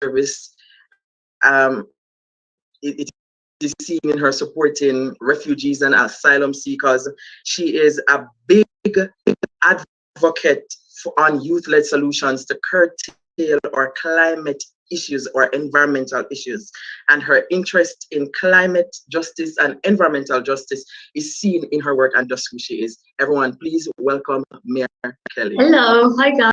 service. It is seen in her supporting refugees and asylum seekers. She is a big advocate on youth-led solutions to curtail or climate issues or environmental issues. And her interest in climate justice and environmental justice is seen in her work and just who she is. Everyone, please welcome Mayor Kelly. Hello, hi guys.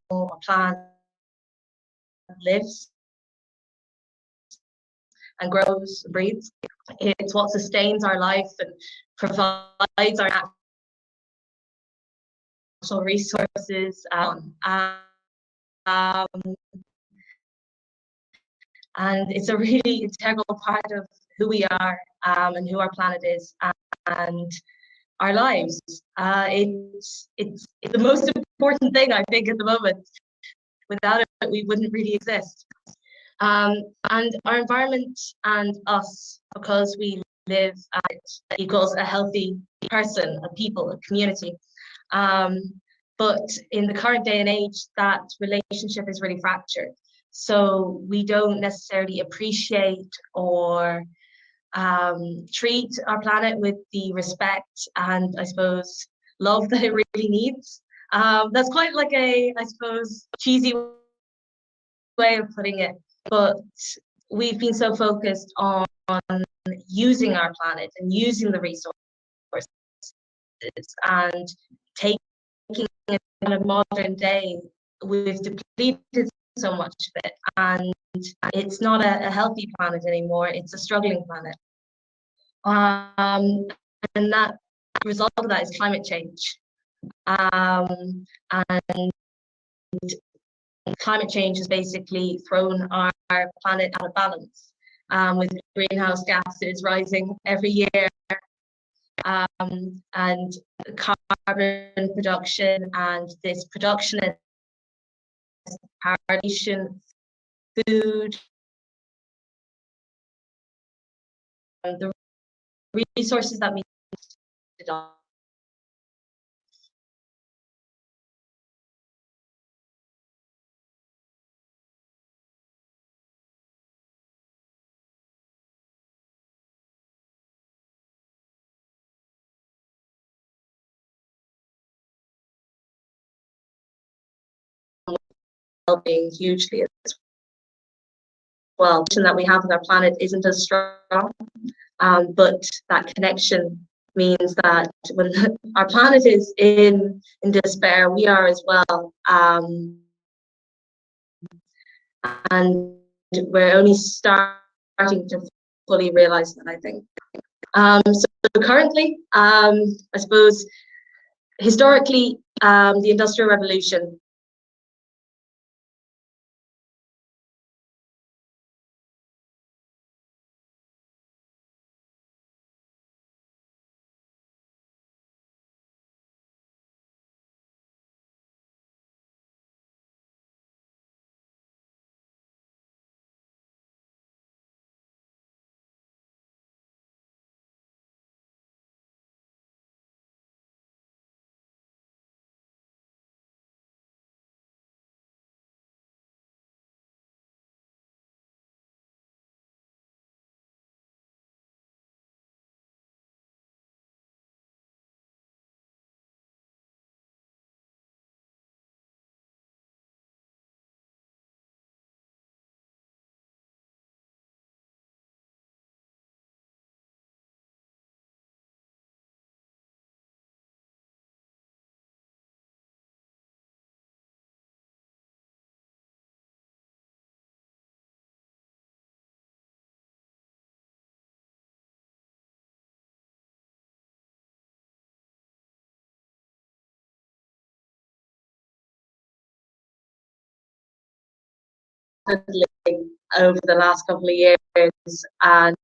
Or plant lives and grows and breathes. It's what sustains our life and provides our natural resources. Um, and it's a really integral part of who we are and who our planet is and our lives. It's the most important thing, I think, at the moment. Without it, we wouldn't really exist. And our environment and us, because we live at equals a healthy person, a people, a community. But in the current day and age, that relationship is really fractured. So we don't necessarily appreciate or treat our planet with the respect and, I suppose, love that it really needs. That's quite like a, I suppose, cheesy way of putting it, but we've been so focused on using our planet and using the resources and taking it in a modern day, we've depleted so much of it, and it's not a healthy planet anymore, it's a struggling planet. And that result of that is climate change. And climate change has basically thrown our planet out of balance, with greenhouse gases rising every year, and carbon production and this protectionist paration food, the resources that we need helping hugely as well, the connection that we have with our planet isn't as strong. But that connection means that when our planet is in despair, we are as well. And we're only starting to fully realize that, I think. So currently, I suppose, historically, the Industrial Revolution over the last couple of years, and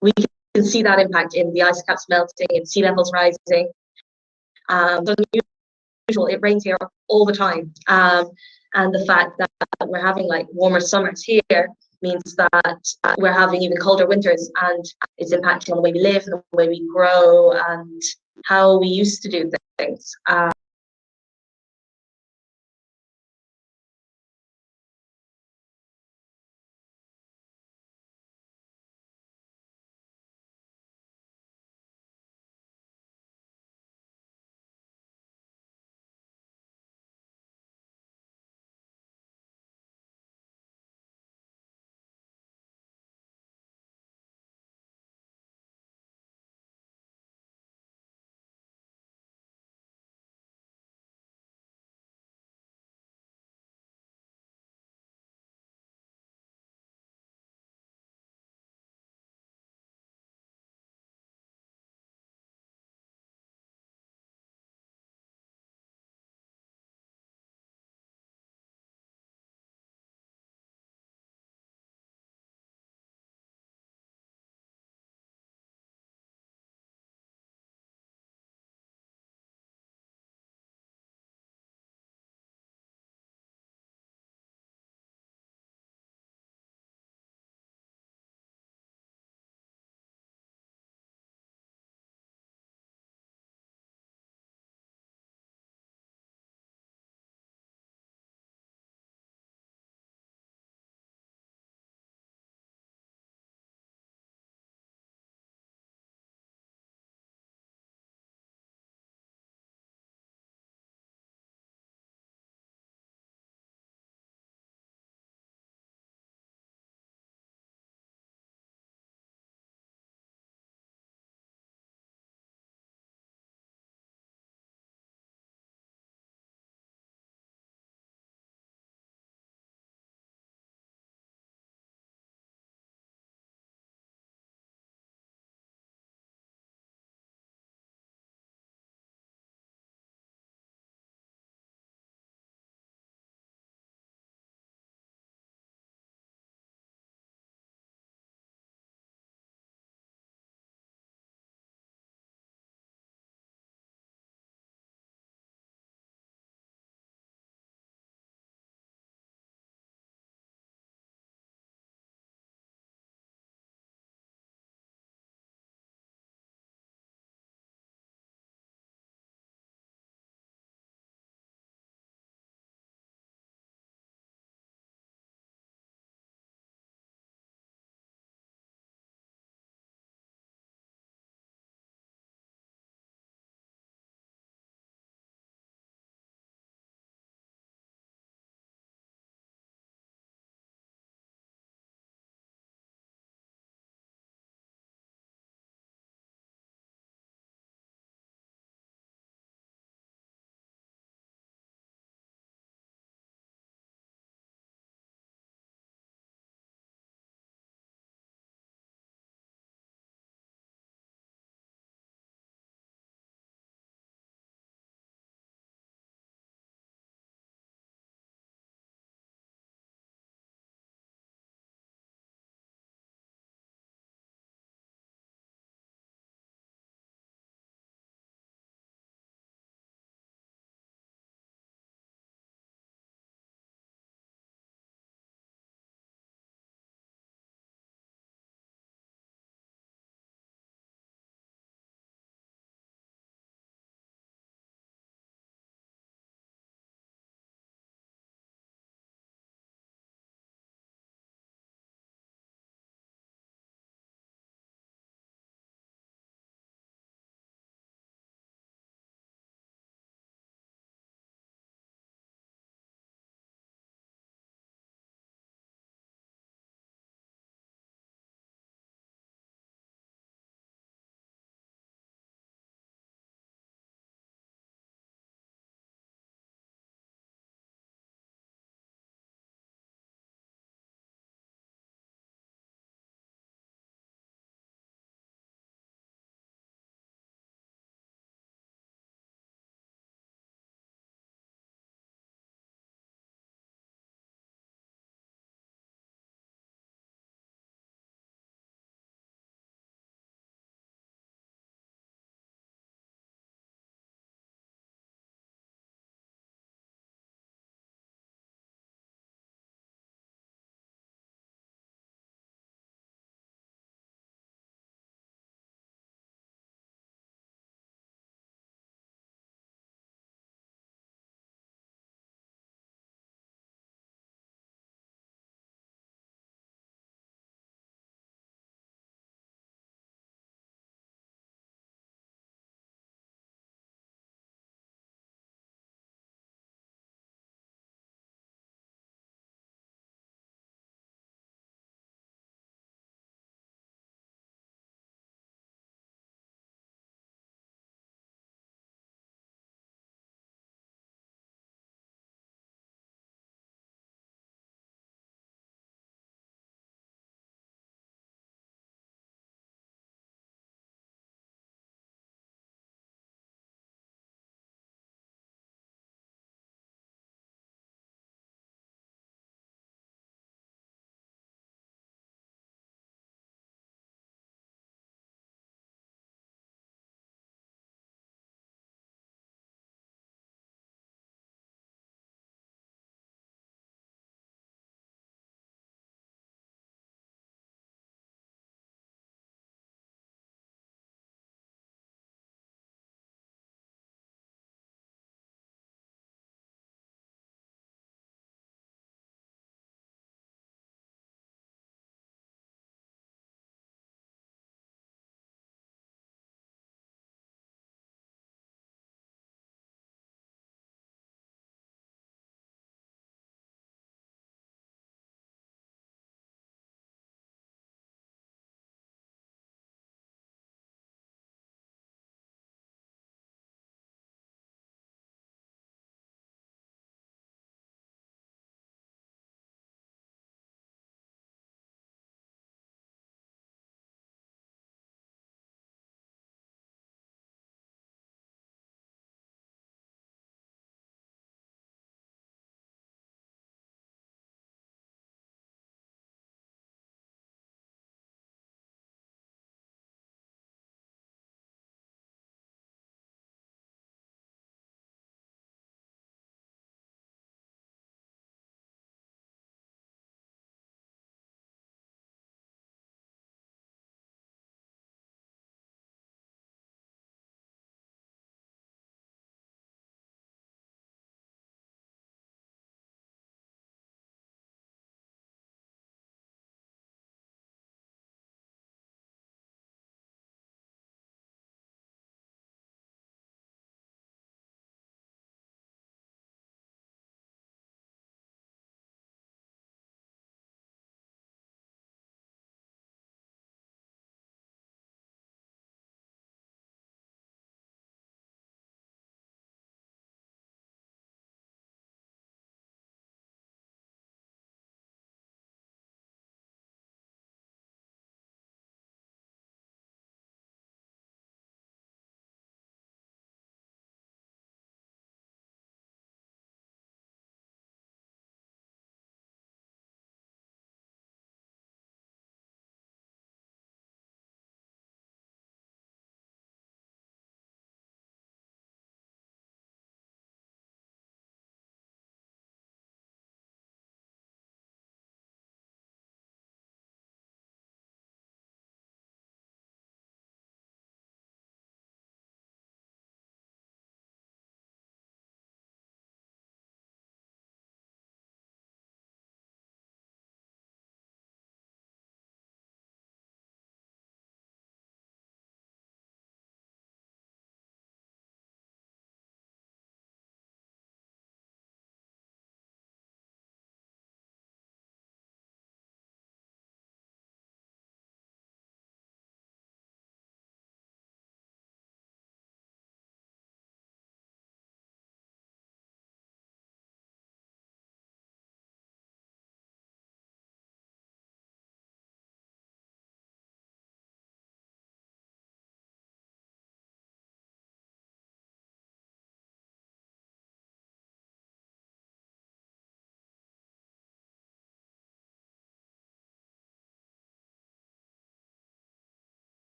we can see that impact in the ice caps melting and sea levels rising. Unusual, it rains here all the time, and the fact that we're having like warmer summers here means that we're having even colder winters, and it's impacting on the way we live and the way we grow and how we used to do things.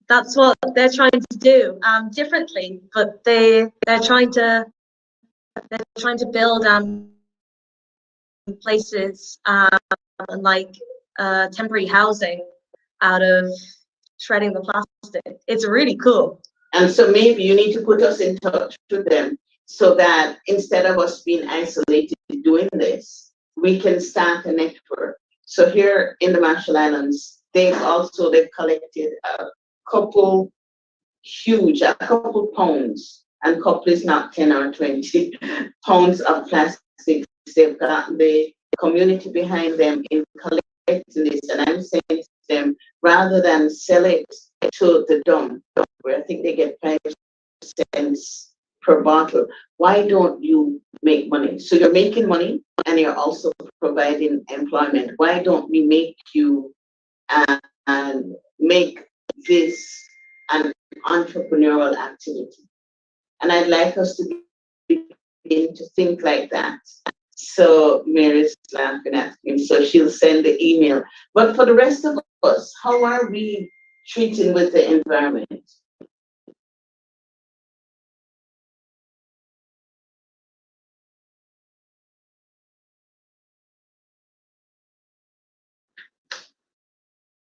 That's what they're trying to do differently, but they're trying to build places like temporary housing out of shredding the plastic. It's really cool. And so maybe you need to put us in touch with them so that instead of us being isolated doing this, we can start a network. So here in the Marshall Islands, they've collected a couple pounds, and couple is not 10 or 20 pounds of plastic. They've got the community behind them in collecting this, and I'm saying to them, rather than sell it to the dump, where I think they get 5 cents per bottle, why don't you make money? So you're making money and you're also providing employment. Why don't we make you and make this an entrepreneurial activity? And I'd like us to begin to think like that. So Mary's laughing at me, so she'll send the email. But for the rest of us, how are we treating with the environment?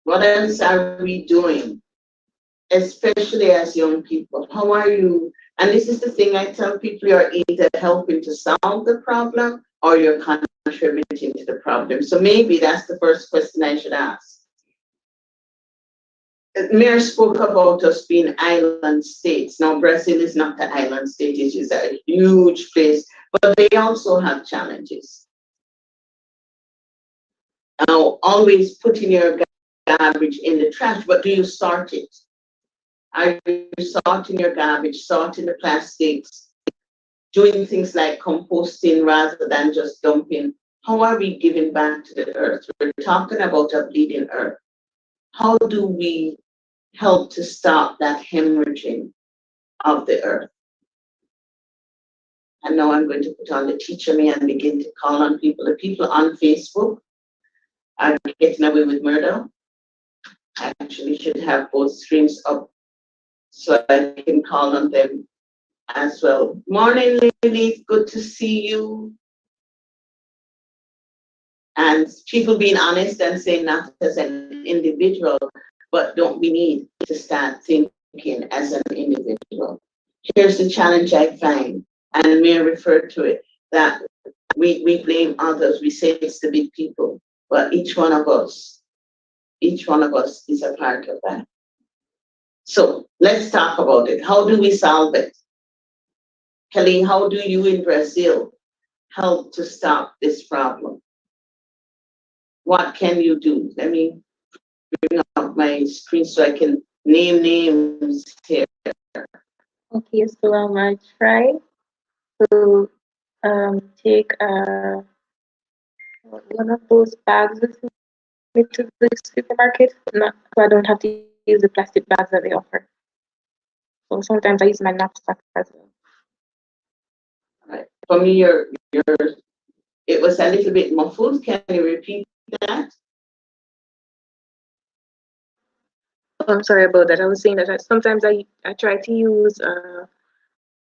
What else are we doing? Especially as young people, how are you? And this is the thing I tell people, you're either helping to solve the problem or you're contributing to the problem. So maybe that's the first question I should ask. Mayor spoke about us being island states. Now, Brazil is not an island state, it is a huge place, but they also have challenges. Now, always putting your garbage in the trash, but do you sort it? Are you sorting your garbage, sorting the plastics, doing things like composting rather than just dumping? How are we giving back to the earth? We're talking about a bleeding earth. How do we help to stop that hemorrhaging of the earth? And now I'm going to put on the teacher me and begin to call on people. The people on Facebook are getting away with murder. I actually should have both streams up so I can call on them as well. Morning, Lily, good to see you. And people being honest and saying not as an individual, but don't we need to start thinking as an individual? Here's the challenge I find, and Mayor referred to it, that we blame others, we say it's the big people, but each one of us is a part of that. So let's talk about it. How do we solve it? Kelly, how do you in Brazil help to stop this problem? What can you do? Let me bring up my screen so I can name names here. Okay, so I try to take one of those bags with me to the supermarket, not so I don't have to use the plastic bags that they offer. So sometimes I use my knapsack as well. Right. For me, it was a little bit muffled. Can you repeat that? Oh, I'm sorry about that. I was saying that sometimes I try to use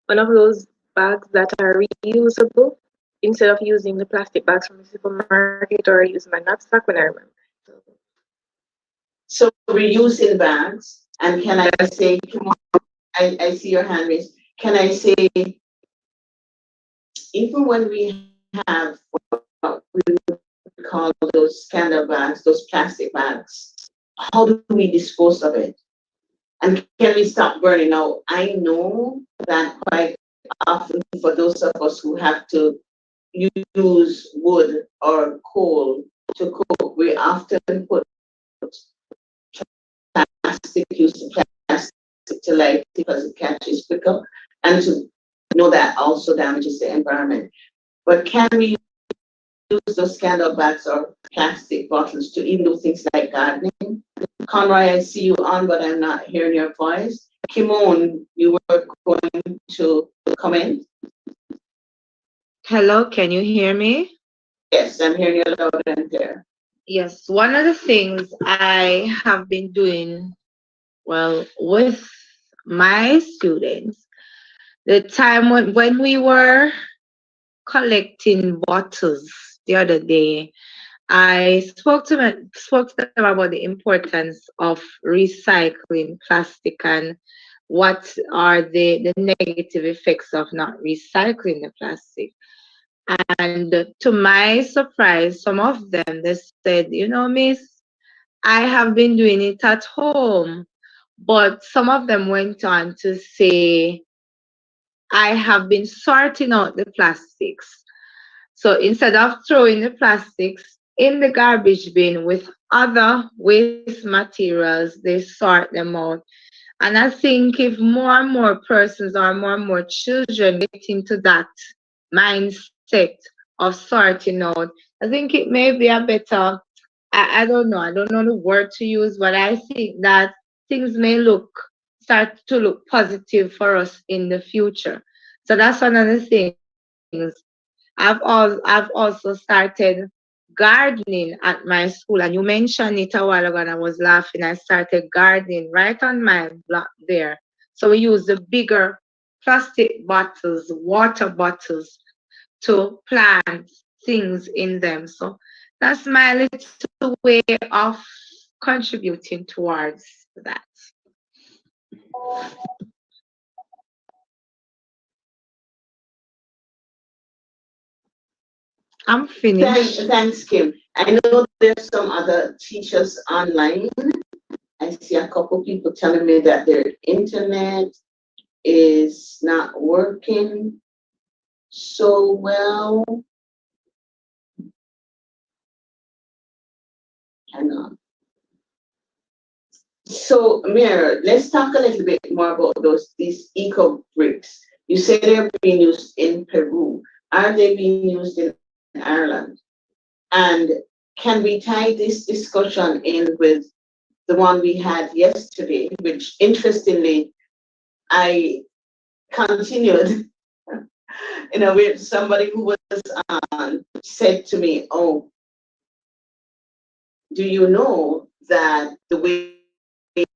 one of those bags that are reusable instead of using the plastic bags from the supermarket, or I use my knapsack when I remember. So reusing bags, and can I say, come on, I see your hand raised. Can I say, even when we have what we would call those scandal bags, those plastic bags, how do we dispose of it? And can we stop burning? Now, I know that quite often for those of us who have to use wood or coal to cook, we often put plastic, use the plastic to light because it catches quicker, and to know that also damages the environment. But can we use those scandal bags or plastic bottles to even do things like gardening? Conroy, I see you on, but I'm not hearing your voice. Kimon, you were going to comment? Hello, can you hear me? Yes, I'm hearing you loud and clear. Yes, one of the things I have been doing, well, with my students, the time when we were collecting bottles the other day, I spoke to them about the importance of recycling plastic and what are the negative effects of not recycling the plastic. And to my surprise, some of them they said, you know, Miss, I have been doing it at home. But some of them went on to say, I have been sorting out the plastics. So instead of throwing the plastics in the garbage bin with other waste materials, they sort them out. And I think if more and more persons or more and more children get into that mindset of sorting out, I think it may be a better, I don't know the word to use, but I think that things may start to look positive for us in the future. So that's one of the things. I've also started gardening at my school, and you mentioned it a while ago, and I was laughing. I started gardening right on my block there. So we use the bigger plastic bottles, water bottles, to plant things in them. So that's my little way of contributing towards that. I'm finished. Thanks, Kim. I know there's some other teachers online. I see a couple people telling me that their internet is not working so well. Hang on. So, Mira, let's talk a little bit more about these eco bricks. You say they're being used in Peru. Are they being used in Ireland? And can we tie this discussion in with the one we had yesterday, which interestingly I continued, where somebody who was on said to me, "Oh, do you know that the way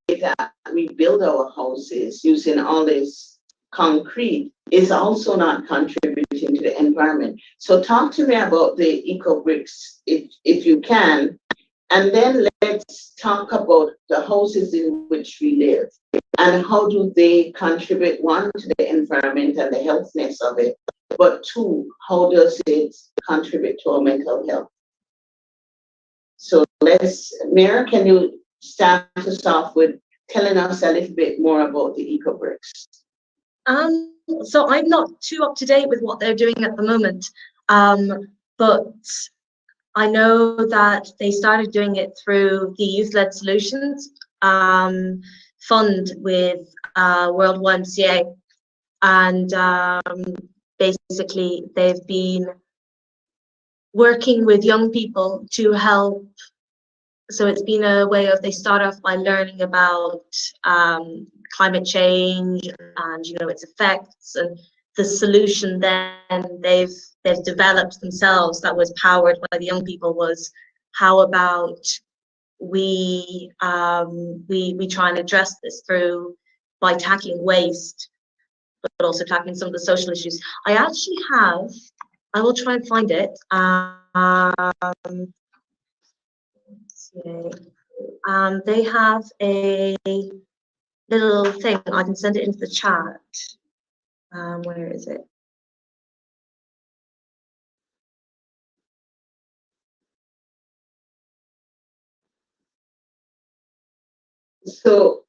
that we build our houses using all this concrete is also not contributing to the environment?" So talk to me about the eco bricks, if you can, and then let's talk about the houses in which we live and how do they contribute, one, to the environment and the healthiness of it, but two, how does it contribute to our mental health? So Mira, can you start us off with telling us a little bit more about the eco bricks? So I'm not too up to date with what they're doing at the moment, but I know that they started doing it through the Youth-Led Solutions fund with World YMCA, and basically they've been working with young people to help. So it's been a way of, they start off by learning about climate change and its effects, and the solution then they've developed themselves that was powered by the young people was, how about we try and address this through by tackling waste, but also tackling some of the social issues. I will try and find it. They have a little thing. I can send it into the chat. Where is it? So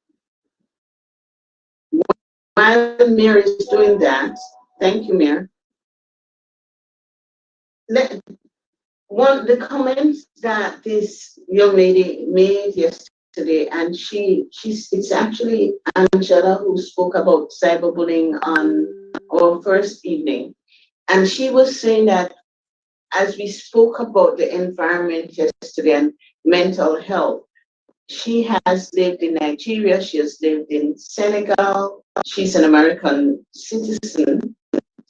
while Mir is doing that, thank you, Mir. The comments that this young lady made yesterday, and it's actually Angela who spoke about cyberbullying on our first evening, and she was saying that as we spoke about the environment yesterday and mental health, she has lived in Nigeria, she has lived in Senegal, she's an American citizen.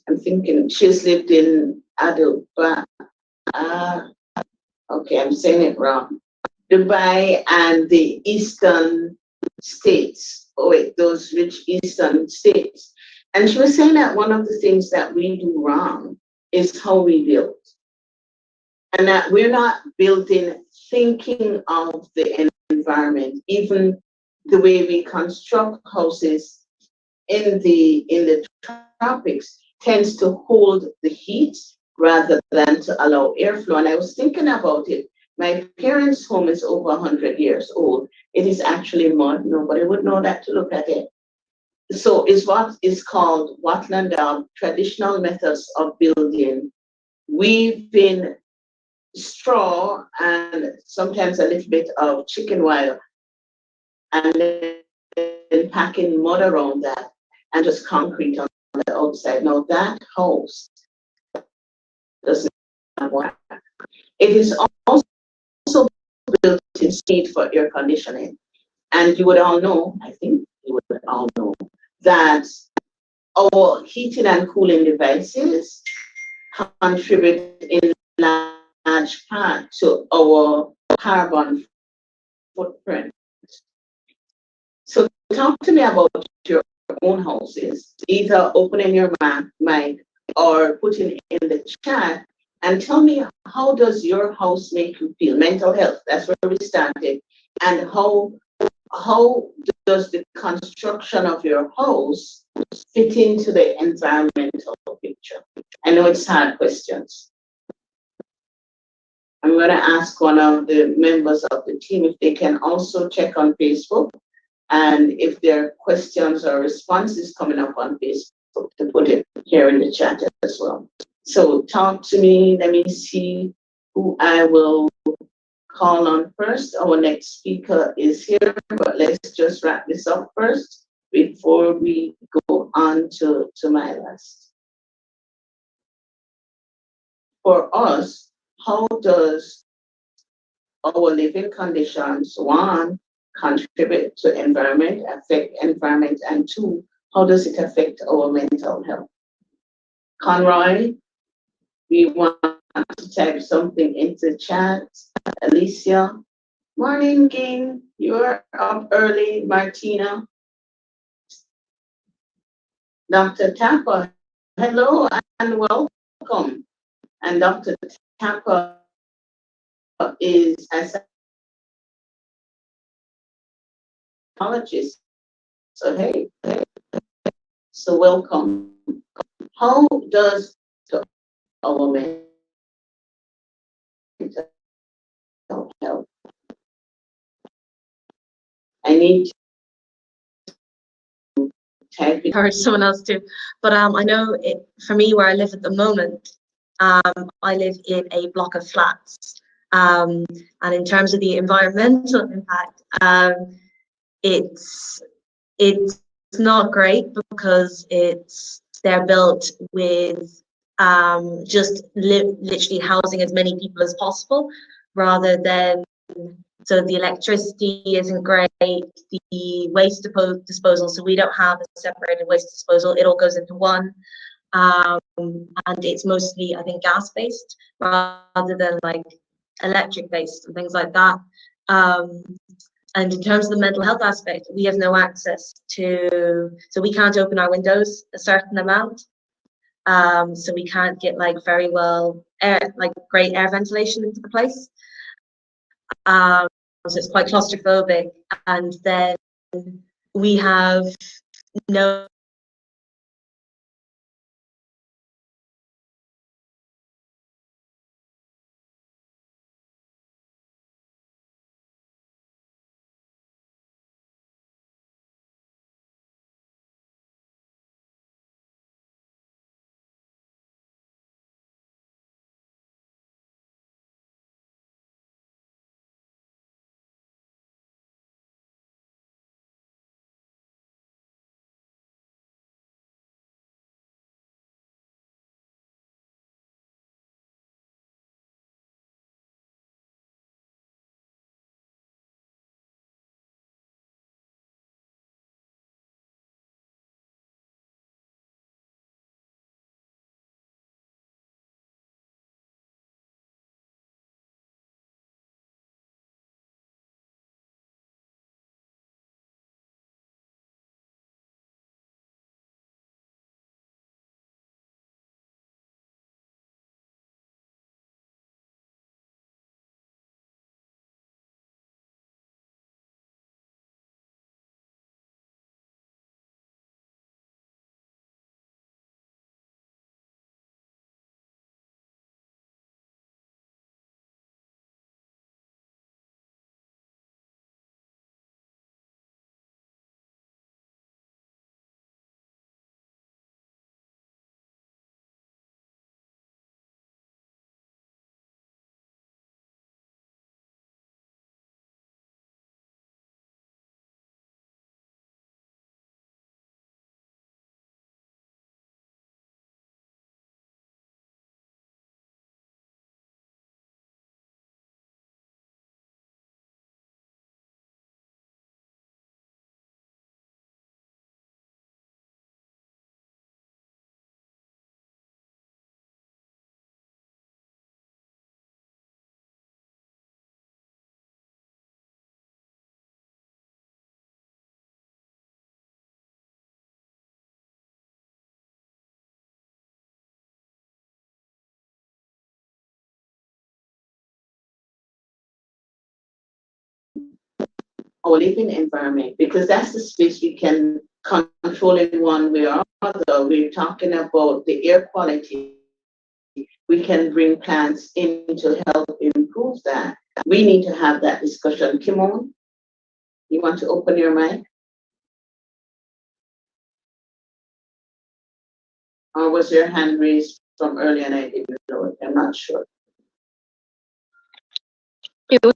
I'm thinking she's lived in Aduba, Okay, I'm saying it wrong. Dubai and the eastern states. Oh wait, those rich eastern states. And she was saying that one of the things that we do wrong is how we build. And that we're not building thinking of the environment, even the way we construct houses in the tropics tends to hold the heat rather than to allow airflow. And I was thinking about it. My parents' home is over 100 years old. It is actually mud. Nobody would know that to look at it. So it's what is called Watlandab, traditional methods of building. We've been straw and sometimes a little bit of chicken wire and then packing mud around that and just concrete on the outside. Now that house doesn't work. It is also built in state for air conditioning. And you would all know, I think you would all know, that our heating and cooling devices contribute in large part to our carbon footprint. So talk to me about your own houses, either opening your mic or putting in the chat and tell me, how does your house make you feel? Mental health, that's where we started. And how does the construction of your house fit into the environmental picture? I know it's hard questions. I'm going to ask one of the members of the team if they can also check on Facebook and if there are questions or responses coming up on Facebook to put it here in the chat as well. So talk to me. Let me see who I will call on first. Our next speaker is here, but let's just wrap this up first before we go on to my last. For us, how does our living conditions, one, contribute to environment, affect environment, and two, how does it affect our mental health? Conroy, we want to type something into chat. Alicia, morning, Ging. You're up early. Martina, Dr. Tapper, hello and welcome. And Dr. Tapper is a psychologist. So hey, so welcome. How does our mental health? I need to type it. Encourage someone else to, but I know it for me where I live at the moment. I live in a block of flats, and in terms of the environmental impact, it's not great because they're built with just literally housing as many people as possible, rather than, so the electricity isn't great, the waste disposal, so we don't have a separated waste disposal, it all goes into one, and it's mostly, I think, gas based rather than like electric based and things like that. And in terms of the mental health aspect, we have no access to, so we can't open our windows a certain amount. So we can't get like very well air, like great air ventilation into the place. So it's quite claustrophobic. And then we have no our living environment, because that's the space we can control in one way or other. We're talking about the air quality. We can bring plants in to help improve that. We need to have that discussion. Kimon, you want to open your mic? Or was your hand raised from earlier and I didn't know it? I'm not sure. It was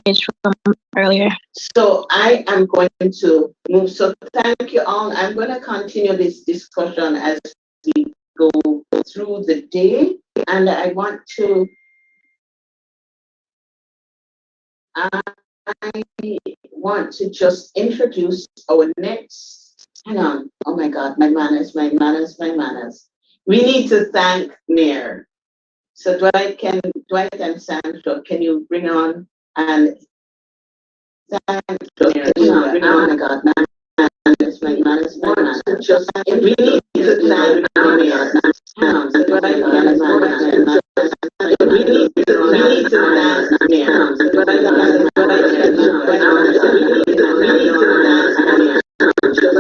raised from earlier. So I am going to move. So thank you all. I'm going to continue this discussion as we go through the day. And I want to just introduce our next, hang on, oh my God, my manners, my manners, my manners. We need to thank Mayor. So Dwight and Sandra, can you bring on and thank Mayor? Oh my God, manners, my manners, my manners. Just, we need to thank Mayor. So Dwight and Sandra, we need to thank Mayor. So Dwight and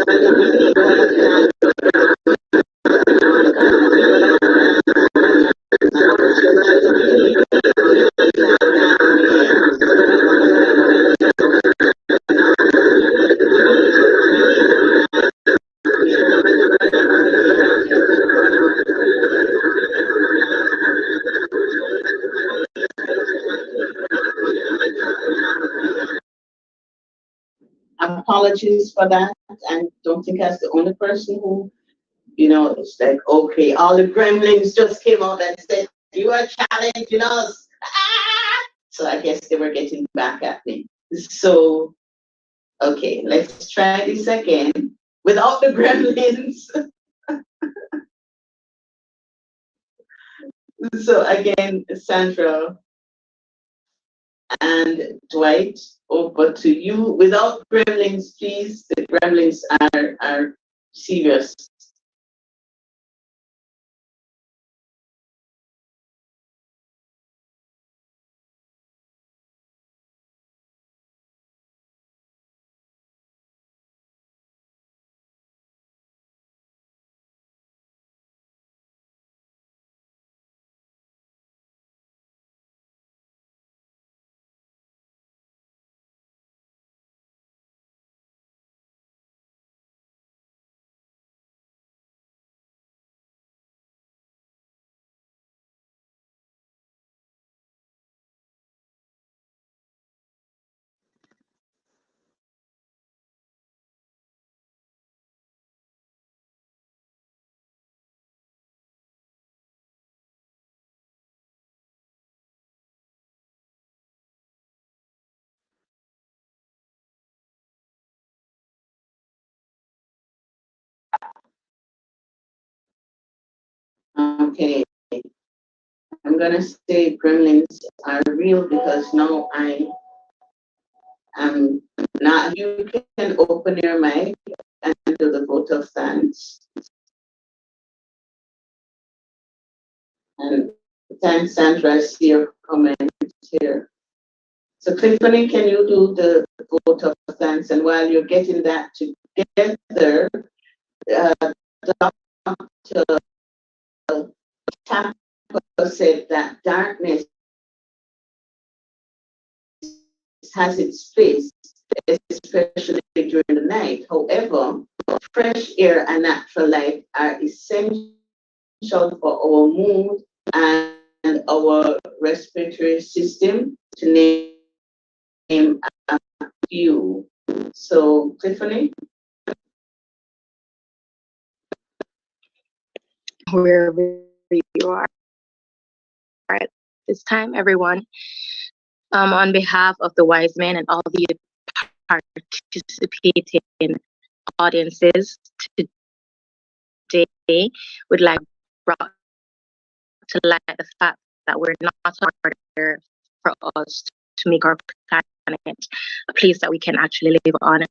apologies for that, and don't think that's the only person who, it's like, okay, all the gremlins just came out and said, you are challenging us. Ah! So I guess they were getting back at me. So, okay, let's try this again without the gremlins. So again, Sandra and Dwight, over to you. Without gremlins, please. The gremlins are serious. Okay. I'm gonna say gremlins are real because now I am not. You can open your mic and do the vote of thanks. And thanks, Sandra. I see your comment here. So Tiffany, can you do the vote of thanks? And while you're getting that together, Dr. Tapper said that darkness has its place, especially during the night. However, fresh air and natural light are essential for our mood and our respiratory system, to name a few. So, Tiffany? Wherever you are at this time, everyone. On behalf of the wise men and all the participating audiences today, would like brought to light the fact that we're not order for us to make our planet a place that we can actually live on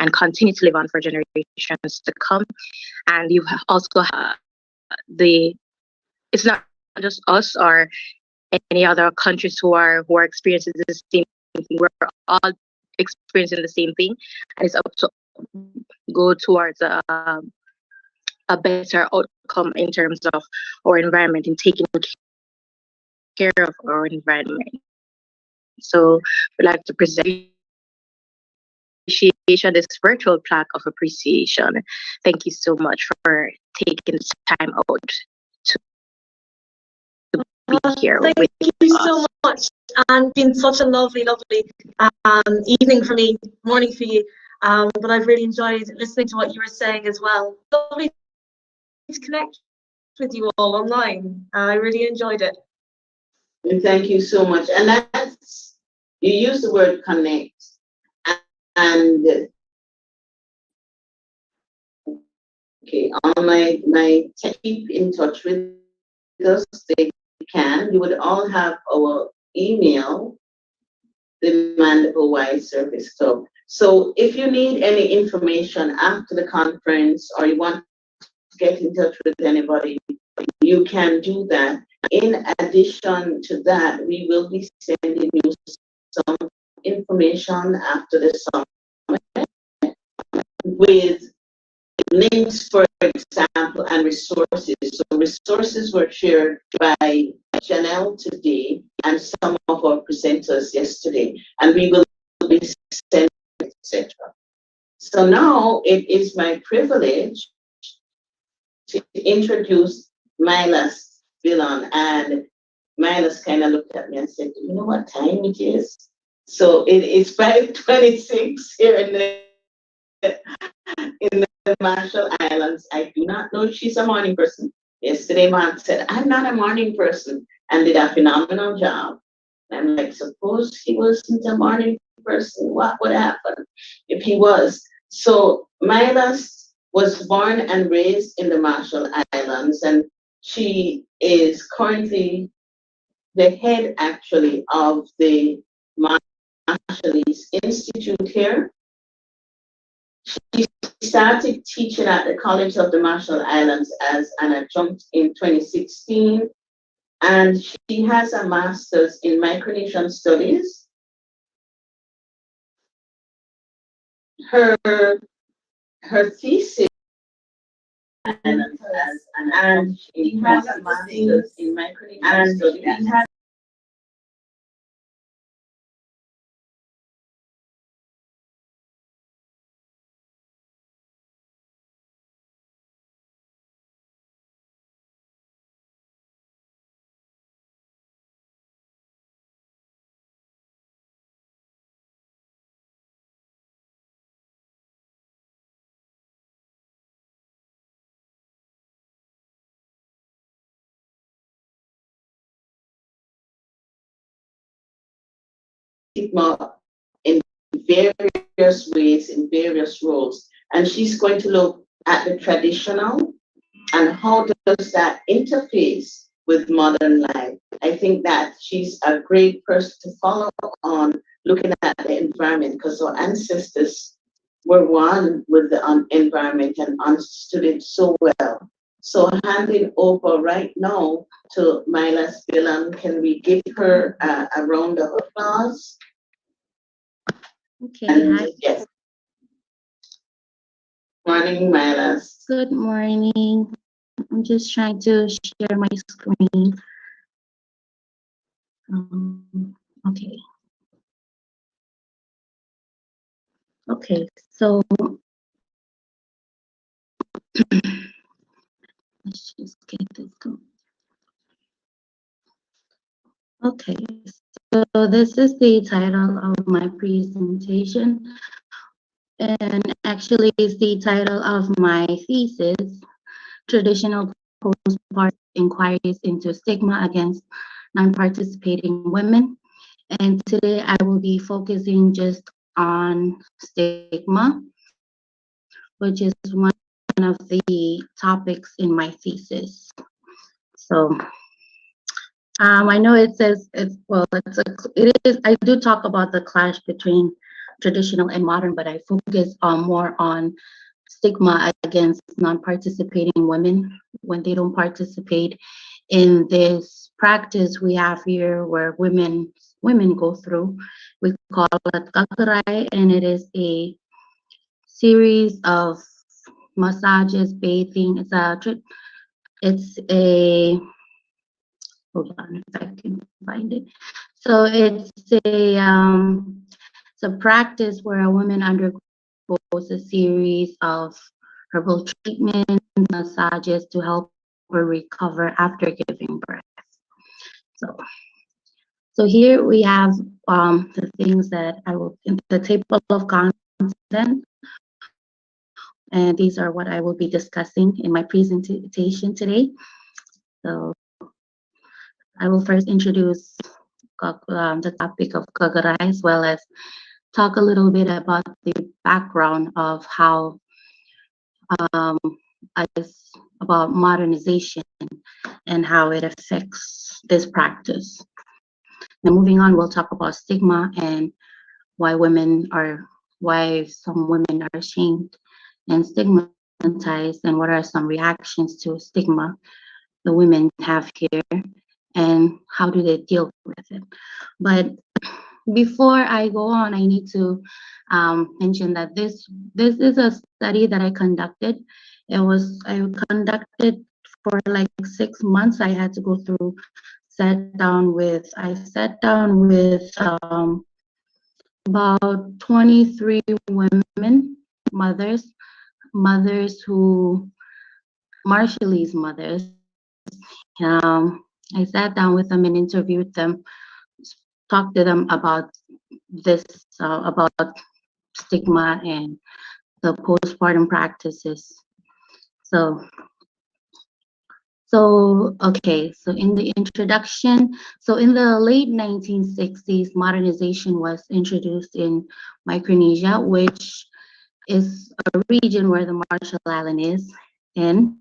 and continue to live on for generations to come. And you also have it's not just us or any other countries who are experiencing the same thing. We're all experiencing the same thing, and it's up to go towards a better outcome in terms of our environment and taking care of our environment. So we'd like to present appreciation, this virtual plaque of appreciation. Thank you so much for taking time out to be here Thank with you us. so much, and been such a lovely, lovely evening for me, morning for you. But I've really enjoyed listening to what you were saying as well. Lovely to connect with you all online. I really enjoyed it. And thank you so much. And that's, you use the word connect. And okay, on my keep in touch with us, they can. You would all have our email, the Mandible Wise Service Club. So if you need any information after the conference or you want to get in touch with anybody, you can do that. In addition to that, we will be sending you some information after the summit with links, for example, and resources. So resources were shared by Janelle today and some of our presenters yesterday, and we will be sending, etc. So now it is my privilege to introduce Milas Villon, and Milas kind of looked at me and said, "You know what time it is?" So it is 5:26 here in the Marshall Islands. I do not know if she's a morning person. Yesterday, Mark said, "I'm not a morning person," and did a phenomenal job. And I'm like, suppose he wasn't a morning person, what would happen if he was? So Milas was born and raised in the Marshall Islands, and she is currently the head, actually, of the Marshallese Institute here. She started teaching at the College of the Marshall Islands as an adjunct in 2016, and she has a master's in Micronesian Studies. Her thesis, and she has a master's in Micronesian Studies. In various ways, in various roles. And she's going to look at the traditional and how does that interface with modern life. I think that she's a great person to follow on looking at the environment, because our ancestors were one with the environment and understood it so well. So handing over right now to Milas Villan, can we give her a round of applause? Okay, And hi. yes. Morning, Milas. Good morning. I'm just trying to share my screen. Okay. Okay, so let's just get this going. Okay, so this is the title of my presentation, and actually it's the title of my thesis, Traditional Postpartum Inquiries into Stigma Against Non-Participating Women. And today I will be focusing just on stigma, which is one of the topics in my thesis. So I know it says it is. I do talk about the clash between traditional and modern, but I focus more on stigma against non-participating women when they don't participate in this practice we have here, where women's women go through. We call it kakarai, and it is a series of massages, bathing. It's a hold on if I can find it. So it's a practice where a woman undergoes a series of herbal treatments, massages to help her recover after giving birth. So, so here we have the things that I will in the table of content, and these are what I will be discussing in my presentation today. So I will first introduce the topic of Kagara, as well as talk a little bit about the background of how um, about modernization and how it affects this practice. Now, moving on, we'll talk about stigma and why some women are ashamed and stigmatized, and what are some reactions to stigma the women have here, and how do they deal with it. But before I go on, I need to mention that this is a study that I conducted. I conducted for like 6 months. I had to go through, I sat down with about 23 women, mothers who, Marshallese mothers. I sat down with them and interviewed them, talked to them about this, about stigma and the postpartum practices. So, okay, so in the introduction, so in the late 1960s, modernization was introduced in Micronesia, which is a region where the Marshall Island is in.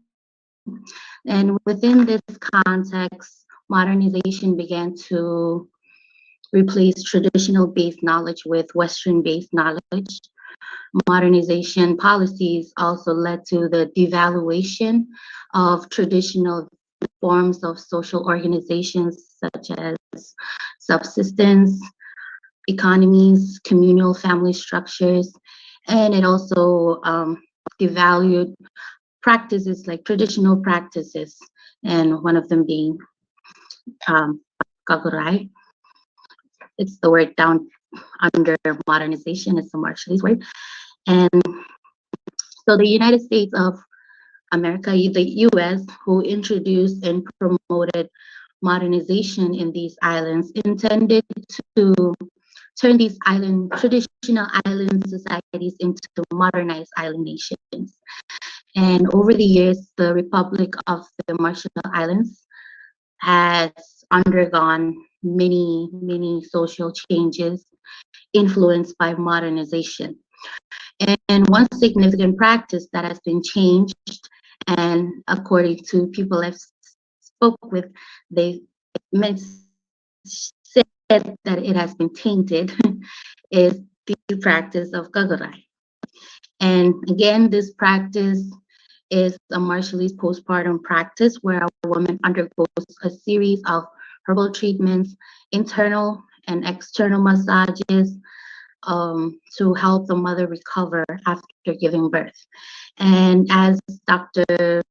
And within this context, modernization began to replace traditional based knowledge with Western based knowledge. Modernization policies also led to the devaluation of traditional forms of social organizations such as subsistence economies, communal family structures, and it also devalued practices like traditional practices, and one of them being kagurai. It's the word down under modernization, it's the Marshallese word. And so the United States of America, the US, who introduced and promoted modernization in these islands, intended to turn these traditional island societies into modernized island nations. And over the years, the Republic of the Marshall Islands has undergone many social changes influenced by modernization. And one significant practice that has been changed, and according to people I've spoke with, they said that it has been tainted, is the practice of kagarai. And again, this practice is a Marshallese postpartum practice where a woman undergoes a series of herbal treatments, internal and external massages, to help the mother recover after giving birth. And as Dr.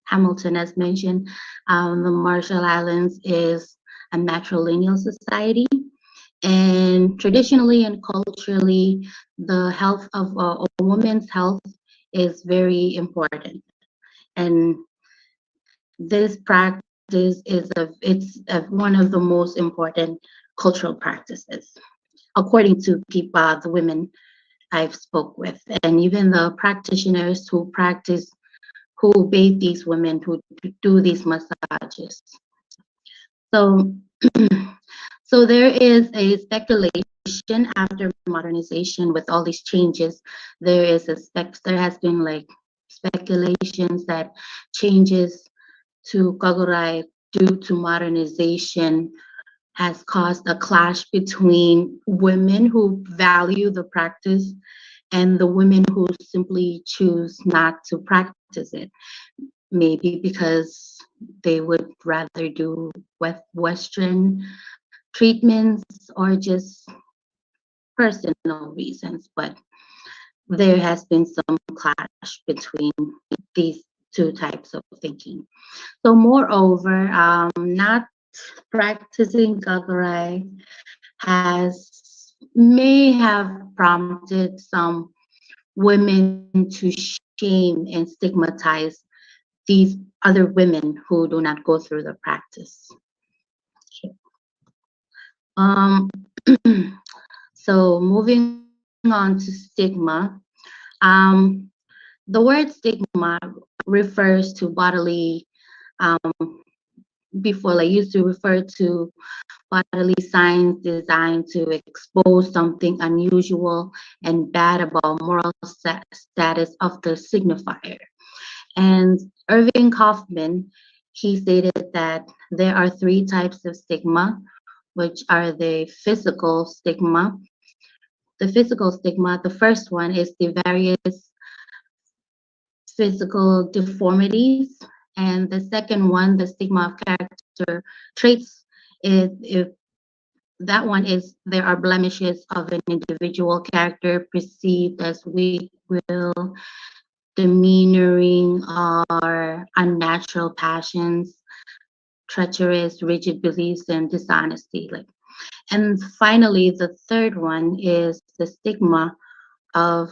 Hamilton has mentioned, the Marshall Islands is a matrilineal society. And traditionally and culturally, the health of a woman's health is very important. And this practice it's one of the most important cultural practices, according to people, the women I've spoke with, and even the practitioners who bathe these women, who do these massages. So, so there is a speculation after modernization with all these changes. There has been like speculations that changes to Kagurai due to modernization has caused a clash between women who value the practice and the women who simply choose not to practice it. Maybe because they would rather do Western treatments or just personal reasons, but there has been some clash between these two types of thinking. So moreover, not practicing Kagrai may have prompted some women to shame and stigmatize these other women who do not go through the practice. Okay. So moving on to stigma, um, the word stigma refers to bodily, before like used to refer to bodily signs designed to expose something unusual and bad about moral status of the signifier. And Irving Kaufman, he stated that there are three types of stigma, which are the physical stigma. The physical stigma, the first one is the various physical deformities. And the second one, the stigma of character traits, is if that one is there are blemishes of an individual character perceived as weak will, demeanoring, or unnatural passions, treacherous, rigid beliefs, and dishonesty. Like, and finally, the third one is the stigma of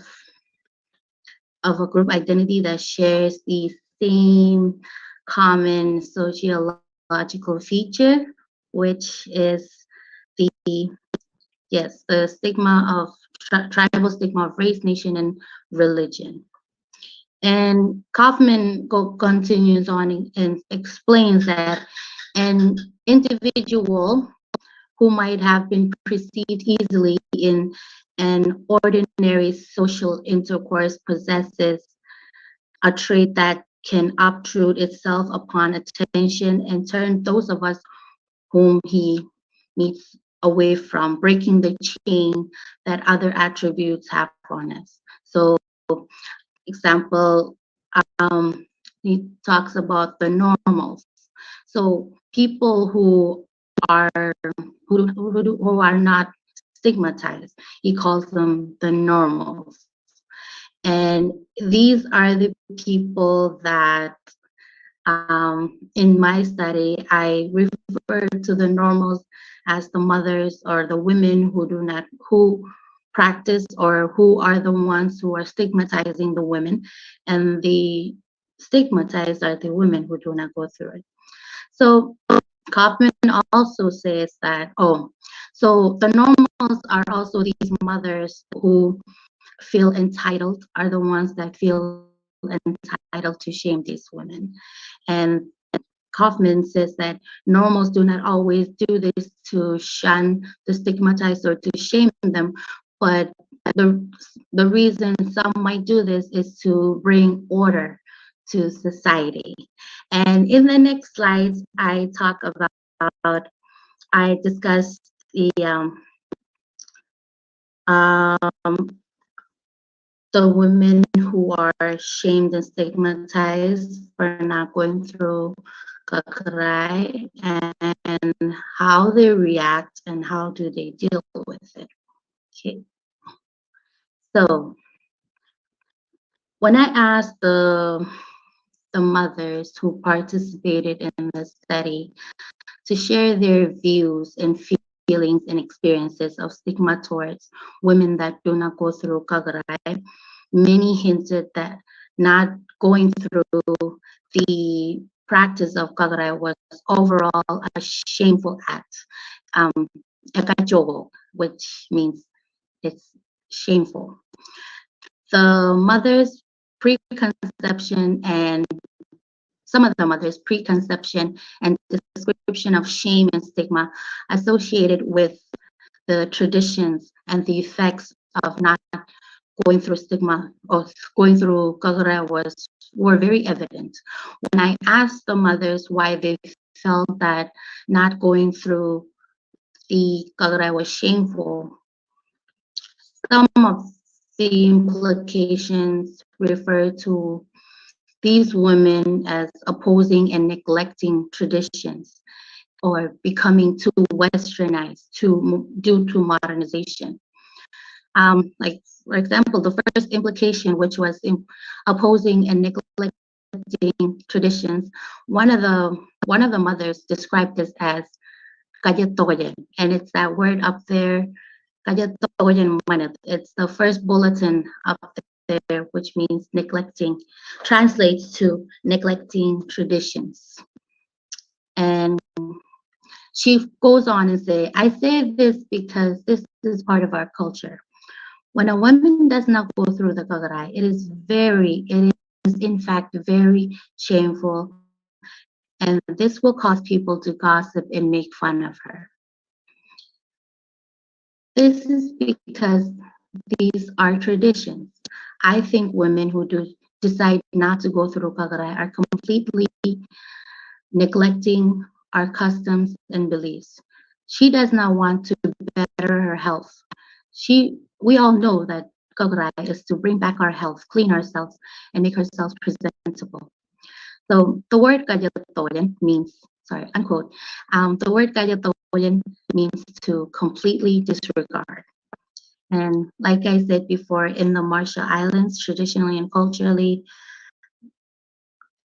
a group identity that shares the same common sociological feature, which is the yes, the stigma of tribal stigma of race, nation, and religion. And Kaufman continues on and explains that an individual who might have been perceived easily in an ordinary social intercourse possesses a trait that can obtrude itself upon attention and turn those of us whom he meets away from, breaking the chain that other attributes have on us. So, example, he talks about the normals. So people who are who are not stigmatized, he calls them the normals. And these are the people that in my study, I refer to the normals as the mothers or the women who practice or who are the ones who are stigmatizing the women, and the stigmatized are the women who do not go through it. So Kaufman also says that, so the normals are also these mothers who feel entitled, are the ones that feel entitled to shame these women. And Kaufman says that normals do not always do this to shun, to stigmatize, or to shame them, but the reason some might do this is to bring order to society. And in the next slides, I talk about, I discuss um, the women who are shamed and stigmatized for not going through Kakrai and how they react and how do they deal with it. Okay. So when I asked the mothers who participated in the study to share their views and feelings and experiences of stigma towards women that do not go through Kagrai, many hinted that not going through the practice of Kagrai was overall a shameful act, ekachogo, which means it's shameful. The mother's preconception and some of the mother's preconception and description of shame and stigma associated with the traditions and the effects of not going through stigma or going through Kagura were very evident. When I asked the mothers why they felt that not going through the Kagura was shameful, some of the implications refer to these women as opposing and neglecting traditions or becoming too westernized due to modernization. Like for example, the first implication, which was opposing and neglecting traditions, one of the mothers described this as kajatoyen, and it's that word up there, kajatoyen manat. It's the first bulletin up there, which means neglecting, translates to neglecting traditions. And she goes on and say, I say this because this is part of our culture. When a woman does not go through the kagarai, it is in fact very shameful, and this will cause people to gossip and make fun of her. This is because these are traditions. I think women who decide not to go through kagarai are completely neglecting our customs and beliefs. She does not want to better her health. We all know that kagarai is to bring back our health, clean ourselves, and make ourselves presentable. So the word kajatoyan means, sorry, unquote, the word kajatoyan means to completely disregard. And like I said before, in the Marshall Islands, traditionally and culturally,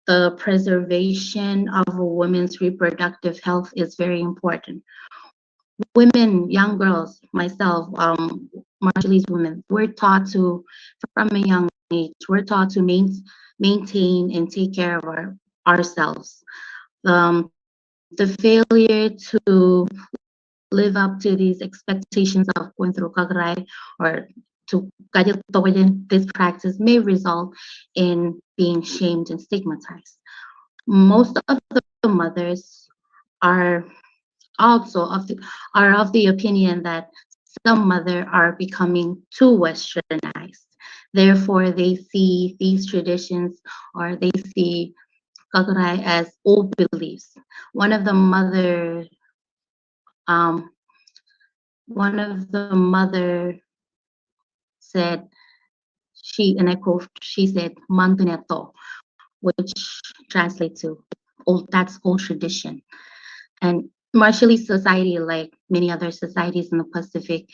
the preservation of a woman's reproductive health is very important. Women, young girls, myself, Marshallese women, we're taught to, from a young age, we're taught to maintain and take care of ourselves. The failure to live up to these expectations of going through kagrai or to kajatoyan, this practice may result in being shamed and stigmatized. Most of the mothers are also of the opinion that some mothers are becoming too westernized. Therefore, they see these traditions or they see kagrai as old beliefs. One of the mother, um, one of the mother said, and I quote, she said, "Mantuneto," which translates to that's old tradition. And Marshallese society, like many other societies in the Pacific,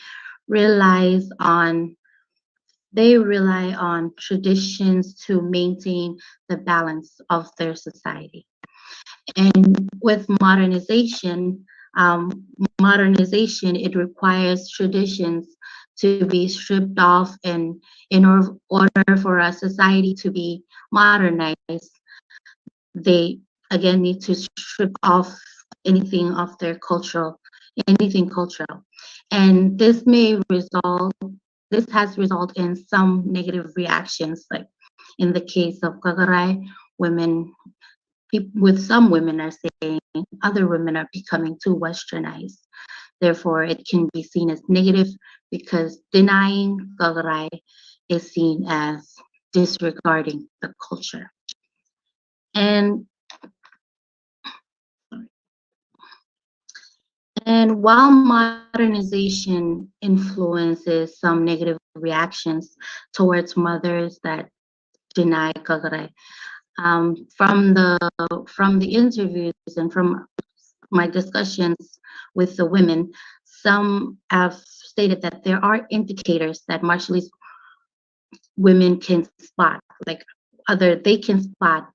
they rely on traditions to maintain the balance of their society. And with modernization, it requires traditions to be stripped off, and in order for a society to be modernized, they again need to strip off anything cultural. And this has resulted in some negative reactions, like in the case of Kagarai, some women are saying other women are becoming too westernized. Therefore, it can be seen as negative because denying Kagarai is seen as disregarding the culture. And while modernization influences some negative reactions towards mothers that deny kagarai, from the interviews and from my discussions with the women, some have stated that there are indicators that Marshallese women can spot, they can spot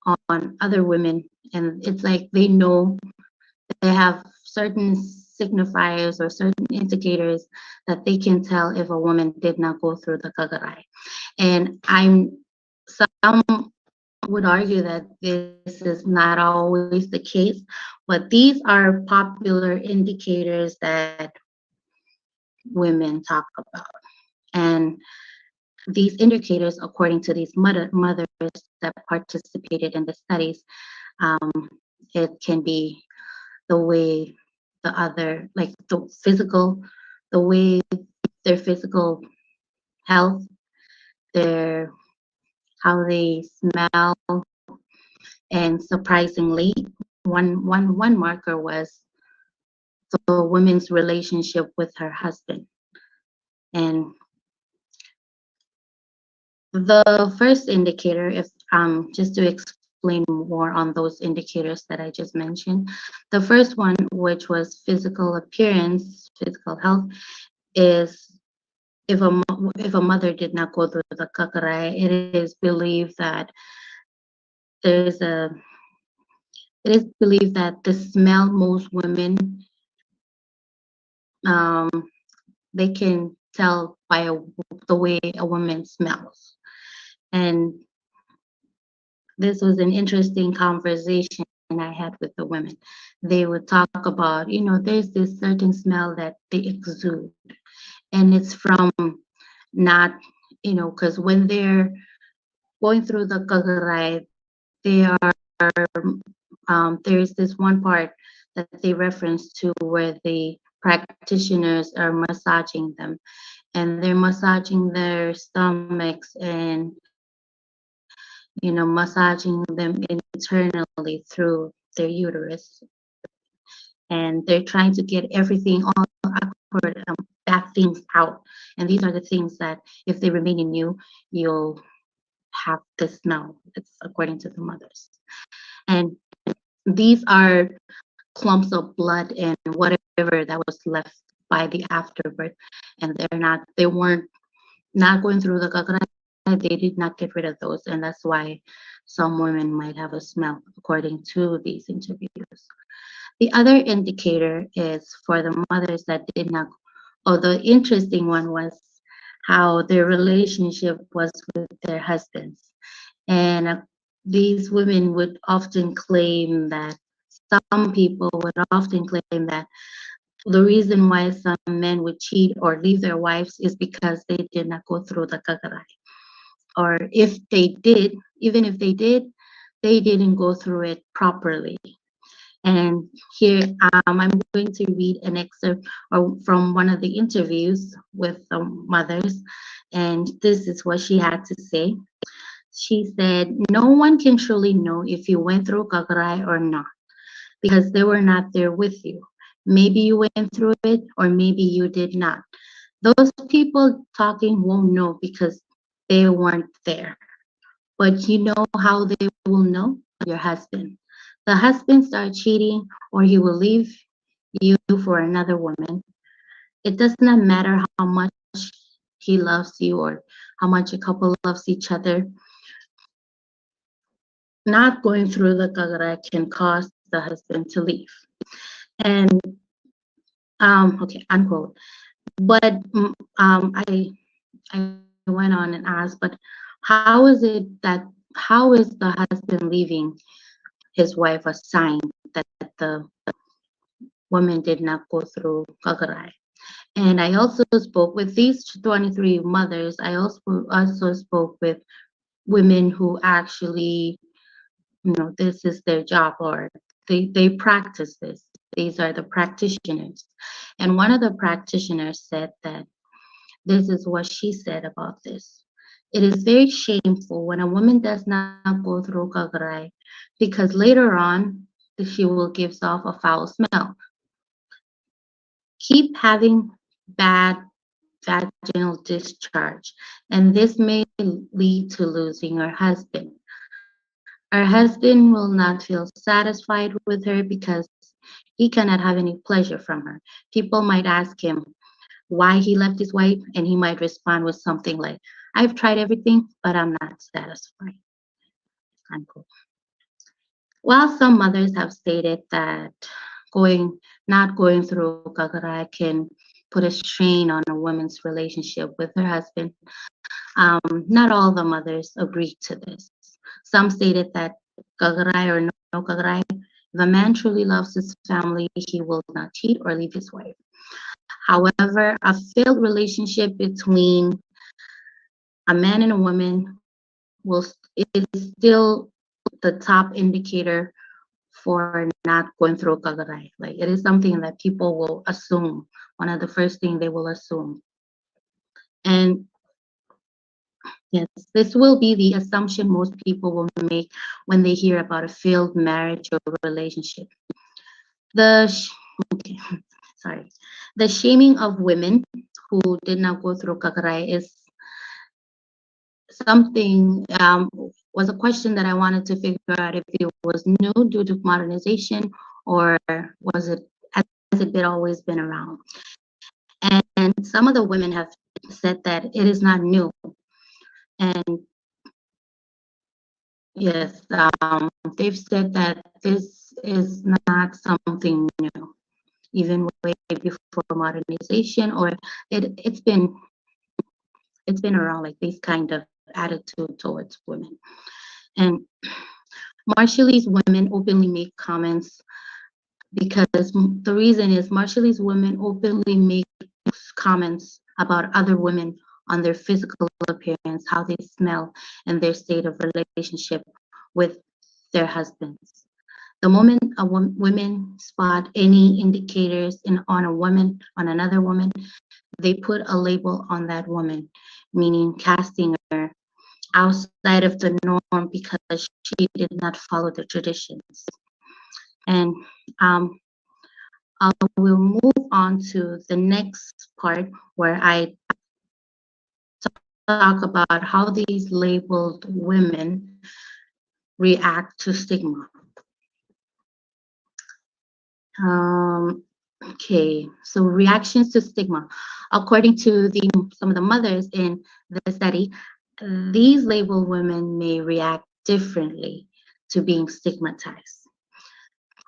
on other women, and it's like they know they have certain signifiers or certain indicators that they can tell if a woman did not go through the kagarai. And some would argue that this is not always the case, but these are popular indicators that women talk about. And these indicators, according to these mothers that participated in the studies, it can be the way the way their physical health, their how they smell, and surprisingly, one marker was the woman's relationship with her husband. And the first indicator, if just to explain more on those indicators that I just mentioned. The first one, which was physical appearance, physical health, is if a mother did not go through the kakarai, it is believed that there's a it is believed that the smell, most women um, they can tell by the way a woman smells. And this was an interesting conversation I had with the women. They would talk about, there's this certain smell that they exude, and it's from not, because when they're going through the kagarai, they are, there's this one part that they reference to where the practitioners are massaging them, and they're massaging their stomachs and massaging them internally through their uterus, and they're trying to get everything, all awkward bad things out. And these are the things that if they remain in you, you'll have the smell. It's according to the mothers. And these are clumps of blood and whatever that was left by the afterbirth, and they weren't not going through the kakara. They did not get rid of those, and that's why some women might have a smell according to these interviews. The other indicator is for the mothers that did not. Oh, the interesting one was how their relationship was with their husbands. And these women would often claim that, some people would often claim that the reason why some men would cheat or leave their wives is because they did not go through the kagarai. Or if they did, even if they did, they didn't go through it properly. And here I'm going to read an excerpt from one of the interviews with the mothers. And this is what she had to say. She said, "No one can truly know if you went through kagarai or not, because they were not there with you. Maybe you went through it, or maybe you did not. Those people talking won't know because they weren't there. But you know how they will know? Your husband. The husband start cheating, or he will leave you for another woman. It does not matter how much he loves you or how much a couple loves each other. Not going through the kagara can cause the husband to leave." And okay, unquote. But I went on and asked, but how is the husband leaving his wife a sign that the woman did not go through kagarai? And I also spoke with these 23 mothers. I also spoke with women who actually, this is their job, or they practice this. These are the practitioners. And one of the practitioners said that this is what she said about this. "It is very shameful when a woman does not go through kagarai, because later on she will give off a foul smell. Keep having bad vaginal discharge, and this may lead to losing her husband. Her husband will not feel satisfied with her because he cannot have any pleasure from her. People might ask him why he left his wife, and he might respond with something like, 'I've tried everything, but I'm not satisfied.'" Unquote. While some mothers have stated that not going through kagarai can put a strain on a woman's relationship with her husband, not all the mothers agreed to this. Some stated that kagarai or no kagarai, if a man truly loves his family, he will not cheat or leave his wife. However, a failed relationship between a man and a woman is still the top indicator for not going through kagarai. Like, it is something that people will assume. One of the first things they will assume. And yes, this will be the assumption most people will make when they hear about a failed marriage or relationship. Okay, sorry. The shaming of women who did not go through kagarai something was a question that I wanted to figure out if it was new due to modernization or was it has it been always been around. And some of the women have said that it is not new. And yes, they've said that this is not something new, even way before modernization, or it's been around like this kind of attitude towards women. And Marshallese women openly make comments because the reason is Marshallese women openly make comments about other women on their physical appearance, how they smell, and their state of relationship with their husbands. The moment women spot any indicators on a woman, on another woman, they put a label on that woman, meaning casting her outside of the norm because she did not follow the traditions. And I will move on to the next part where I talk about how these labeled women react to stigma. Okay, so reactions to stigma. According to some of the mothers in the study, these labeled women may react differently to being stigmatized.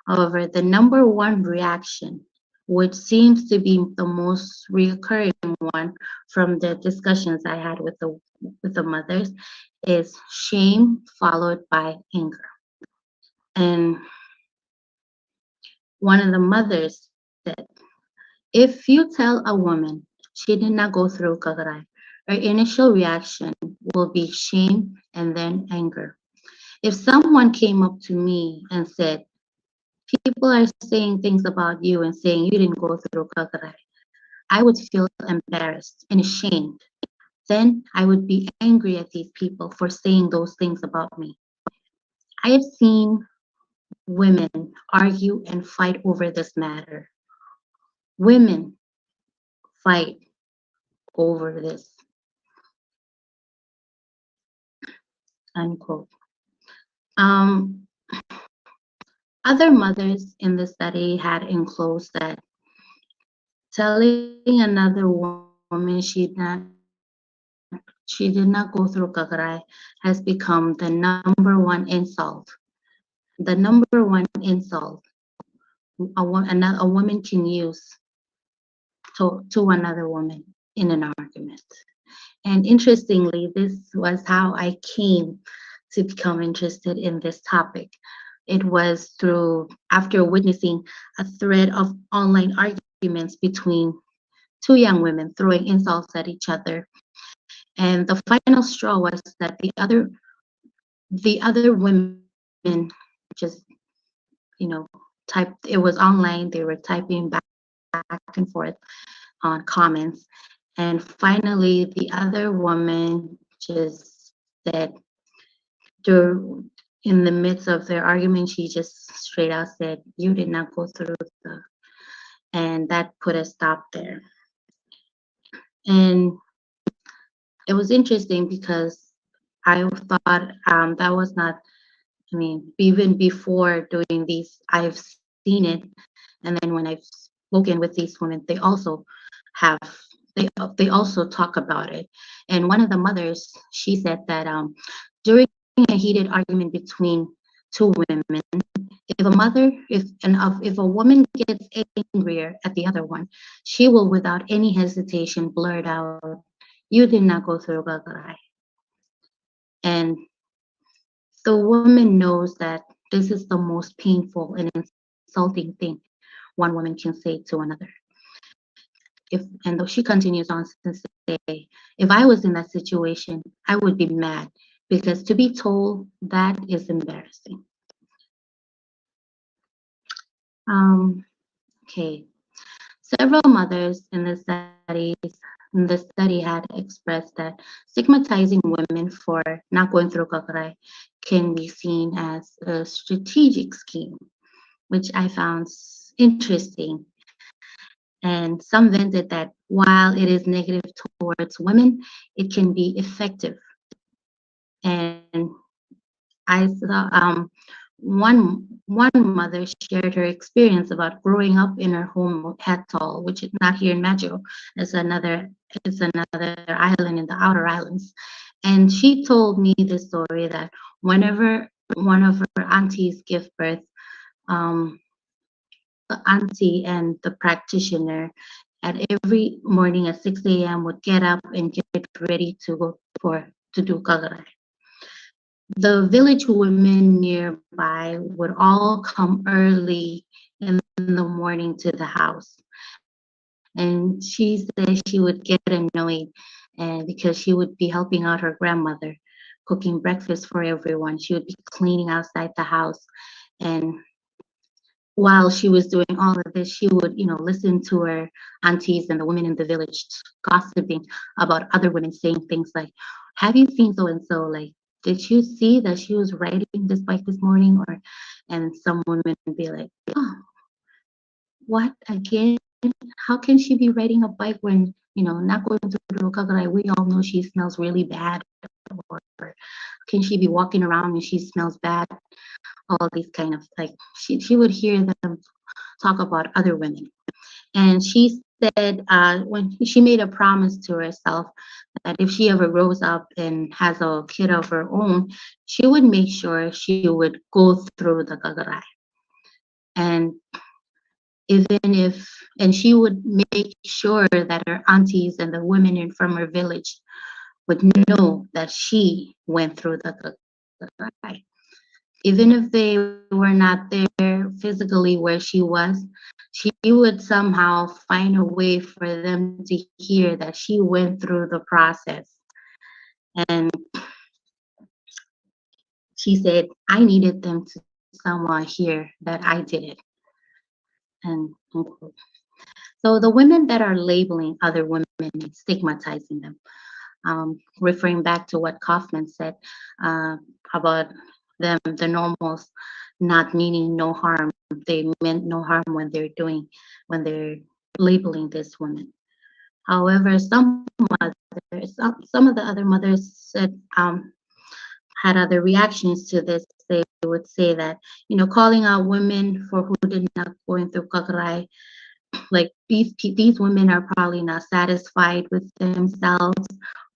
However, the number one reaction, which seems to be the most recurring one from the discussions I had with the mothers, is shame followed by anger. And one of the mothers said, if you tell a woman she did not go through kagarai, her initial reaction will be shame and then anger. If someone came up to me and said, people are saying things about you and saying you didn't go through kagarai, I would feel embarrassed and ashamed. Then I would be angry at these people for saying those things about me. I have seen women argue and fight over this matter. Women fight over this, unquote. Um, Other mothers in the study had enclosed that telling another woman she did not go through kagarai has become the number one insult. The number one insult a woman can use to another woman in an argument. And interestingly, this was how I came to become interested in this topic. It was through after witnessing a thread of online arguments between two young women throwing insults at each other. And the final straw was that the other women just, you know, typed, it was online, they were typing back and forth on comments. And finally, the other woman just said, in the midst of their argument, she just straight out said, you did not go through the, and that put a stop there. And it was interesting because I thought that was not, I mean, even before doing these, I've seen it. And then when I've spoken with these women, they also have, they also talk about it. And one of the mothers, she said that during a heated argument between two women, if a mother, if a woman gets angrier at the other one, she will, without any hesitation, blurt out, "You did not go through Gagarai." And the woman knows that this is the most painful and insulting thing one woman can say to another. And though she continues on to say, if I was in that situation, I would be mad because to be told that is embarrassing. Okay. Several mothers in the study had expressed that stigmatizing women for not going through Kakarai can be seen as a strategic scheme, which I found interesting. And some vented that while it is negative towards women, it can be effective And I saw one mother shared her experience about growing up in her home of Atoll, which is not here in Metro. It's another island in the outer islands. And she told me the story that whenever one of her aunties give birth, um, the auntie and the practitioner at every morning at 6 a.m. would get up and get ready to go to do kagarai. The village women nearby would all come early in the morning to the house. And she said she would get annoyed and because she would be helping out her grandmother, cooking breakfast for everyone. She would be cleaning outside the house. And while she was doing all of this, she would, listen to her aunties and the women in the village gossiping about other women saying things like, have you seen so and so? Like, did you see that she was riding this bike this morning? And some women would be like, oh, what again? How can she be riding a bike when, not going to the Kagarai? We all know she smells really bad. Or can she be walking around and she smells bad? All these kind of like, she would hear them talk about other women. And she said when she made a promise to herself that if she ever grows up and has a kid of her own, she would make sure she would go through the kagarai. And and she would make sure that her aunties and the women from her village would know that she went through the kagarai. Even if they were not there physically where she was, she would somehow find a way for them to hear that she went through the process. And she said, I needed them to somehow hear that I did it. And unquote. So the women that are labeling other women and stigmatizing them, referring back to what Kaufman said about them, the normals not meaning no harm. They meant no harm when they're labeling this woman. However, some of the other mothers said had other reactions to this. They would say that calling out women for who did not going through kakarai, like these women are probably not satisfied with themselves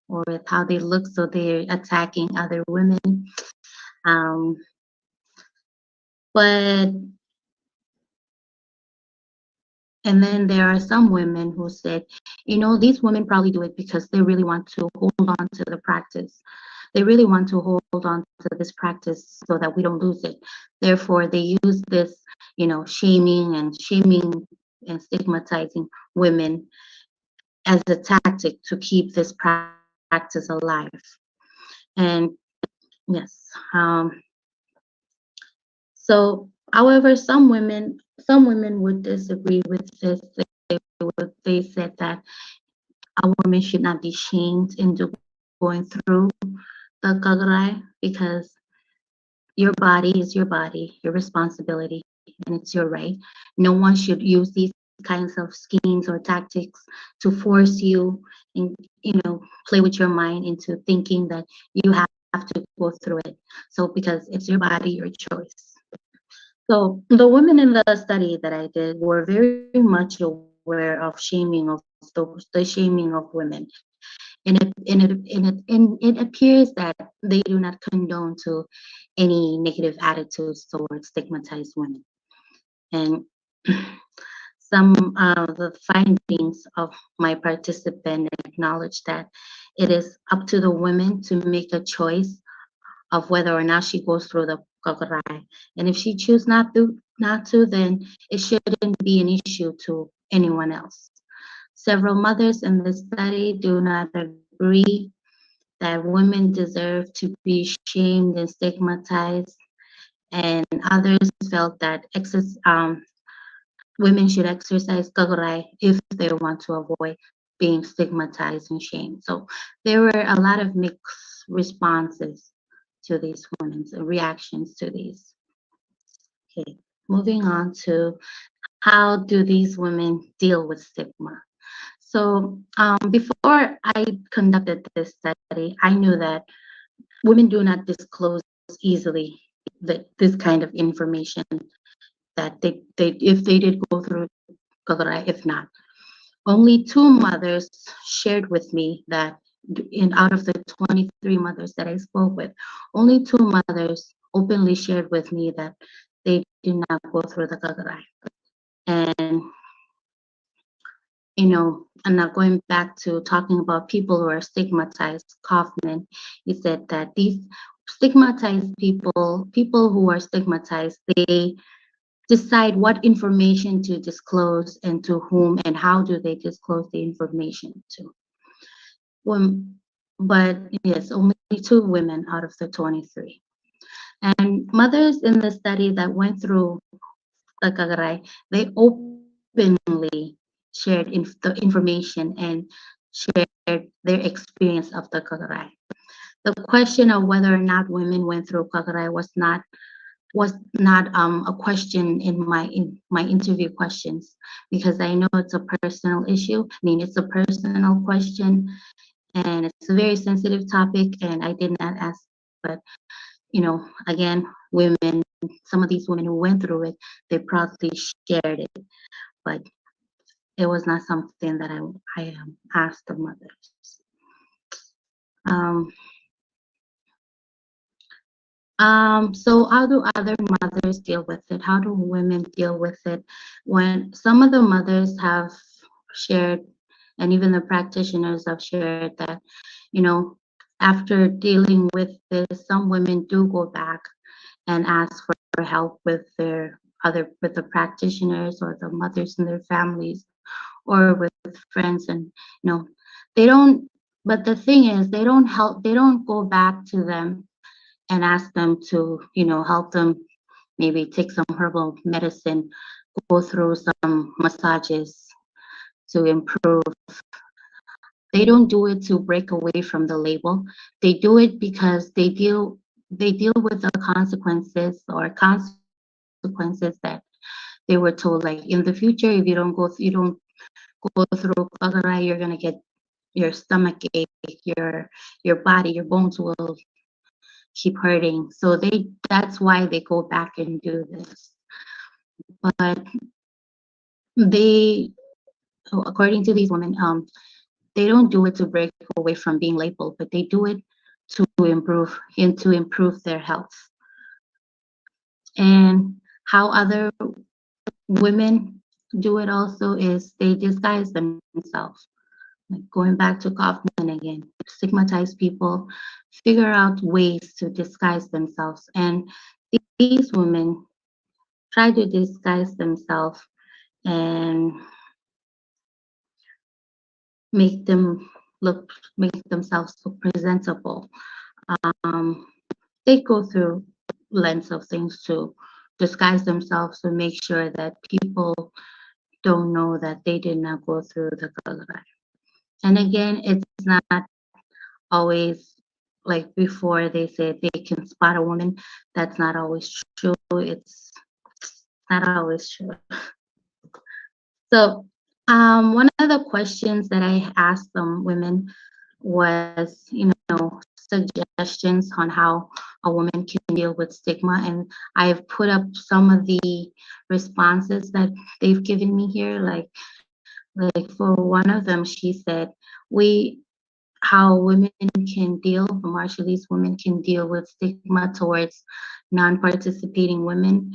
or with how they look, so they're attacking other women. Um, but and then there are some women who said, these women probably do it because they really want to hold on to the practice. They really want to hold on to this practice so that we don't lose it. Therefore, they use this, shaming and stigmatizing women as a tactic to keep this practice alive. And yes, so however, some women would disagree with this. They said that a woman should not be shamed into going through the kagarai because your body is your body, your responsibility, and it's your right. No one should use these kinds of schemes or tactics to force you and play with your mind into thinking that you have to go through it. So because it's your body, your choice. So the women in the study that I did were very much aware of the shaming of women, and it appears that they do not condone to any negative attitudes towards stigmatized women. And some of the findings of my participant acknowledge that it is up to the women to make a choice of whether or not she goes through the kakarai. And if she chooses not to, then it shouldn't be an issue to anyone else. Several mothers in the study do not agree that women deserve to be shamed and stigmatized, and others felt that women should exercise kakarai if they want to avoid being stigmatized and shamed. So there were a lot of mixed responses to these women's reactions to these. Okay, moving on to how do these women deal with stigma? So before I conducted this study, I knew that women do not disclose easily this kind of information that they if they did go through Kagura, if not. Only two mothers shared with me that in out of the 23 mothers that I spoke with, only two mothers openly shared with me that they did not go through the Kagura. And and now going back to talking about people who are stigmatized, Kaufman, he said that these stigmatized people who are stigmatized, they decide what information to disclose and to whom and how do they disclose the information to. But yes, only two women out of the 23. And mothers in the study that went through the Kagaray, they openly shared the information and shared their experience of the Kagaray. The question of whether or not women went through Kagaray was not a question in my interview questions, because I know it's a personal issue. I mean, it's a personal question and it's a very sensitive topic, and I did not ask. But again, women, some of these women who went through it, they proudly shared it, but it was not something that I asked the mothers. Um, so how do other mothers deal with it? How do women deal with it when some of the mothers have shared, and even the practitioners have shared that, after dealing with this, some women do go back and ask for help with the practitioners or the mothers in their families or with friends, and they don't. But the thing is, they don't help. They don't go back to them and ask them to, help them maybe take some herbal medicine, go through some massages to improve. They don't do it to break away from the label. They do it because they deal with the consequences that they were told, like in the future, if you don't go through Kagara, you're gonna get your stomach ache, your body, your bones will keep hurting. So that's why they go back and do this. But they, according to these women, they don't do it to break away from being labeled, but they do it to improve their health. And how other women do it also is they disguise themselves. Like going back to Kaufman again, stigmatize people, figure out ways to disguise themselves. And these women try to disguise themselves and make themselves look presentable. Um, they go through lens of things to disguise themselves to make sure that people don't know that they did not go through the Kalahari. And again, it's not always like before they said they can spot a woman. That's not always true. It's not always true. So one of the questions that I asked them women was, suggestions on how a woman can deal with stigma. And I've put up some of the responses that they've given me here. Like for one of them, she said, how women can deal, the Marshallese women can deal with stigma towards non-participating women.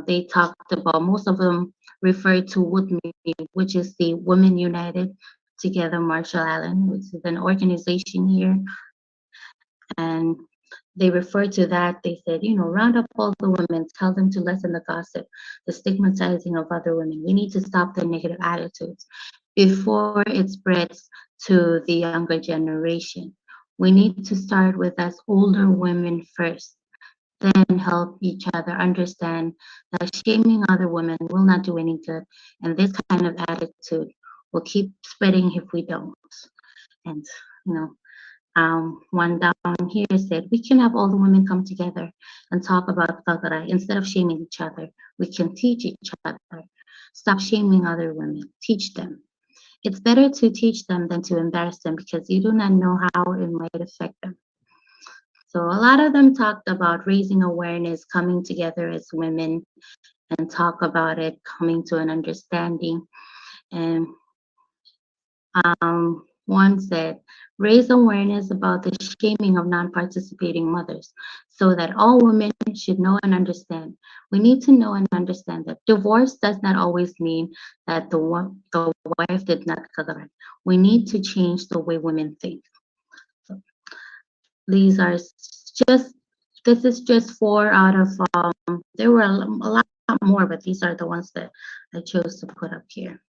They talked about, most of them referred to WUDMI, which is the Women United Together Marshall Island, which is an organization here. And they referred to that. They said, round up all the women, tell them to lessen the gossip, the stigmatizing of other women. We need to stop the negative attitudes before it spreads to the younger generation. We need to start with us older women first, then help each other understand that shaming other women will not do any good. And this kind of attitude will keep spreading if we don't. And, one down here said, we can have all the women come together and talk about Kagara instead of shaming each other. We can teach each other. Stop shaming other women. Teach them. It's better to teach them than to embarrass them because you do not know how it might affect them. So a lot of them talked about raising awareness, coming together as women and talk about it, coming to an understanding. And one said, raise awareness about the shaming of non-participating mothers so that all women should know and understand. We need to know and understand that divorce does not always mean that the wife did not cover it. We need to change the way women think. So these are just, this is just 4 out of, there were a lot more, but these are the ones that I chose to put up here.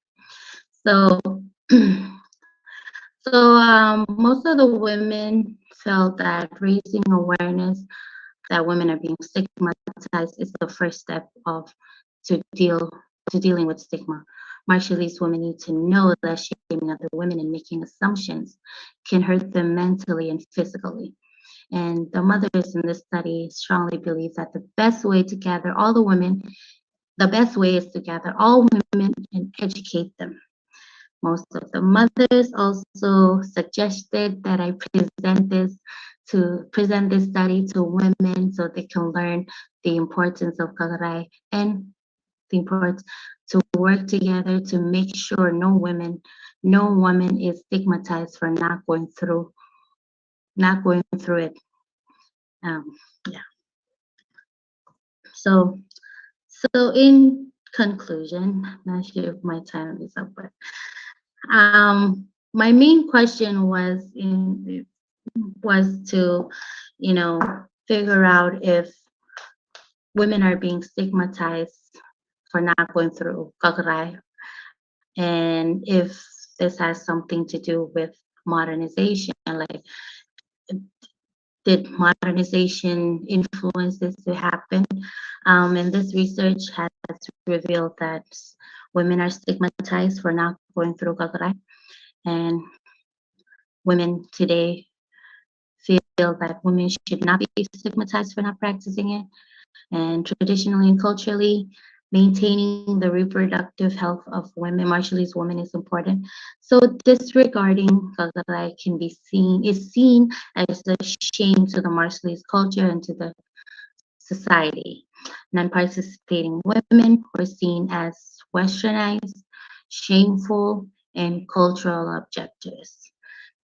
So, most of the women felt that raising awareness that women are being stigmatized is the first step of to deal to dealing with stigma. Marshallese women need to know that shaming other women and making assumptions can hurt them mentally and physically. And the mothers in this study strongly believe that the best way to gather all the women, the best way is to gather all women and educate them. Most of the mothers also suggested that I present this study to women so they can learn the importance of kagarai and the importance to work together to make sure no woman is stigmatized for not going through it. Yeah. So in conclusion, not sure if my time is up, but my main question was to, figure out if women are being stigmatized for not going through kakarai, and if this has something to do with modernization, like did modernization influence this to happen? And this research has revealed that women are stigmatized for not going through kakarai, and women today feel that women should not be stigmatized for not practicing it. And traditionally and culturally, maintaining the reproductive health of women, Marshallese women, is important. So disregarding Kagarai is seen as a shame to the Marshallese culture and to the society. Non-participating women were seen as westernized, shameful, and cultural objectives.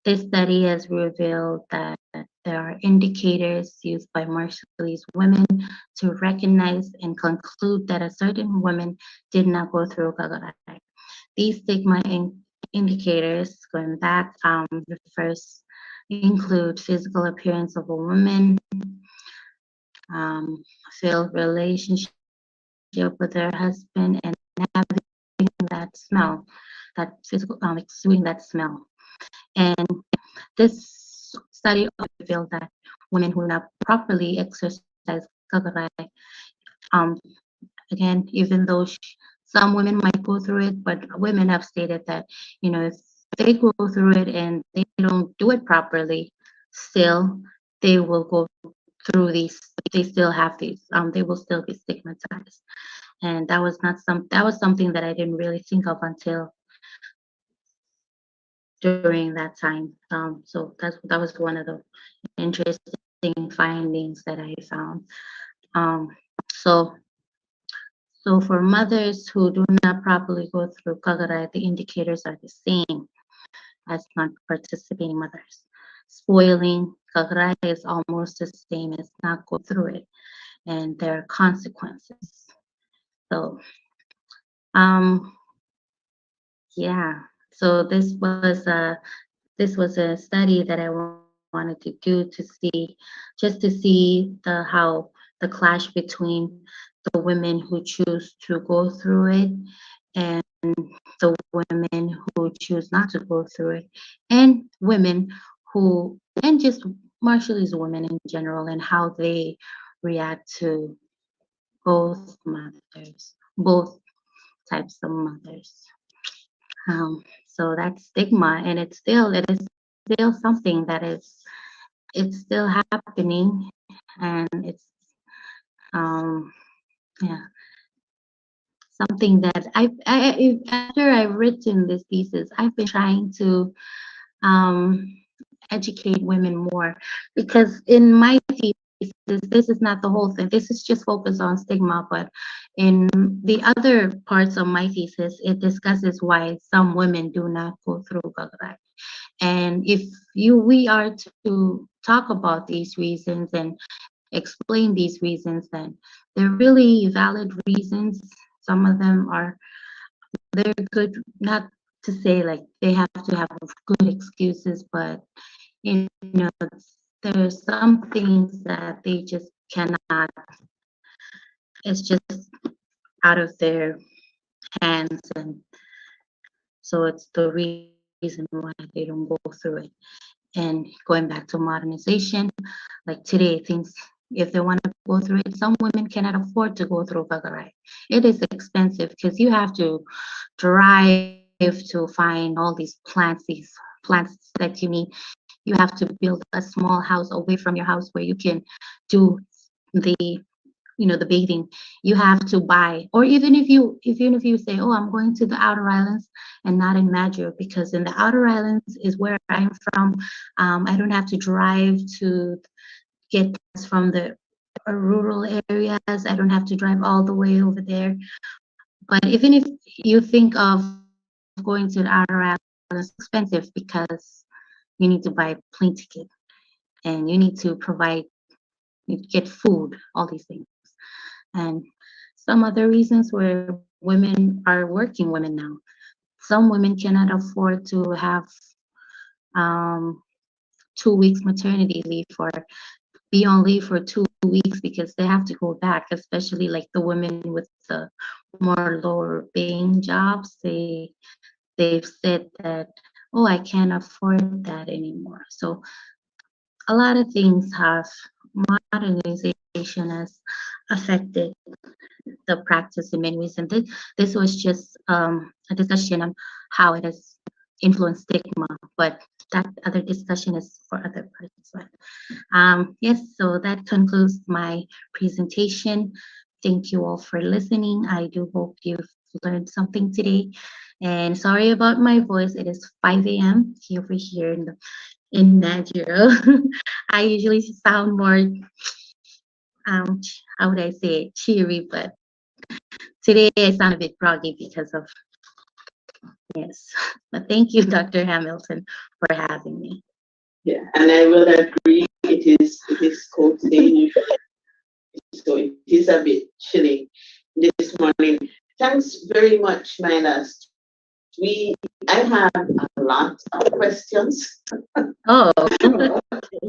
This study has revealed that there are indicators used by Marshallese women to recognize and conclude that a certain woman did not go through Kagarai. These stigma indicators, going back, the first include physical appearance of a woman, failed relationship with her husband, and having that smell, that physical, exuding that smell. And this study revealed that women who not properly exercise kagarai, um, again, even though some women might go through it, but women have stated that, if they go through it and they don't do it properly, still they will go through these. They still have these. They will still be stigmatized, and that was something that I didn't really think of until during that time. So that was one of the interesting findings that I found. So for mothers who do not properly go through kagarai, the indicators are the same as non-participating mothers. Spoiling kagarai is almost the same as not go through it, and there are consequences. So, yeah. So this was a study that I wanted to do to see how the clash between the women who choose to go through it and the women who choose not to go through it, and women and just Marshallese women in general, and how they react to both types of mothers. So that's stigma, and it is still something that it's still happening, and it's yeah, something that after I've written this thesis, I've been trying to educate women more, because in my thesis, this is not the whole thing. This is just focused on stigma, but in the other parts of my thesis, it discusses why some women do not go through Bhagavad. And if we are to talk about these reasons and explain these reasons, then they're really valid reasons. Some of them are, they're good, not to say like they have to have good excuses, but you know, there's some things that they just cannot, it's just out of their hands. And so it's the reason why they don't go through it. And going back to modernization, like today, things, if they want to go through it, some women cannot afford to go through Bagarai. It is expensive because you have to drive to find all these plants that you need. You have to build a small house away from your house where you can do the, the bathing. You have to buy, or even if you say, oh, I'm going to the outer islands and not in Major, because in the outer islands is where I'm from. I don't have to drive to get plants from the rural areas. I don't have to drive all the way over there. But even if you think of going to the outer islands, it's expensive because you need to buy plane ticket and you need to provide, you get food, all these things. And some other reasons where women are working women now. Some women cannot afford to have um, 2 weeks maternity leave or be on leave for 2 weeks because they have to go back, especially like the women with the more lower paying jobs. They've said that, oh, I can't afford that anymore. So a lot of things have, modernization has affected the practice in many ways. And this was just a discussion on how it has influenced stigma, but that other discussion is for other parts. Yes, so that concludes my presentation. Thank you all for listening. I do hope you've learned something today. And sorry about my voice. It is 5 a.m. over here in Nigeria. I usually sound more, how would I say it, cheery, but today I sound a bit groggy because of, yes. But thank you, Dr. Hamilton, for having me. Yeah, and I will agree. It is cold today, so it is a bit chilly this morning. Thanks very much, Milas. I have a lot of questions. Oh,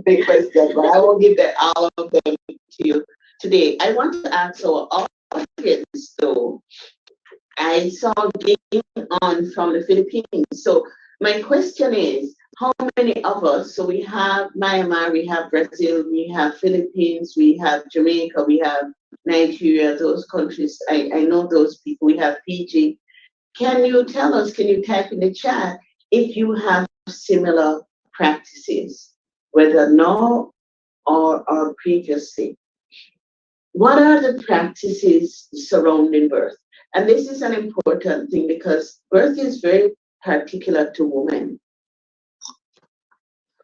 Big questions, but I will give that all of them to you today. I want to ask our audience, though. I saw Game On from the Philippines. So my question is, how many of us, so we have Myanmar, we have Brazil, we have Philippines, we have Jamaica, we have Nigeria, those countries, I know those people, we have Fiji. Can you tell us, can you type in the chat if you have similar practices, whether now or previously? What are the practices surrounding birth? And this is an important thing because birth is very particular to women.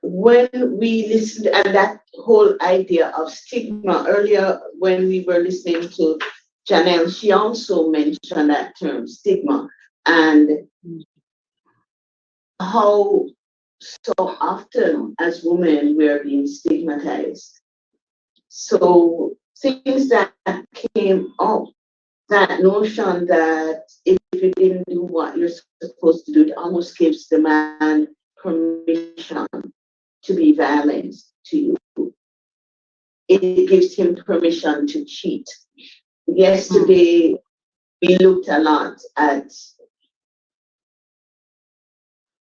When we listen, and that whole idea of stigma, earlier when we were listening to Janelle, she also mentioned that term, stigma, and how so often as women we are being stigmatized. So things that came up, that notion that if you didn't do what you're supposed to do, it almost gives the man permission to be violent to you. It gives him permission to cheat. Yesterday, we looked a lot at,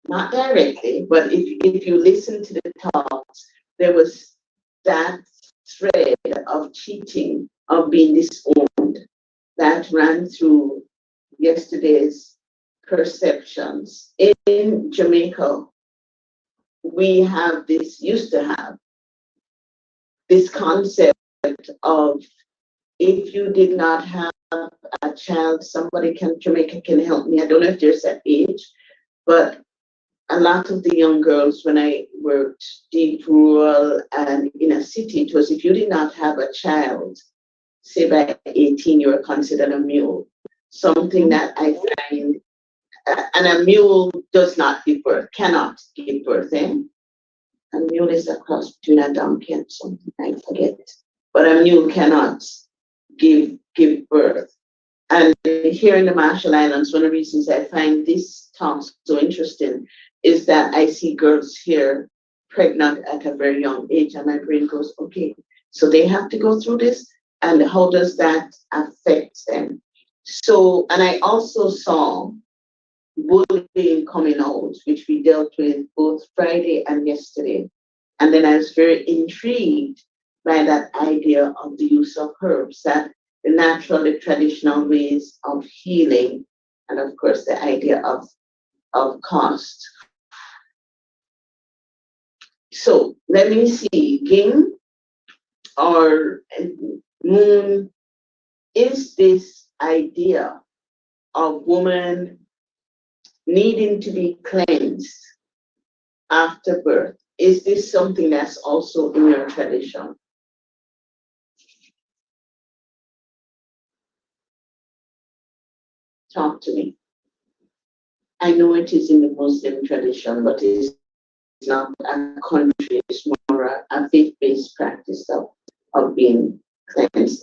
not directly, but if you listen to the talks, there was that thread of cheating, of being disowned, that ran through yesterday's perceptions. In Jamaica, we have this, used to have this concept of if you did not have a child, somebody can, Jamaica can help me. I don't know if there's that age, but a lot of the young girls, when I worked deep rural and in a city, it was if you did not have a child, say by 18, you were considered a mule. Something that I find, and a mule does not give birth, cannot give birth. Eh? A mule is a cross between a donkey and something, I forget. But a mule cannot give birth. And here in the Marshall Islands, one of the reasons I find this talk so interesting is that I see girls here pregnant at a very young age, and my brain goes, okay, so they have to go through this, and how does that affect them? So, and I also saw bullying coming out, which we dealt with both Friday and yesterday. And then I was very intrigued by that idea of the use of herbs, that the natural, the traditional ways of healing, and of course the idea of cost. So let me see, Ging or Moon, is this idea of woman needing to be cleansed after birth, is this something that's also in your tradition? Talk to me. I know it is in the Muslim tradition, but it's not a country, it's more a faith-based practice of being cleansed.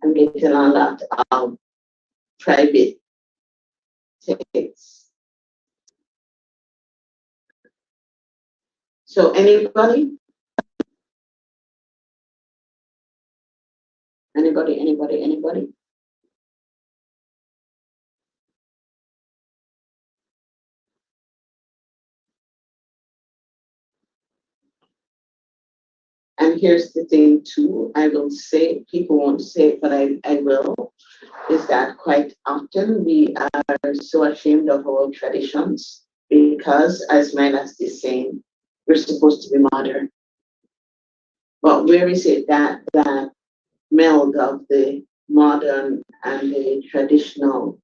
I'm getting a lot of private texts. So anybody? Anybody? And here's the thing too, I will say, people won't say it, but I will, is that quite often we are so ashamed of our traditions because, as Milas is saying, we're supposed to be modern. But where is it that meld of the modern and the traditional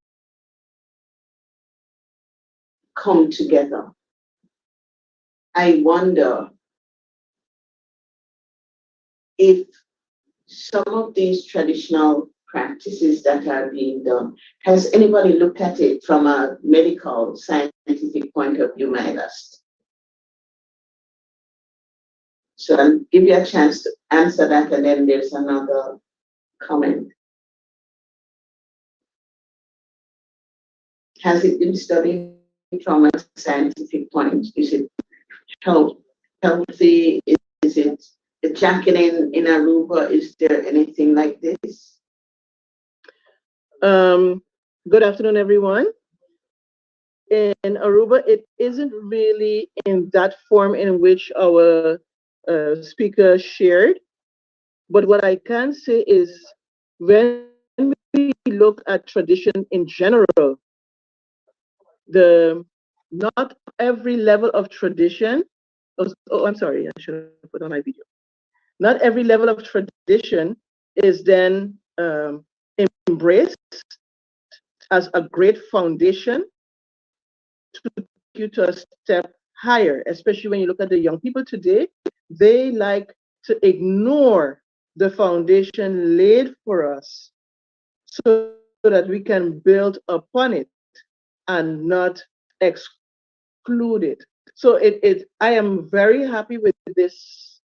come together? I wonder if some of these traditional practices that are being done, has anybody looked at it from a medical, scientific point of view, Milas? So I'll give you a chance to answer that, and then there's another comment. Has it been studied from a scientific point? Is it healthy? Is it Jacqueline in Aruba? Is there anything like this? Good afternoon, everyone. In Aruba, it isn't really in that form in which our speaker shared. But what I can say is when we look at tradition in general, not every level of tradition, I'm sorry, I should have put on my video. Not every level of tradition is then embraced as a great foundation to take you to a step higher, especially when you look at the young people today. They like to ignore the foundation laid for us so that we can build upon it and not exclude it. So I am very happy with this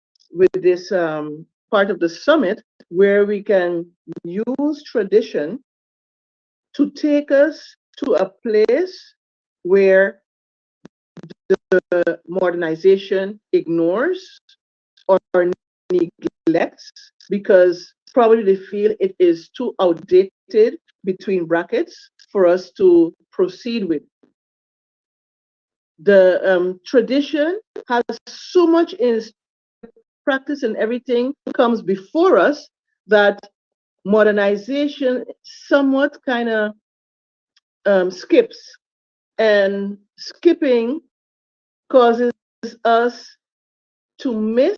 part of the summit where we can use tradition to take us to a place where the modernization ignores or neglects because probably they feel it is too outdated between brackets for us to proceed with. The tradition has so much in practice and everything comes before us that modernization somewhat kind of skips, and skipping causes us to miss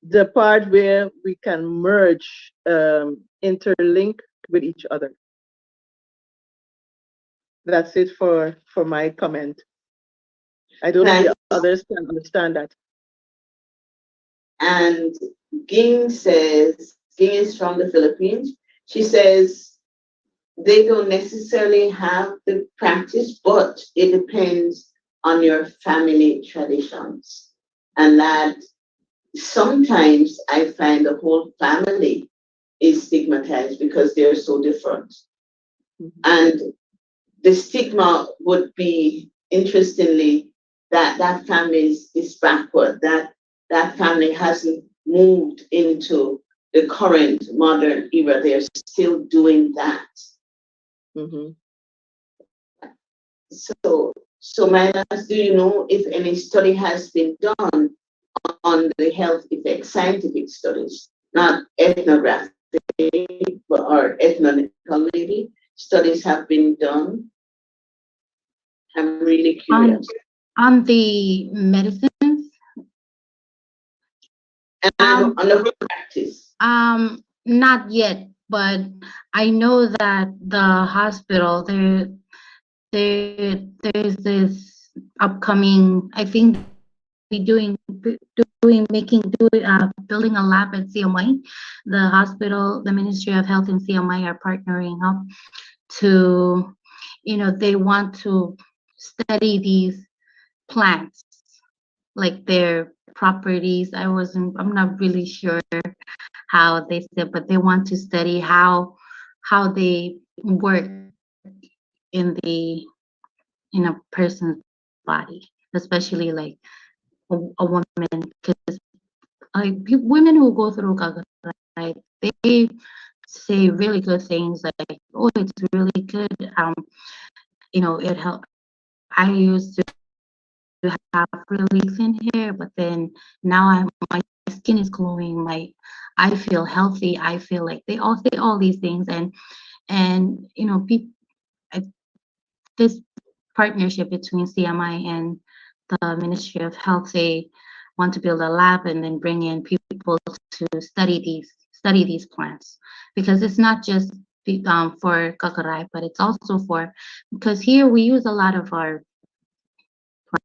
the part where we can merge, interlink with each other. That's it for my comment. I don't know if Thanks. the others can understand that. And Ging is from the Philippines. She says they don't necessarily have the practice, but it depends on your family traditions. And that sometimes I find the whole family is stigmatized because they're so different. And the stigma would be, interestingly, that that family is backward, that family hasn't moved into the current modern era. They're still doing that. Mm-hmm. So Milas, do you know if any study has been done on the health effects, scientific studies, not ethnographic or ethnology studies have been done? I'm really curious. On the medicines, And on the practice. not yet, but I know that the hospital there's this upcoming, I think we building a lab at CMI. The hospital, the Ministry of Health and CMI are partnering up to, they want to study these plants, like their properties. I'm not really sure how they said, but they want to study how they work in a person's body, especially like a woman, because women who go through Kagura, they say really good things like, oh, it's really good. It helped. I used to have really thin hair, but then now my skin is glowing. I feel healthy. I feel like they all say all these things, and people. This partnership between CMI and the Ministry of Health, they want to build a lab and then bring in people to study these plants, because it's not just for kakarai, but it's also because here we use a lot of our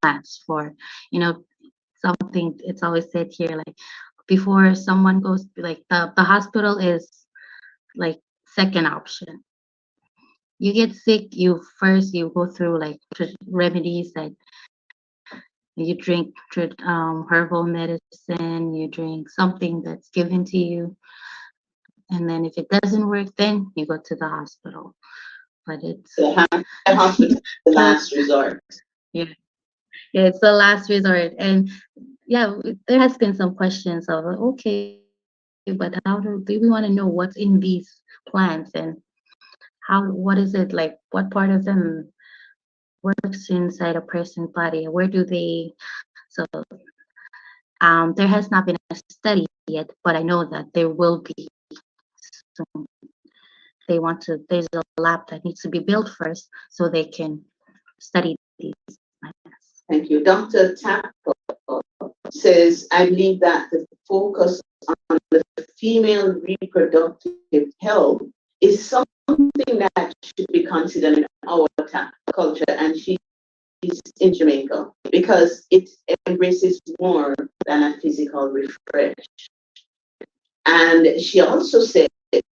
plants for, something. It's always said here, like, before someone goes, like, the hospital is like second option. You get sick, you go through like remedies, that you drink herbal medicine, you drink something that's given to you, and then if it doesn't work, then you go to the hospital. But it's The hospital is the last resort. yeah, it's the last resort. And yeah, there has been some questions of, okay, but how do we want to know what's in these plants, and what is it like, what part of them works inside a person's body, where do they, so there has not been a study yet, but I know that there will be soon. There's a lab that needs to be built first so they can study these plants. Thank you. Dr. Tapper says, I believe that the focus on the female reproductive health is something that should be considered in our culture, and she is in Jamaica, because it embraces more than a physical refresh. And she also says it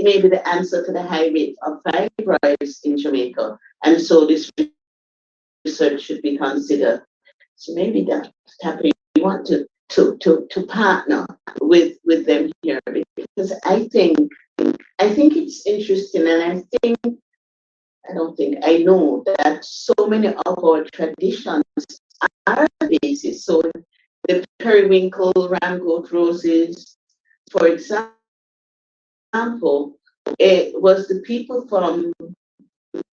may be the answer to the high rate of fibroids in Jamaica, and so this research should be considered. So maybe that we want to partner with them here, because I think it's interesting, and I know that so many of our traditions are basis. So the periwinkle, ramgoat roses, for example, it was the people from,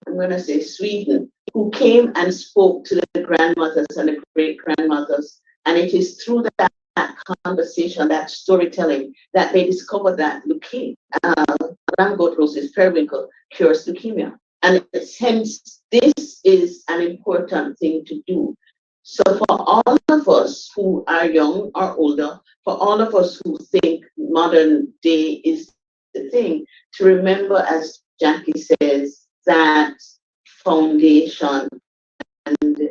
I'm going to say, Sweden, who came and spoke to the grandmothers and the great grandmothers. And it is through that conversation, that storytelling, that they discovered that leukemia, ramgoat roses, periwinkle, cures leukemia. And hence, this is an important thing to do. So for all of us who are young or older, for all of us who think modern day is the thing, to remember, as Jackie says, that foundation and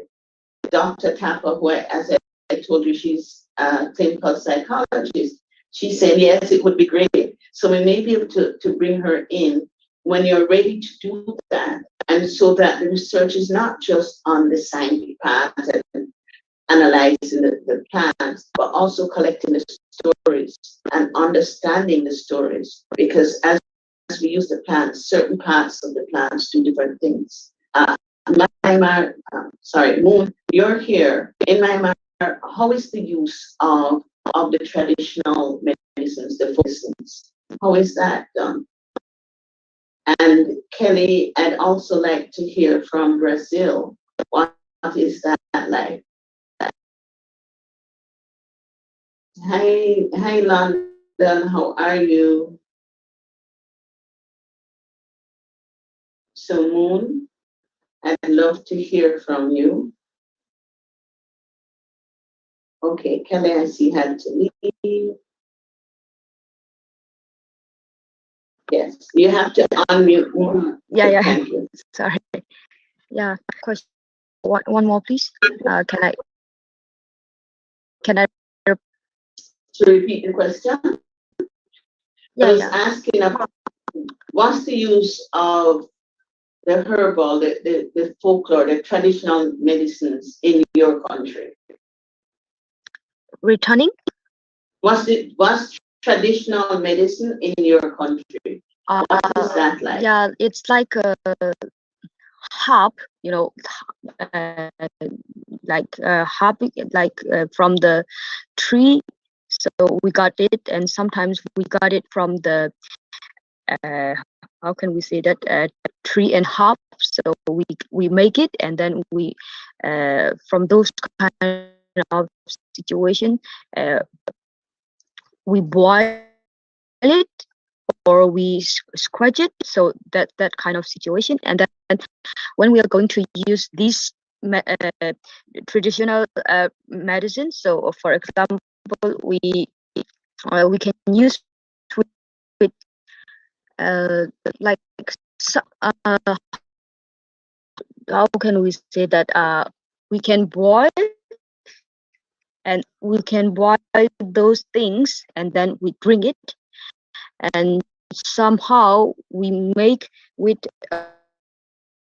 Dr. Tapper, who, as I told you, she's a clinical psychologist, she said, yes, it would be great. So we may be able to bring her in when you're ready to do that. And so that the research is not just on the scientific part and analyzing the plants, but also collecting the stories and understanding the stories. Because as we use the plants, certain parts of the plants do different things. Moon, you're here. In Myanmar, how is the use of the traditional medicines, the medicines? How is that done? And Kelly, I'd also like to hear from Brazil. What is that like? Hi, London. How are you? So, Moon, I'd love to hear from you. Okay, Kelly, I see had to leave. Yes, you have to unmute more. Yeah. Thank you. Sorry. Yeah. Question. One more, please. Can I? To repeat the question, I was asking about what's the use of the herbal, the folklore, the traditional medicines in your country? Returning? What's traditional medicine in your country? What is that like? Yeah, it's like a hop, hop, from the tree. So we got it, and sometimes we got it from the how can we say that, tree and hop. So we make it, and then we from those kind of situation, we boil it or we scratch it. So that kind of situation, and then when we are going to use these traditional medicine, so for example, we can use with like how can we say that, we can boil, and we can boil those things, and then we drink it, and somehow we make with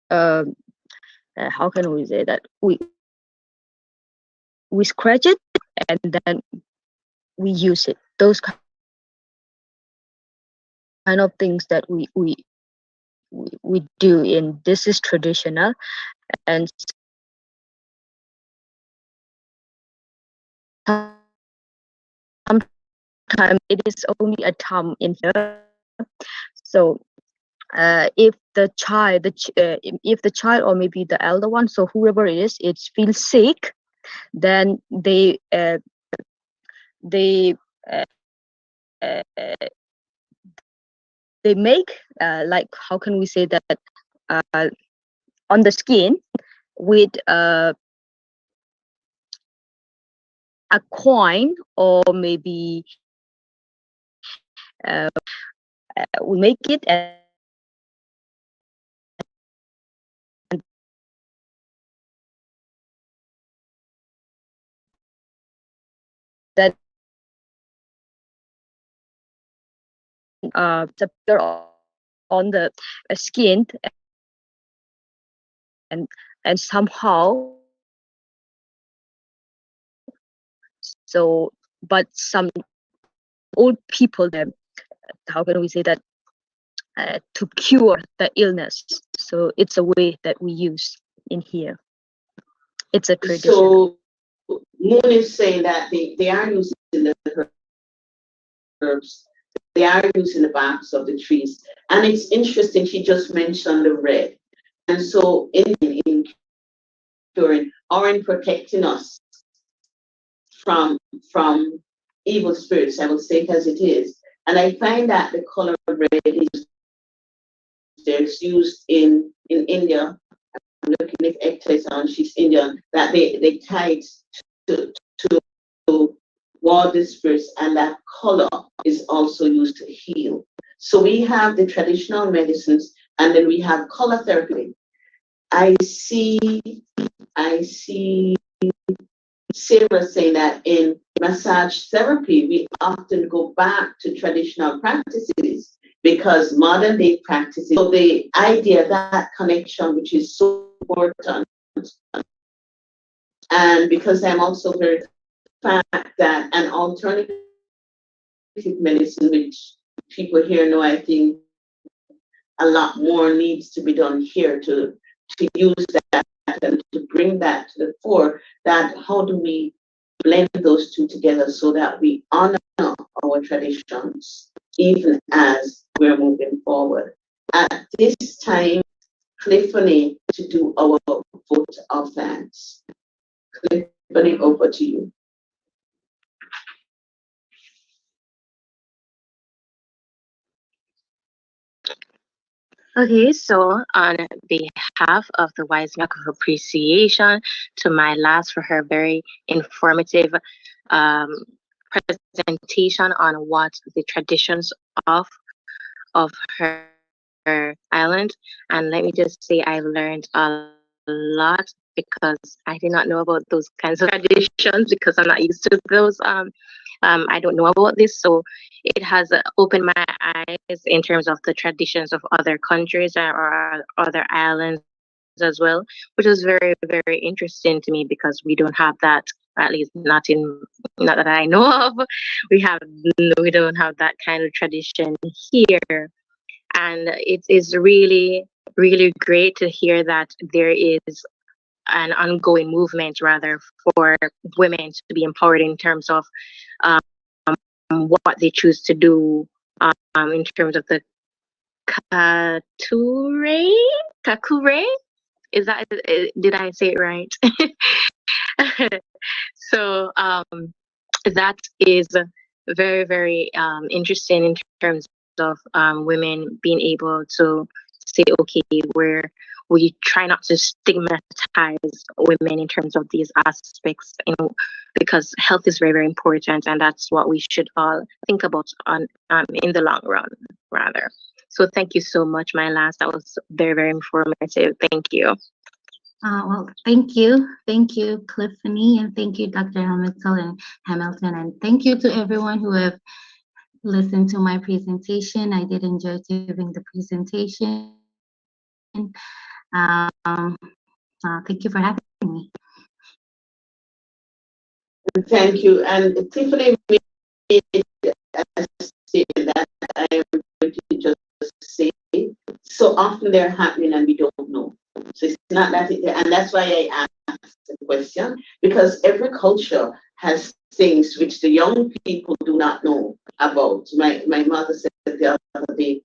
how can we say that, we scratch it, and then we use it. Those kind of things that we do, in this is traditional, and sometimes it is only a term in here. So if the child, if the child or maybe the elder one, so whoever it is, it feels sick, then they uh, they make like, how can we say that, on the skin with a coin, or maybe we make it, and then appear on the skin, and somehow, so, but some old people, how can we say that, to cure the illness. So it's a way that we use in here. It's a tradition. So Moon is saying that they are using the herbs, they are using the barks of the trees. And it's interesting, she just mentioned the red. And so in curing or in protecting us from evil spirits, I will say it as it is. And I find that the color red is there's used in India. I'm looking if Ekta is on, she's Indian, that they tie it to ward the spirits, and that color is also used to heal. So we have the traditional medicines, and then we have color therapy. I see Sarah saying that in massage therapy, we often go back to traditional practices because modern day practices, so the idea that connection, which is so important, and because I'm also very fact that an alternative medicine, which people here know, I think a lot more needs to be done here to use that and to bring that to the fore, that how do we blend those two together so that we honor our traditions even as we're moving forward. At this time, Cliffany to do our vote of thanks. Cliffany, over to you. Okay, so on behalf of the Wise Milk of Appreciation to my last for her very informative um, presentation on what the traditions of of her island. And let me just say I've learned a lot because I did not know about those kinds of traditions because I'm not used to those. I don't know about this, so it has opened my eyes in terms of the traditions of other countries or other islands as well, which is very, very interesting to me because we don't have that, at least not that I know of. We don't have that kind of tradition here, and it is really, really great to hear that there is an ongoing movement rather for women to be empowered in terms of um, what they choose to do in terms of the kature kakure. Is that did I say it right? So that is very, very interesting in terms of women being able to say, okay, we try not to stigmatize women in terms of these aspects, because health is very, very important, and that's what we should all think about on in the long run, rather. So thank you so much, my last. That was very, very informative. Thank you. Well, thank you. Thank you, Cliffany, and thank you, Dr. Hamilton, and thank you to everyone who have listened to my presentation. I did enjoy giving the presentation. Thank you for having me. Thank you. And Tiffany made a statement that I am going to just say. So often they're happening and we don't know. So it's not that, and that's why I asked the question, because every culture has things which the young people do not know about. My mother said the other day,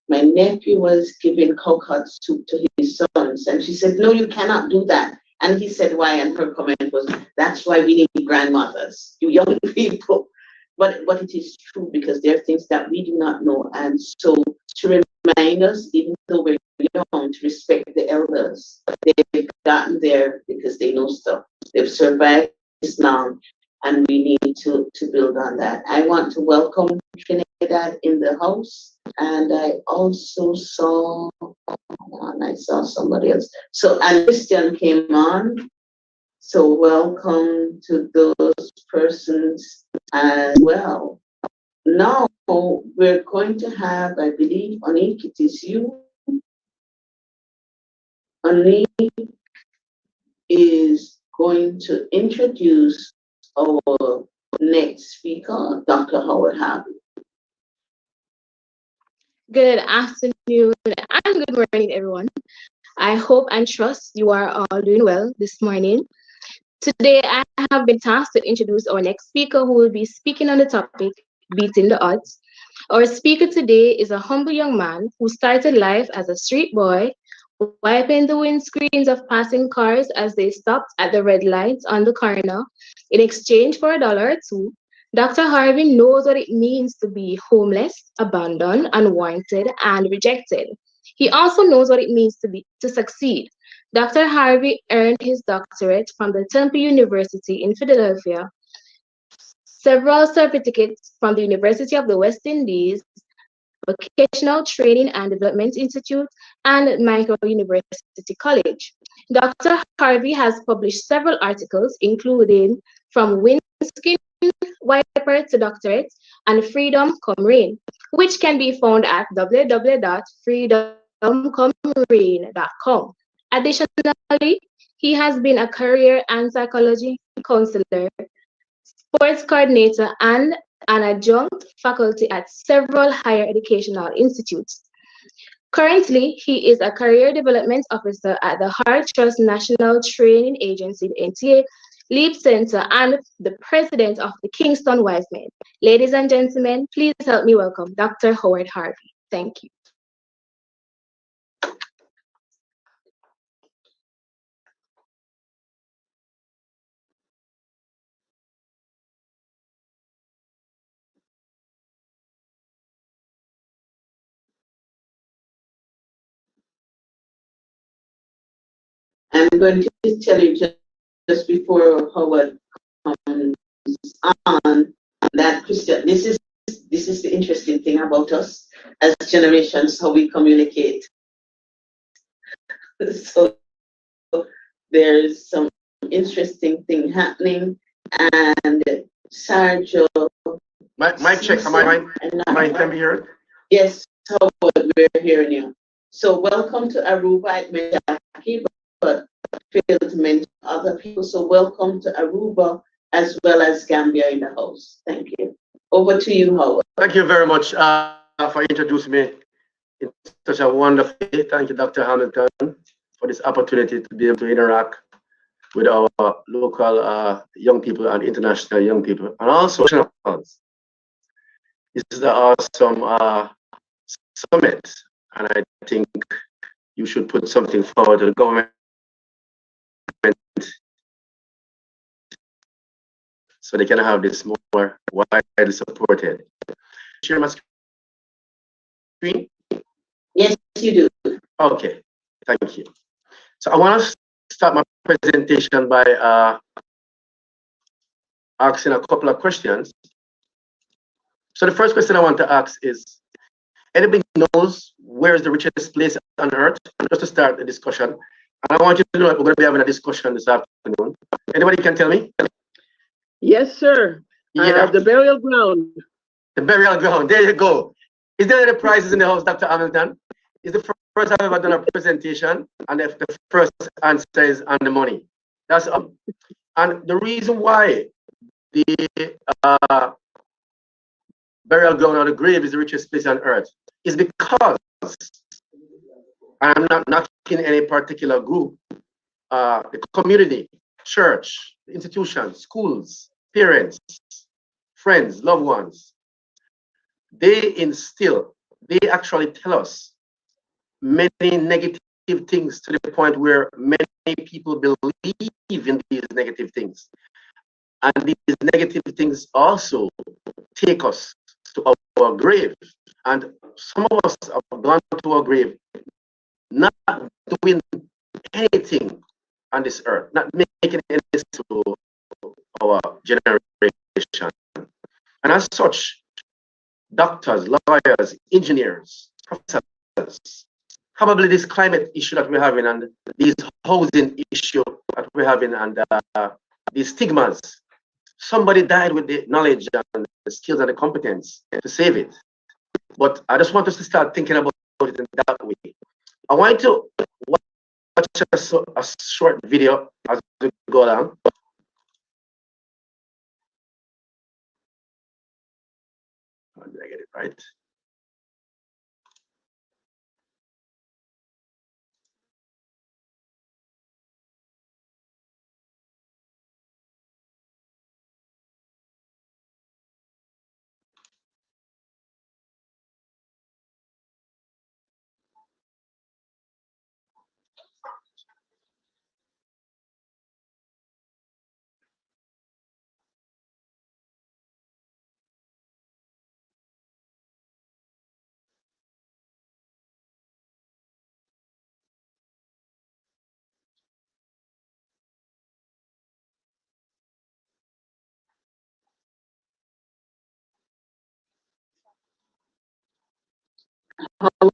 my nephew was giving coconut soup to his sons, and she said, "No, you cannot do that." And he said, "Why?" And her comment was, "That's why we need grandmothers, you young people." But it is true because there are things that we do not know, and so to remind us, even though we're young, to respect the elders. They've gotten there because they know stuff. They've survived this long, and we need to build on that. I want to welcome Trinidad in the house. And I also saw, and I saw somebody else. So, and Christian came on. So, welcome to those persons as well. Now, we're going to have, I believe, Anik, it is you. Anik is going to introduce our next speaker, Dr. Howard Harvey. Good afternoon and good morning, everyone. I hope and trust you are all doing well this morning. Today, I have been tasked to introduce our next speaker who will be speaking on the topic, Beating the Odds. Our speaker today is a humble young man who started life as a street boy, wiping the windscreens of passing cars as they stopped at the red lights on the corner in exchange for $1 or $2. Dr. Harvey knows what it means to be homeless, abandoned, unwanted, and rejected. He also knows what it means to succeed. Dr. Harvey earned his doctorate from the Temple University in Philadelphia, several certificates from the University of the West Indies, Vocational Training and Development Institute, and Micro University College. Dr. Harvey has published several articles, including From Windscreen Wiper to Doctorate and Freedom Come Rain, which can be found at www.freedomcomerain.com. Additionally, he has been a career and psychology counselor, sports coordinator, and an adjunct faculty at several higher educational institutes. Currently, he is a career development officer at the Hart Trust National Training Agency, NTA, Leap Center, and the president of the Kingston Wise Men. Ladies and gentlemen, please help me welcome Dr. Howard Harvey. Thank you. I'm going to tell you just before Howard comes on that Christian, this is the interesting thing about us as generations, how we communicate. So there's some interesting thing happening, and Sergio. Mic check. Am I can be heard? Yes, Howard, we're hearing you. So welcome to Aruba. It may Jackie, but failed to mention other people. So welcome to Aruba as well as Gambia in the house. Thank you. Over to you, Howard. Thank you very much for introducing me in such a wonderful way. Thank you, Dr. Hamilton, for this opportunity to be able to interact with our local young people and international young people, and also nationals. This is an awesome summit, and I think you should put something forward to the government so they can have this more widely supported. Share my screen? Yes, you do. Okay, thank you. So I want to start my presentation by asking a couple of questions. So the first question I want to ask is, anybody knows where is the richest place on earth? Just to start the discussion. And I want you to know that we're going to be having a discussion this afternoon. Anybody can tell me? Yes, sir. Yeah. The burial ground. The burial ground. There you go. Is there any prizes in the house, Dr. Hamilton? It's the first I've ever done a presentation, and the first answer is on the money. That's and the reason why the burial ground or the grave is the richest place on earth is because I'm not knocking any particular group, the community, church, institutions, schools, parents, friends, loved ones. They actually tell us many negative things to the point where many people believe in these negative things. And these negative things also take us to our grave. And some of us have gone to our grave not doing anything on this earth, not making any sense to our generation. And as such, doctors, lawyers, engineers, professors, probably this climate issue that we're having and these housing issue that we're having and these stigmas, somebody died with the knowledge and the skills and the competence to save it. But I just want us to start thinking about it in that way. I want to watch a short video as we go along. Did I get it right?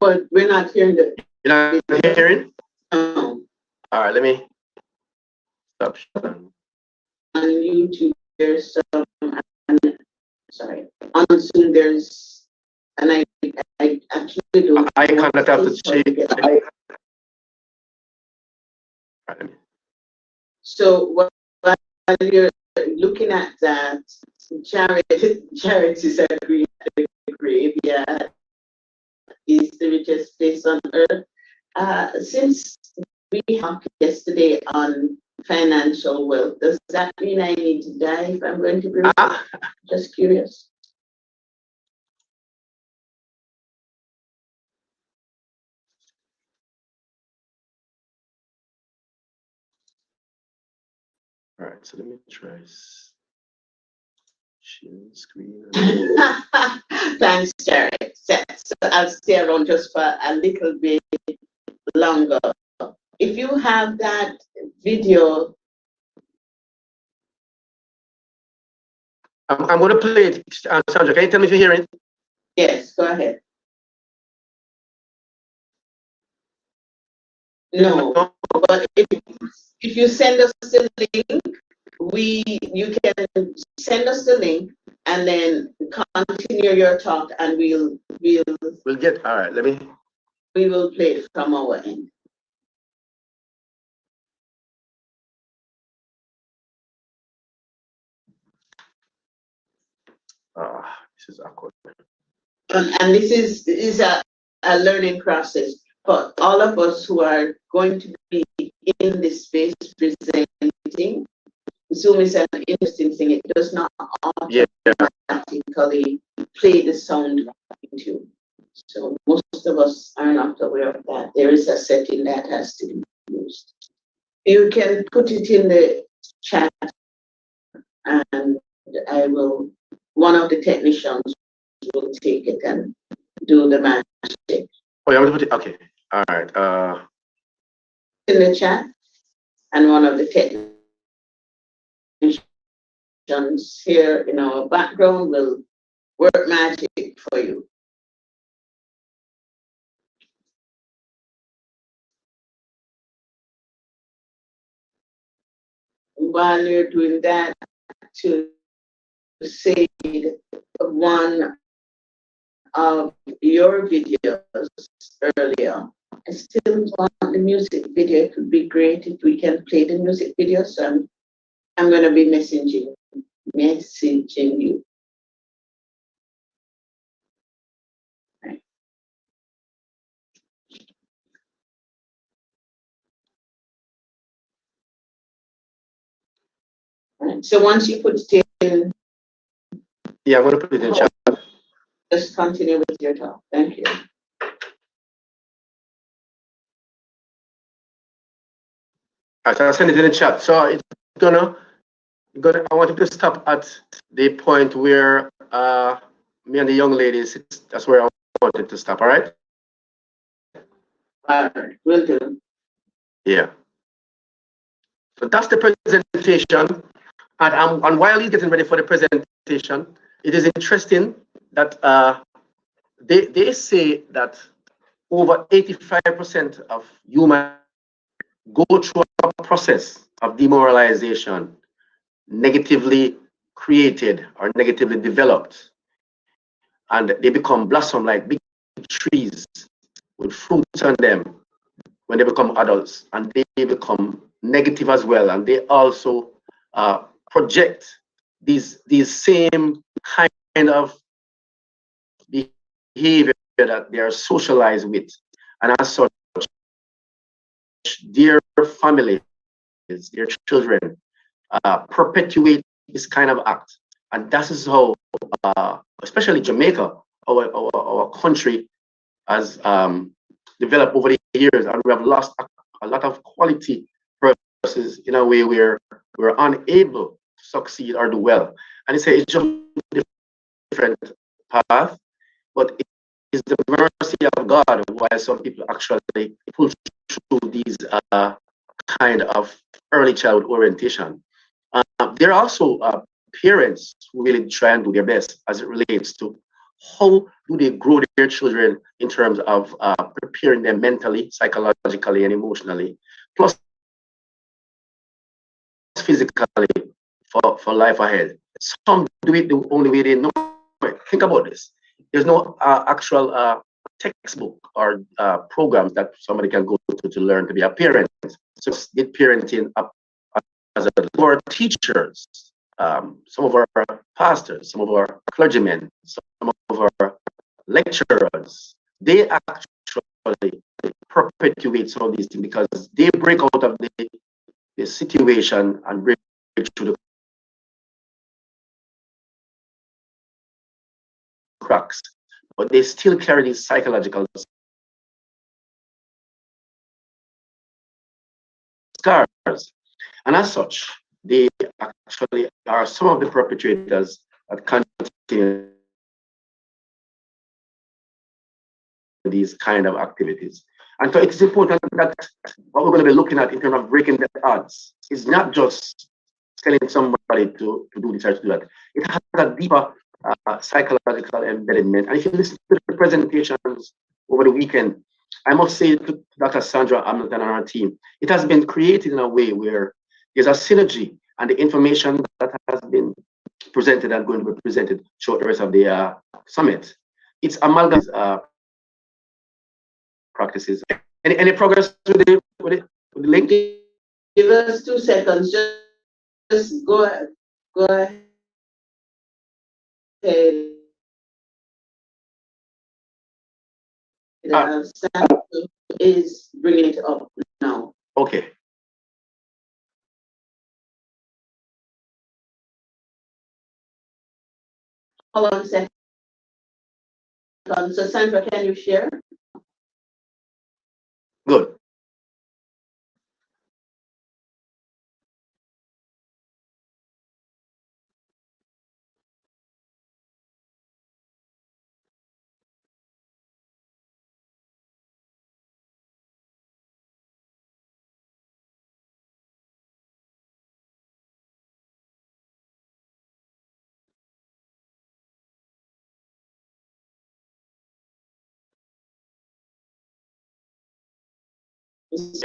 We're not hearing the. You're not hearing? No. All right, let me stop. On YouTube, there's sorry. On Zoom, there's, and I actually don't. Icon that I have to change. So while you're looking at that, Jared is agreeing that the graveyard is the richest place on earth. Since we talked yesterday on financial wealth, does that mean I need to die if I'm going to be rich? Just curious. All right, so let me try sharing screen. Thanks, Jared. So I'll stay around just for a little bit longer. If you have that video. I'm going to play it. Sandra, can you tell me if you hear it? Yes, go ahead. No, but if you send us the link, you can send us the link and then continue your talk, and we'll get. All right. We will play it from our end. This is awkward. And this is a learning process for all of us who are going to be in this space presenting. Zoom is an interesting thing. It does not automatically play the sound into. So most of us are not aware of that. There is a setting that has to be used. You can put it in the chat, and one of the technicians will take it and do the magic. Oh, you want to put it? Okay. All right. In the chat, and one of the technicians here in our background will work magic for you. While you're doing that, to say one of your videos earlier, I still want the music video. It would be great if we can play the music video. So I'm going to be messaging you. Right. Right. So once you put it in, yeah, I'm going to put it in chat. Just continue with your talk. Thank you. I'll send it in the chat. So it's I want you to stop at the point where me and the young ladies, that's where I wanted to stop, all right? All right, will do. Yeah. So that's the presentation. And while he's getting ready for the presentation, it is interesting that they say that over 85% of humans go through a process of demoralization, negatively created or negatively developed, and they become blossom like big trees with fruits on them when they become adults, and they become negative as well, and they also project these same kind of behavior that they are socialized with, and as such, their families, their children, perpetuate this kind of act. And that is how, especially Jamaica, our country, has developed over the years, and we have lost a lot of quality versus in a way where we're unable to succeed or do well. And it's a different path, but it is the mercy of God why some people actually pull through these kind of early childhood orientation. There are also parents who really try and do their best as it relates to How do they grow their children in terms of preparing them mentally, psychologically, and emotionally, plus physically for life ahead? Some do it the only way they know it. Think about this. There's no actual textbook or programs that somebody can go to learn to be a parent. So did parenting up as our teachers, some of our pastors, some of our clergymen, some of our lecturers, they actually perpetuate some of these things because they break out of the situation and break through the cracks, but they still carry these psychological scars. And as such, they actually are some of the perpetrators that continue these kind of activities. And so it's important that what we're going to be looking at in terms of breaking the odds is not just telling somebody to do this or to do that. It has a deeper psychological embedment. And if you listen to the presentations over the weekend, I must say to Dr. Sandra Hamilton and our team, it has been created in a way where there's a synergy and the information that has been presented and going to be presented throughout the rest of the summit. It's amalgam practices. Any progress with the link? Give us 2 seconds. Just go ahead. Go ahead. Sam is bringing it up now. Okay. Hold on a second. So Sandra, can you share? Good.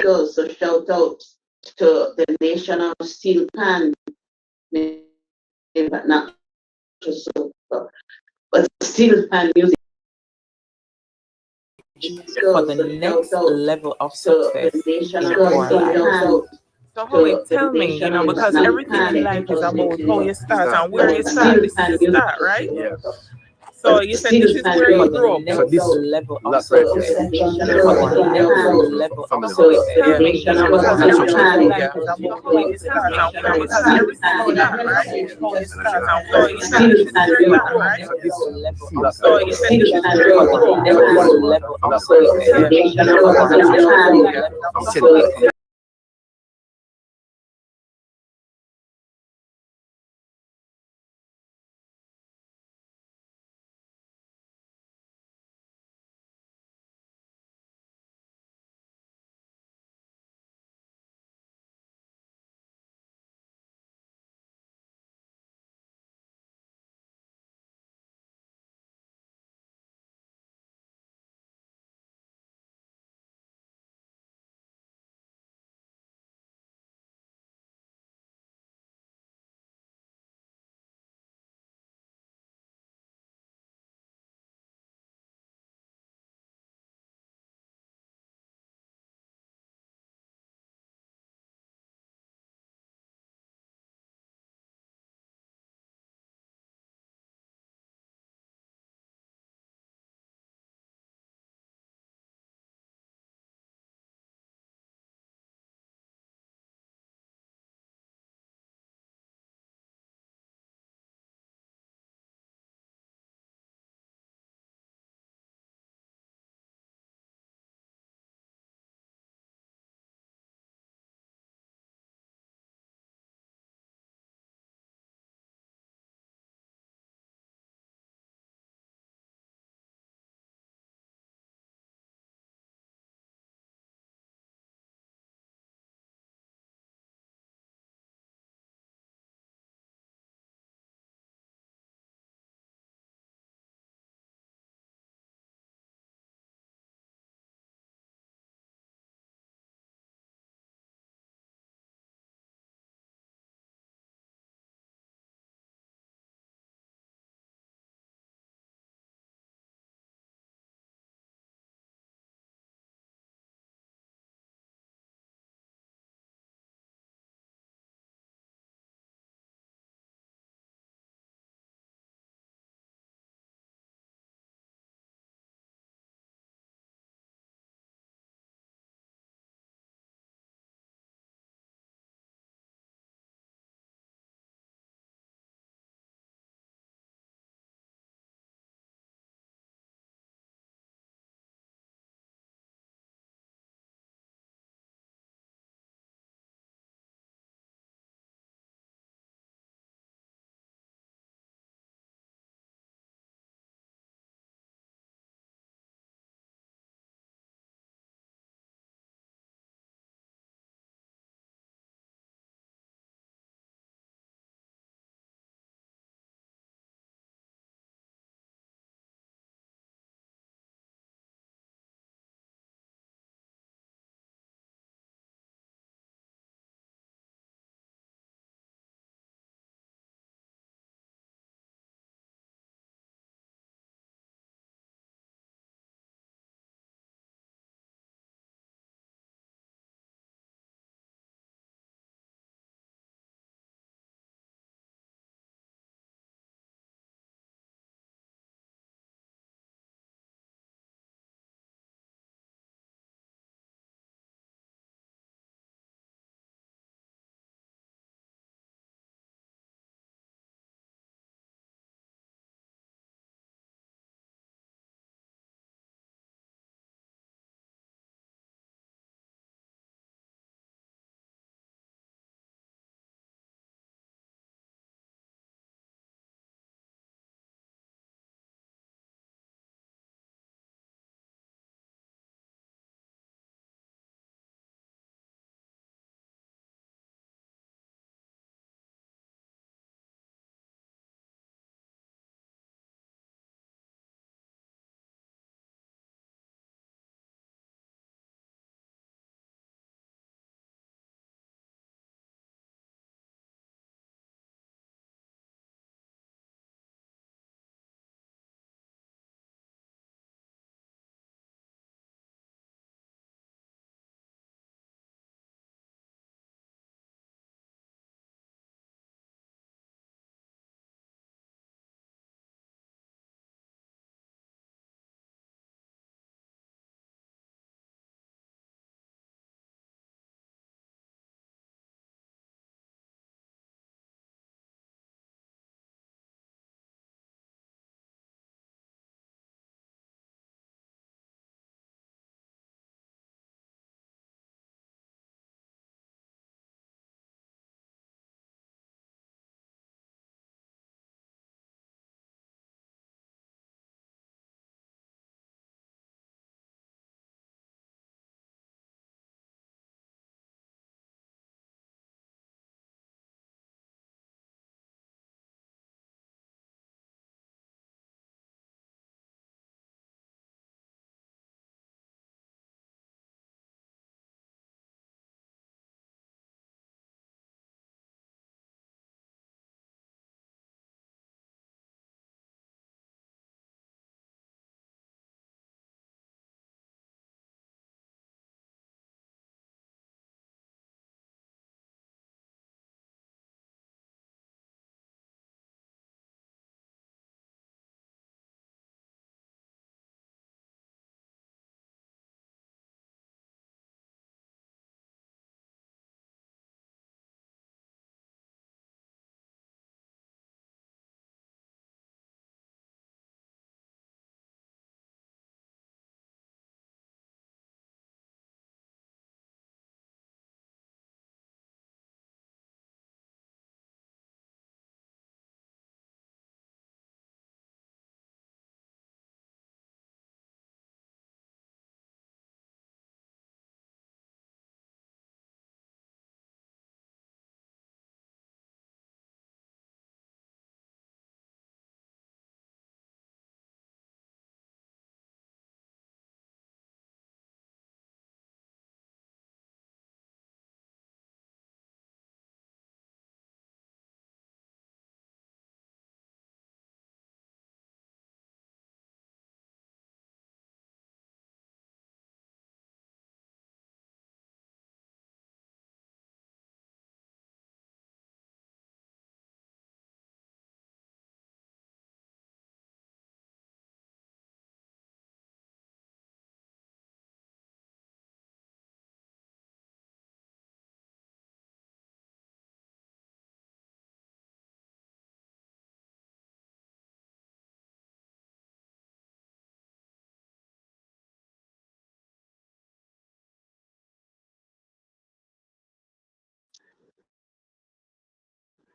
So shout out to the Nation of Steel Pan, but not just so, but Steel Pan music. For the next level of success in our life. So Holly, tell me, because everything in life is about how you start and where you start. This is the start, right? Yeah. So you said this is where you grew up. So this level of last right success. here, For the next level of success. Tell me, because everything in life is about how you start and where you start. Everything about that, right? How you start and where you start. This is where you grew up, right? So you said this is where you grew up. Level of success. Tell me, I'm saying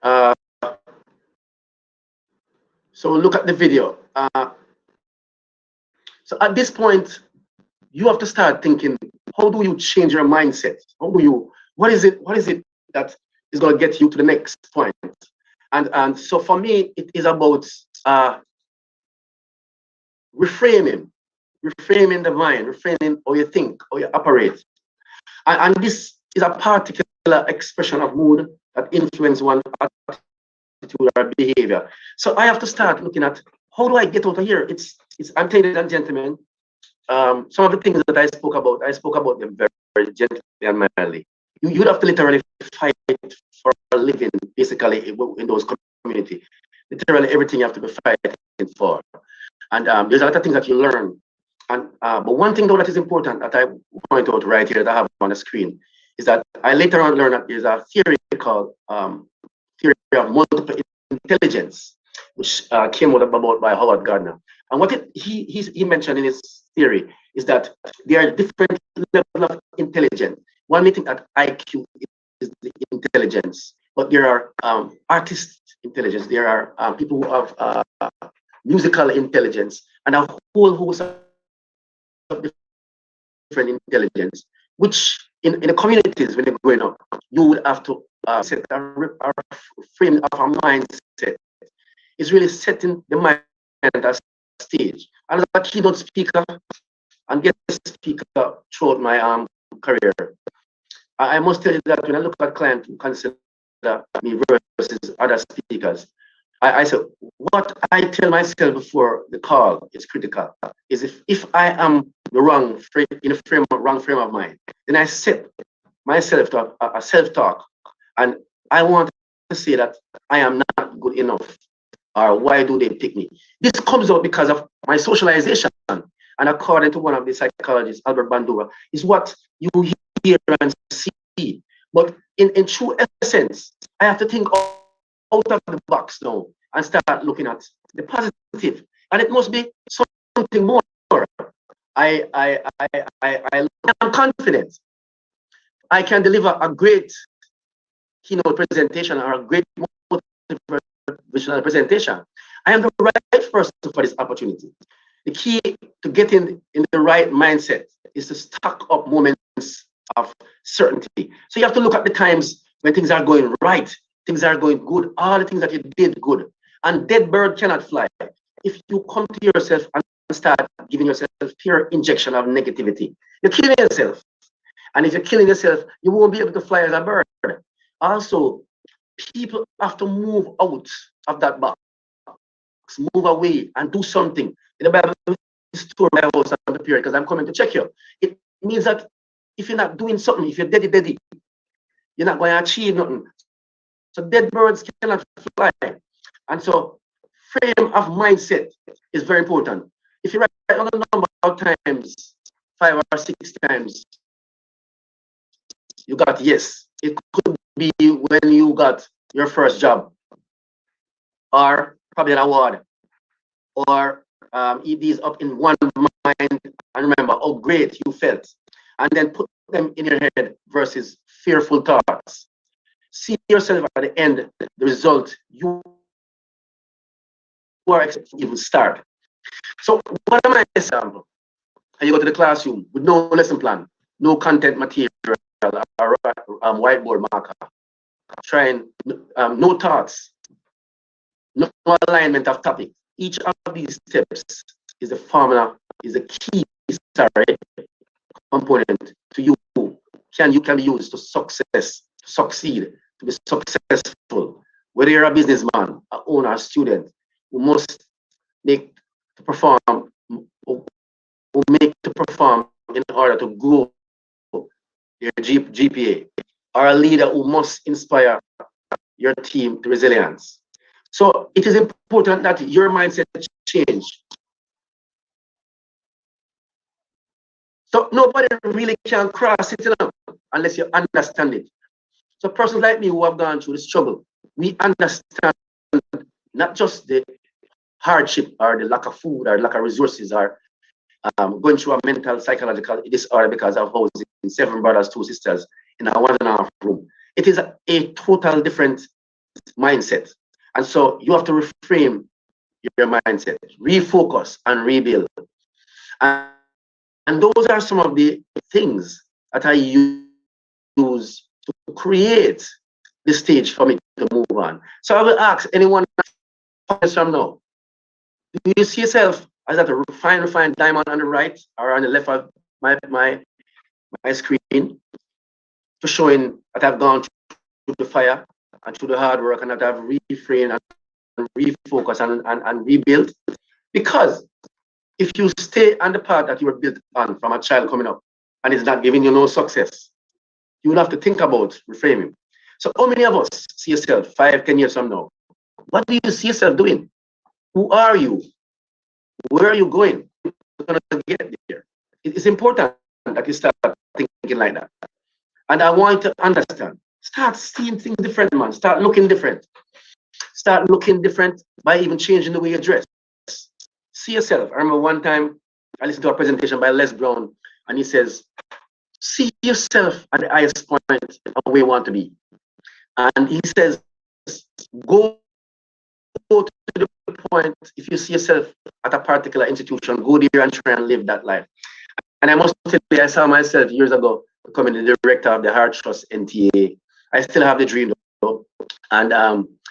Uh, so look at the video. So at this point, you have to start thinking, how do you change your mindset? What is it that is going to get you to the next point? And so for me, it is about reframing the mind, reframing how you think, how you operate. And this is a particular expression of mood that influence one attitude or behavior. So I have to start looking at, how do I get out of here? I'm telling you, gentlemen, some of the things that I spoke about them very, very gently and mildly. You'd have to literally fight for a living, basically, in those communities. Literally everything you have to be fighting for. And there's a lot of things that you learn. And but one thing though that is important that I point out right here that I have on the screen is that I later on learned that there's a theory called theory of multiple intelligence, which came out about by Howard Gardner. And what he mentioned in his theory is that there are different levels of intelligence. One may think that IQ is the intelligence, but there are artist intelligence, there are people who have musical intelligence, and a whole host of different intelligence, which in the communities when you're growing up, you would have to set a frame of a mindset. It's really setting the mind at a stage. I was a keynote speaker and guest speaker throughout my career. I must tell you that when I look at clients who consider me versus other speakers, I said, what I tell myself before the call is critical. Is if I am the wrong frame of mind, then I set myself to a self-talk, and I want to say that I am not good enough, or why do they pick me? This comes out because of my socialization, and according to one of the psychologists, Albert Bandura, is what you hear and see. But in true essence, I have to think out of the box now and start looking at the positive, and it must be something more. I am confident I can deliver a great keynote presentation or a great motivational presentation. I am the right person for this opportunity. The key to getting in the right mindset is to stock up moments of certainty. So you have to look at the times when things are going right, things are going good, all the things that you did good. And dead bird cannot fly. If you come to yourself and start giving yourself pure injection of negativity, you're killing yourself. And if you're killing yourself, you won't be able to fly as a bird. Also, people have to move out of that box, move away and do something. In the Bible, store my house and prepare because I'm coming to check you. It means that if you're not doing something, if you're deady, you're not going to achieve nothing. So dead birds cannot fly. And so frame of mindset is very important. If you write on a number of times, 5 or 6 times, you got yes. It could be when you got your first job, or probably an award, or eat these up in one mind and remember how great you felt, and then put them in your head versus fearful thoughts. See yourself at the end, the result you are expecting to even start. So what am I example? And you go to the classroom with no lesson plan, no content material, or whiteboard marker, trying no thoughts, no alignment of topic. Each of these steps is a formula, is a key component to you. You can be used to succeed, to be successful. Whether you're a businessman, an owner, a student, who must make to perform, in order to grow your GPA, or a leader who must inspire your team to resilience. So it is important that your mindset change. So nobody really can cross it unless you understand it. So persons like me who have gone through the struggle, we understand not just the hardship or the lack of food or lack of resources or going through a mental, psychological disorder because of housing 7 brothers, 2 sisters in a 1.5 room. It is a total different mindset. And so you have to reframe your mindset, refocus and rebuild. And those are some of the things that I use to create the stage for me to move on. So I will ask anyone from now, do you see yourself as that refined diamond on the right or on the left of my screen, to showing that I've gone through the fire and through the hard work and that I've reframed and refocused and rebuilt? Because if you stay on the path that you were built on from a child coming up and it's not giving you no success, you will have to think about reframing. So how many of us see yourself 5, 10 years from now? What do you see yourself doing? Who are you? Where are you going? You're going to get there. It's important that you start thinking like that. And I want to understand. Start seeing things different, man. Start looking different. Start looking different by even changing the way you dress. See yourself. I remember one time I listened to a presentation by Les Brown, and he says, see yourself at the highest point of where you want to be. And he says, go to the point, if you see yourself at a particular institution, go there and try and live that life. And I must tell you, I saw myself years ago becoming the director of the Heart Trust NTA. I still have the dream though. And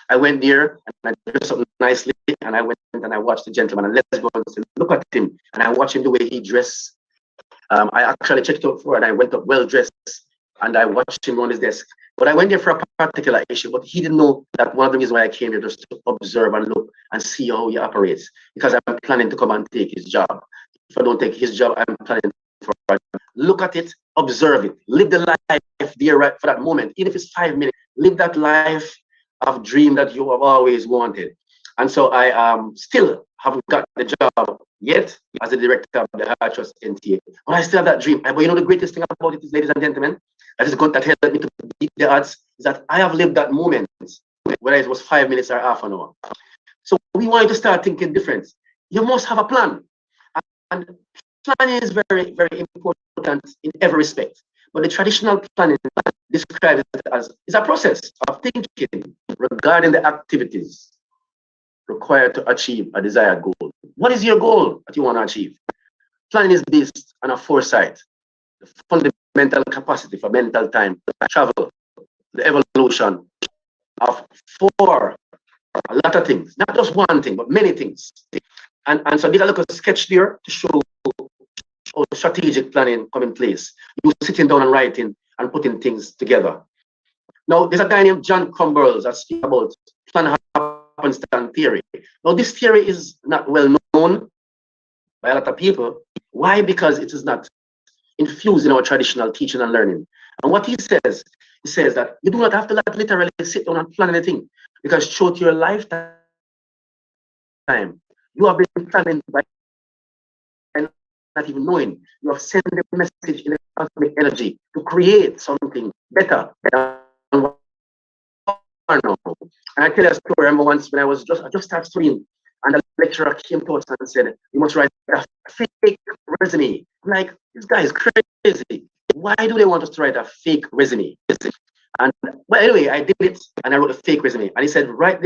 I went there and I dressed up nicely, and I went and I watched the gentleman, and let's go and say, look at him. And I watched him the way he dressed. I actually checked out for, and I went up well dressed, and I watched him on his desk. But I went there for a particular issue, but he didn't know that one of the reasons why I came here just to observe and look and see how he operates, because I'm planning to come and take his job. If I don't take his job, I'm planning for look at it, observe it, live the life there right for that moment, even if it's 5 minutes, live that life of dream that you have always wanted. And so I still haven't got the job yet as the director of the Heart Trust NTA, but I still have that dream. But you know, the greatest thing about it is, ladies and gentlemen, that helped me to beat the odds, is that I have lived that moment, whether it was 5 minutes or half an hour. So we want you to start thinking different. You must have a plan. And planning is very, very important in every respect. But the traditional planning describes it as is a process of thinking regarding the activities required to achieve a desired goal. What is your goal that you want to achieve? Planning is based on a foresight, the fundamental capacity for mental time, travel, the evolution of for a lot of things, not just one thing, but many things. And so I did a little sketch there to show how strategic planning come in place. You sitting down and writing and putting things together. Now, there's a guy named John Crumbles that speaks about plan happenstance theory. Now, this theory is not well known by a lot of people. Why? Because it is not infused in our traditional teaching and learning. And what he says that you do not have to literally sit down and plan anything, because throughout your lifetime, you have been planning by not even knowing. You have sent the message in a cosmic energy to create something better than what you are now. And I tell you a story. I remember once when I just started studying, and the lecturer came to us and said, you must write a fake resume. I'm like, this guy is crazy. Why do they want us to write a fake resume? And well, anyway, I did it, and I wrote a fake resume. And he said, write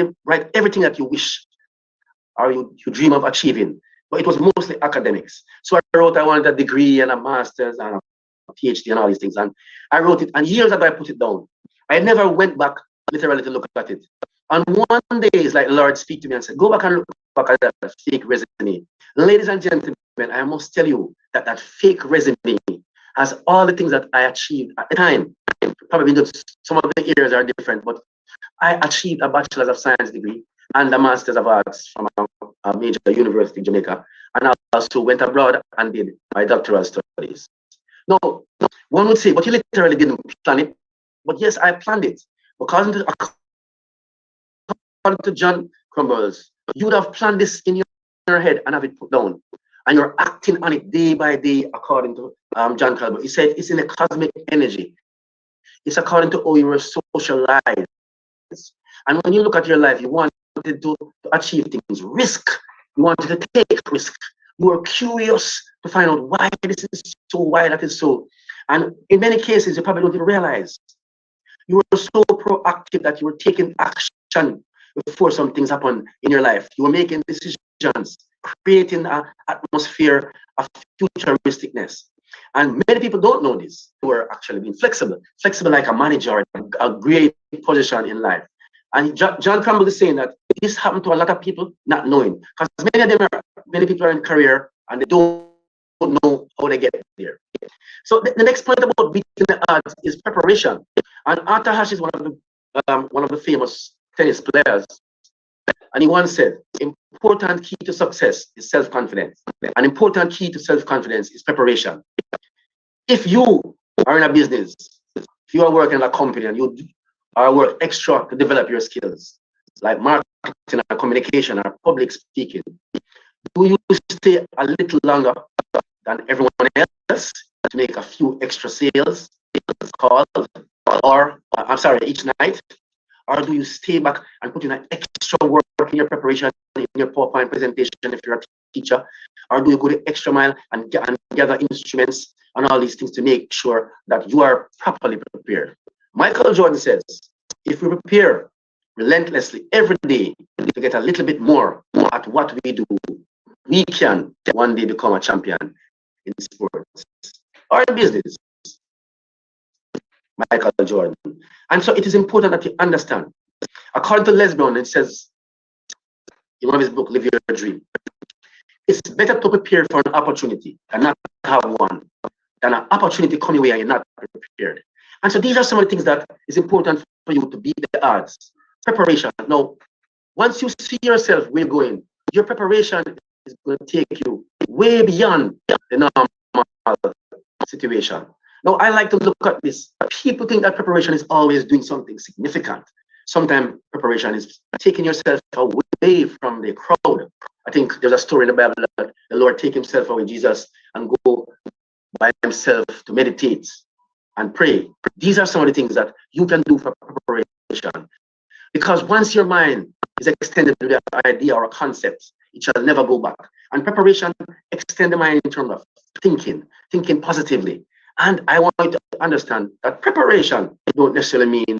everything that you wish or you dream of achieving. But it was mostly academics. So I wrote I wanted a degree and a master's and a PhD and all these things. And I wrote it, and years ago I put it down. I never went back literally to look at it. And one day, it's like the Lord speak to me and said, go back and look back at that fake resume. Ladies and gentlemen, I must tell you that that fake resume has all the things that I achieved at the time. Probably some of the areas are different, but I achieved a Bachelor's of Science degree and a Master's of Arts from a major university in Jamaica, and I also went abroad and did my doctoral studies. Now, one would say, but you literally didn't plan it. But yes, I planned it. According to John Crumbles, you would have planned this in your head and have it put down. And you're acting on it day by day, according to John Crumbles. He said it's in a cosmic energy. It's according to how you were socialized. And when you look at your life, you wanted to achieve things, risk. You wanted to take risk. You were curious to find out why this is so, why that is so. And in many cases, you probably don't even realize you were so proactive that you were taking action before some things happen in your life. You are making decisions, creating an atmosphere of futuristicness. And many people don't know this, who are actually being flexible like a manager, a great position in life. And John Campbell is saying that this happened to a lot of people not knowing, because many people are in career and they don't know how they get there. So the next point about beating the odds is preparation. And Arthur Ashe is one of the famous tennis players. And he once said, important key to success is self-confidence. An important key to self-confidence is preparation. If you are in a business, if you are working in a company and you are work extra to develop your skills, like marketing or communication or public speaking, do you stay a little longer than everyone else to make a few extra sales calls, or I'm sorry, each night? Or do you stay back and put in an extra work in your preparation, in your PowerPoint presentation if you're a teacher? Or do you go the extra mile and gather instruments and all these things to make sure that you are properly prepared? Michael Jordan says, if we prepare relentlessly every day to get a little bit more at what we do, we can one day become a champion in sports or in business. Michael Jordan. And so it is important that you understand. According to Les Brown, it says in one of his books, Live Your Dream, it's better to prepare for an opportunity and not have one than an opportunity coming where you're not prepared. And so these are some of the things that is important for you to beat the odds. Preparation. Now, once you see yourself where you're going, your preparation is going to take you way beyond the normal situation. Now, I like to look at this. People think that preparation is always doing something significant. Sometimes preparation is taking yourself away from the crowd. I think there's a story in the Bible that the Lord take himself away, Jesus, and go by himself to meditate and pray. These are some of the things that you can do for preparation. Because once your mind is extended to the idea or a concept, it shall never go back. And preparation extend the mind in terms of thinking positively. And I want you to understand that preparation don't necessarily mean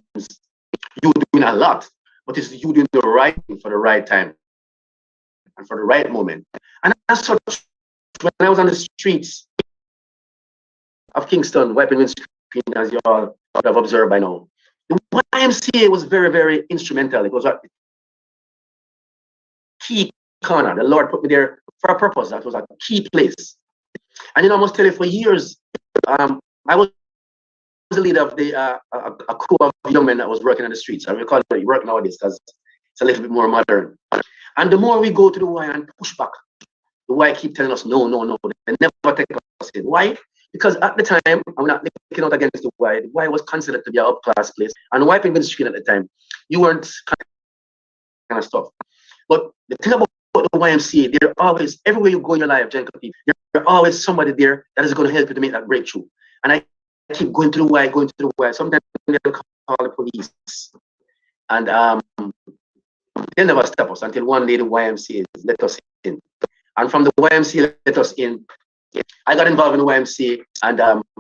you doing a lot, but it's you doing the right thing for the right time and for the right moment. And as such, when I was on the streets of Kingston, wiping windscreen, as you all have observed by now, the YMCA was very, very instrumental. It was a key corner. The Lord put me there for a purpose. That was a key place. And I must tell you, for years, I was the leader of a crew of young men that was working on the streets. I recall that you work nowadays because it's a little bit more modern. And the more we go to the Y and push back, the Y keep telling us, no, they never take us in. Why? Because at the time, I'm not looking out against the Y was considered to be an upclass place. And wiping the screen at the time, you weren't kind of stuff. But the thing about the YMCA, they're always, everywhere you go in your life, gentle people, there's always somebody there that is going to help you to make that breakthrough. And I keep going to the Y. Sometimes they'll call the police. And they'll never stop us until one day the YMCA let us in. And from the YMCA let us in, I got involved in the YMCA and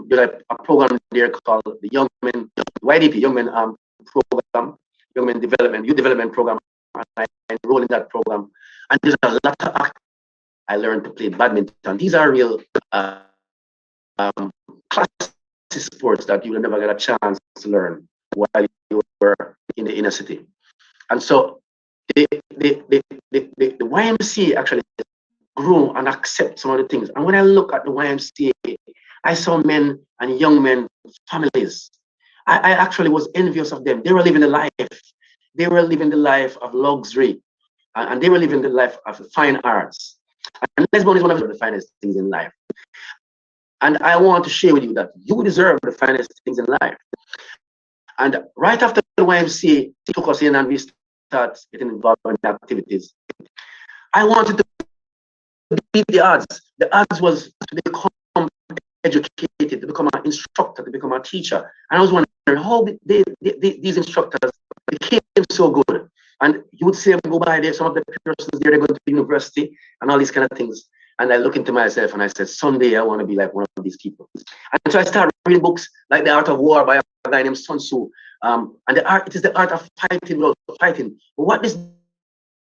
did a program there called the Young Men, YDP, Young Men Program, Young Men Development, Youth Development Program. And I enrolled in that program. And there's a lot of act. I learned to play badminton. These are real classic sports that you will never get a chance to learn while you were in the inner city. And so the YMCA actually grew and accept some of the things. And when I look at the YMCA, I saw men and young men, families. I actually was envious of them. They were living the life. They were living the life of luxury. And they were living the life of fine arts. And Lisbon is one of the finest things in life. And I want to share with you that you deserve the finest things in life. And right after the YMCA took us in and we started getting involved in activities, I wanted to beat the odds. The odds was to become educated, to become an instructor, to become a teacher. And I was wondering how these instructors became so good. And you would see them go by there, some of the persons there, they're going to university and all these kind of things. And I look into myself and I said, someday I want to be like one of these people. And so I started reading books like The Art of War by a guy named Sun Tzu, And the art, it is the art of fighting without fighting. But what this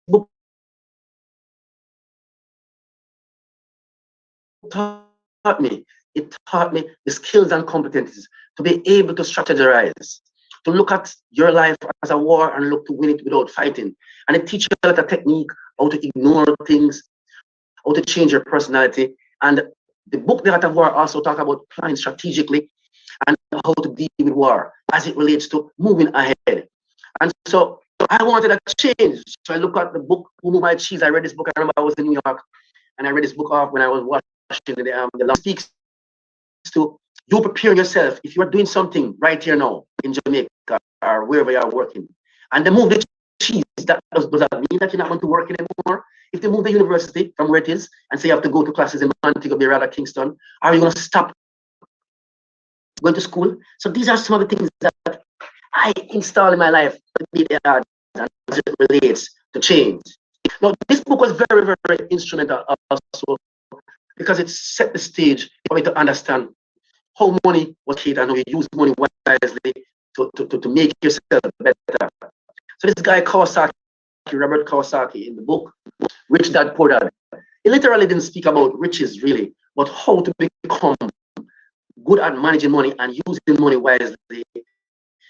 book taught me, it taught me the skills and competencies to be able to strategize, to look at your life as a war and look to win it without fighting. And it teaches you a lot of technique, how to ignore things, how to change your personality. And the book, The Art of War, also talk about planning strategically and how to deal with war as it relates to moving ahead. And so I wanted a change. So I looked at the book, Who Moved My Cheese. I read this book. I remember I was in New York and I read this book off when I was watching the long speaks to you preparing yourself. If you are doing something right here now in Jamaica or wherever you are working, and they move the cheese, does that mean that you're not going to work anymore? If they move the university from where it is and say you have to go to classes in Montego Bay, rather Kingston, are you going to stop going to school? So these are some of the things that I install in my life as it relates to change. Now, this book was very, very instrumental also because it set the stage for me to understand how money was hit and how you use money wisely to make yourself better. So this guy Kawasaki, Robert Kawasaki, in the book Rich Dad Poor Dad, he literally didn't speak about riches really, but how to become good at managing money and using money wisely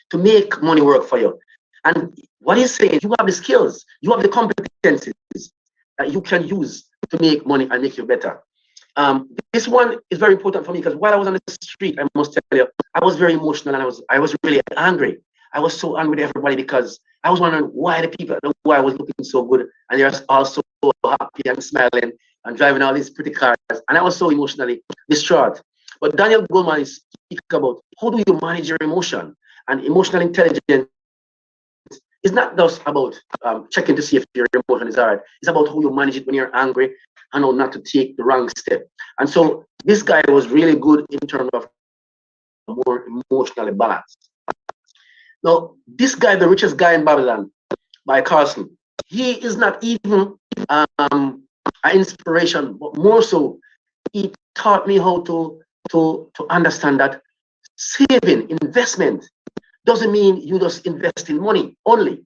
to make money work for you. And what he's saying, you have the skills, you have the competencies that you can use to make money and make you better. This one is very important for me because while I was on the street, I must tell you, I was very emotional and I was really angry. I was so angry with everybody because I was wondering why the people, why I was looking so good and they're all so happy and smiling and driving all these pretty cars. And I was so emotionally distraught. But Daniel Goleman speaks about how do you manage your emotion, and emotional intelligence is not just about checking to see if your emotion is all right. It's about how you manage it when you're angry and how not to take the wrong step. And so this guy was really good in terms of more emotionally balanced. Now, this guy, The Richest Guy in Babylon, by Carson, he is not even an inspiration, but more so, he taught me how to understand that saving, investment, doesn't mean you just invest in money only.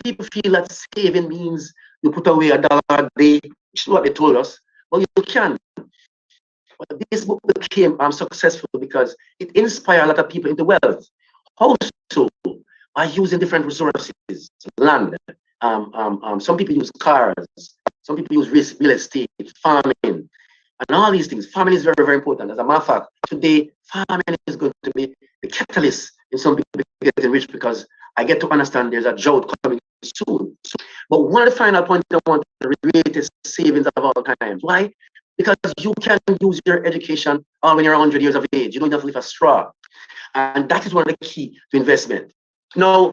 People feel that saving means you put away $1 a day, which is what they told us, but you can. But this book became successful because it inspired a lot of people into wealth. How so? By using different resources, land. Some people use cars. Some people use real estate, farming, and all these things. Farming is very, very important. As a matter of fact, today, farming is going to be the catalyst in some people getting rich because I get to understand there's a drought coming soon. But one of the final points I want to reiterate is savings of all times. Why? Because you can use your education when you're 100 years of age. You don't have to leave a straw. And that is one of the key to investment. Now,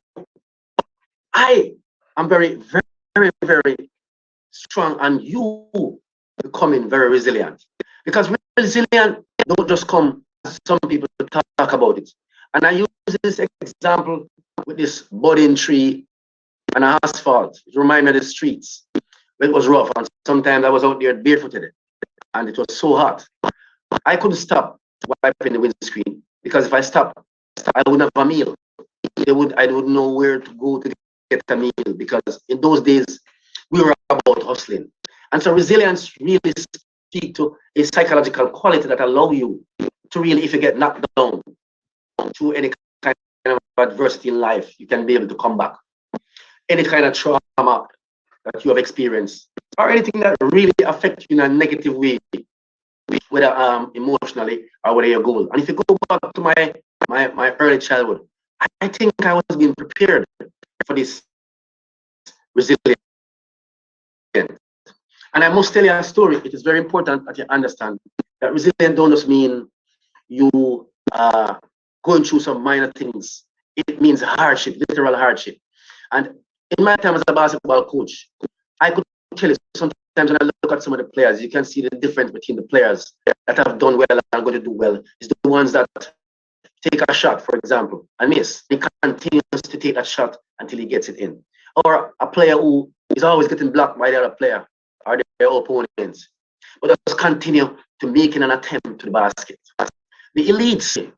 I am very, very, very, very strong and you becoming very resilient. Because resilient don't just come as some people talk about it. And I use this example with this budding tree and asphalt. It reminds me of the streets. It was rough and sometimes I was out there barefooted and it was so hot. I couldn't stop wiping the windscreen because if I stopped, I wouldn't have a meal. I wouldn't know where to go to get a meal because in those days we were about hustling. And so resilience really speaks to a psychological quality that allow you to really, if you get knocked down through any kind of adversity in life, you can be able to come back. Any kind of trauma that you have experienced or anything that really affects you in a negative way, whether emotionally or whether your goal. And if you go back to my early childhood, I think I was being prepared for this resilience. And I must tell you a story. It is very important that you understand that resilience don't just mean you going through some minor things. It means hardship, literal hardship. And in my time as a basketball coach, I could tell you sometimes when I look at some of the players, you can see the difference between the players that have done well and are going to do well. Is the ones that take a shot, for example, and miss. He continues to take that shot until he gets it in. Or a player who is always getting blocked by the other player or their opponents, but just continue to making an attempt to the basket. The elites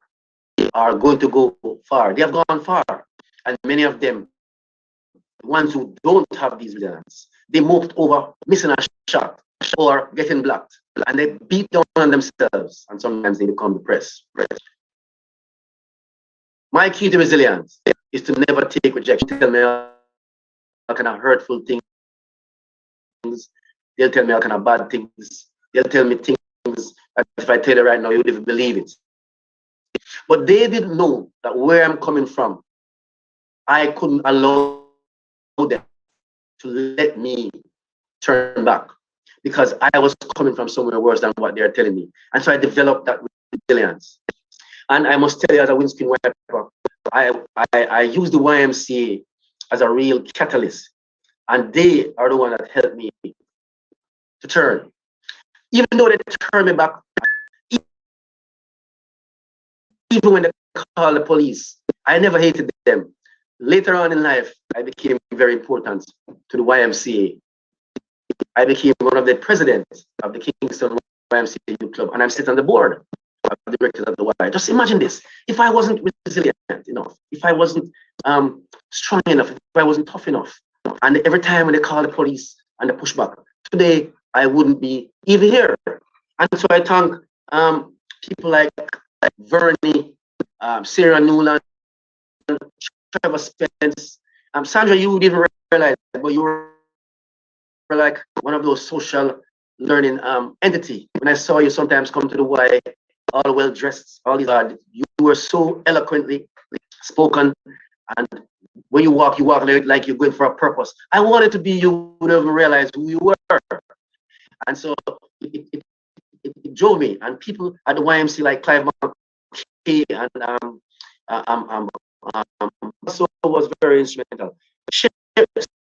are going to go far. They have gone far. And many of them, the ones who don't have these resilience, they moved over missing a shot or getting blocked. And they beat down on themselves, and sometimes they become depressed. My key to resilience is to never take rejection. Tell me all kind of hurtful things. They'll tell me all kind of bad things. They'll tell me things that if I tell you right now, you would even believe it. But they didn't know that where I'm coming from, I couldn't allow them to let me turn back because I was coming from somewhere worse than what they're telling me. And so I developed that resilience. And I must tell you, as a windscreen wiper, I use the YMCA as a real catalyst. And they are the one that helped me to turn. Even though they turned me back, even when they called the police, I never hated them. Later on in life, I became very important to the YMCA. I became one of the presidents of the Kingston YMCA Youth Club, and I'm sitting on the board of the directors of the Y. Just imagine this: if I wasn't resilient enough, if I wasn't strong enough, if I wasn't tough enough, and every time when they call the police and they push back, today I wouldn't be even here. And so I thank people like Vernie, Sarah Newland, Trevor Spence. Sandra, you didn't realize, but you were like one of those social learning entity. When I saw you sometimes come to the Y, all well dressed, all these you were so eloquently spoken, and when you walk like you're going for a purpose. I wanted to be you, would have realized who you were. And so it drove me. And people at the YMC like Clive McKay and also was very instrumental.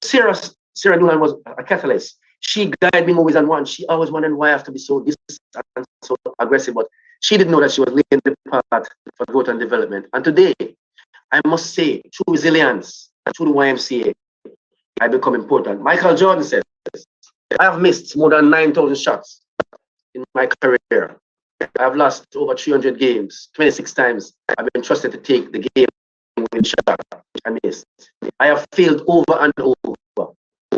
Sarah Newland was a catalyst. She guided me always on one. She always wondered why I have to be so this and so aggressive, but she didn't know that she was laying the path for growth and development. And today, I must say, through resilience, through the YMCA, I become important. Michael Jordan says, I have missed more than 9,000 shots in my career. I've lost over 300 games, 26 times. I've been trusted to take the game winning shot I missed. I have failed over and over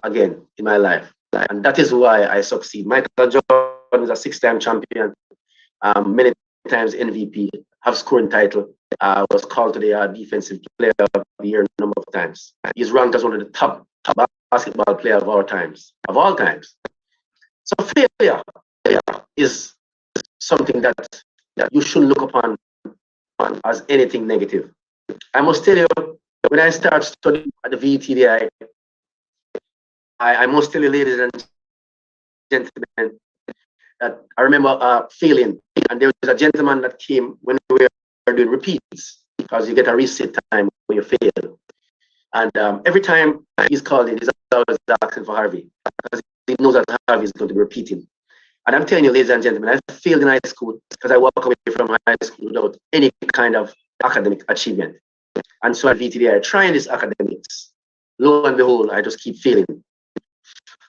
again in my life. And that is why I succeed. Michael Jordan is a 6-time champion, many times MVP, have scoring title, was called to the defensive player of the year a number of times. He's ranked as one of the top basketball players of all times. So failure is something that you shouldn't look upon as anything negative. I must tell you, when I started studying at the VTDI, I must tell you, ladies and gentlemen, that I remember failing, and there was a gentleman that came when we were doing repeats, because you get a reset time when you fail. And every time he's called in, he's always asking for Harvey, because he knows that Harvey is going to be repeating. And I'm telling you, ladies and gentlemen, I failed in high school because I walked away from high school without any kind of academic achievement. And so at VTDI, trying this academics, lo and behold, I just keep failing.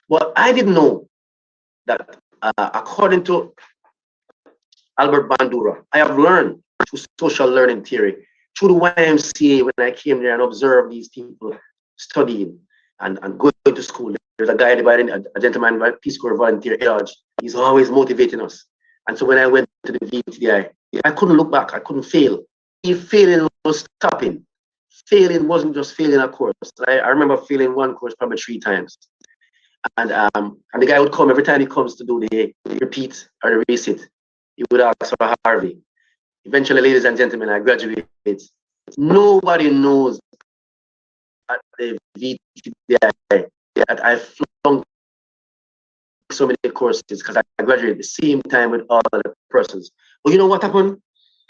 Well, I didn't know that according to Albert Bandura, I have learned through social learning theory, through the YMCA, when I came there and observed these people studying and going to school. There's a guy, a gentleman, Peace Corps volunteer, Edge. He's always motivating us. And so when I went to the VTDI, I couldn't look back. I couldn't fail. Failing was stopping. Failing wasn't just failing a course. I remember failing one course probably 3 times. And the guy would come every time he comes to do the repeat or the resit. He would ask for Harvey. Eventually, ladies and gentlemen, I graduated. Nobody knows at the VTDI that I flunked so many courses because I graduated at the same time with all the persons. But you know what happened?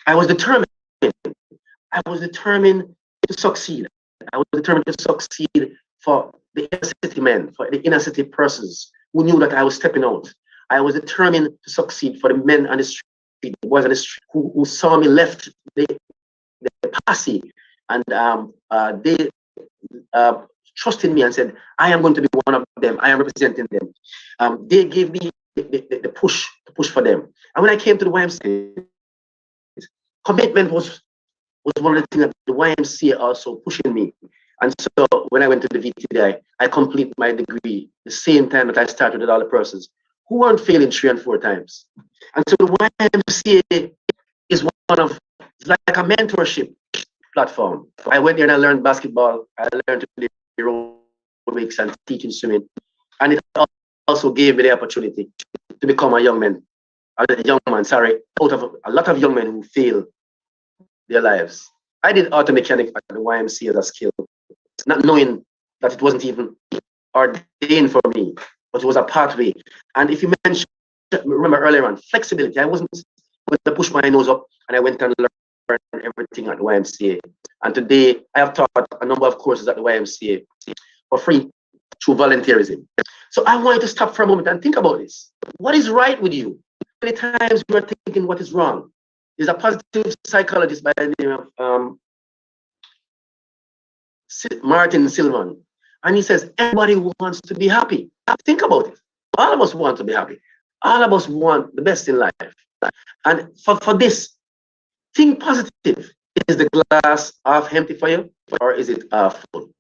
I was determined. I was determined to succeed. I was determined to succeed for the inner city men, for the inner city persons who knew that I was stepping out. I was determined to succeed for the men on the street, the boys on the street who saw me left the posse, and they trusted me and said, I am going to be one of them. I am representing them. They gave me the push to push for them. And when I came to the YMCA, commitment was one of the things that the YMCA also pushing me. And so when I went to the VTI, I complete my degree the same time that I started with all the persons who weren't failing 3 and 4 times. And so the YMCA is one of, it's like a mentorship platform. I went there and I learned basketball. I learned to play aerobics and teaching swimming. And it also gave me the opportunity to become a young man, out of a lot of young men who fail their lives. I did auto mechanic at the YMCA as a skill, not knowing that it wasn't even ordained for me, but it was a pathway. And if you remember earlier on, flexibility, I wasn't going to push my nose up, and I went and learned everything at the YMCA. And today, I have taught a number of courses at the YMCA for free through volunteerism. So I want you to stop for a moment and think about this. What is right with you? Many times we are thinking what is wrong. There's a positive psychologist by the name of Martin Silman, and he says everybody wants to be happy. Think about it. All of us want to be happy. All of us want the best in life. And for this, think positive. Is the glass half empty for you, or is it half full?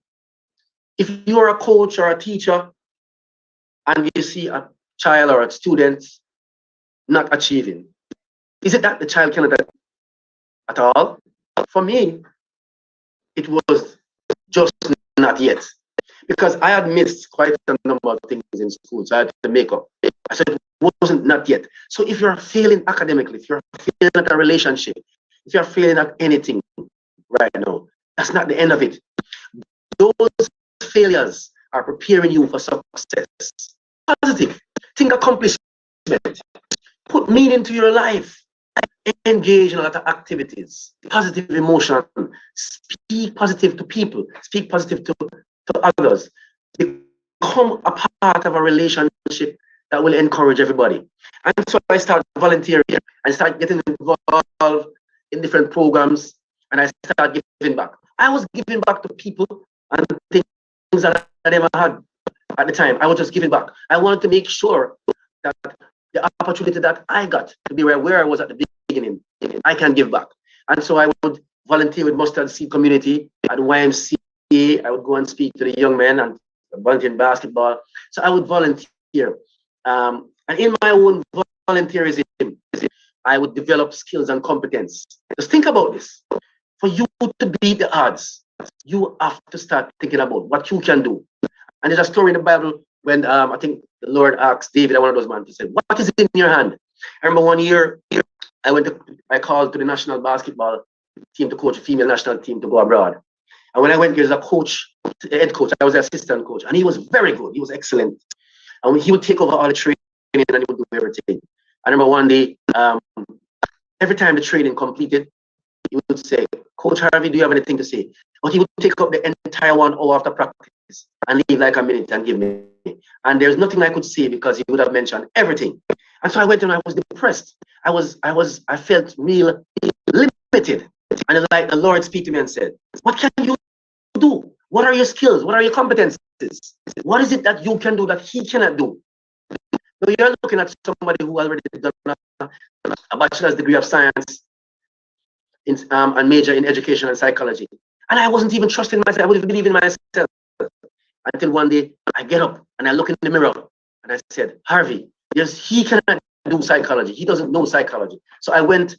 If you're a coach or a teacher and you see a child or a student not achieving, is it that the child cannot at all? For me, it was just not yet. Because I had missed quite a number of things in school, so I had to make up. I said it wasn't not yet. So if you're failing academically, if you're failing at a relationship, if you're failing at anything right now, that's not the end of it. Those failures are preparing you for success. Positive. Think accomplishment. Put meaning to your life. Engage in a lot of activities. Positive emotion. Speak positive to people. Speak positive to others. Become a part of a relationship that will encourage everybody. And so I started volunteering. I started getting involved in different programs, and I started giving back. I was giving back to people and things that I never had at the time. I was just giving back. I wanted to make sure that the opportunity that I got to be where I was at the beginning, I can give back. And so I would volunteer with Mustard Seed Community at YMCA. I would go and speak to the young men and volunteer in basketball. So I would volunteer. And in my own volunteerism, I would develop skills and competence. Just think about this. For you to beat the odds, you have to start thinking about what you can do. And there's a story in the Bible when I think the Lord asked David, one of those men, he said, "What is in your hand?" I remember one year I called to the national basketball team to coach a female national team to go abroad. And when I went there as a coach, head coach, I was the assistant coach, and he was very good. He was excellent. And he would take over all the training and he would do everything. I remember one day, every time the training completed, he would say, "Coach Harvey, do you have anything to say?" But he would take up the entire 1 hour after practice and leave like a minute and give me. And there's nothing I could say because he would have mentioned everything. And so I went and I was depressed. I felt real limited. And it's like the Lord speak to me and said, "What can you do? What are your skills? What are your competences? What is it that you can do that he cannot do?" So you're looking at somebody who already done a bachelor's degree of science and major in education and psychology. And I wasn't even trusting myself. I wouldn't believe in myself. Until one day I get up and I look in the mirror and I said, "Harvey, he cannot do psychology. He doesn't know psychology." So I went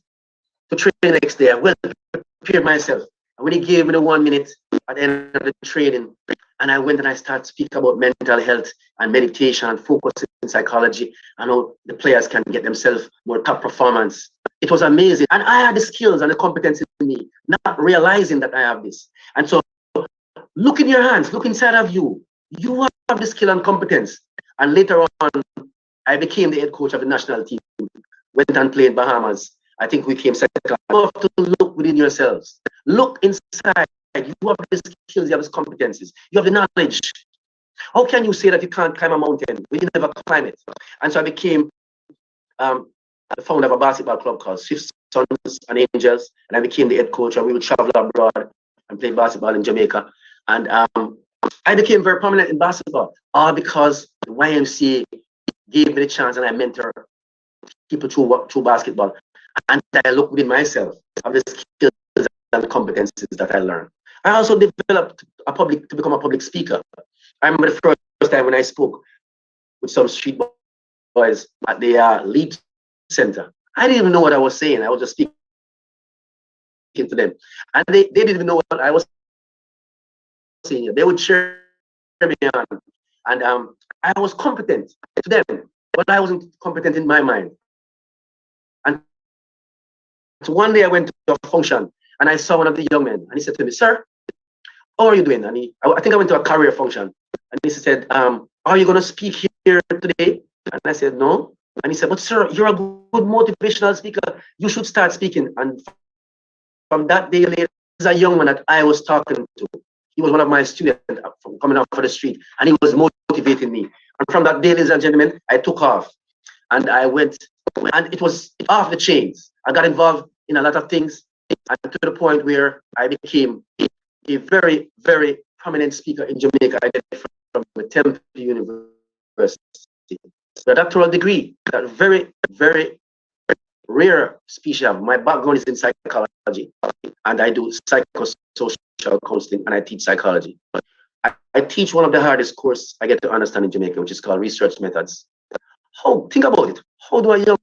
to train the next day. I well prepared myself. And when he gave me the 1 minute at the end of the training, and I went and I started speaking about mental health and meditation and focus in psychology and how the players can get themselves more top performance. It was amazing. And I had the skills and the competence in me, not realizing that I have this. And so look in your hands, look inside of you. You have the skill and competence. And later on, I became the head coach of the national team. Went and played Bahamas. I think we came second. You have to look within yourselves. Look inside. You have the skills, you have the competencies, you have the knowledge. How can you say that you can't climb a mountain when you never climb it? And so I became the founder of a basketball club called Swift Sons and Angels, and I became the head coach, and we would travel abroad and play basketball in Jamaica. And I became very prominent in basketball, all because the YMCA gave me the chance, and I mentor people through basketball. And I look within myself of the skills and competencies that I learned. I also developed to become a public speaker. I remember the first time when I spoke with some street boys at the Leap Center. I didn't even know what I was saying. I was just speaking to them. And they didn't even know what I was saying. They would cheer me on. And I was competent to them, but I wasn't competent in my mind. And so one day I went to a function and I saw one of the young men and he said to me, "Sir, how are you doing?" And I think I went to a career function and he said, "Are you going to speak here today?" And I said, "No." And he said, "But sir, you're a good motivational speaker. You should start speaking." And from that day later, there's a young man that I was talking to. He was one of my students from coming off of the street, and he was motivating me. And from that day, ladies and gentlemen, I took off, and I went, and it was off the chains. I got involved in a lot of things, and to the point where I became a very, very prominent speaker in Jamaica. I did from the Temple University. The doctoral degree, that very, very rare species. My background is in psychology, and I do psychosocial counseling, and I teach psychology. I teach one of the hardest courses I get to understand in Jamaica, which is called research methods. Think about it. How do a young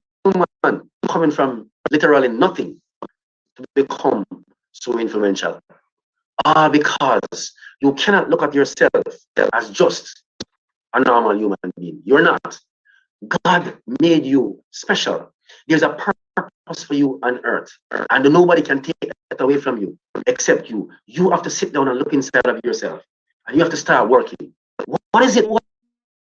man coming from literally nothing to become so influential? Because you cannot look at yourself as just a normal human being. You're not. God made you special. There's a purpose for you on earth, and nobody can take it away from you except you. You have to sit down and look inside of yourself, and you have to start working. What is it? What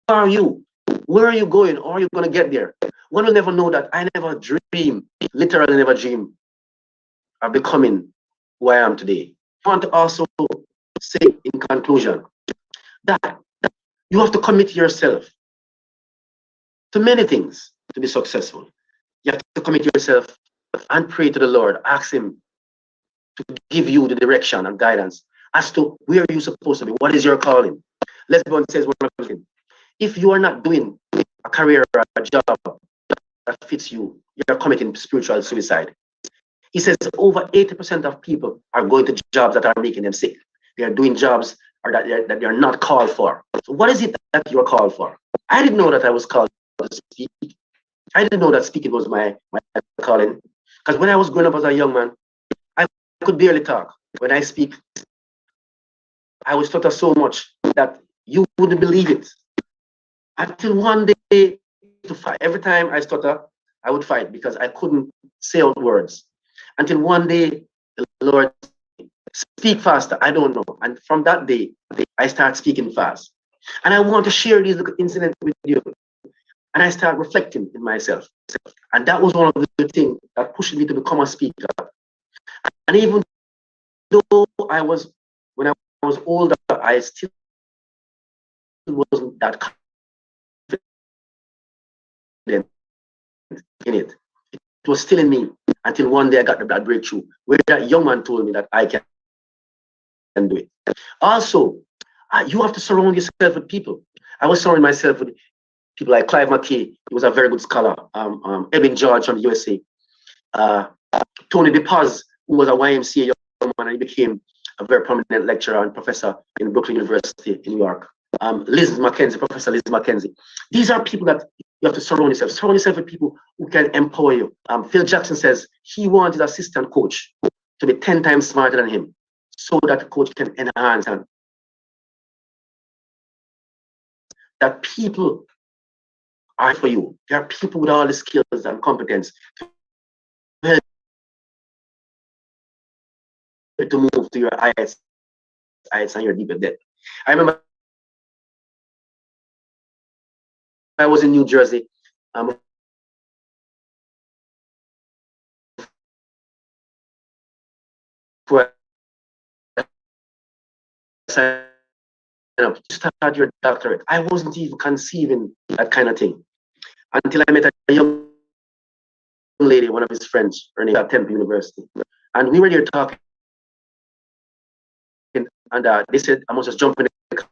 are you? Where are you going? Or are you going to get there? One will never know that. I never dream, literally never dream of becoming who I am today. I want to also say in conclusion that you have to commit yourself to many things to be successful. You have to commit yourself and pray to the Lord. Ask Him to give you the direction and guidance as to where you're supposed to be. What is your calling? Lesbian says one thing. If you are not doing a career or a job that fits you, you're committing spiritual suicide. He says over 80% of people are going to jobs that are making them sick. They are doing jobs or that they're not called for. So what is it that you're called for? I didn't know that I was called to speak. I didn't know that speaking was my calling. Because when I was growing up as a young man, I could barely talk. When I speak, I would stutter so much that you wouldn't believe it. Until one day, to fight. Every time I stutter, I would fight because I couldn't say out words. Until one day, the Lord speak faster. I don't know. And from that day, I start speaking fast. And I want to share these little incidents with you. And I start reflecting in myself. And that was one of the things that pushed me to become a speaker. And even though when I was older, I still wasn't that confident in it. It was still in me until one day I got that breakthrough where that young man told me that I can do it. Also, you have to surround yourself with people. I was surrounding myself with people like Clive McKay. He was a very good scholar. Eben George from the USA. Tony DePaz, who was a YMCA young man, and he became a very prominent lecturer and professor in Brooklyn University in New York. Liz McKenzie, Professor Liz McKenzie. These are people that you have to surround yourself. Surround yourself with people who can empower you. Phil Jackson says he wants his assistant coach to be 10 times smarter than him so that the coach can enhance and that people are for you. There are people with all the skills and competence to move to your heights and your deeper depth. I remember I was in New Jersey. Before I signed up to start your doctorate, I wasn't even conceiving that kind of thing until I met a young lady, one of his friends, her name at Temple University, and we were there talking. And they said I must just jump in the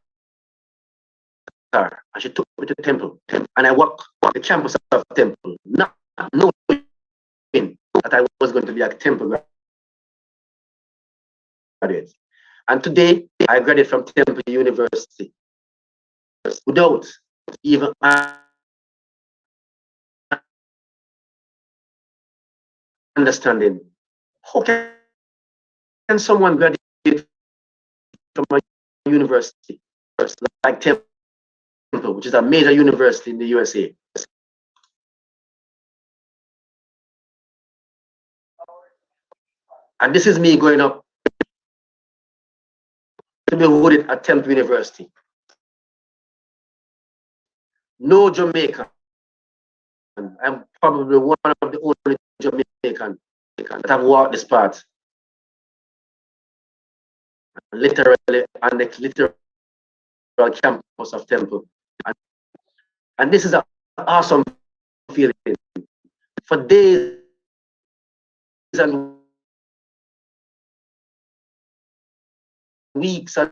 car, and she took me to Temple, and I walked the campus of Temple, not knowing that I was going to be a Temple graduate. And today, I graduated from Temple University without even understanding how can someone graduate from a university like Temple, which is a major university in the USA. And this is me going up to be voted at Temple University. No Jamaican. I'm probably one of the only Jamaican that have walked this path. Literally on the literal campus of Temple. And this is an awesome feeling. For days and weeks and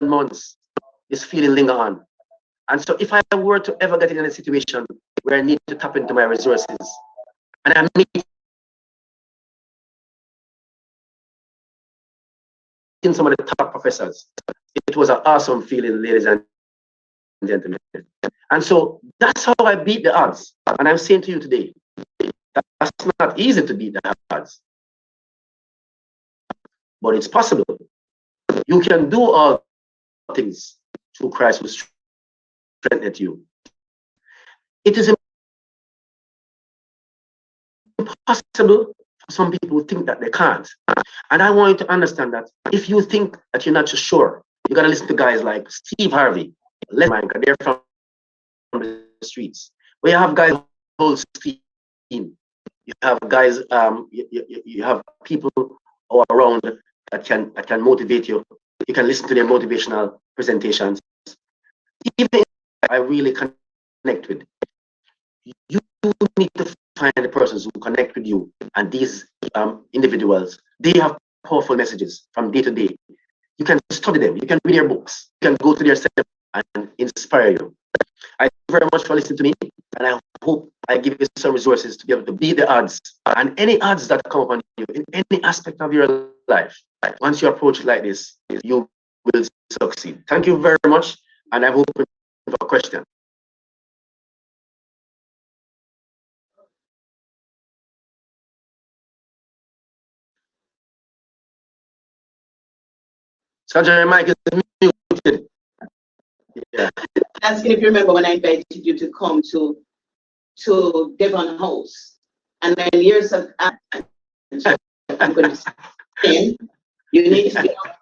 months, this feeling linger on. And so if I were to ever get in a situation where I need to tap into my resources, and I'm meeting some of the top professors, it was an awesome feeling, ladies and gentlemen. And so that's how I beat the odds. And I'm saying to you today, that's not easy to beat the odds, but it's possible. You can do all things through Christ who strengtheneth you. It is impossible for some people who think that they can't. And I want you to understand that if you think that you're not so sure, you gotta listen to guys like Steve Harvey, Les Mike, they're from the streets. Where you have guys whole steam. You have guys, you have people all around that can motivate you. You can listen to their motivational presentations. Even if I really connect with, you need to find the persons who connect with you, and these individuals, they have powerful messages from day to day. You can study them, you can read their books, you can go to their seminars and inspire you. I thank you very much for listening to me, and I hope I give you some resources to be able to beat the odds and any odds that come upon you in any aspect of your life. Once you approach it like this, you will succeed. Thank you very much, and I'm open for a question. Sergeant Mike is muted. Yeah. Asking if you remember when I invited you to come to Devon House, and then years of I'm going to say, you need to be up,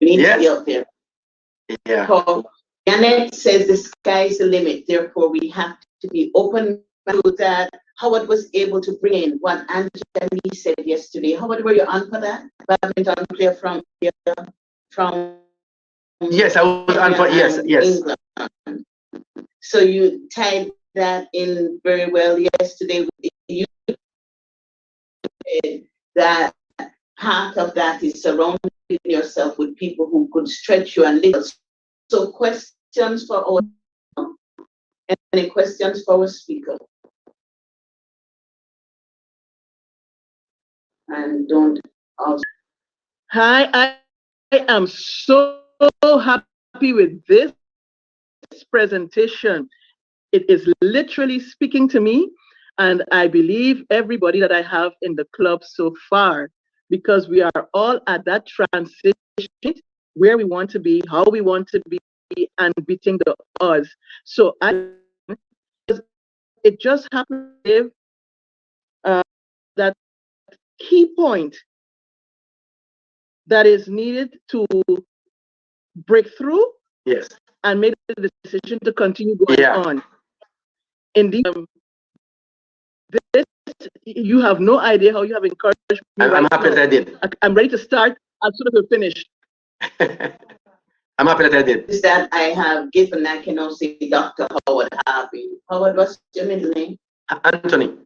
you need to be up there. Yeah. So Janet says the sky is the limit, therefore we have to be open to that. Howard was able to bring in what Angela said yesterday. Howard, were you on for that? Badminton player from yes, I was on for yes. England. So you tied that in very well yesterday. You that part of that is surrounding yourself with people who could stretch you and lift. So questions for our any questions for our speaker? And don't also. Hi, I am so happy with this presentation. It is literally speaking to me, and I believe everybody that I have in the club so far, because we are all at that transition where we want to be, how we want to be, and beating the odds. So it just happened to give that key point that is needed to break through, yes, and make the decision to continue going on. Indeed, this, you have no idea how you have encouraged me. I'm happy that I did. I'm ready to start as soon as we're finished. I'm happy that I did. Is that I have given, I can also say Dr. Howard Harvey. Howard, what's your middle name? Anthony.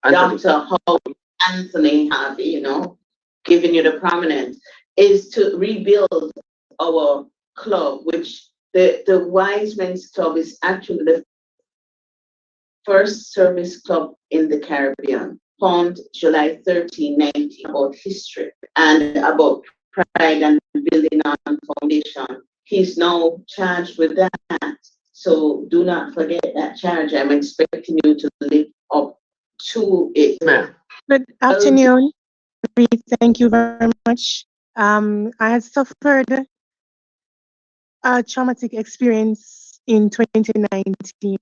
Dr. Howard Anthony Harvey, you know, giving you the prominence, is to rebuild our club, which the Wise Men's Club is actually the first service club in the Caribbean. found July 1390 about history and about pride and building on foundation. He's now charged with that. So do not forget that charge. I'm expecting you to live up to it. Ma'am. Good afternoon. Thank you very much. I had suffered a traumatic experience in 2019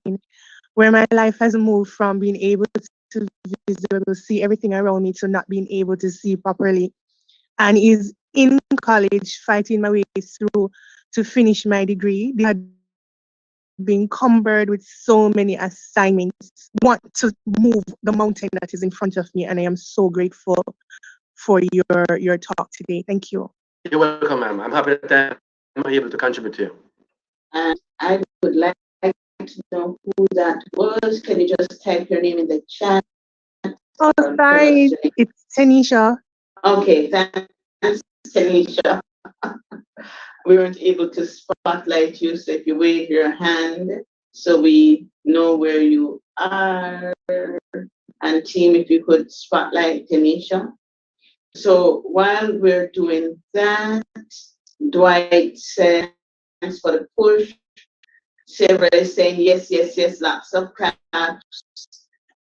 where my life has moved from being able to visually see everything around me to not being able to see properly, and is in college fighting my way through to finish my degree. They had been cumbered with so many assignments, want to move the mountain that is in front of me, and I am so grateful for your talk today. Thank you. You're welcome, ma'am. I'm happy that I'm able to contribute to you. And I would like to know who that was. Can you just type your name in the chat? Oh, sorry, it's Tanisha. Okay, thanks, Tanisha. We weren't able to spotlight you, so if you wave your hand so we know where you are. And team, if you could spotlight Tanisha. So while we're doing that, Dwight says for the push. Sarah is saying yes, yes, yes, lots of claps.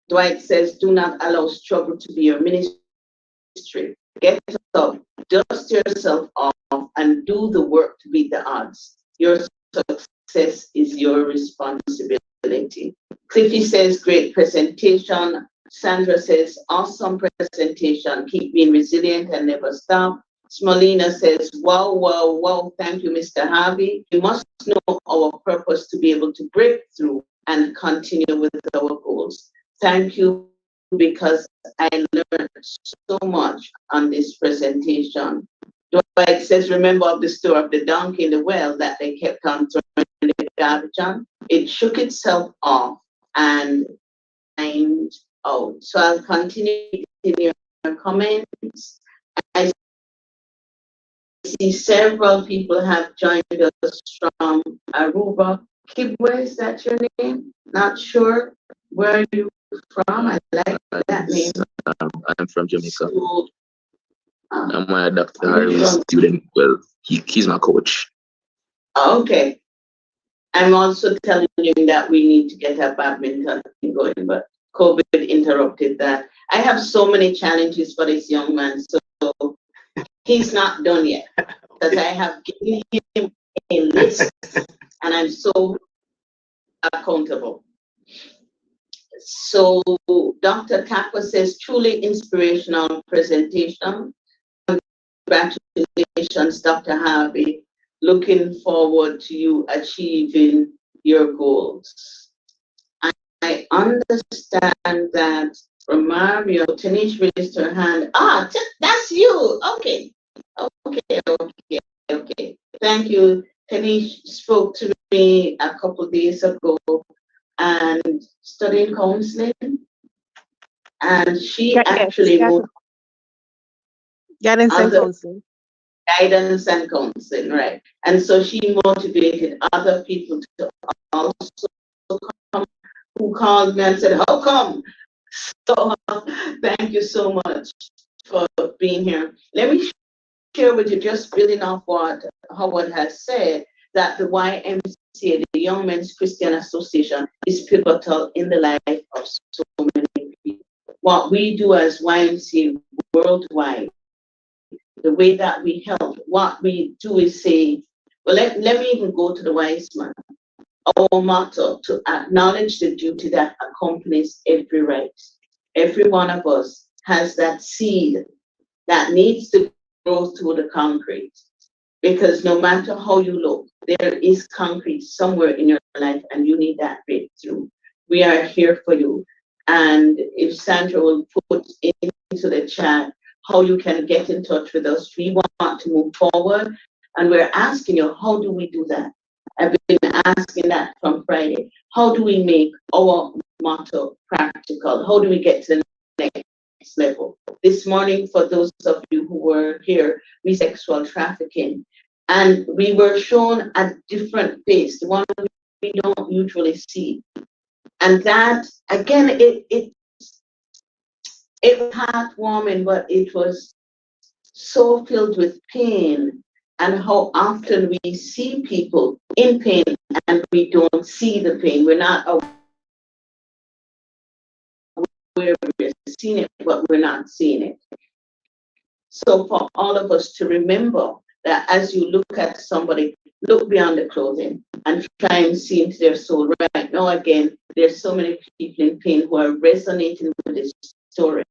Dwight says, do not allow struggle to be your ministry. Get up, dust yourself off, and do the work to beat the odds. Your success is your responsibility. Cliffy says, great presentation. Sandra says, awesome presentation. Keep being resilient and never stop. Smolina says, wow, wow, wow. Thank you, Mr. Harvey. We must know our purpose to be able to break through and continue with our goals. Thank you, because I learned so much on this presentation. Dwight says, remember of the story of the donkey in the well that they kept on throwing the garbage on? It shook itself off and climbed out. So I'll continue in your comments. I see several people have joined us from Aruba. Kibwe, is that your name? Not sure. Where are you from? I like that name. I'm from Jamaica. So, I'm my Dr. Harry's student. Well, he's my coach. Okay. I'm also telling you that we need to get a badminton going, but COVID interrupted that. I have so many challenges for this young man, so he's not done yet, because I have given him a list and I'm so accountable. So Dr. Kappa says, truly inspirational presentation. Congratulations, Dr. Harvey. Looking forward to you achieving your goals. I understand that Romario, Tanish raised her hand. Ah, that's you. Okay. Okay. Thank you. Tanish spoke to me a couple of days ago and studying counseling. And she actually moved. Guidance and counseling. Guidance and counseling, right. And so she motivated other people to also come, who called me and said, how come? So thank you so much for being here. Let me share with you, just building off what Howard has said, that the YMCA, the Young Men's Christian Association, is pivotal in the life of so many people. What we do as YMCA worldwide, the way that we help, what we do is say, well, let me even go to the wise man. Our motto, to acknowledge the duty that accompanies every right. Every one of us has that seed that needs to grow through the concrete. Because no matter how you look, there is concrete somewhere in your life and you need that breakthrough. We are here for you. And if Sandra will put into the chat how you can get in touch with us, we want to move forward. And we're asking you, how do we do that? I've been asking that from Friday. How do we make our motto practical? How do we get to the next level? This morning, for those of you who were here, we sexual trafficking. And we were shown a different face, the one we don't usually see. And that, again, It was heartwarming, but it was so filled with pain. And how often we see people in pain and we don't see the pain. We're not aware we're seeing it, but we're not seeing it. So for all of us to remember that as you look at somebody, look beyond the clothing and try and see into their soul. Right now, again, there's so many people in pain who are resonating with this story,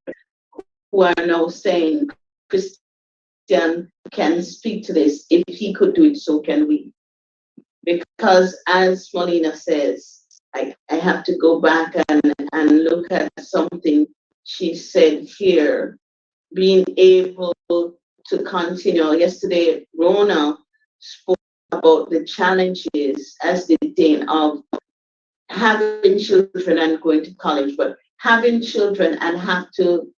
who are now saying, Christian can speak to this. If he could do it, so can we. Because as Molina says, I have to go back and look at something she said here, being able to continue. Yesterday, Rona spoke about the challenges, as did Dane, of having children and going to college, but having children and have to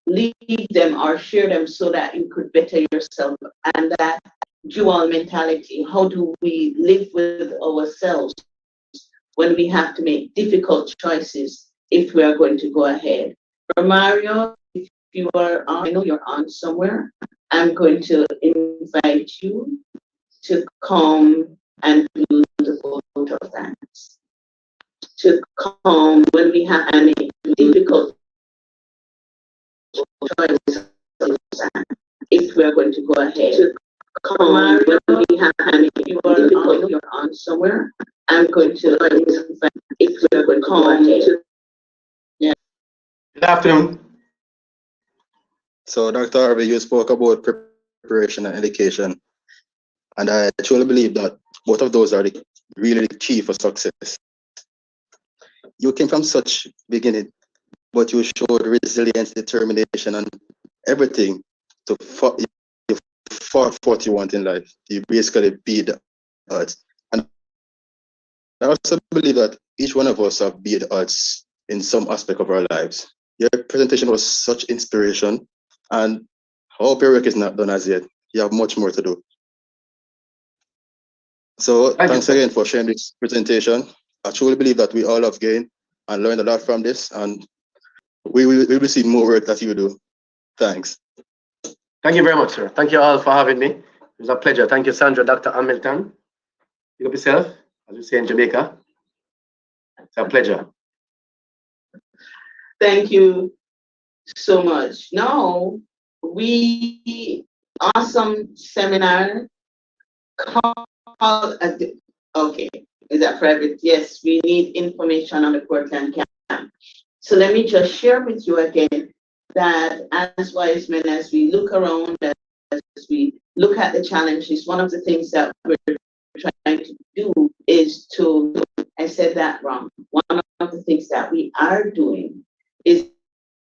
leave them or share them so that you could better yourself, and that dual mentality. How do we live with ourselves when we have to make difficult choices if we are going to go ahead? Mario, if you are on, I know you're on somewhere, I'm going to invite you to come and do the vote of thanks. To come when we have any difficult choices, if we are going to go ahead. To come when we have any difficult, you're on somewhere, I'm going to invite, if we are going to go ahead. Yeah. Good afternoon. So, Dr. Harvey, you spoke about preparation and education, and I truly believe that both of those are really the key for success. You came from such beginning, but you showed resilience, determination, and everything to you fought for what you want in life. You basically beat the odds. And I also believe that each one of us have beat the odds in some aspect of our lives. Your presentation was such inspiration, and I hope your work is not done as yet. You have much more to do. So thanks again for sharing this presentation. I truly believe that we all have gained and learned a lot from this, and we will see more work that you do. Thanks. Thank you very much, sir. Thank you all for having me. It was a pleasure. Thank you, Sandra, Dr. Hamilton. Pick up yourself, as we say in Jamaica. It's a pleasure. Thank you so much. Now, we awesome seminar called, okay, is that private? Yes, we need information on the Portland camp. So let me just share with you again that as wise men, as we look around, as we look at the challenges, one of the things that we're trying to do is to, I said that wrong. One of the things that we are doing is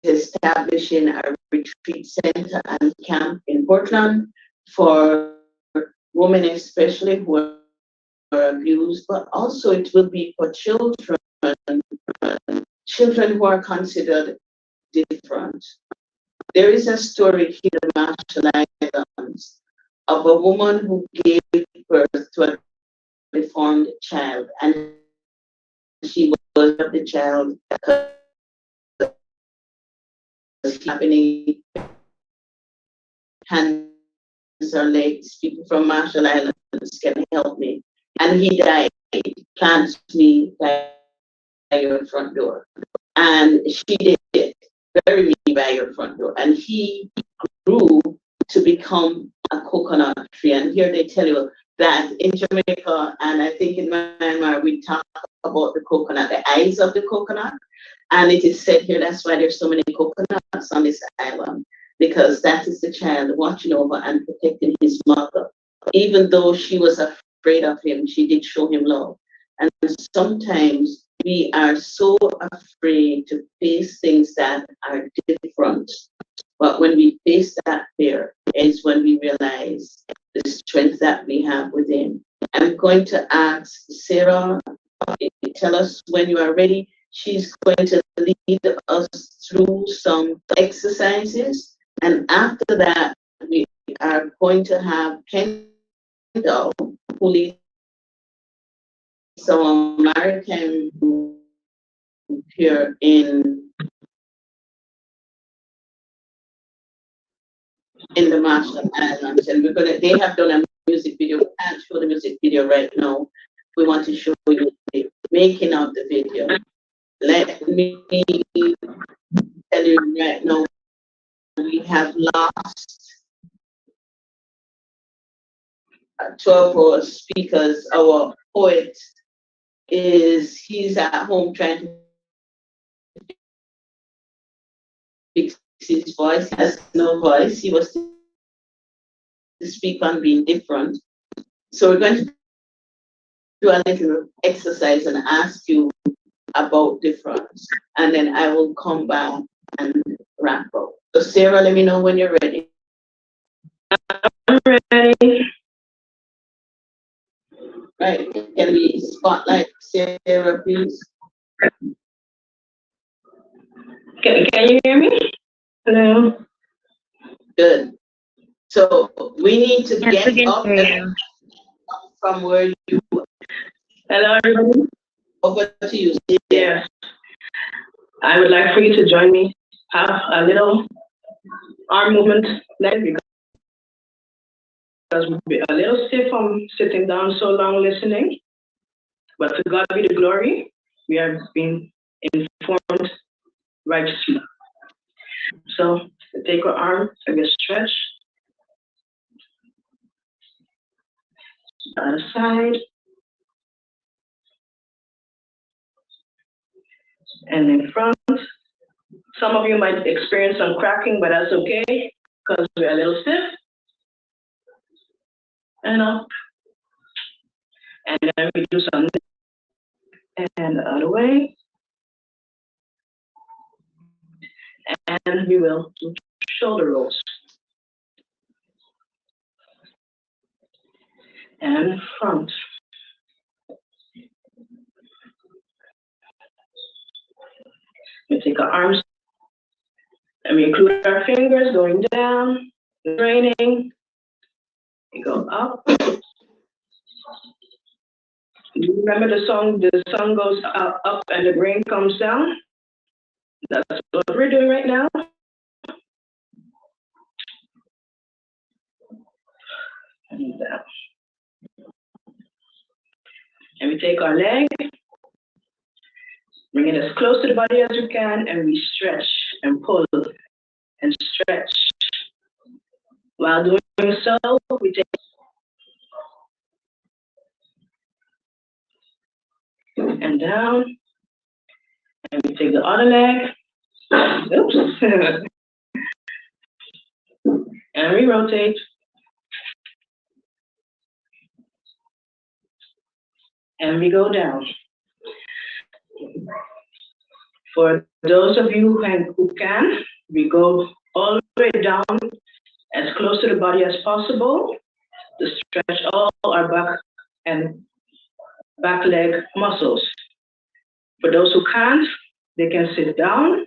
establishing a retreat center and camp in Portland for women, especially who are abused, but also it will be for children who are considered different. There is a story here in the Marshall Islands of a woman who gave birth to a deformed child, and she was the child because happening hands or legs. People from Marshall Islands can help me. And he died. Plants me by your front door. And she did it. Bury me by your front door. And he grew to become a coconut tree. And here they tell you that in Jamaica, and I think in Myanmar, we talk about the coconut, the eyes of the coconut. And it is said here, that's why there's so many coconuts on this island, because that is the child watching over and protecting his mother. Even though she was afraid of him, she did show him love. And sometimes we are so afraid to face things that are different. But when we face that fear, is when we realize the strength that we have within. I'm going to ask Sarah, tell us when you are ready. She's going to lead us through some exercises. And after that, we are going to have Kendall, who leads some American here in in the Marshall Islands, and they have done a music video. We can't show the music video right now. We want to show you the making of the video. Let me tell you right now, we have lost 12 of our speakers. Our poet he's at home trying to fix his voice. He has no voice. He was to speak on being different. So we're going to do a little exercise and ask you about difference. And then I will come back and wrap up. So Sarah, let me know when you're ready. I'm ready. Right, can we spotlight Sarah, please? Can you hear me? Hello. Good. So we need to get up from where you. Hello, everybody. Over to you. Yeah. I would like for you to join me. Have a little arm movement next, because we'll be a little stiff from sitting down so long listening. But to God be the glory. We have been informed righteously. So take our arm, take a stretch. Other side. And in front. Some of you might experience some cracking, but that's okay because we're a little stiff. And up. And then we do some and the other way. And we will do shoulder rolls. And front. We take our arms and we include our fingers going down, draining. We go up. Do you remember the song? The sun goes up and the brain comes down. That's what we're doing right now. And down. And we take our leg, bring it as close to the body as we can, and we stretch and pull and stretch. While doing so, we take and down, and we take the other leg. Oops. And we rotate. And we go down. For those of you who can, we go all the way down as close to the body as possible to stretch all our back and back leg muscles. For those who can't, they can sit down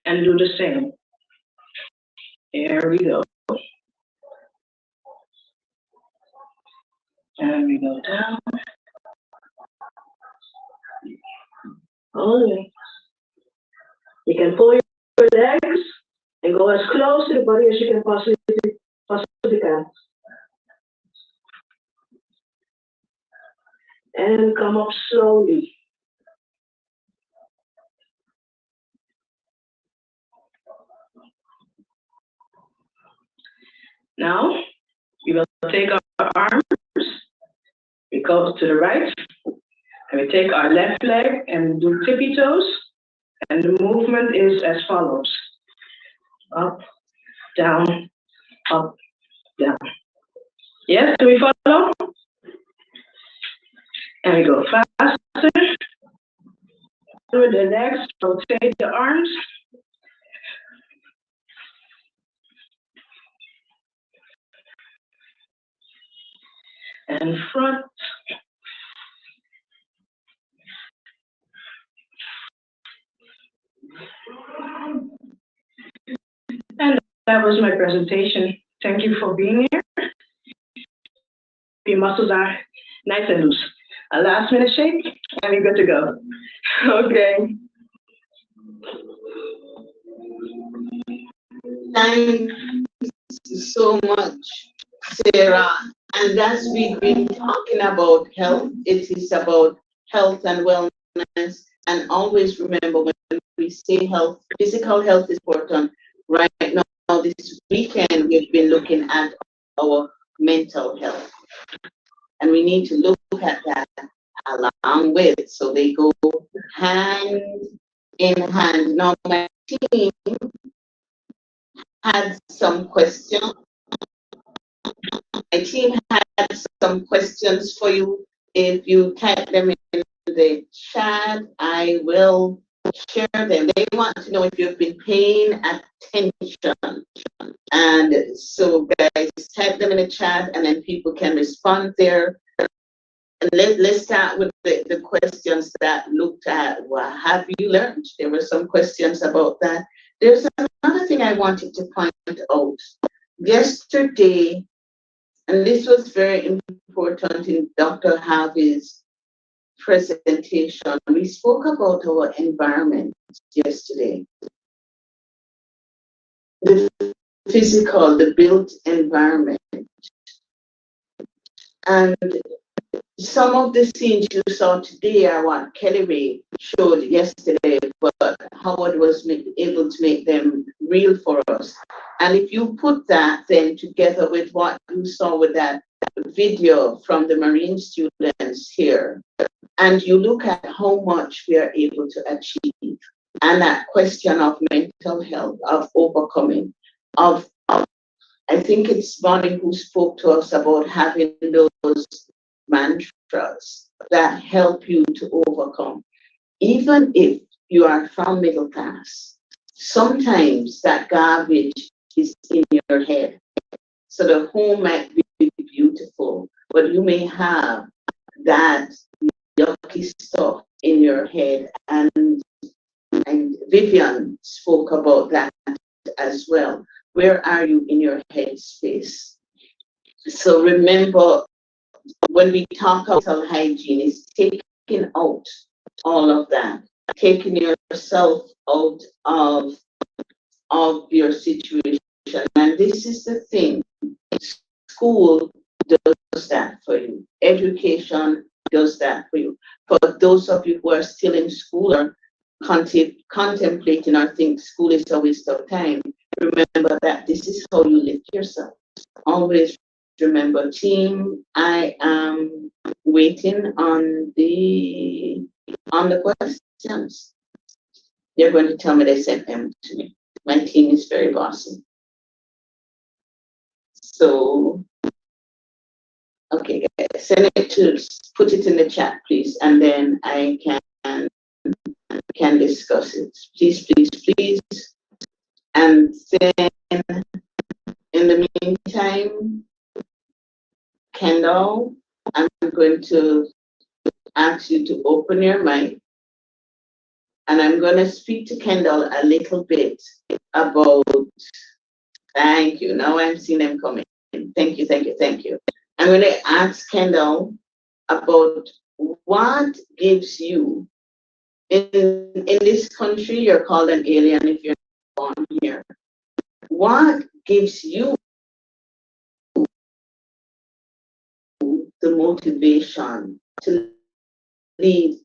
and do the same. Here we go. And we go down. All the way. You can pull your legs and go as close to the body as you can possibly can. And come up slowly. Now, we will take our arms, we go to the right, and we take our left leg and do tippy toes, and the movement is as follows. Up, down, up, down. Yes, do we follow? And we go faster. Through the legs, rotate the arms. And front. And that was my presentation. Thank you for being here. Your muscles are nice and loose. A last minute shake, and you're good to go. Okay. Thanks so much, Sarah. And as we've been talking about health, it is about health and wellness. And always remember when we say health, physical health is important. Right now, this weekend, we've been looking at our mental health. And we need to look at that along with. So they go hand in hand. Now, my team had some questions. My team had some questions for you. If you type them in the chat, I will share them. They want to know if you've been paying attention. And so, guys, type them in the chat and then people can respond there. And let's start with the questions that looked at what have you learned? There were some questions about that. There's another thing I wanted to point out. Yesterday, and this was very important in Dr. Harvey's presentation, we spoke about our environment yesterday. The physical, the built environment. And some of the scenes you saw today are what Kelly Ray showed yesterday, but Howard was able to make them real for us. And if you put that then together with what you saw with that video from the Marine students here, and you look at how much we are able to achieve, and that question of mental health, of overcoming, of I think it's Bonnie who spoke to us about having those mantras that help you to overcome. Even if you are from middle class, sometimes that garbage is in your head. So the home might be beautiful, but you may have that yucky stuff in your head. And Vivian spoke about that as well. Where are you in your head space? So remember, when we talk about mental hygiene, it's taking out all of that, taking yourself out of your situation. And this is the thing. School does that for you. Education does that for you. For those of you who are still in school or contemplating or think school is a waste of time, remember that this is how you lift yourself. Always remember, team, I am waiting on the questions. They're going to tell me they sent them to me. My team is very bossy. So, okay, guys, send it to, put it in the chat, please, and then I can discuss it. Please, please, please. And then, in the meantime, Kendall, I'm going to ask you to open your mic, and I'm going to speak to Kendall a little bit about, thank you, now I'm seeing them coming. Thank you, thank you, thank you. I'm going to ask Kendall about what gives you, in this country, you're called an alien if you're born here. What gives you the motivation to lead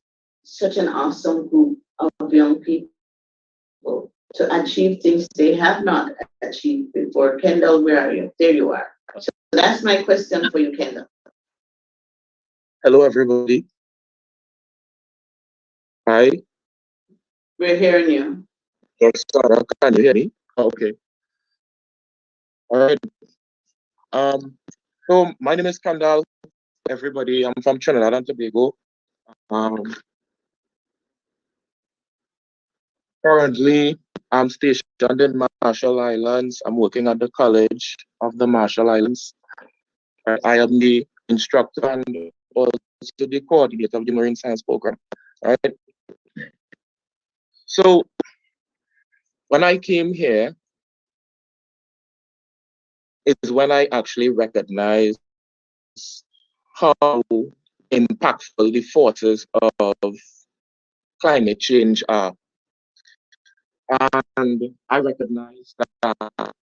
such an awesome group of young people to achieve things they have not achieved before? Kendall, where are you? There you are. So that's my question for you, Kendall. Hello, everybody. Hi. We're hearing you. Sarah, can you hear me? Oh, okay. All right. So my name is Kendall. Everybody, I'm from Trinidad and Tobago. Currently, I'm stationed in Marshall Islands. I'm working at the College of the Marshall Islands. I am the instructor and also the coordinator of the Marine Science Program. All right. So when I came here, is when I actually recognized how impactful the forces of climate change are. And I recognize that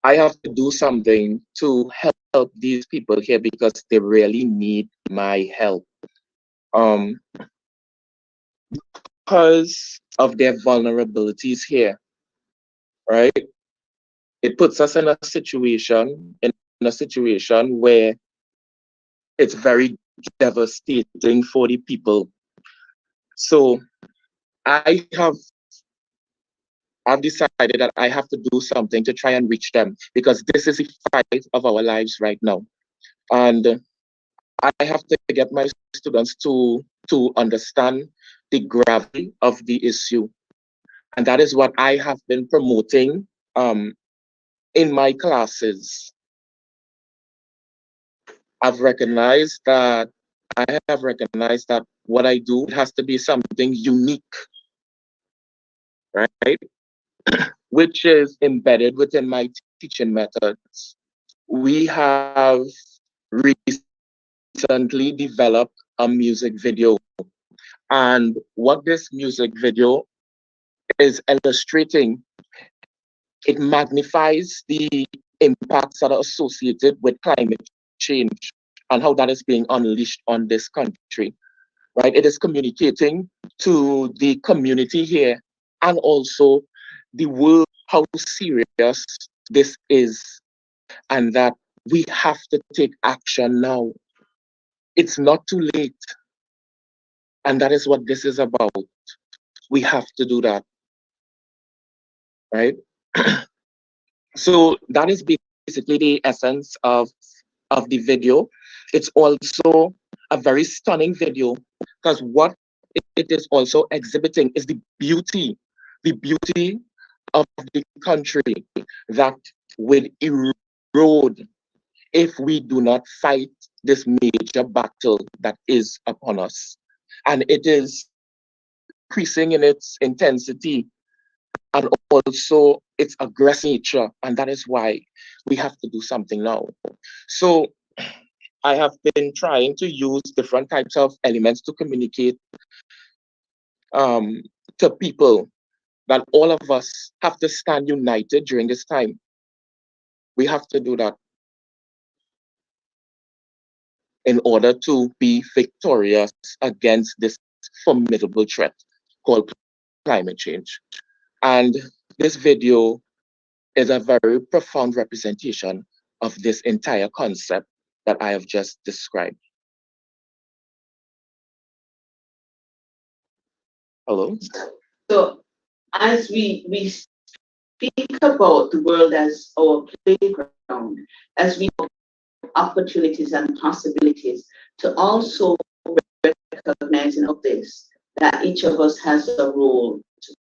I have to do something to help these people here because they really need my help. Because of their vulnerabilities here, right? It puts us in a situation where it's very devastating for the people. So I have I've decided that I have to do something to try and reach them because this is the fight of our lives right now. And I have to get my students to understand the gravity of the issue. And that is what I have been promoting in my classes. I have recognized that what I do has to be something unique, right? Which is embedded within my teaching methods. We have recently developed a music video. And what this music video is illustrating, it magnifies the impacts that are associated with climate change and how that is being unleashed on this country, right? It is communicating to the community here and also the world how serious this is and that we have to take action now. It's not too late. And that is what this is about. We have to do that, right? So that is basically the essence of the video. It's also a very stunning video because what it is also exhibiting is the beauty of the country that will erode if we do not fight this major battle that is upon us. And it is increasing in its intensity and also its aggressive nature. And that is why we have to do something now. So I have been trying to use different types of elements to communicate to people that all of us have to stand united during this time. We have to do that in order to be victorious against this formidable threat called climate change. And this video is a very profound representation of this entire concept that I have just described. Hello? So as we speak about the world as our playground, as we have opportunities and possibilities to also recognizing of this, that each of us has a role to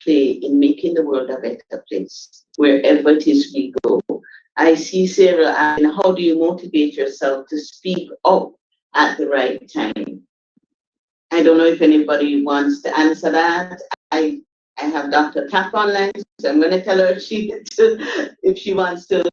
play in making the world a better place, wherever it is we go. I see Sarah, and how do you motivate yourself to speak up at the right time? I don't know if anybody wants to answer that. I have Dr. Tapp online, so I'm going to tell her if she wants to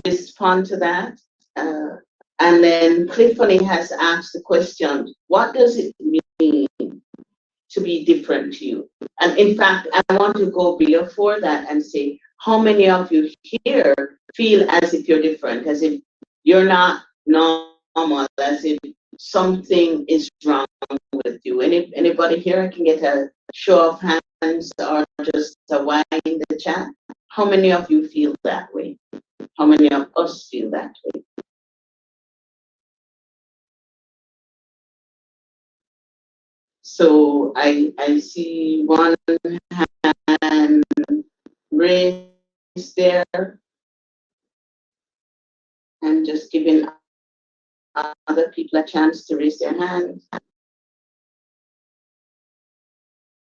respond to that. And then Cliffany has asked the question, what does it mean to be different to you? And in fact, I want to go before that and say, how many of you here feel as if you're different, as if you're not normal, as if something is wrong with you? Anybody here can get a show of hands or just a Y in the chat? How many of you feel that way? How many of us feel that way? So I see one hand raised there, and just giving other people a chance to raise their hands.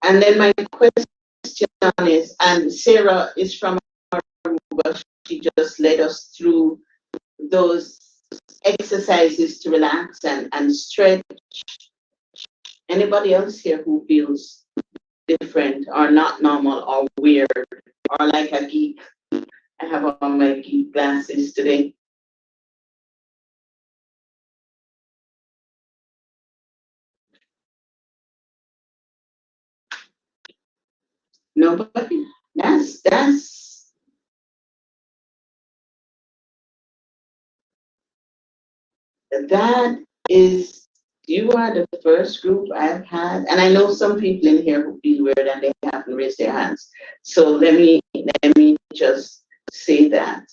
And then my question is, and Sarah is from Aruba, she just led us through those exercises to relax and stretch. Anybody else here who feels different or not normal or weird or like a geek? I have on my geek glasses today. Nobody? that is, you are the first group I've had, and I know some people in here who feel weird and they haven't raised their hands. So let me just say that.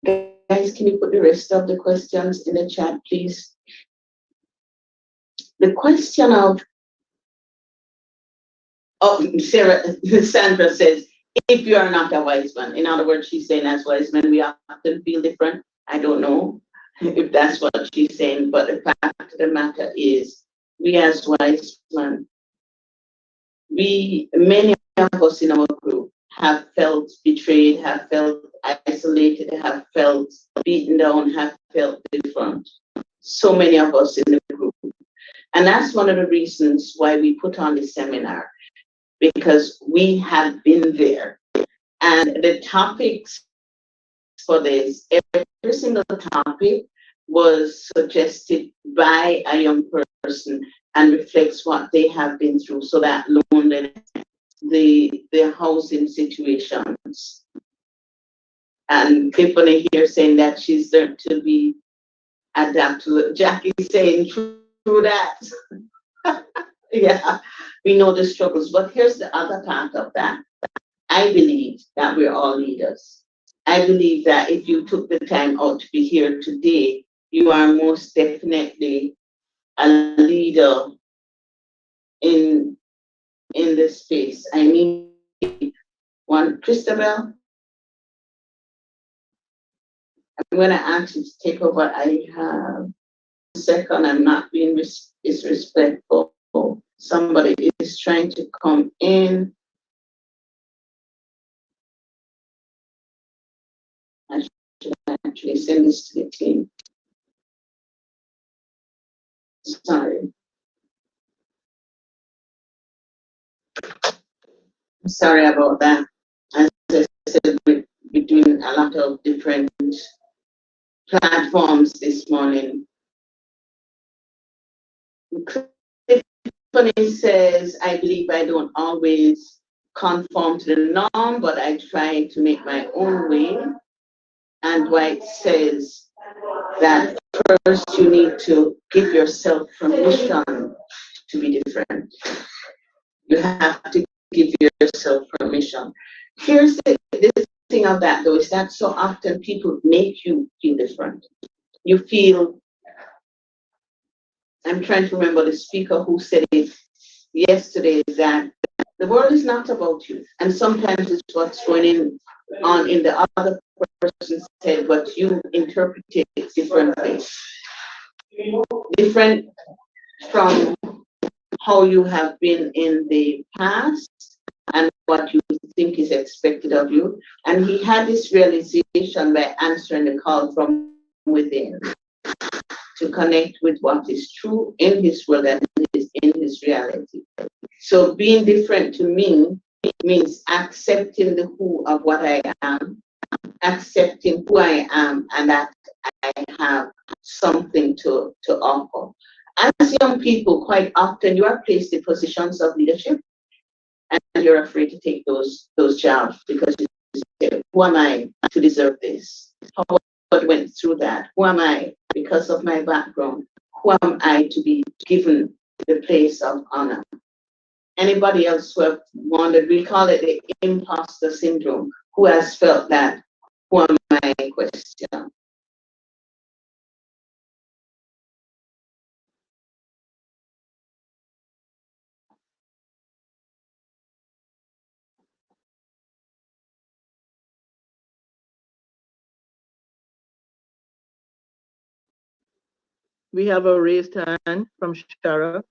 Guys, can you put the rest of the questions in the chat, please? The question of, Sandra says, if you are not a wise man. In other words, she's saying as wise men, we often feel different. I don't know if that's what she's saying, but the fact of the matter is, we as wise men, many of us in our group have felt betrayed, have felt isolated, have felt beaten down, have felt different. So many of us in the group. And that's one of the reasons why we put on this seminar, because we have been there. And the topics for this, every single topic was suggested by a young person and reflects what they have been through. So that loneliness, the housing situations. And Tiffany here saying that she's learned to be adaptable. Jackie saying true that. Yeah, we know the struggles. But here's the other part of that. I believe that we're all leaders. I believe that if you took the time out to be here today, you are most definitely a leader in this space. I need one, Christabel. I'm going to ask you to take over. I have a second. I'm not being disrespectful. Somebody is trying to come in. I should actually send this to the team. Sorry. I'm sorry about that. As I said, we're doing a lot of different platforms this morning. Tiffany says, I believe I don't always conform to the norm, but I try to make my own way. And White says that first you need to give yourself permission to be different. You have to give yourself permission. Here's the thing of that though, is that so often people make you feel different. You feel, I'm trying to remember the speaker who said it yesterday, that the world is not about you. And sometimes it's what's going on in the other person's head, but you interpret it differently. Different from how you have been in the past and what you think is expected of you. And he had this realization by answering the call from within to connect with what is true in his world and in his reality. So being different to me means accepting the who of what I am, accepting who I am, and that I have something to offer. As young people, quite often you are placed in positions of leadership and you're afraid to take those jobs because you say, who am I to deserve this? How I went through that? Who am I because of my background? Who am I to be given the place of honor? Anybody else who have wondered, we call it the imposter syndrome, who has felt that, who am I question? We have a raised hand from Shara.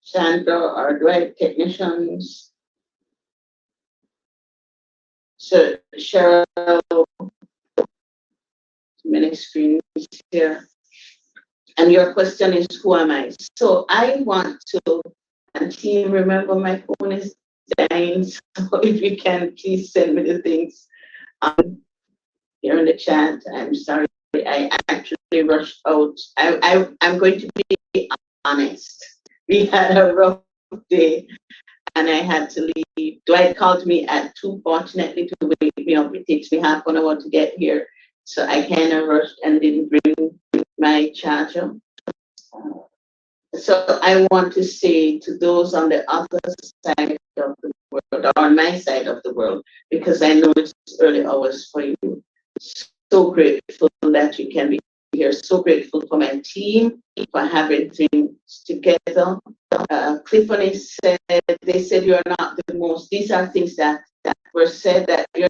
Sandra or Dwight technicians. So Cheryl, many screens here. And your question is, who am I? So I want to, and team, remember my phone is dying, so if you can, please send me the things here in the chat. I'm sorry, I actually rushed out. I'm going to be honest. We had a rough day and I had to leave. Dwight called me at 2, fortunately, to wake me up. It takes me half an hour to get here. so I kind of rushed and didn't bring my charger. So I want to say to those on the other side of the world, or on my side of the world, because I know it's early hours for you, so grateful that you can be here, so grateful for my team for having things together. Cliffany said, they said you're not the most, these are things that were said, that you're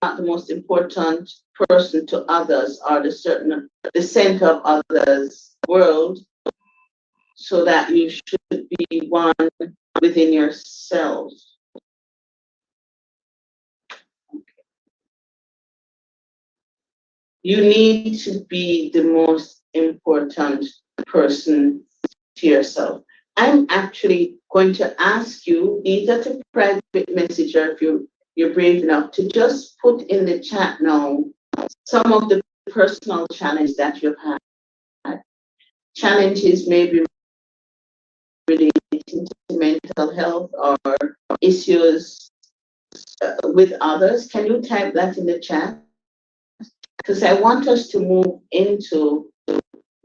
not the most important person to others, or the center of others' world, so that you should be one within yourself. You need to be the most important person to yourself. I'm actually going to ask you, either to private message, or if you're brave enough, to just put in the chat now some of the personal challenges that you've had. Challenges maybe relating to mental health or issues with others. Can you type that in the chat? Because I want us to move into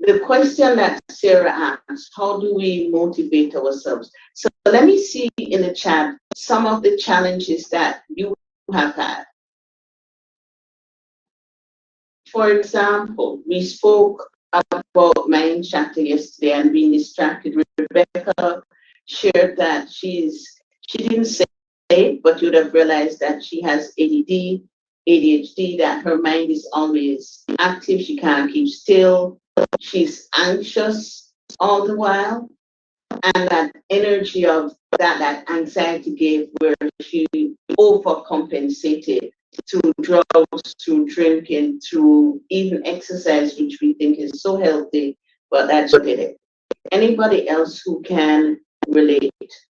the question that Sarah asked: how do we motivate ourselves? So let me see in the chat some of the challenges that you have had. For example, we spoke about mind chatter yesterday and being distracted. Rebecca shared that she didn't say it, but you would have realized that she has ADHD, that her mind is always active, she can't keep still, she's anxious all the while, and that energy of that anxiety gave where she overcompensated through drugs, through drinking, through even exercise, which we think is so healthy, but that's what did it. Anybody else who can relate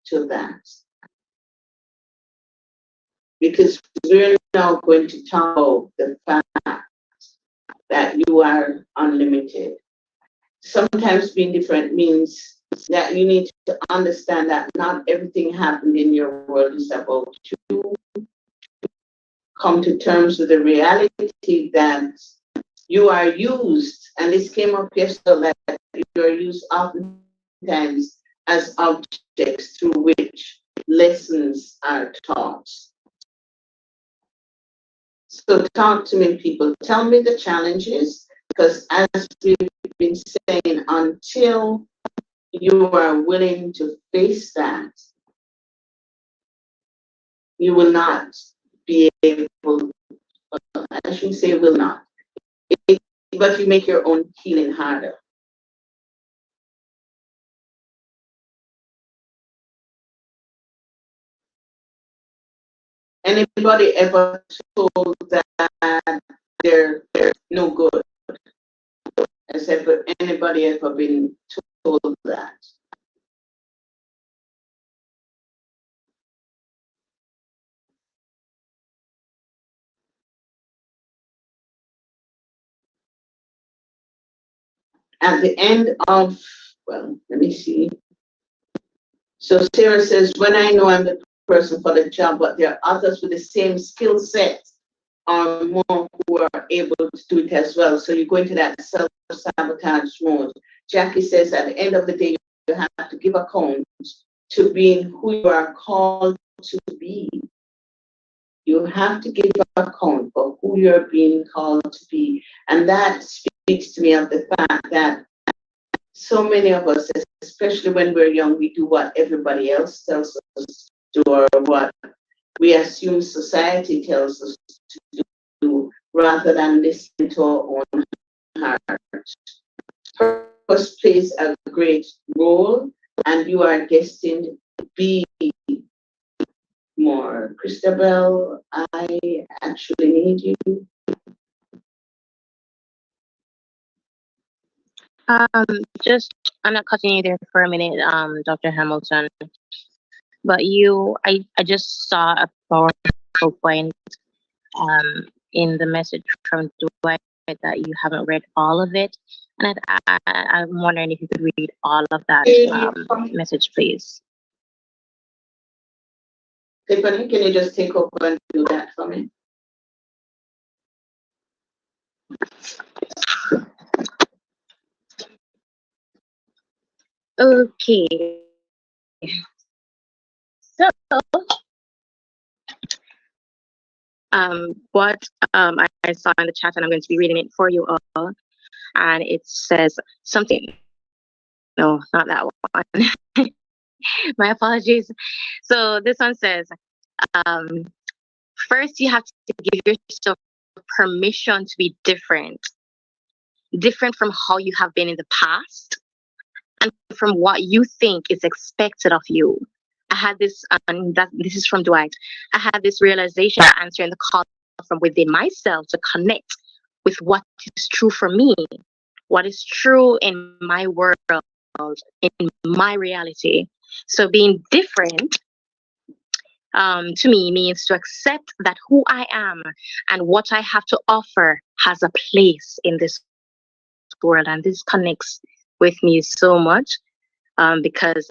to that? Because we're now going to talk about the fact that you are unlimited. Sometimes being different means that you need to understand that not everything happened in your world is about you. Come to terms with the reality that you are used, and this came up yesterday, that you are used oftentimes as objects through which lessons are taught. So talk to me, people. Tell me the challenges, because as we've been saying, until you are willing to face that, you will not be able, I shouldn't say will not, but you make your own healing harder. Anybody ever told that they're no good? Has anybody ever been told that? At the end of, well, let me see. So Sarah says, when I know I'm the person for the job, but there are others with the same skill set or more who are able to do it as well. So you go into that self-sabotage mode. Jackie says, at the end of the day, you have to give account to being who you are called to be. You have to give account for who you're being called to be. And that speaks to me of the fact that so many of us, especially when we're young, we do what everybody else tells us to do, or what we assume society tells us to do, rather than listening to our own heart. Purpose plays a great role, and you are destined to be more. Christabel, I actually need you. Just I'm not cutting you there for a minute, Dr. Hamilton. But I just saw a powerful point in the message from Dwight that you haven't read all of it, and I'm wondering if you could read all of that message, please. Tiffany, can you just take over and do that for me? Okay. So, what I saw in the chat, and I'm going to be reading it for you all, and it says something. No, not that one. My apologies. So this one says, um, first you have to give yourself permission to be different, different from how you have been in the past, and from what you think is expected of you. I had this, this is from Dwight. I had this realization answering the call from within myself to connect with what is true for me, what is true in my world, in my reality. So being different to me means to accept that who I am and what I have to offer has a place in this world. And this connects with me so much because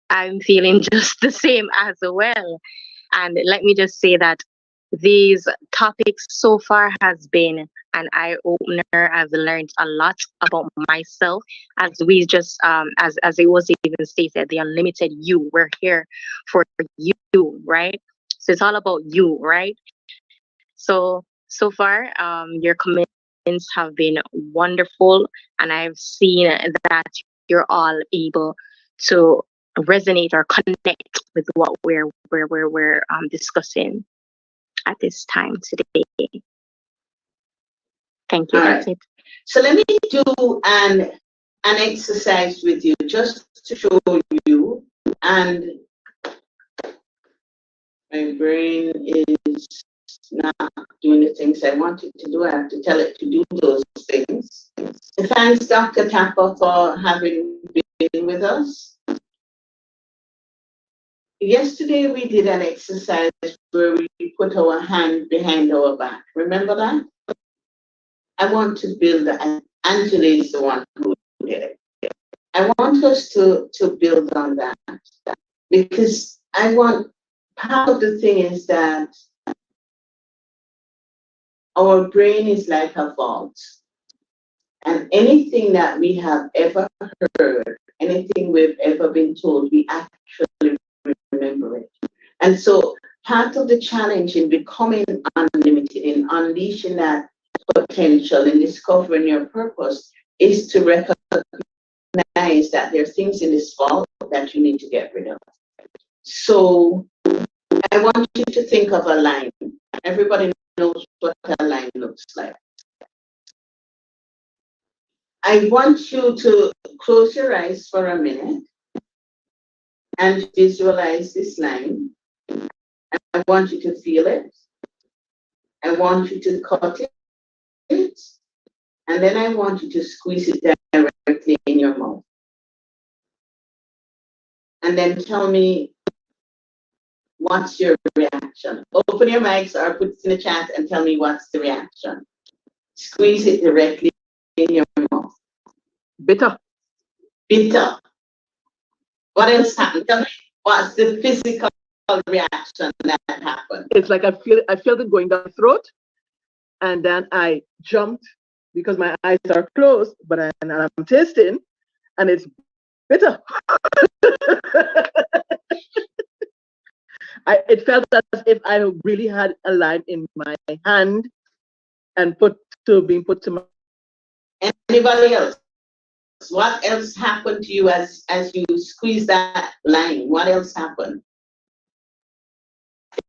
I'm feeling just the same as well. And let me just say that these topics so far has been an eye opener. I've learned a lot about myself, as we just as it was even stated, the unlimited you. We're here for you, right? So it's all about you, right? So far, your comments have been wonderful, and I've seen that you're all able to resonate or connect with what we're discussing at this time today. Thank you. All That's right. it. So let me do an exercise with you just to show you, and my brain is not doing the things I want it to do. I have to tell it to do those things. Thanks, Dr. Tapper, for having been with us. Yesterday we did an exercise where we put our hand behind our back. Remember that? I want to build that. Angela is the one who did it. I want us to build on that because I want, part of the thing is that our brain is like a vault, and anything that we have ever heard, anything we've ever been told, we actually remember it. And so part of the challenge in becoming unlimited, in unleashing that potential, in discovering your purpose, is to recognize that there are things in this vault that you need to get rid of. So I want you to think of a line. Everybody knows what a line looks like. I want you to close your eyes for a minute and visualize this line. I want you to feel it. I want you to cut it. And then I want you to squeeze it directly in your mouth. And then tell me, what's your reaction? Open your mics or put it in the chat and tell me what's the reaction. Squeeze it directly in your mouth. Bitter. Bitter. What else happened? Tell me, what's the physical reaction that happened? It's like I felt it going down the throat, and then I jumped because my eyes are closed, but I'm tasting, and it's bitter. It felt as if I really had a line in my hand and being put to my. Anybody else? What else happened to you as you squeezed that line? What else happened?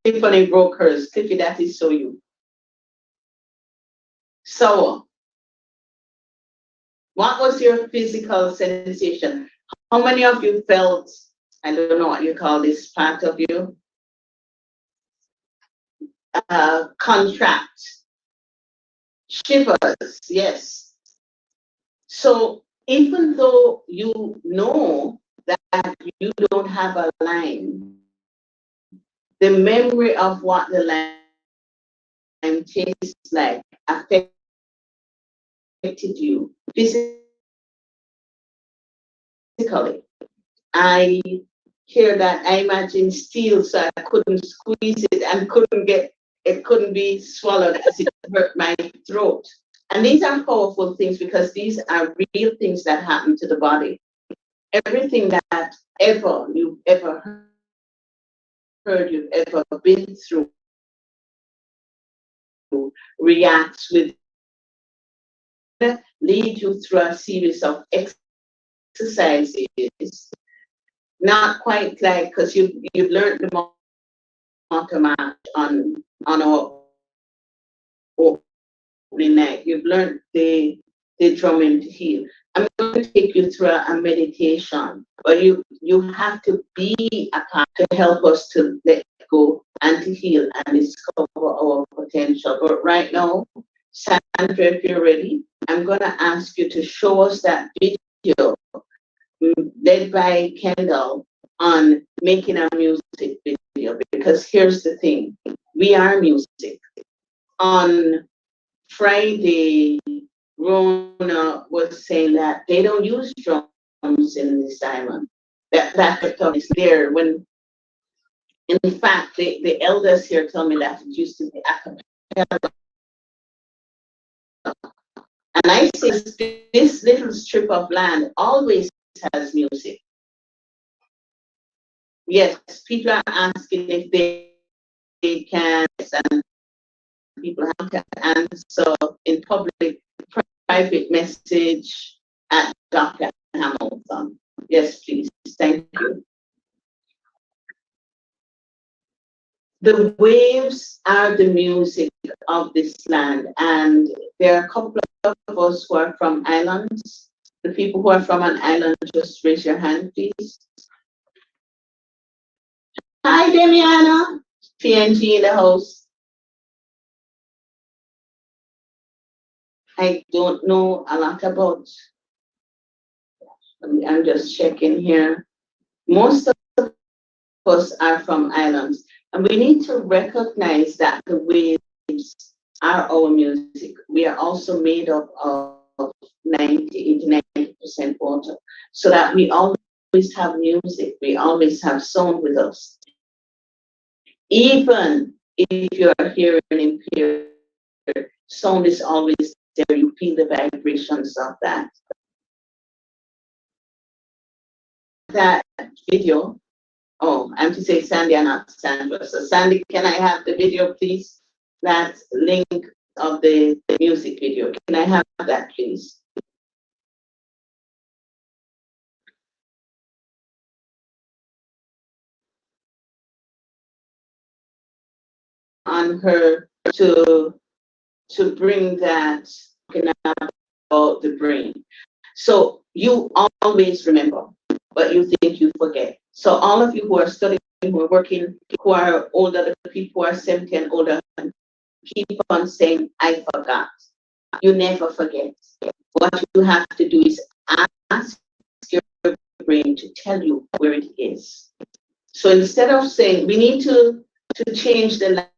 Tiffany broke hers. Tiffany, that is so you. So, what was your physical sensation? How many of you felt, I don't know what you call this part of you, contract, shivers, yes. So even though you know that you don't have a line, the memory of what the line tastes like affected you physically. I hear that, I imagine steel, so I couldn't squeeze it and couldn't get it couldn't be swallowed as it hurt my throat. And these are powerful things because these are real things that happen to the body. Everything that you've ever heard, you've ever been through, reacts with, lead you through a series of exercises. Not quite like, because you've learned the Montemat on our opening night. You've learned the drumming to heal. I'm going to take you through a meditation, but you have to be a part to help us to let go and to heal and discover our potential. But right now, Sandra, if you're ready, I'm going to ask you to show us that video led by Kendall on making a music video, because here's the thing, we are music. On Friday, Rona was saying that they don't use drums in this island. That is there when, in fact, the elders here tell me that it used to be a cappella. And I say this little strip of land always has music. Yes, people are asking if they can, and people have to answer in public, private message at Dr. Hamilton. Yes, please. Thank you. The waves are the music of this land, and there are a couple of us who are from islands. The people who are from an island, just raise your hand, please. Hi, Demiana. PNG in the house. I don't know a lot about, I'm just checking here. Most of us are from islands, and we need to recognize that the waves are our music. We are also made up of 90% water, so that we always have music, we always have sound with us. Even if you're hearing impaired, sound is always there. You feel the vibrations of that. That video, oh, I'm to say Sandy and not Sandra. So Sandy, can I have the video, please? That link of the music video. Can I have that, please? On her to bring that about the brain. So you always remember, but you think you forget. So all of you who are studying, who are working, who are older, the people who are 70 and older, keep on saying, I forgot. You never forget. What you have to do is ask your brain to tell you where it is. So instead of saying, we need to change the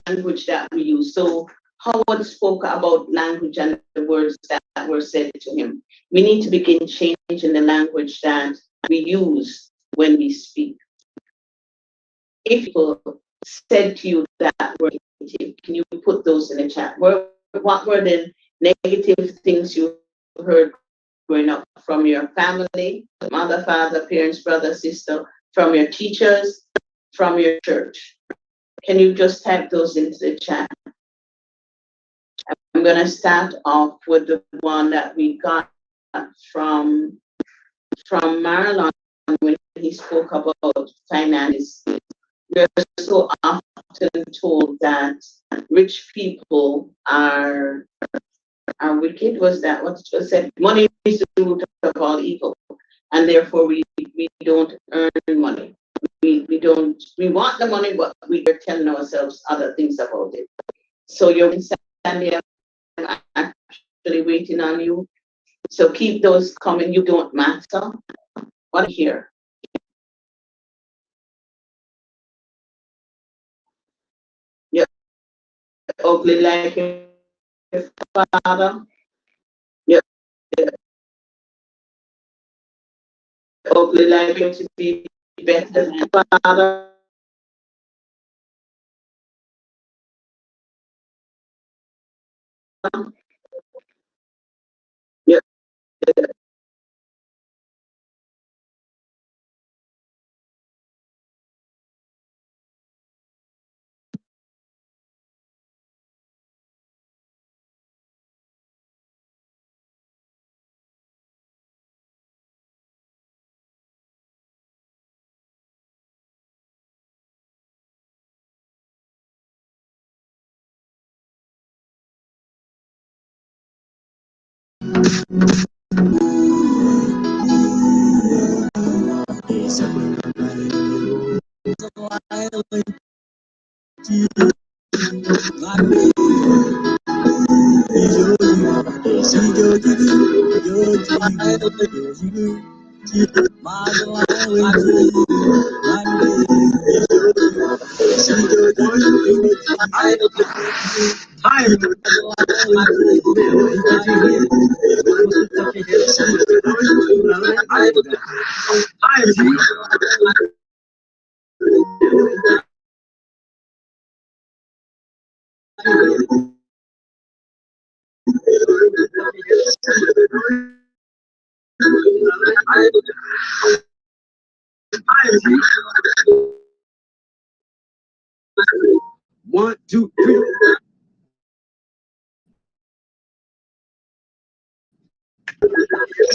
language that we use. So Howard spoke about language and the words that were said to him. We need to begin changing the language that we use when we speak. If people said to you that were negative, can you put those in the chat? What were the negative things you heard growing up from your family, mother, father, parents, brother, sister, from your teachers, from your church? Can you just type those into the chat? I'm going to start off with the one that we got from Marlon when he spoke about finances. We're so often told that rich people are wicked. Was that what was said? Money is the root of all evil, and therefore we don't earn money. We want the money, but we are telling ourselves other things about it. So you're Sandy, I'm actually waiting on you. So keep those coming. You don't matter. What here? You're ugly like your father. You're ugly like him to be better than your father. Yeah. One, two, three.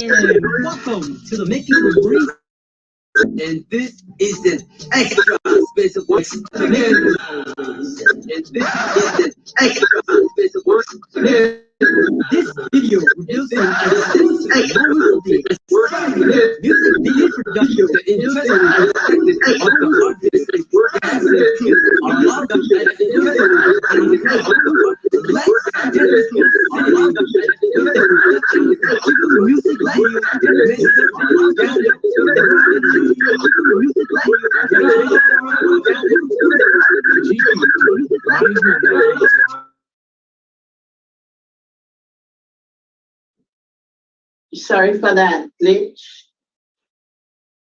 And welcome to the Making Room Breeze. And this is an extra special voice. And this is an extra special voice. This video reveals some moments of the exciting music video production, the interesting perspective of the artist, as the team are allowed to let's get this music video Sorry for that glitch.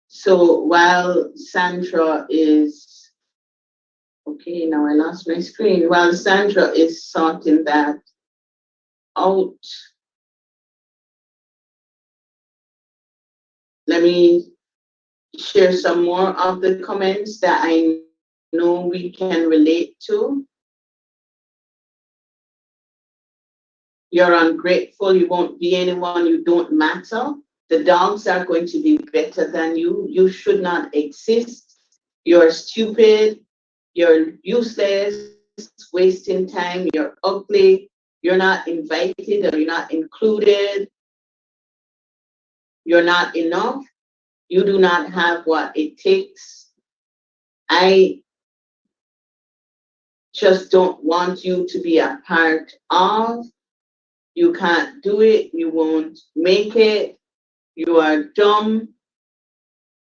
So while Sandra is, okay, now I lost my screen. While Sandra is sorting that out, let me share some more of the comments that I know we can relate to. You're ungrateful, you won't be anyone, you don't matter. The dogs are going to be better than you. You should not exist. You're stupid, you're useless, wasting time, you're ugly, you're not invited or you're not included, you're not enough, you do not have what it takes. I just don't want you to be a part of. You can't do it, you won't make it, you are dumb,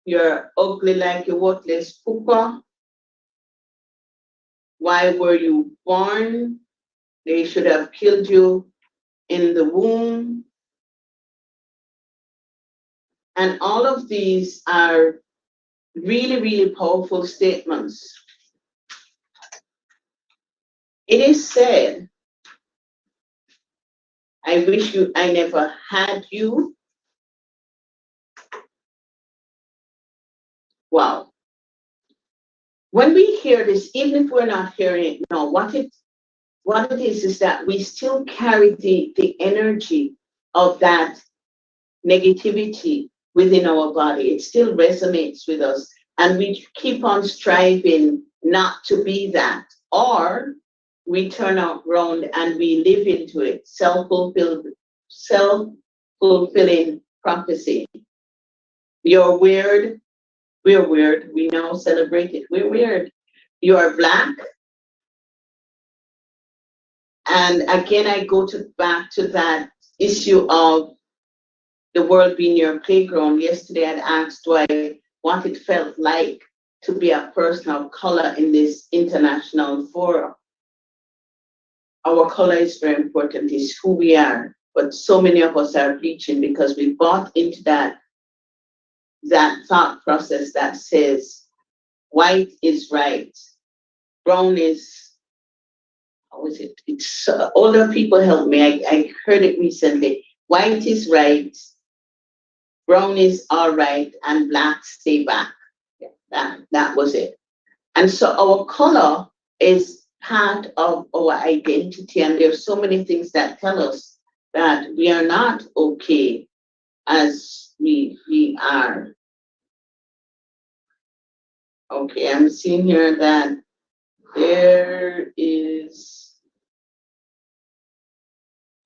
you're ugly like a worthless pooper. Why were you born? They should have killed you in the womb. And all of these are really, really powerful statements. It is said, I wish I never had you. Wow. When we hear this, even if we're not hearing it now, what it is that we still carry the energy of that negativity within our body. It still resonates with us. And we keep on striving not to be that. Or we turn around and we live into it. Self-fulfilling prophecy. You're weird. We're weird. We now celebrate it. We're weird. You are Black. And again, I go back to that issue of the world being your playground. Yesterday, I'd asked what it felt like to be a person of color in this international forum. Our color is very important. It's who we are. But so many of us are reaching because we bought into that thought process that says white is right, brown is how is it? It's older people help me. I heard it recently. White is right, brown is all right, and black stay back. That was it. And so our color is part of our identity, and there's so many things that tell us that we are not okay as we are. Okay, I'm seeing here that there is,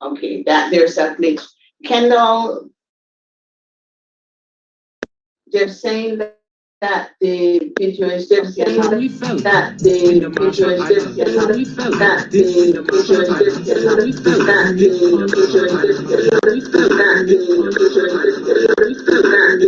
okay, that there's a glitch. Kendall, they're saying that the video is just How we felt that the in the video Marshall is just Islands. How we felt that this the in the video Marshall is Islands. just How we felt that in the this video culture. is just How we felt that in the this video is culture. just How we felt that in the this video culture. is just How we felt that the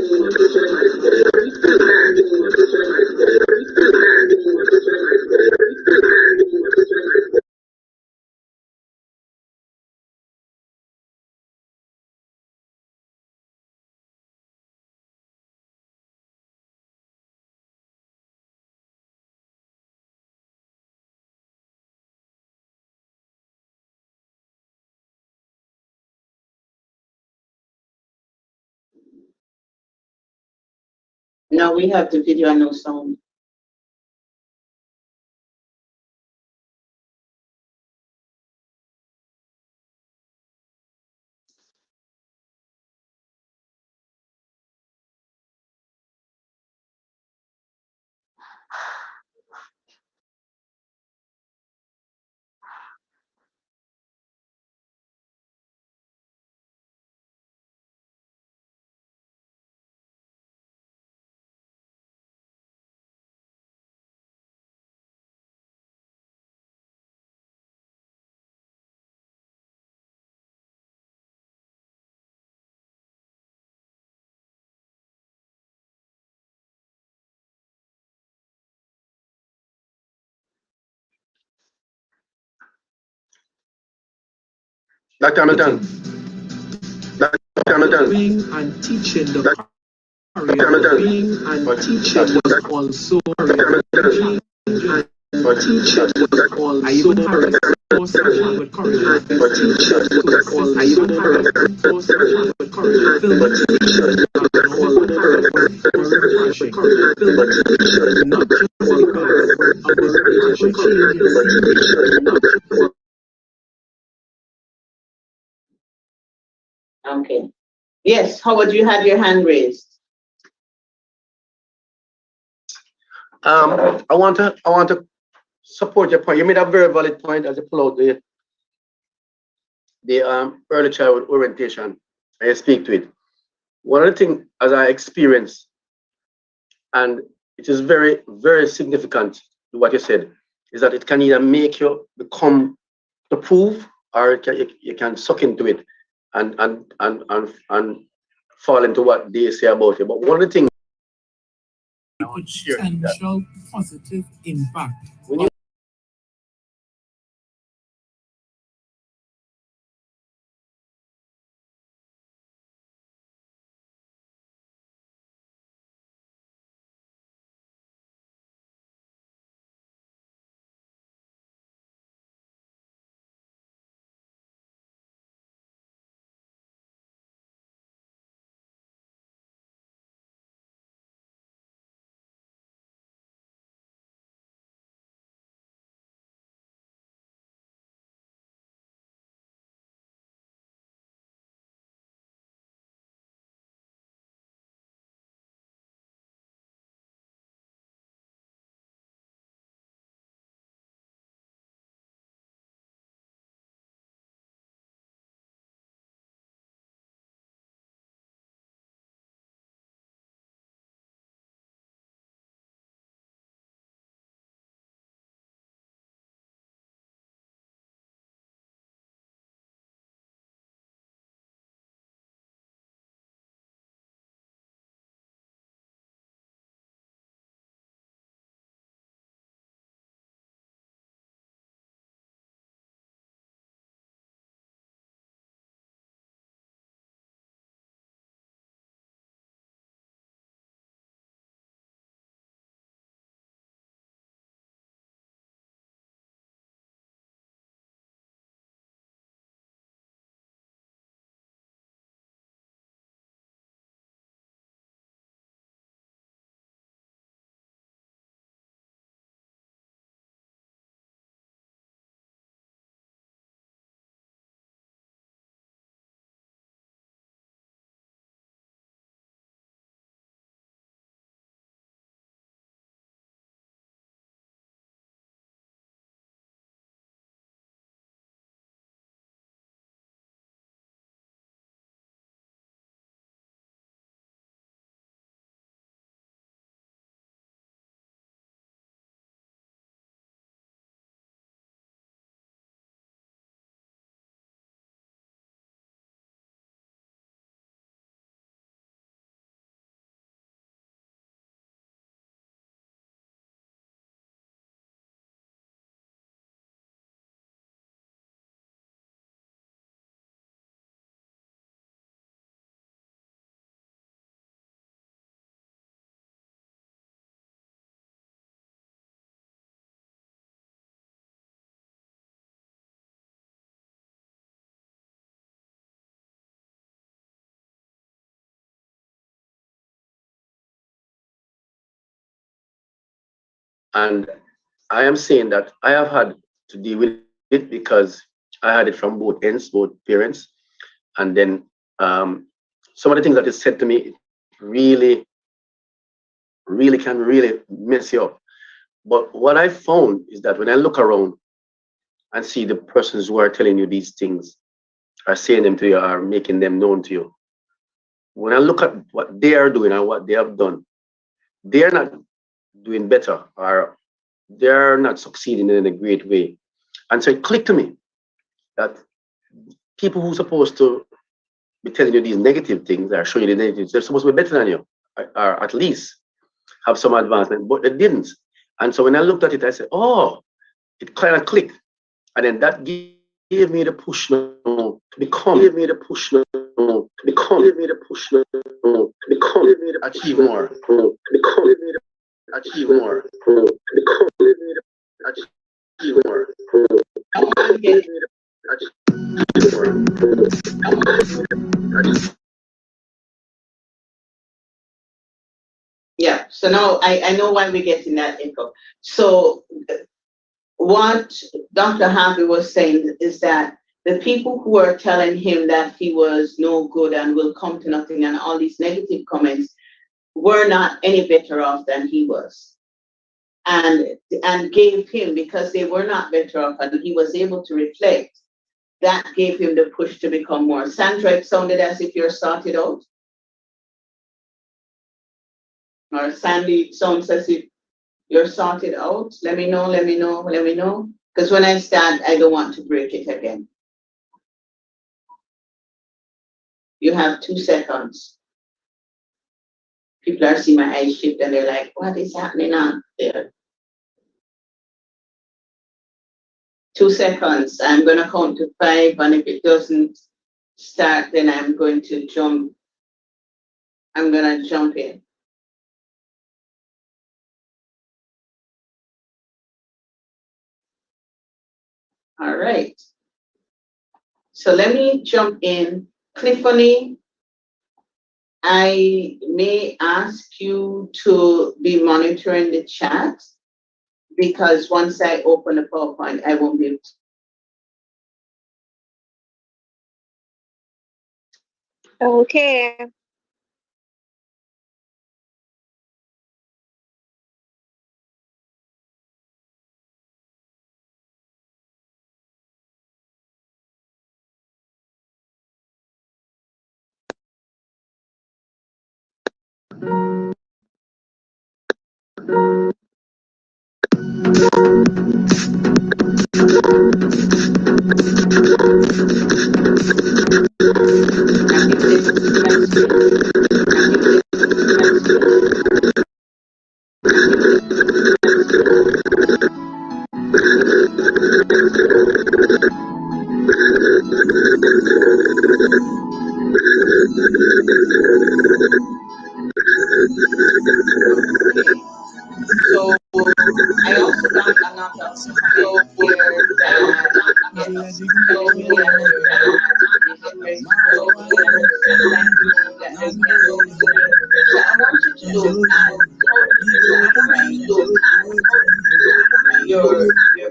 no, we have the video and no sound. Dr. Hamilton. Dr. Hamilton. Being and teaching the Dr. career. Being and teaching was also career. Being and teaching was also I even have a course with career. Teaching was also I even have a course with career. Film teaching was refreshing. Film teaching not just because of the reputation changing scenery, not just Okay. Yes, Howard, you had your hand raised. I want to support your point. You made a very valid point as you pull out the early childhood orientation and you speak to it. One of the things as I experience, and it is very, very significant what you said, is that it can either make you become to prove or you can suck into it and fall into what they say about you. But one of the things potential positive impact. when you And I am saying that I have had to deal with it because I had it from both ends, both parents. And then some of the things that is said to me really, really can really mess you up. But what I found is that when I look around and see the persons who are telling you these things, are saying them to you, are making them known to you, when I look at what they are doing and what they have done, they're not doing better or they're not succeeding in a great way. And so it clicked to me that people who are supposed to be telling you these negative things or showing you the negatives, they're supposed to be better than you, or at least have some advancement, but they didn't. And so when I looked at it, I said, oh, it kind of clicked. And then that gave me the push now to become, gave me the push now to become, gave me the push now to become, gave me the achieve more, to become, gave me the achieve more, to become, gave me the achieve more, to give me the achieve more. Yeah, so now I know why we're getting that echo. So what Dr. Harvey was saying is that the people who are telling him that he was no good and will come to nothing and all these negative comments were not any better off than he was. And gave him, because they were not better off and he was able to reflect, that gave him the push to become more. Sandra, it sounded as if you're sorted out. Or Sandy, it sounds as if you're sorted out. Let me know, let me know, let me know. Because when I start, I don't want to break it again. You have 2 seconds. People are seeing my eyes shift and they're like, what is happening out there? 2 seconds. I'm going to count to 5, and if it doesn't start, then I'm going to jump. I'm going to jump in. All right. So let me jump in. Cliffany, I may ask you to be monitoring the chat, because once I open the PowerPoint, I won't be able to. Okay. So I also got another comment here that so I want you to look at your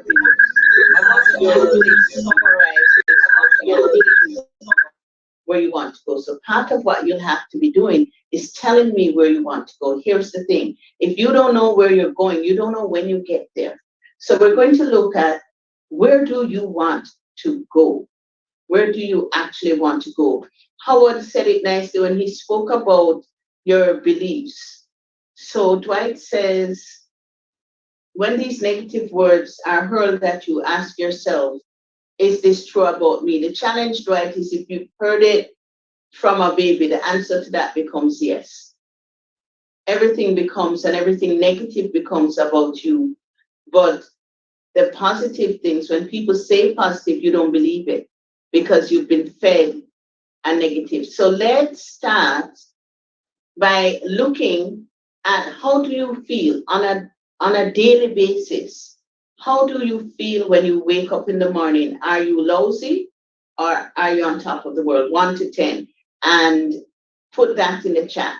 beliefs. I want you to summarize your beliefs where you want to go. So part of what you'll have to be doing is telling me where you want to go. Here's the thing. If you don't know where you're going, you don't know when you get there. So we're going to look at, where do you want to go? Where do you actually want to go? Howard said it nicely when he spoke about your beliefs. So Dwight says, when these negative words are hurled at you, ask yourself, is this true about me? The challenge, Dwight, is if you've heard it from a baby, the answer to that becomes yes. Everything becomes, and everything negative becomes about you. But the positive things, when people say positive, you don't believe it because you've been fed a negative. So let's start by looking at, how do you feel on a daily basis? How do you feel when you wake up in the morning? Are you lousy or are you on top of the world? 1 to 10. And put that in the chat.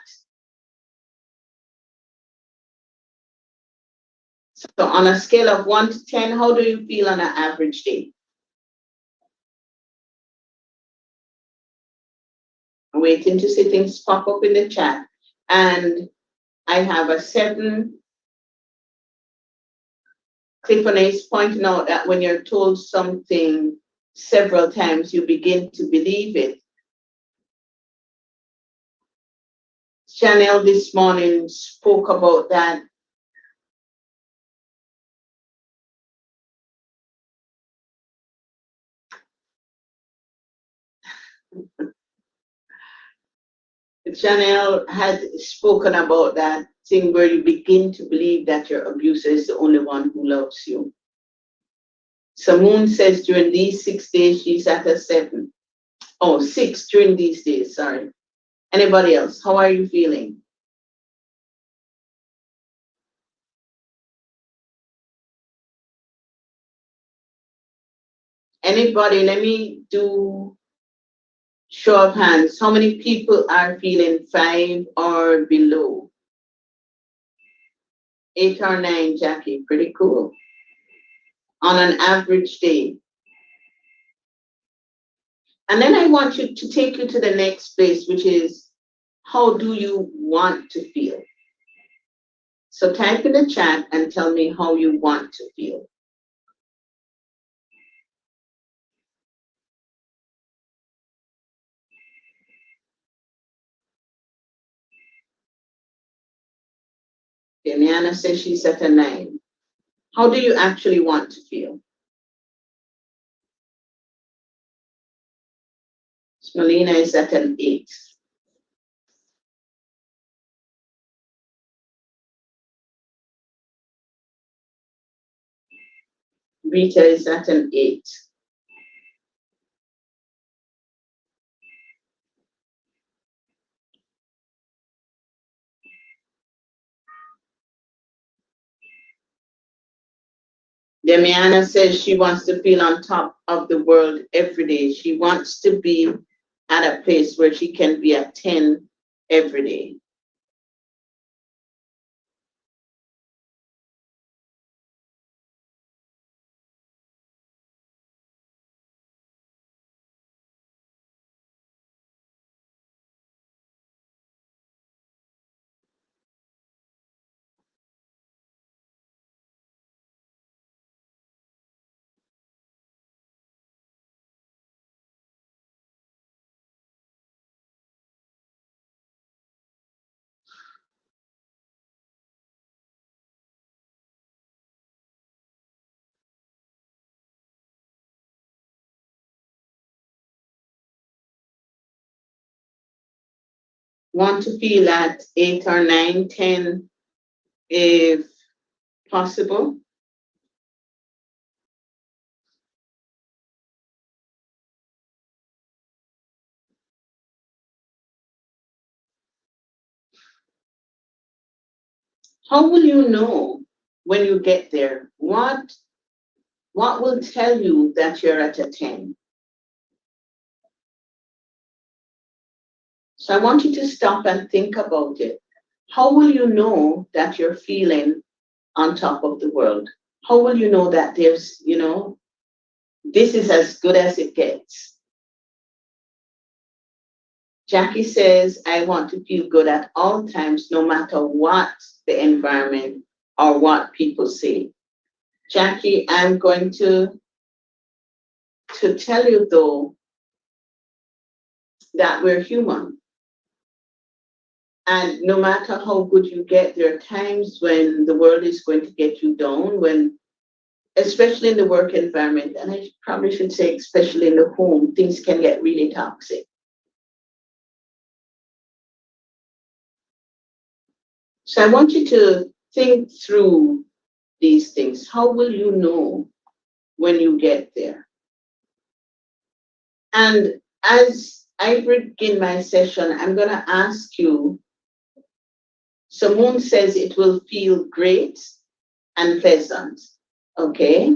So on a scale of 1 to 10, how do you feel on an average day? I'm waiting to see things pop up in the chat. And I have a 7. Tiffany is pointing out that when you're told something several times, you begin to believe it. Chanel this morning spoke about that. Chanel had spoken about that thing where you begin to believe that your abuser is the only one who loves you. So Moon says during these 6 days, she's at a 7. Oh, 6 during these days, sorry. Anybody else? How are you feeling? Anybody, let me do show of hands. How many people are feeling 5 or below? 8 or 9, Jackie, pretty cool. On an average day. And then I want you to take you to the next place, which is, how do you want to feel? So type in the chat and tell me how you want to feel. Demiana says she's at a 9. How do you actually want to feel? Smelina is at an 8. Rita is at an 8. Demiana says she wants to feel on top of the world every day. She wants to be at a place where she can be at 10 every day. Want to feel at 8 or 9, 10 if possible. How will you know when you get there? What will tell you that you're at a 10? So I want you to stop and think about it. How will you know that you're feeling on top of the world? How will you know that there's, this is as good as it gets? Jackie says, I want to feel good at all times, no matter what the environment or what people say. Jackie, I'm going to tell you though that we're human. And no matter how good you get, there are times when the world is going to get you down, when, especially in the work environment, and I probably should say especially in the home, things can get really toxic. So I want you to think through these things. How will you know when you get there? And as I begin my session, I'm going to ask you, so Moon says it will feel great and pleasant, okay?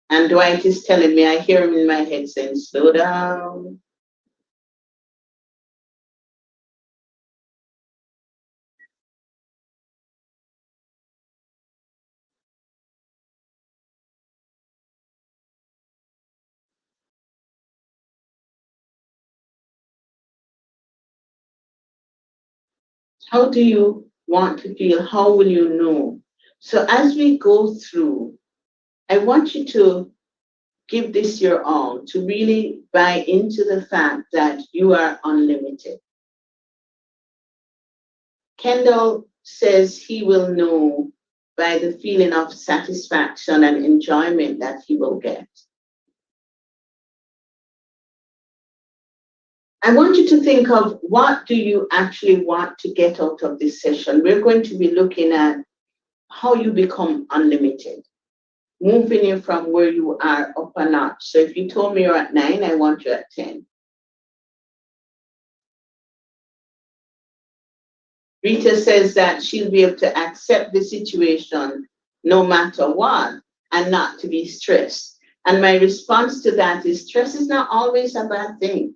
And Dwight is telling me, I hear him in my head saying, slow down. How do you want to feel? How will you know? So as we go through, I want you to give this your all, to really buy into the fact that you are unlimited. Kendall says he will know by the feeling of satisfaction and enjoyment that he will get. I want you to think of what do you actually want to get out of this session. We're going to be looking at how you become unlimited, moving you from where you are up a notch. So if you told me you're at 9, I want you at 10. Rita says that she'll be able to accept the situation no matter what and not to be stressed. And my response to that is stress is not always a bad thing.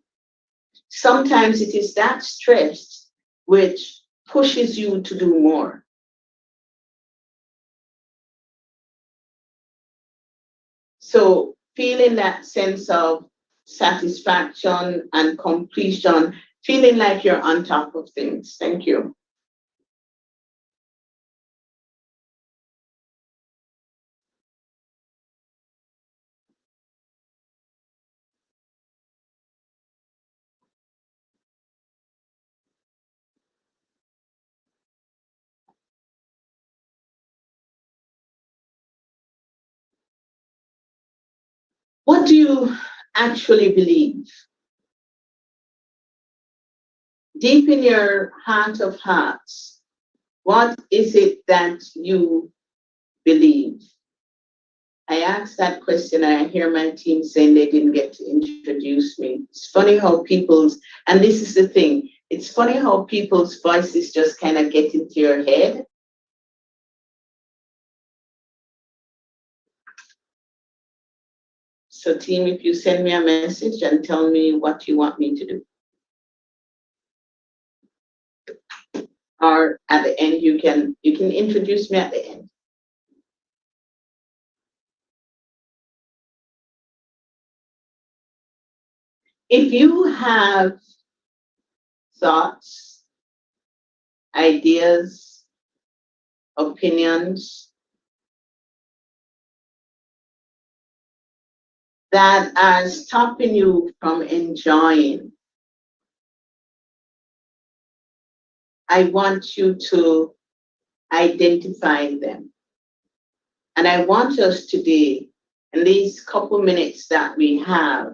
Sometimes it is that stress which pushes you to do more. So feeling that sense of satisfaction and completion, feeling like you're on top of things. Thank you. What do you actually believe? Deep in your heart of hearts, what is it that you believe? I asked that question and I hear my team saying they didn't get to introduce me. It's funny how people's, and this is the thing, it's funny how people's voices just kind of get into your head. So team, if you send me a message and tell me what you want me to do. Or at the end, you can introduce me at the end. If you have thoughts, ideas, opinions that are stopping you from enjoying, I want you to identify them. And I want us today, in these couple minutes that we have,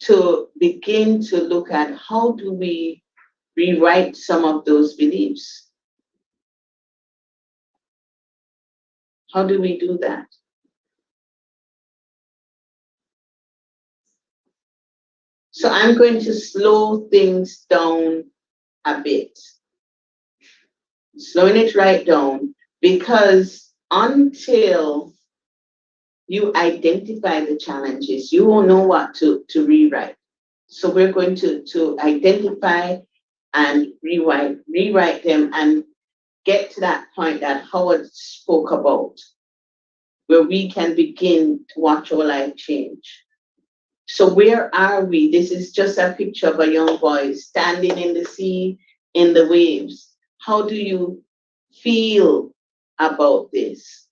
to begin to look at how do we rewrite some of those beliefs. How do we do that? So I'm going to slow things down a bit. Slowing it right down, because until you identify the challenges, you won't know what to rewrite. So we're going to identify and rewrite them and get to that point that Howard spoke about, where we can begin to watch our life change. So where are we? This is just a picture of a young boy standing in the sea, in the waves. How do you feel about this?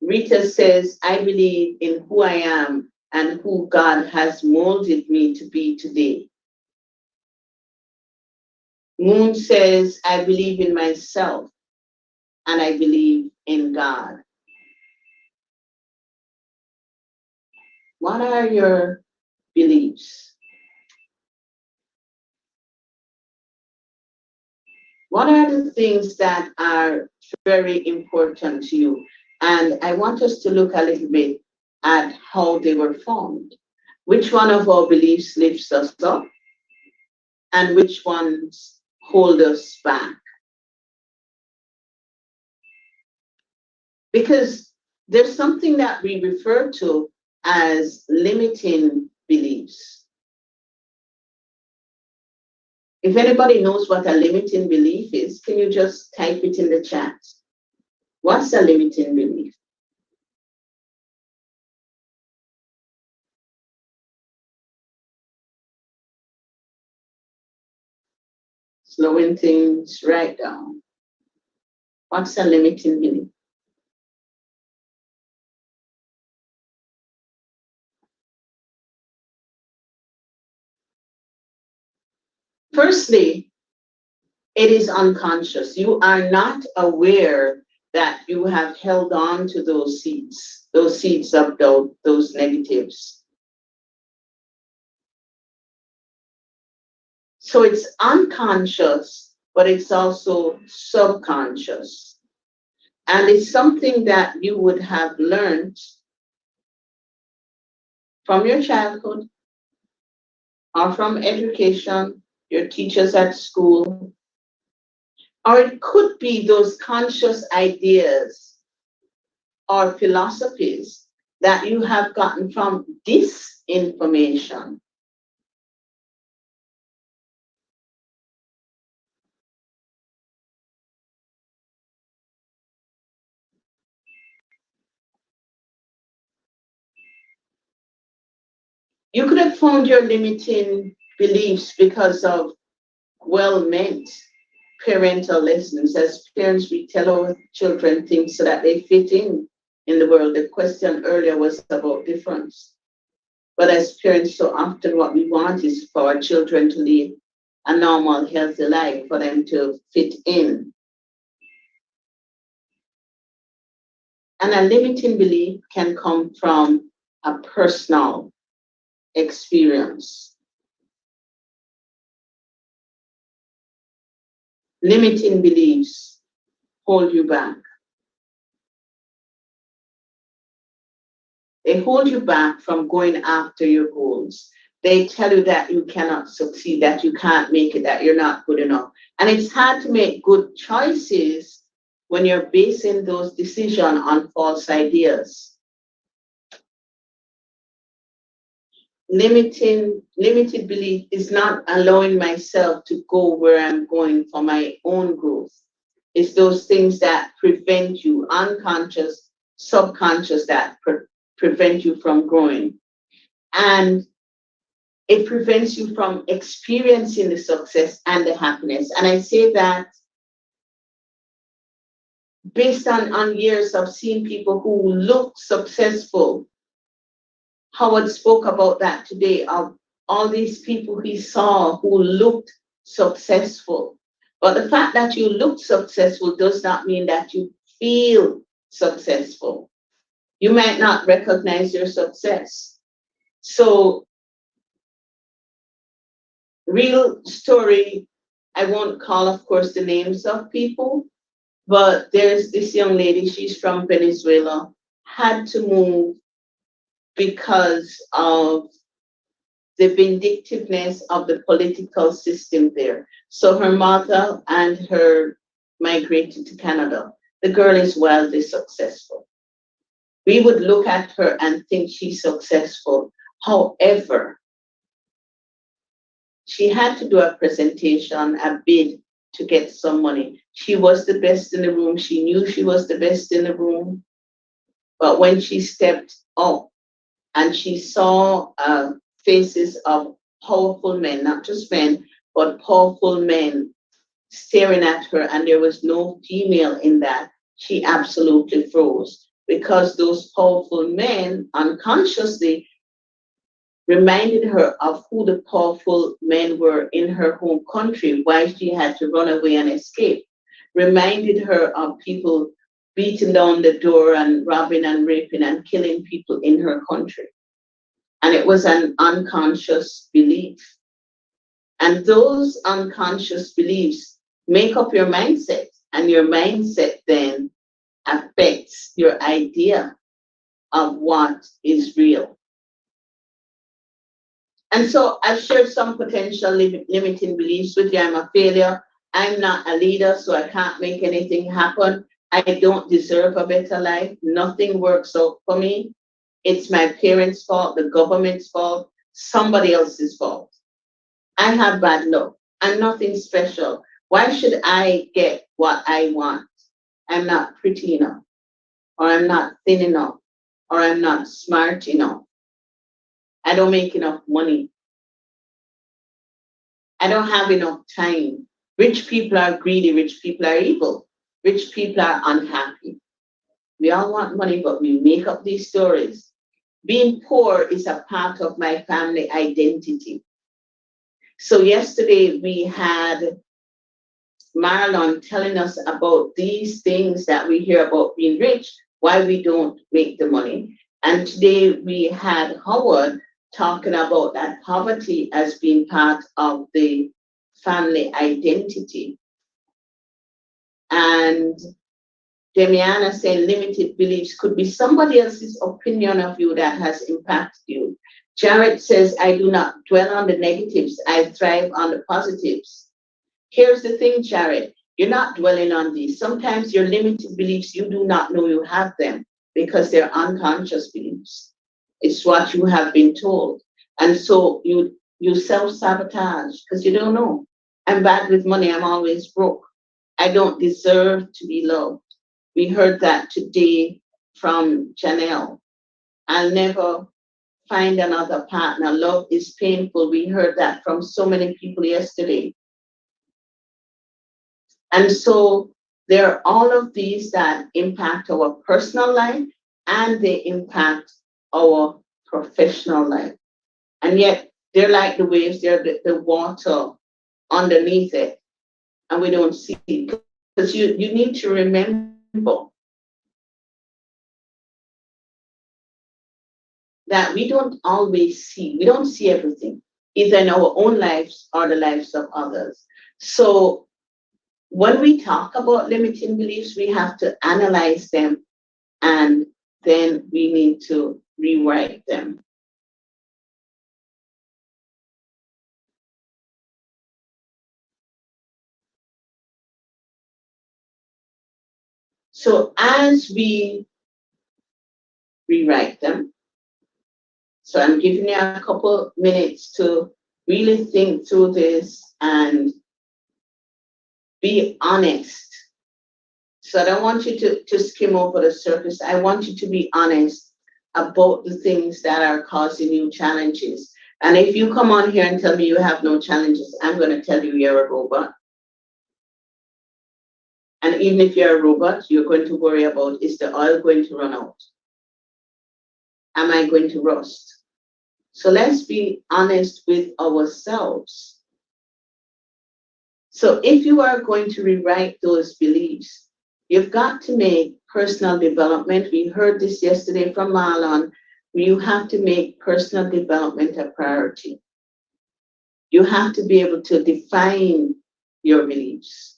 Rita says, I believe in who I am and who God has molded me to be today. Moon says, I believe in myself and I believe in God. What are your beliefs? What are the things that are very important to you? And I want us to look a little bit at how they were formed. Which one of our beliefs lifts us up and which ones hold us back? Because there's something that we refer to as limiting beliefs. If anybody knows what a limiting belief is, can you just type it in the chat? What's a limiting belief? slowing things right down. What's a limiting belief? Firstly, it is unconscious. You are not aware that you have held on to those seeds of doubt, those negatives. So it's unconscious, but it's also subconscious. And it's something that you would have learned from your childhood or from education, your teachers at school, or it could be those conscious ideas or philosophies that you have gotten from disinformation. You could have found your limiting beliefs because of well-meant parental lessons. As parents, we tell our children things so that they fit in the world. The question earlier was about difference. But as parents, so often what we want is for our children to live a normal, healthy life, for them to fit in. And a limiting belief can come from a personal experience. Limiting beliefs hold you back. They hold you back from going after your goals. They tell you that you cannot succeed, that you can't make it, that you're not good enough. And it's hard to make good choices when you're basing those decisions on false ideas. Limited belief is not allowing myself to go where I'm going for my own growth. It's those things that prevent you, unconscious, subconscious, that prevent you from growing. And it prevents you from experiencing the success and the happiness. And I say that based on years of seeing people who look successful. Howard spoke about that today, of all these people he saw who looked successful. But the fact that you look successful does not mean that you feel successful. You might not recognize your success. So, real story, I won't call, of course, the names of people, but there's this young lady, she's from Venezuela, had to move because of the vindictiveness of the political system there. So her mother and her migrated to Canada. The girl is wildly successful. We would look at her and think she's successful. However, she had to do a presentation, a bid to get some money. She was the best in the room. She knew she was the best in the room. But when she stepped up and she saw faces of powerful men, not just men, but powerful men staring at her, and there was no female in that, she absolutely froze, because those powerful men unconsciously reminded her of who the powerful men were in her home country, why she had to run away and escape, reminded her of people beating down the door and robbing and raping and killing people in her country. And it was an unconscious belief. And those unconscious beliefs make up your mindset, and your mindset then affects your idea of what is real. And so I've shared some potential limiting beliefs with you. I'm a failure. I'm not a leader, so I can't make anything happen. I don't deserve a better life. Nothing works out for me. It's my parents' fault, the government's fault, somebody else's fault. I have bad luck. I'm nothing special. Why should I get what I want? I'm not pretty enough, or I'm not thin enough, or I'm not smart enough. I don't make enough money. I don't have enough time. Rich people are greedy, rich people are evil, rich people are unhappy. We all want money, but we make up these stories. Being poor is a part of my family identity. So yesterday we had Marlon telling us about these things that we hear about being rich, why we don't make the money. And today we had Howard talking about that poverty as being part of the family identity. And Demiana saying limited beliefs could be somebody else's opinion of you that has impacted you. Jared says, I do not dwell on the negatives, I thrive on the positives. Here's the thing, Jared, you're not dwelling on these. Sometimes your limited beliefs, you do not know you have them because they're unconscious beliefs. It's what you have been told. And so you self-sabotage because you don't know. I'm bad with money, I'm always broke. I don't deserve to be loved. We heard that today from Janelle. I'll never find another partner. Love is painful. We heard that from so many people yesterday. And so there are all of these that impact our personal life and they impact our professional life. And yet they're like the waves, they're the water underneath it. And we don't see it. Because you need to remember that we don't always see, we don't see everything, either in our own lives or the lives of others. So when we talk about limiting beliefs, we have to analyze them and then we need to rewrite them. So as we rewrite them, so I'm giving you a couple minutes to really think through this and be honest. So I don't want you to skim over the surface. I want you to be honest about the things that are causing you challenges. And if you come on here and tell me you have no challenges, I'm going to tell you you're a robot. And even if you're a robot, you're going to worry about, is the oil going to run out? Am I going to rust? So let's be honest with ourselves. So if you are going to rewrite those beliefs, you've got to make personal development. We heard this yesterday from Marlon. You have to make personal development a priority. You have to be able to define your beliefs.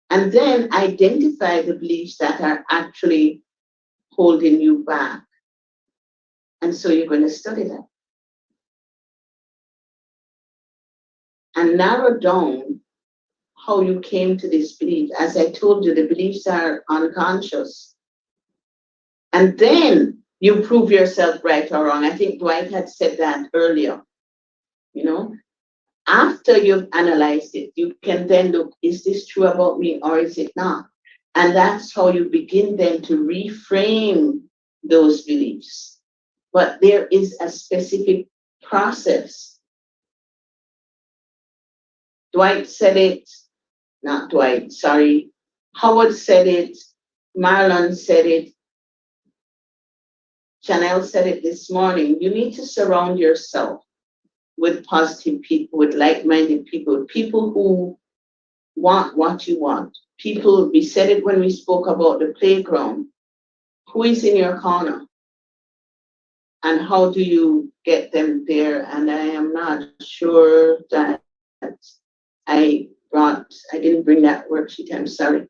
And then identify the beliefs that are actually holding you back. And so you're going to study that. And narrow down how you came to this belief. As I told you, the beliefs are unconscious. And then you prove yourself right or wrong. I think Dwight had said that earlier. You know, after you've analyzed it, you can then look, is this true about me or is it not? And that's how you begin then to reframe those beliefs. But there is a specific process. Dwight said it, not Dwight, sorry. Howard said it, Marlon said it, Chanel said it this morning. You need to surround yourself with positive people, with like-minded people, people who want what you want. People, we said it when we spoke about the playground. Who is in your corner? And how do you get them there? And I am not sure that I didn't bring that worksheet, I'm sorry,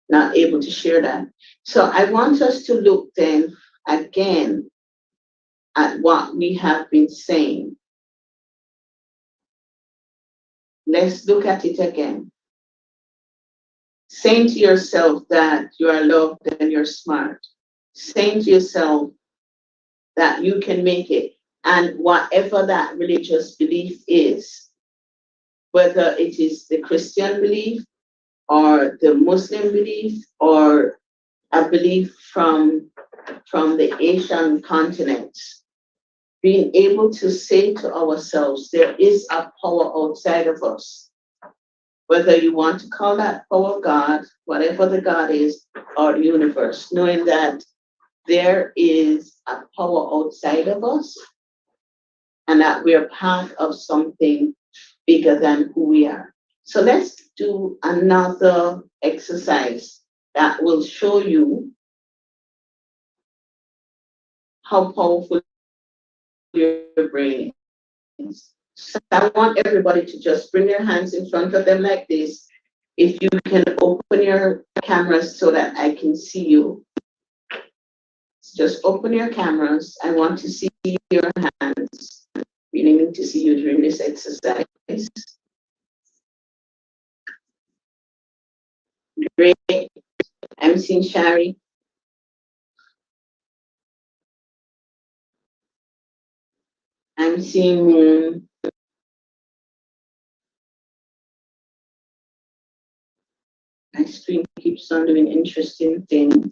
not able to share that. So I want us to look then again at what we have been saying. Let's look at it again. Saying to yourself that you are loved and you're smart. Saying to yourself that you can make it. And whatever that religious belief is, whether it is the Christian belief or the Muslim belief or a belief from the Asian continent, being able to say to ourselves, there is a power outside of us whether you want to call that power God, whatever the God is, or the universe, knowing that there is a power outside of us and that we're part of something bigger than who we are. So let's do another exercise that will show you how powerful your brain is. So I want everybody to just bring their hands in front of them like this. If you can open your cameras so that I can see you. Just open your cameras. I want to see your hands. Really need to see you during this exercise. Great. I'm seeing Shari. I'm seeing Moon. My screen keeps on doing interesting things.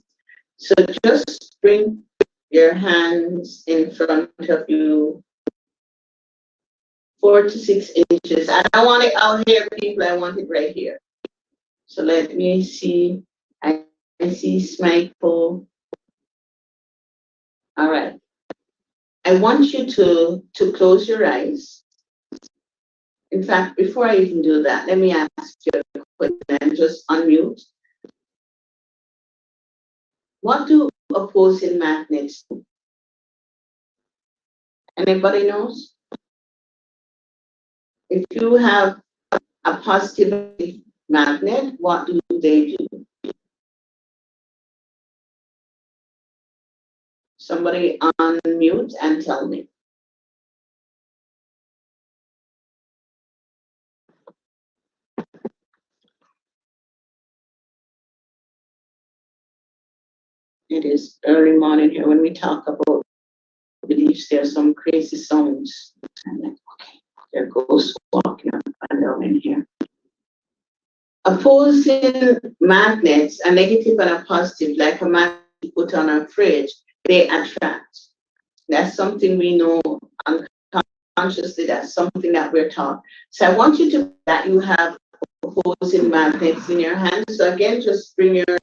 So just bring your hands in front of you, 4 to 6 inches. I don't want it out here, people. I want it right here. So let me see. I see Michael. All right. I want you to close your eyes. In fact, before I even do that, let me ask you a question and just unmute. What do opposing magnets do? Anybody knows? If you have a positive magnet, what do they do? Somebody unmute and tell me. It is early morning here. When we talk about beliefs, there are some crazy sounds. I'm like, okay, there goes walking up and down in here. Opposing magnets, a negative and a positive, like a magnet you put on a fridge, they attract. That's something we know unconsciously. That's something that we're taught. So I want you to that you have opposing magnets in your hands. So again, just bring your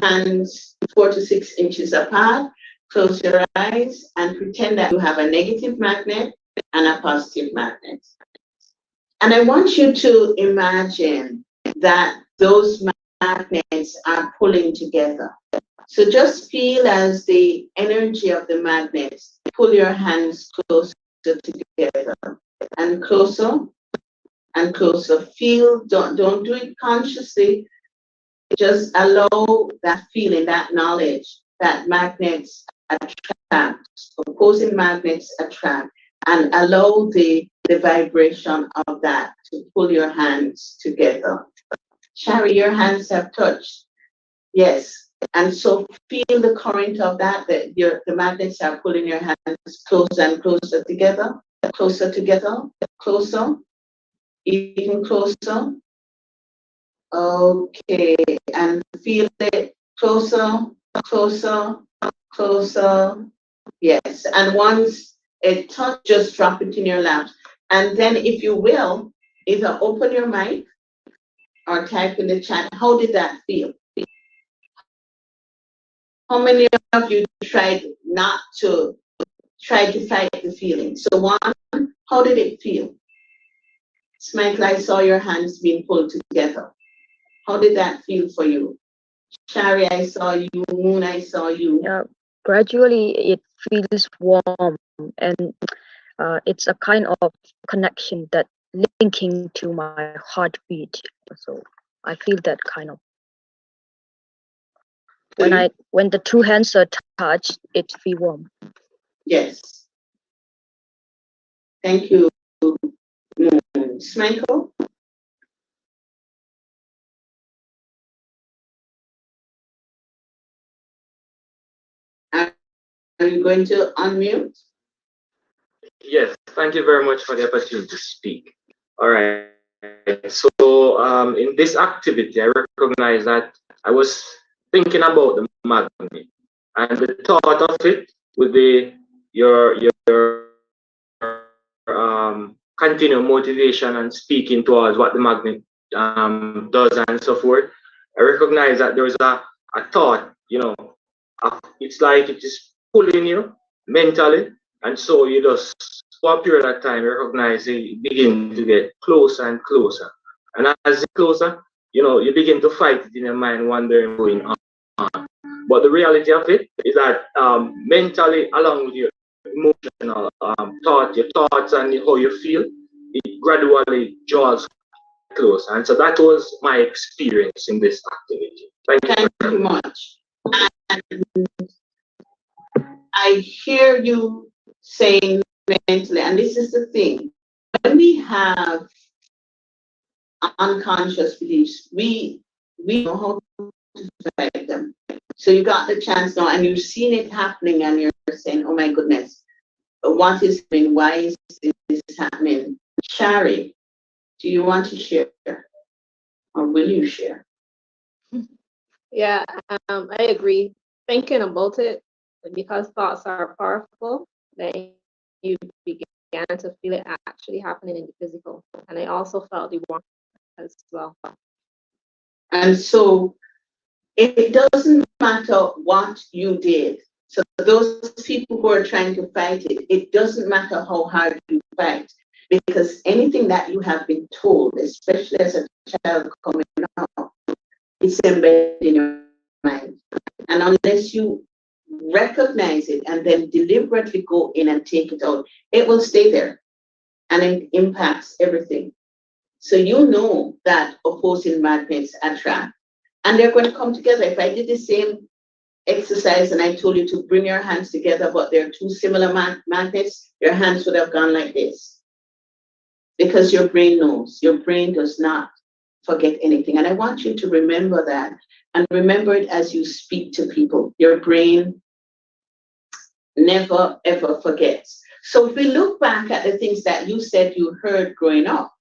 hands 4 to 6 inches apart. Close your eyes and pretend that you have a negative magnet and a positive magnet. And I want you to imagine that those magnets are pulling together. So just feel as the energy of the magnets pull your hands closer together and closer and closer. Feel, don't do it consciously. Just allow that feeling, that knowledge that magnets attract, opposing magnets attract, and allow the vibration of that to pull your hands together. Shari, your hands have touched. Yes. And so feel the current of that, the magnets are pulling your hands closer and closer together, closer, even closer. Okay, and feel it closer, closer, closer. Yes, and once it touch, just drop it in your lap. And then if you will, either open your mic or type in the chat, how did that feel? How many of you tried not to try to fight the feeling? So one, how did it feel? Michael, I saw your hands being pulled together. How did that feel for you? Shari, I saw you. Moon, I saw you. Yeah, gradually it feels warm, and it's a kind of connection that linking to my heartbeat. So I feel that kind of when the two hands are touched, it feels warm. Yes. Thank you, Moon. Michael? Are you going to unmute? Yes, thank you very much for the opportunity to speak. All right. So in this activity, I recognize that I was thinking about the magnet, and the thought of it would be your continue motivation and speaking towards what the magnet does and so forth, I recognize that there's a thought, it's like it is pulling you mentally, and so you just, for a period of time, recognize it begin to get closer and closer. And as it's closer, you begin to fight it in your mind, wondering what's going on. But the reality of it is that mentally, along with your emotional thought, your thoughts and how you feel, it gradually draws close. And so that was my experience in this activity. Thank you much. And I hear you saying mentally, and this is the thing, when we have unconscious beliefs, we know how to fight them. So you got the chance now, and you've seen it happening, and you're saying, "Oh my goodness, what is happening? Why is this happening?" Shari, do you want to share, or will you share? Yeah, I agree. Thinking about it, because thoughts are powerful, then you began to feel it actually happening in the physical. And I also felt the warmth as well. And so it doesn't matter what you did. So those people who are trying to fight it, it doesn't matter how hard you fight, because anything that you have been told, especially as a child coming up, it's embedded in your mind. And unless you recognize it and then deliberately go in and take it out, it will stay there and it impacts everything. So you know that opposing magnets attract, and they're going to come together. If I did the same exercise and I told you to bring your hands together, but they're two similar magnets, your hands would have gone like this. Because your brain knows, your brain does not forget anything. And I want you to remember that, and remember it as you speak to people. Your brain never ever forgets. So if we look back at the things that you said you heard growing up,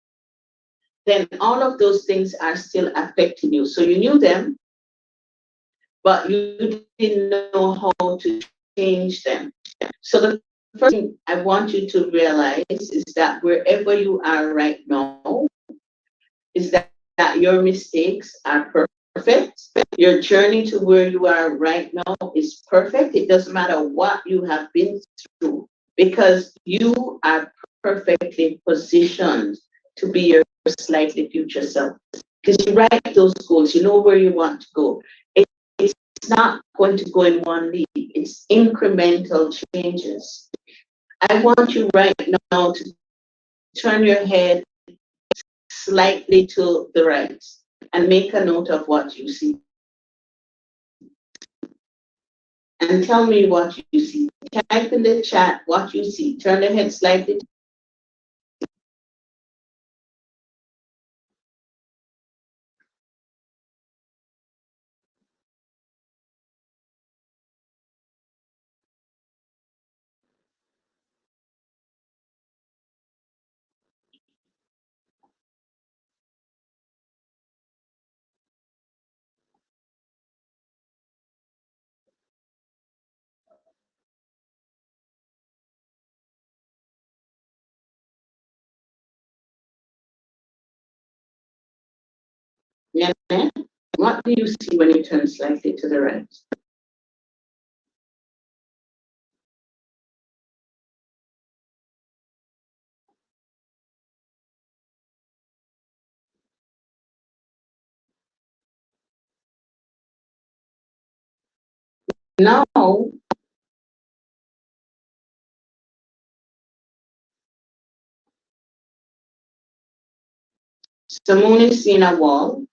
then all of those things are still affecting you. So you knew them, but you didn't know how to change them. So the first thing I want you to realize is that wherever you are right now, is that your mistakes are perfect. Your journey to where you are right now is perfect. It doesn't matter what you have been through, because you are perfectly positioned to be your slightly future self. Because you write those goals, you know where you want to go. It's not going to go in one leap, it's incremental changes. I want you right now to turn your head slightly to the right and make a note of what you see. And tell me what you see. Type in the chat what you see. Turn the head slightly. Yeah. What do you see when you turn slightly to the right? Now, Simone is seeing a wall.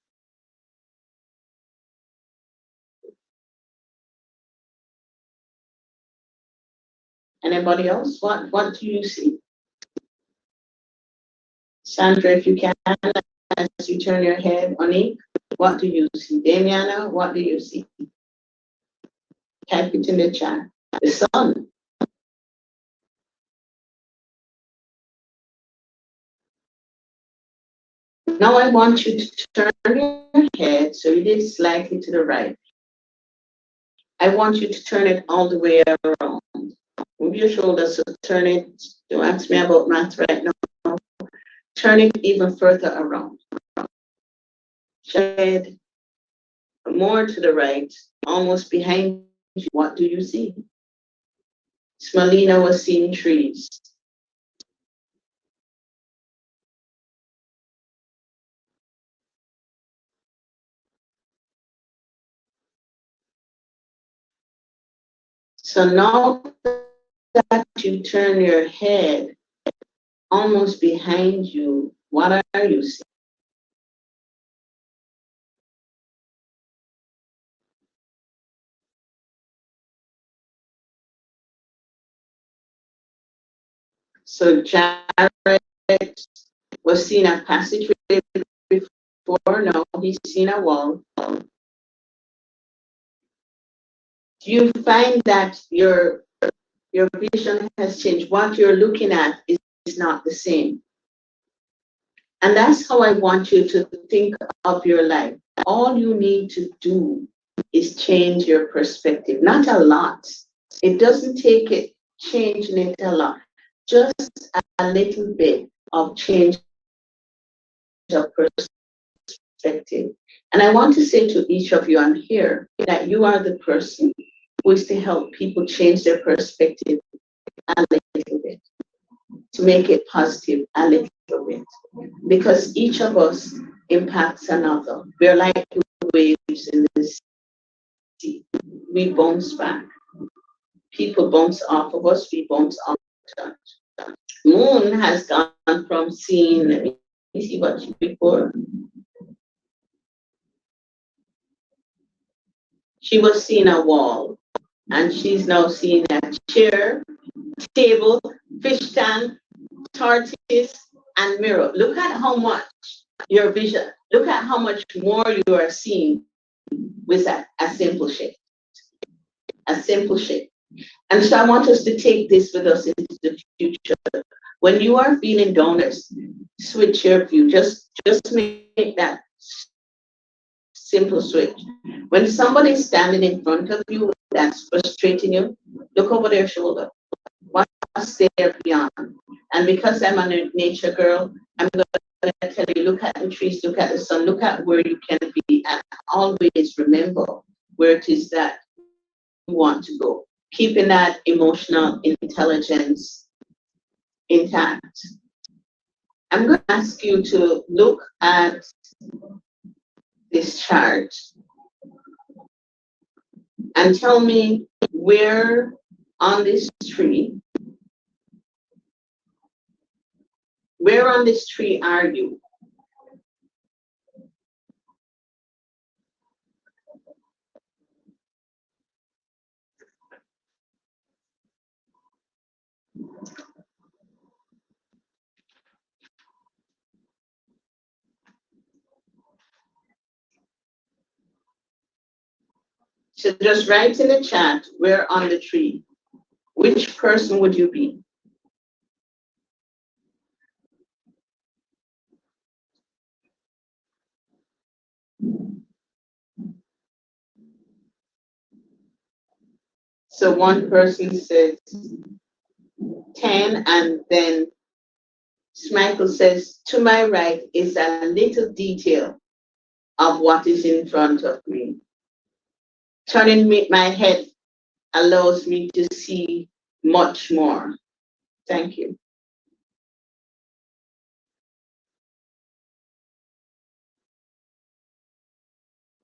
Anybody else? What do you see? Sandra, if you can, as you turn your head, Monique, what do you see? Damiana, what do you see? Type it in the chat. The sun. Now I want you to turn your head, so it is slightly to the right. I want you to turn it all the way around. Move your shoulders, so turn it. Don't ask me about math right now. Turn it even further around. Shed more to the right, almost behind you. What do you see? Smalina was seeing trees. So now that you turn your head almost behind you, what are you seeing? So Jared was seeing a passageway before, now he's seen a wall. Do you find that your vision has changed? What you're looking at is not the same. And that's how I want you to think of your life. All you need to do is change your perspective. Not a lot. It doesn't take it changing it a lot. Just a little bit of change of perspective. And I want to say to each of you on here that you are the person who is to help people change their perspective a little bit, to make it positive a little bit. Because each of us impacts another. We're like waves in the sea. We bounce back. People bounce off of us, we bounce off of us. Moon has gone from seeing, let me see what she before. She was seeing a wall, and she's now seeing a chair, table, fish tank, tortoise, and mirror. Look at how much your vision, look at how much more you are seeing with a simple shift. A simple shift. And so I want us to take this with us into the future. When you are feeling down, switch your view. Just make that simple switch. When somebody is standing in front of you that's frustrating you, look over their shoulder. What's there beyond? And because I'm a nature girl, I'm going to tell you, look at the trees, look at the sun, look at where you can be, and always remember where it is that you want to go. Keeping that emotional intelligence intact. I'm going to ask you to look at this chart and tell me where on this tree, where on this tree are you? So just write in the chat, where on the tree. Which person would you be? So one person says 10, and then Michael says, to my right is a little detail of what is in front of me. Turning my head allows me to see much more. Thank you.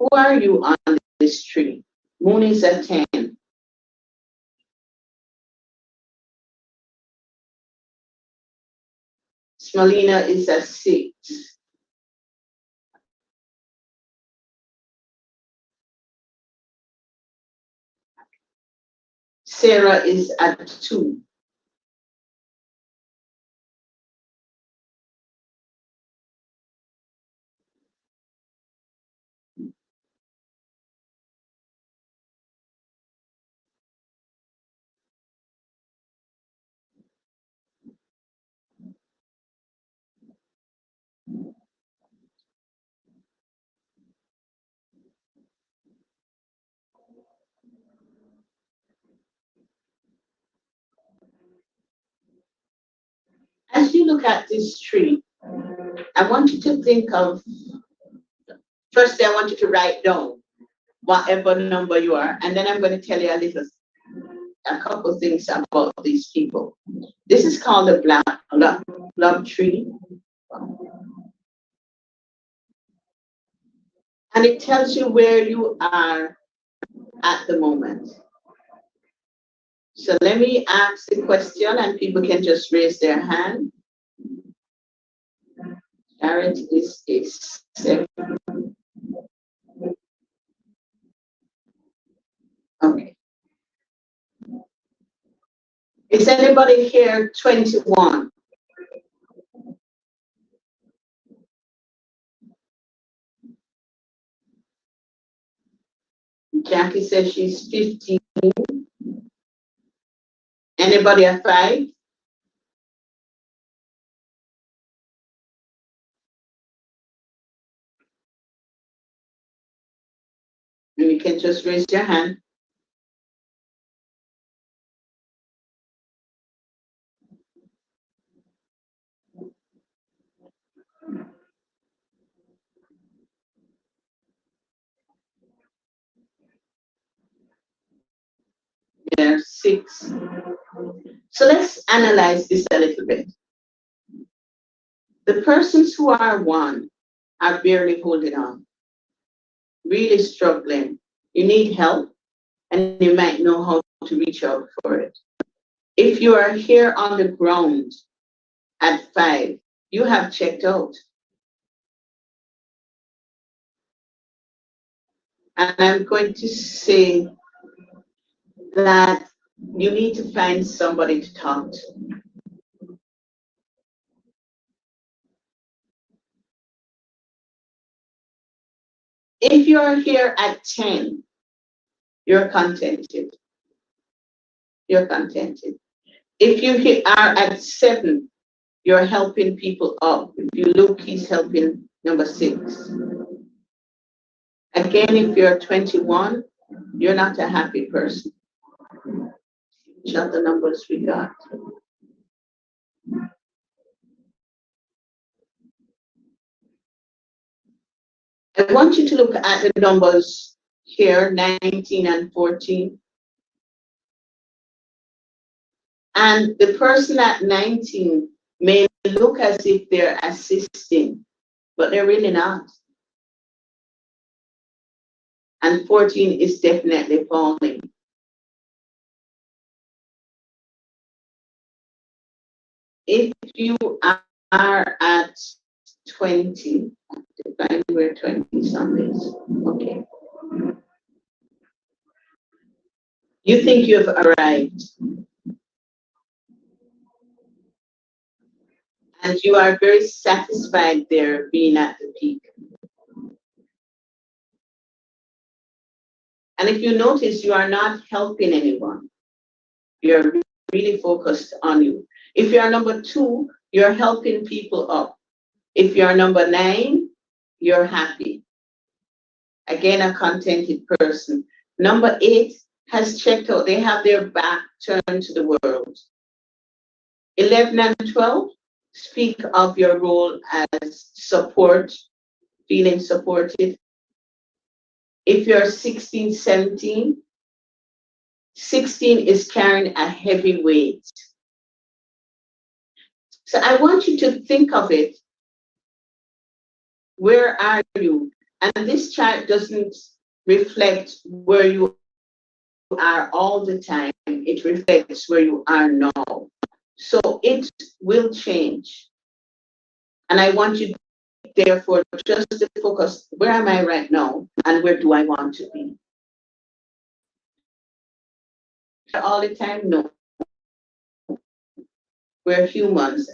Who are you on this tree? Moon is a 10. Smalina is a 6. Sarah is at 2. As you look at this tree, I want you to think of, firstly, I want you to write down whatever number you are, and then I'm going to tell you a couple things about these people. This is called the block tree. And it tells you where you are at the moment. So let me ask the question and people can just raise their hand. Jared is seven. Okay. Is anybody here 21? Jackie says she's 15. Anybody at 5? You can just raise your hand. There are 6. So let's analyze this a little bit. The persons who are 1 are barely holding on, really struggling. You need help, and you might know how to reach out for it. If you are here on the ground at 5, you have checked out. And I'm going to say that you need to find somebody to talk to. If you're here at 10, you're contented. You're contented. If you are at 7, you're helping people up. If you look, he's helping number 6. Again, if you're 21, you're not a happy person. Which are the numbers we got? I want you to look at the numbers here, 19 and 14. And the person at 19 may look as if they're assisting, but they're really not. And 14 is definitely falling. If you are at 20, define where 20 some is. Okay. You think you've arrived. And you are very satisfied there being at the peak. And if you notice, you are not helping anyone. You're really focused on you. If you're number 2, you're helping people up. If you're number 9, you're happy. Again, a contented person. Number 8 has checked out. They have their back turned to the world. 11 and 12 speak of your role as support, feeling supported. If you're 16, 17, 16 is carrying a heavy weight. So I want you to think of it. Where are you? And this chart doesn't reflect where you are all the time. It reflects where you are now. So it will change. And I want you, therefore, just to focus, where am I right now? And where do I want to be? All the time? No. We're humans.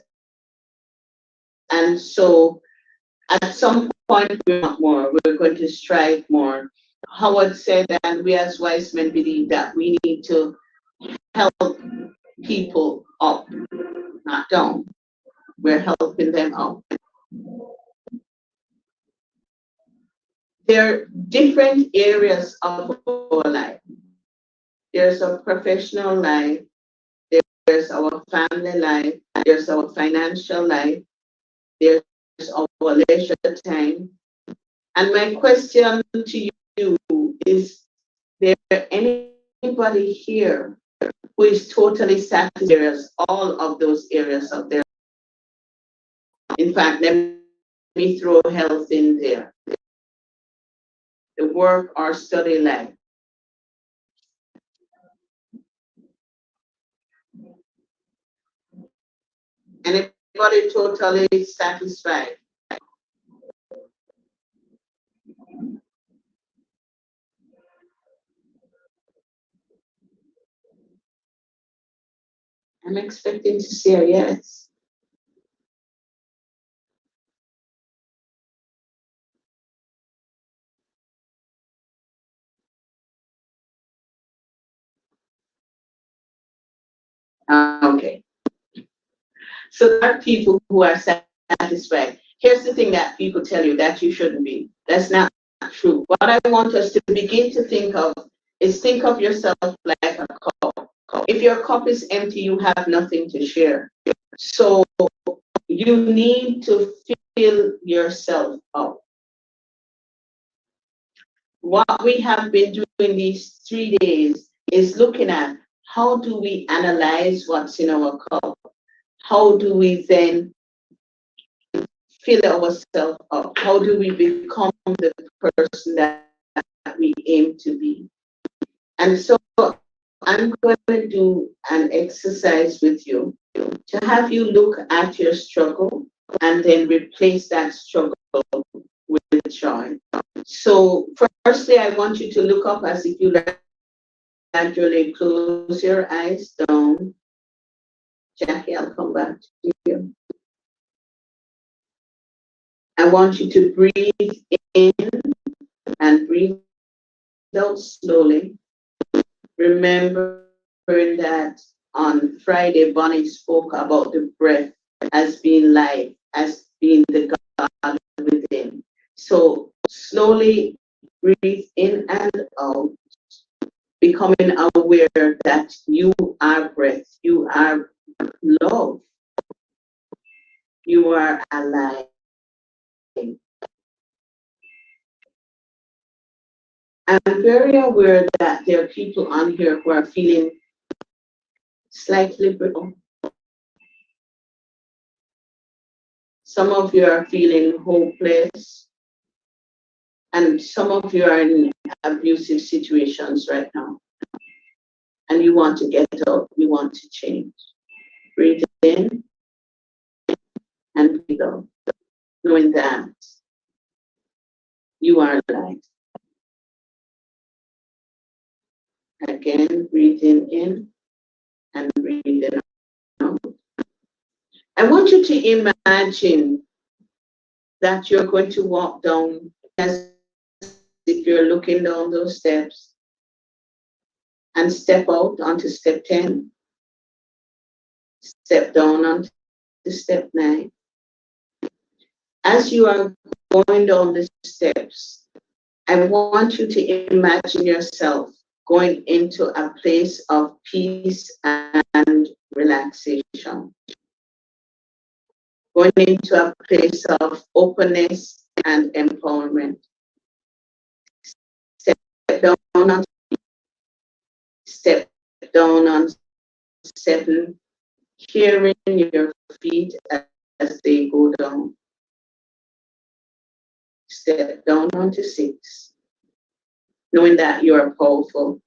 And so at some point, we want more. We're going to strive more. Howard said, and we as wise men believe that we need to help people up, not down. We're helping them up. There are different areas of our life. There's our professional life, there's our family life, there's our financial life, there's our leisure time. And my question to you is there anybody here who is totally satisfied all of those areas of their life? In fact, let me throw health in there. The work or study life. Anybody totally satisfied? I'm expecting to see a yes. Okay. So there are people who are satisfied. Here's the thing that people tell you that you shouldn't be. That's not true. What I want us to begin to think of is think of yourself like a cup. If your cup is empty, you have nothing to share. So you need to fill yourself up. What we have been doing these 3 days is looking at how do we analyze what's in our cup? How do we then fill ourselves up? How do we become the person that we aim to be? And so I'm going to do an exercise with you to have you look at your struggle and then replace that struggle with joy. So firstly, I want you to look up as if you gradually close your eyes down. Jackie, I'll come back to you. I want you to breathe in and breathe out slowly. Remembering that on Friday, Bonnie spoke about the breath as being life, as being the God within. So slowly breathe in and out, becoming aware that you are breath, you are love, you are alive. I'm very aware that there are people on here who are feeling slightly brittle. Some of you are feeling hopeless, and some of you are in abusive situations right now. And you want to get out, you want to change. Breathe in and breathe out, knowing that you are light. Again, breathing in and breathing out. I want you to imagine that you're going to walk down as if you're looking down those steps and step out onto step 10, step down onto step 9. As you are going down the steps, I want you to imagine yourself going into a place of peace and relaxation. Going into a place of openness and empowerment. Step down on 7, hearing your feet as they go down. Step down onto 6, knowing that you are powerful.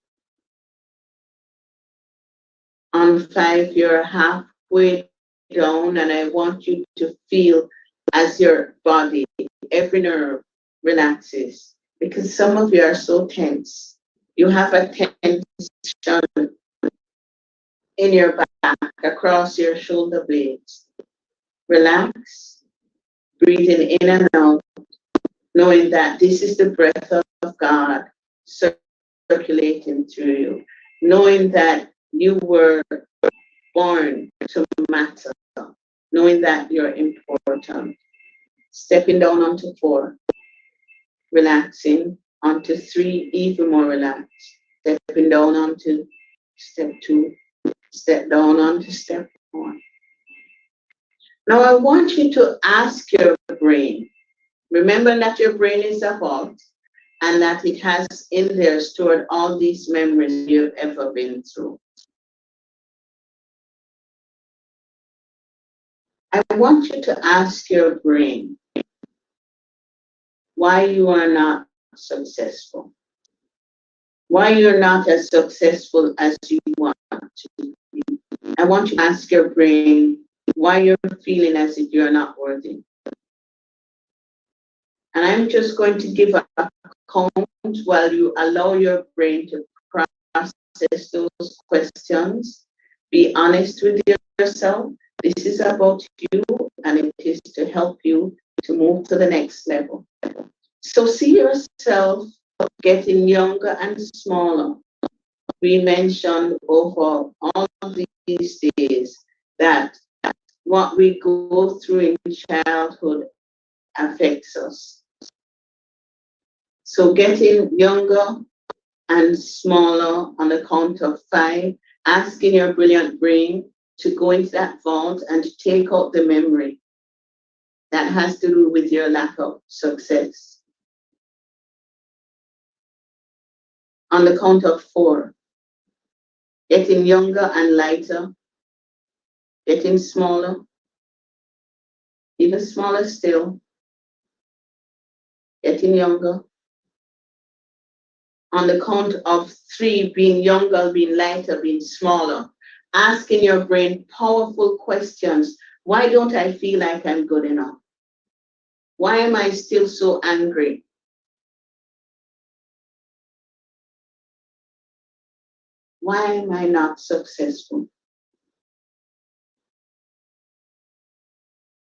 On 5, you're halfway down, and I want you to feel as your body, every nerve relaxes, because some of you are so tense. You have a tension in your back, across your shoulder blades. Relax, breathing in and out, knowing that this is the breath of God circulating through you, knowing that you were born to matter, knowing that you're important. Stepping down onto 4, relaxing, onto 3, even more relaxed. Stepping down onto step 2, step down onto step 1. Now I want you to ask your brain. Remember that your brain is a vault and that it has in there stored all these memories you've ever been through. I want you to ask your brain why you are not successful, why you're not as successful as you want to be. I want you to ask your brain why you're feeling as if you're not worthy. And I'm just going to give a count while you allow your brain to process those questions. Be honest with yourself. This is about you and it is to help you to move to the next level. So see yourself getting younger and smaller. We mentioned over all of these days that what we go through in childhood affects us. So getting younger and smaller on the count of 5, asking your brilliant brain to go into that vault and to take out the memory that has to do with your lack of success. On the count of 4, getting younger and lighter, getting smaller, even smaller still, getting younger. On the count of 3, being younger, being lighter, being smaller, asking your brain powerful questions. Why don't I feel like I'm good enough? Why am I still so angry? Why am I not successful?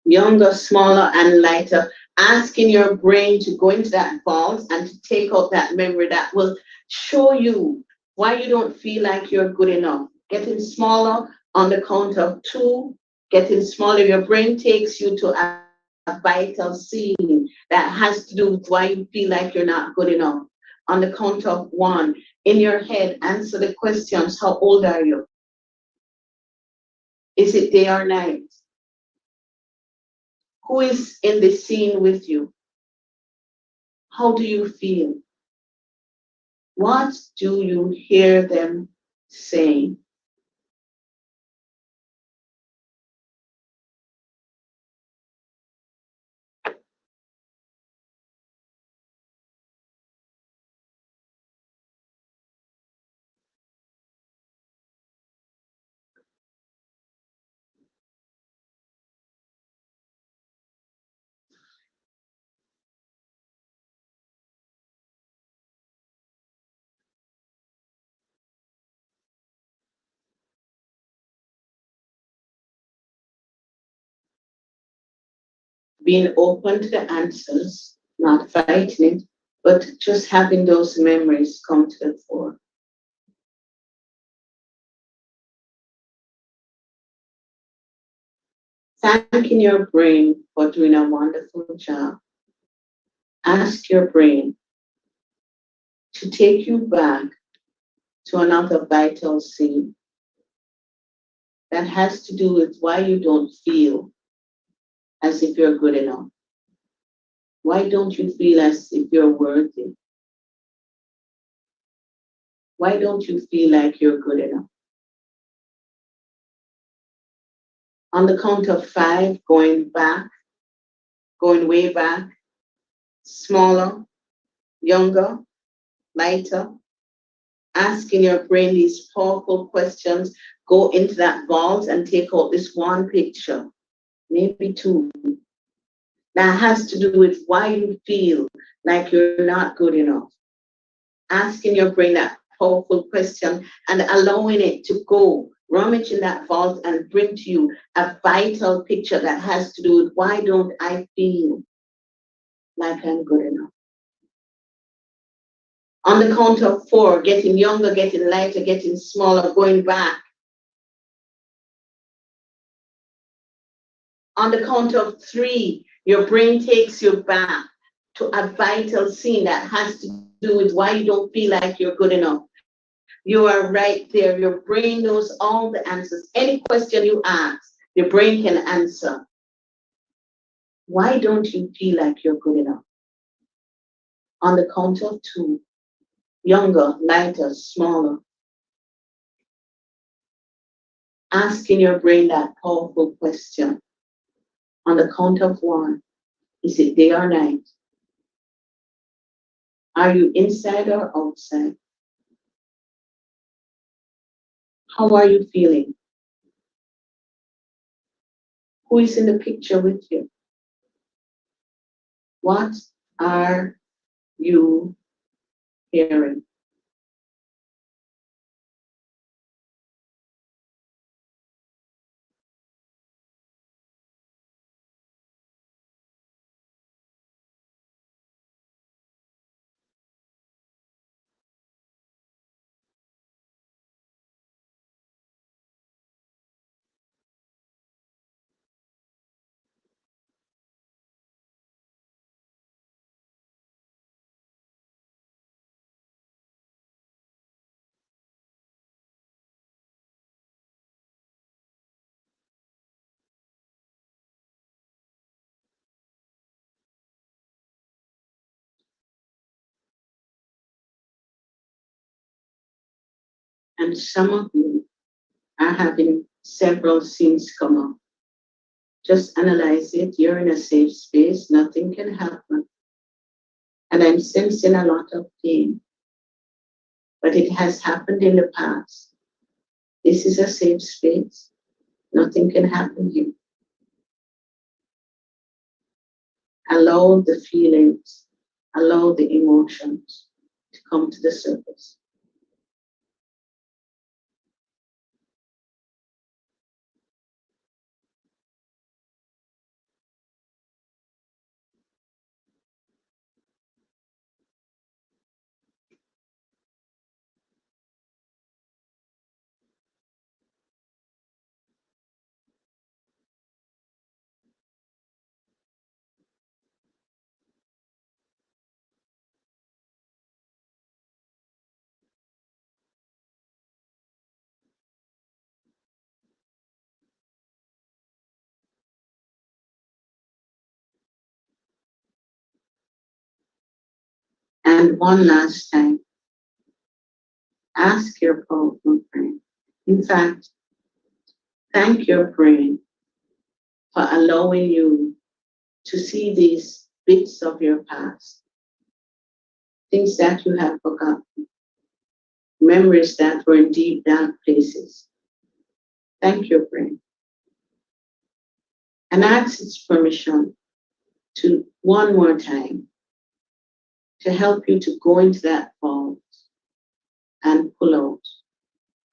Younger, smaller, and lighter, asking your brain to go into that vault and to take out that memory that will show you why you don't feel like you're good enough. Getting smaller on the count of 2, getting smaller, your brain takes you to a vital scene that has to do with why you feel like you're not good enough. On the count of 1, in your head, answer the questions. How old are you? Is it day or night? Who is in the scene with you? How do you feel? What do you hear them saying? Being open to the answers, not fighting it, but just having those memories come to the fore. Thanking your brain for doing a wonderful job. Ask your brain to take you back to another vital scene that has to do with why you don't feel as if you're good enough. Why don't you feel as if you're worthy? Why don't you feel like you're good enough? On the count of 5, going back, going way back, smaller, younger, lighter, asking your brain these powerful questions. Go into that vault and take out this one picture, maybe 2. That has to do with why you feel like you're not good enough. Asking your brain that powerful question and allowing it to go rummage in that vault and bring to you a vital picture that has to do with why don't I feel like I'm good enough. On the count of 4, getting younger, getting lighter, getting smaller, going back. On the count of 3, your brain takes you back to a vital scene that has to do with why you don't feel like you're good enough. You are right there. Your brain knows all the answers. Any question you ask, your brain can answer. Why don't you feel like you're good enough? On the count of 2, younger, lighter, smaller, asking your brain that powerful question. On the count of 1, is it day or night? Are you inside or outside? How are you feeling? Who is in the picture with you? What are you hearing? And some of you are having several scenes come up. Just analyze it. You're in a safe space. Nothing can happen. And I'm sensing a lot of pain. But it has happened in the past. This is a safe space. Nothing can happen here. Allow the feelings, allow the emotions to come to the surface. And one last time, ask your powerful brain. In fact, thank your brain for allowing you to see these bits of your past, things that you have forgotten, memories that were in deep, dark places. Thank your brain. And ask its permission to one more time to help you to go into that vault and pull out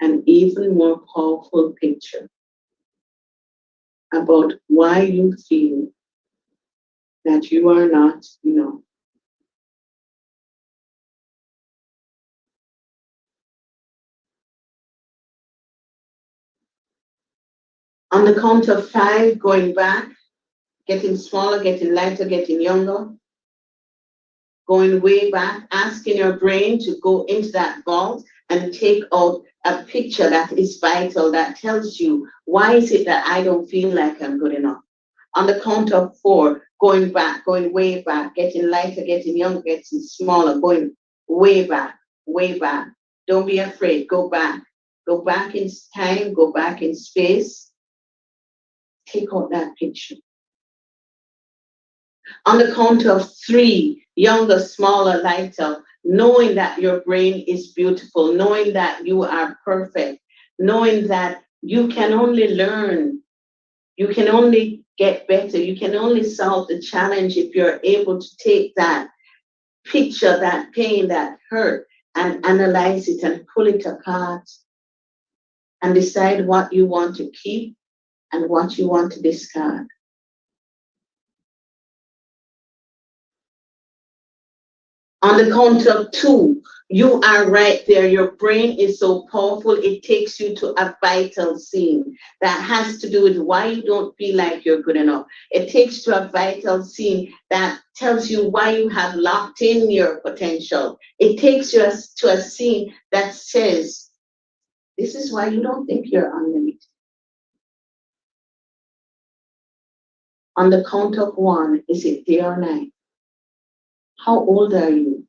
an even more powerful picture about why you feel that you are not enough. On the count of 5, going back, getting smaller, getting lighter, getting younger, going way back, asking your brain to go into that vault and take out a picture that is vital, that tells you, why is it that I don't feel like I'm good enough? On the count of 4, going back, going way back, getting lighter, getting younger, getting smaller, going way back, way back. Don't be afraid, go back. Go back in time, go back in space. Take out that picture. On the count of 3, younger, smaller, lighter, knowing that your brain is beautiful, knowing that you are perfect, knowing that you can only learn, you can only get better, you can only solve the challenge if you're able to take that picture, that pain, that hurt, and analyze it and pull it apart and decide what you want to keep and what you want to discard. On the count of 2, you are right there. Your brain is so powerful, it takes you to a vital scene that has to do with why you don't feel like you're good enough. It takes to a vital scene that tells you why you have locked in your potential. It takes you to a scene that says, this is why you don't think you're unlimited. On the count of one, is it day or night? How old are you?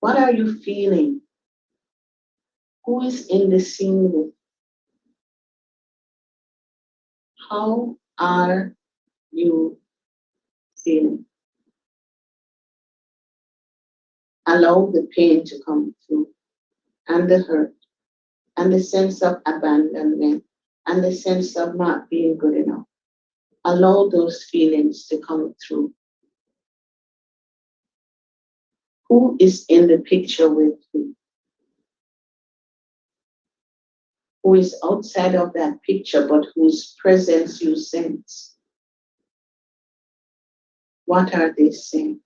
What are you feeling? Who is in the scene with? How are you feeling? Allow the pain to come through, and the hurt, and the sense of abandonment, and the sense of not being good enough. Allow those feelings to come through. Who is in the picture with you? Who is outside of that picture, but whose presence you sense? What are they saying?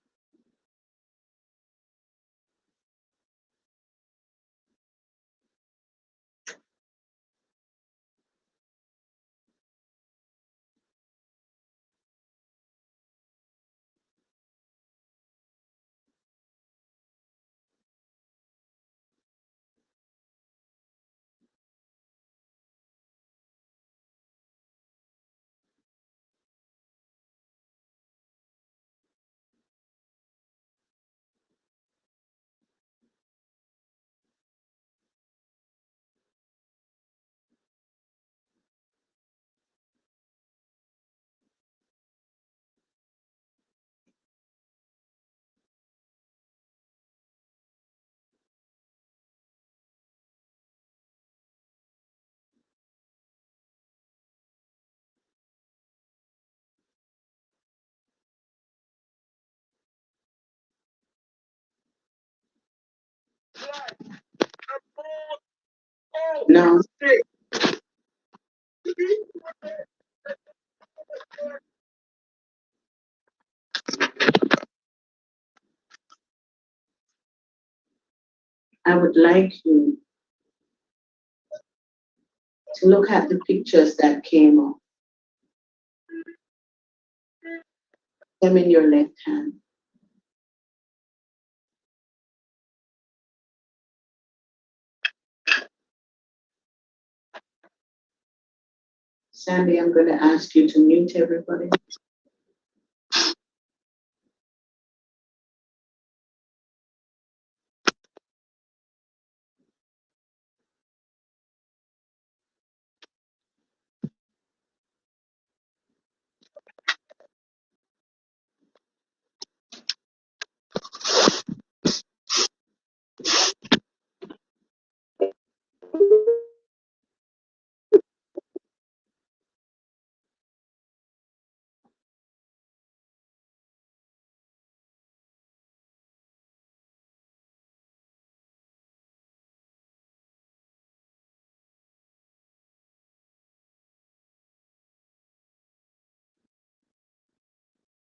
Now, I would like you to look at the pictures that came up. Them in your left hand. Sandy, I'm going to ask you to mute everybody.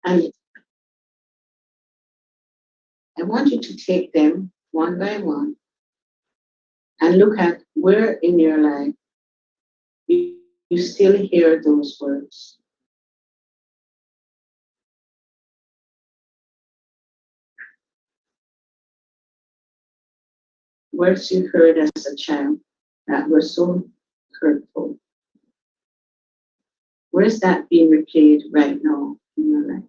And I want you to take them one by one and look at where in your life you still hear those words. Words you heard as a child that were so hurtful. Where is that being replayed right now in your life?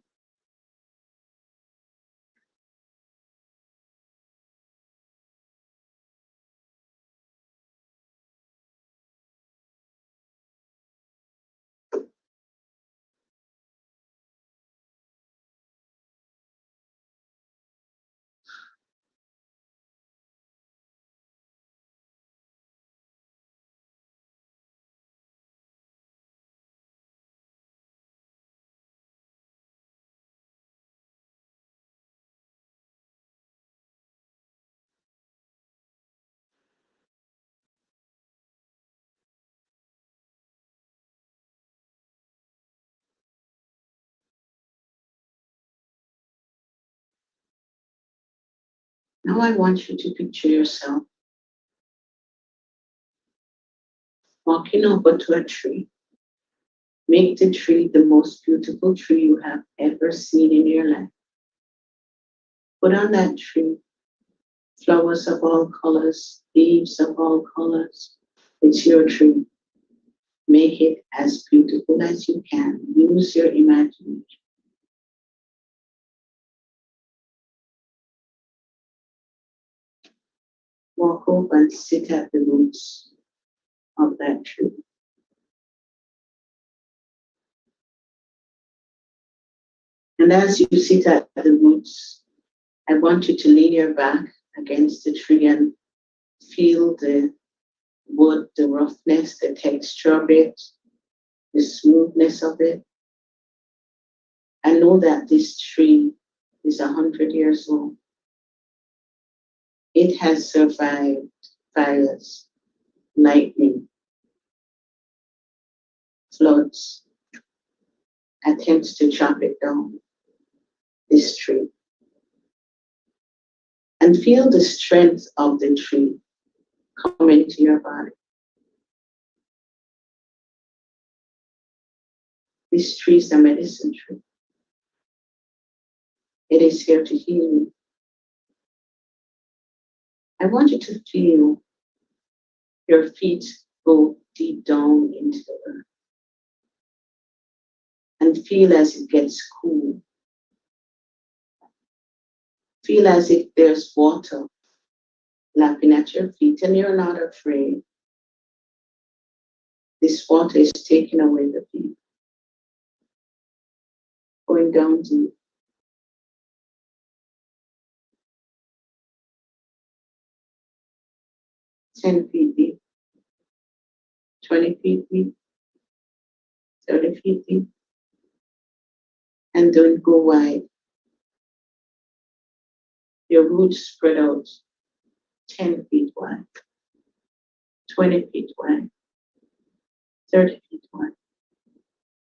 Now I want you to picture yourself walking over to a tree. Make the tree the most beautiful tree you have ever seen in your life. Put on that tree flowers of all colors, leaves of all colors. It's your tree. Make it as beautiful as you can. Use your imagination. Walk over and sit at the roots of that tree. And as you sit at the roots, I want you to lean your back against the tree and feel the wood, the roughness, the texture of it, the smoothness of it. I know that this tree is 100 years old. It has survived fires, lightning, floods, attempts to chop it down, this tree. And feel the strength of the tree come into your body. This tree is a medicine tree. It is here to heal you. I want you to feel your feet go deep down into the earth and feel as it gets cool. Feel as if there's water lapping at your feet and you're not afraid. This water is taking away the fear. Going down deep. $10 feet deep, 20 feet deep, 30 feet deep, and don't go wide. Your roots spread out 10 feet wide, 20 feet wide, 30 feet wide,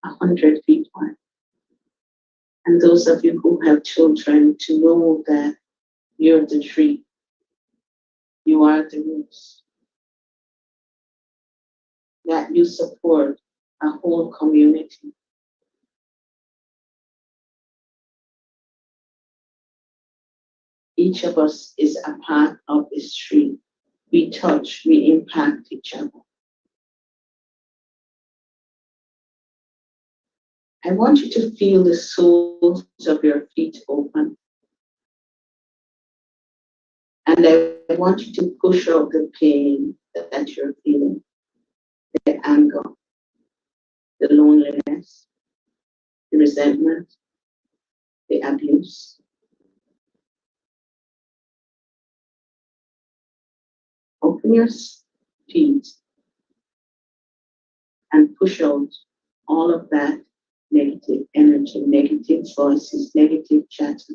100 feet wide. And those of you who have children, to know that you're the tree, you are the roots, that you support a whole community. Each of us is a part of this tree. We touch, we impact each other. I want you to feel the soles of your feet open. And I want you to push out the pain that you're feeling, the anger, the loneliness, the resentment, the abuse. Open your feet and push out all of that negative energy, negative voices, negative chatter.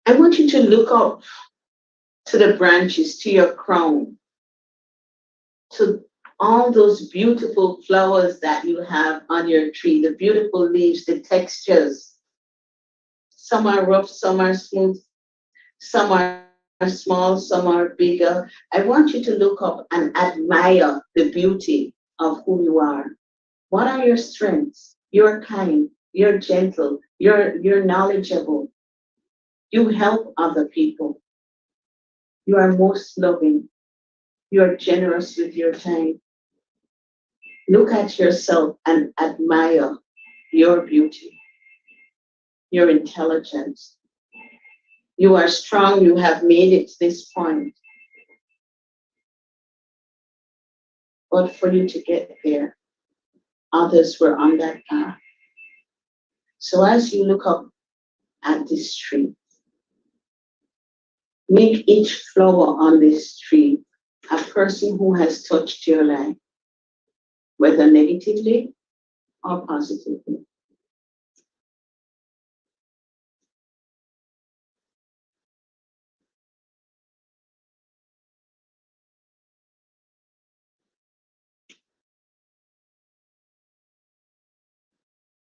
I want you to look up to the branches, to your crown, to all those beautiful flowers that you have on your tree, the beautiful leaves, the textures. Some are rough, some are smooth, some are small, some are bigger. I want you to look up and admire the beauty of who you are. What are your strengths? You're kind, you're gentle, you're knowledgeable. You help other people. You are most loving. You're generous with your time. Look at yourself and admire your beauty, your intelligence. You are strong. You have made it to this point. But for you to get there, others were on that path. So as you look up at this tree, make each flower on this tree a person who has touched your life, whether negatively or positively.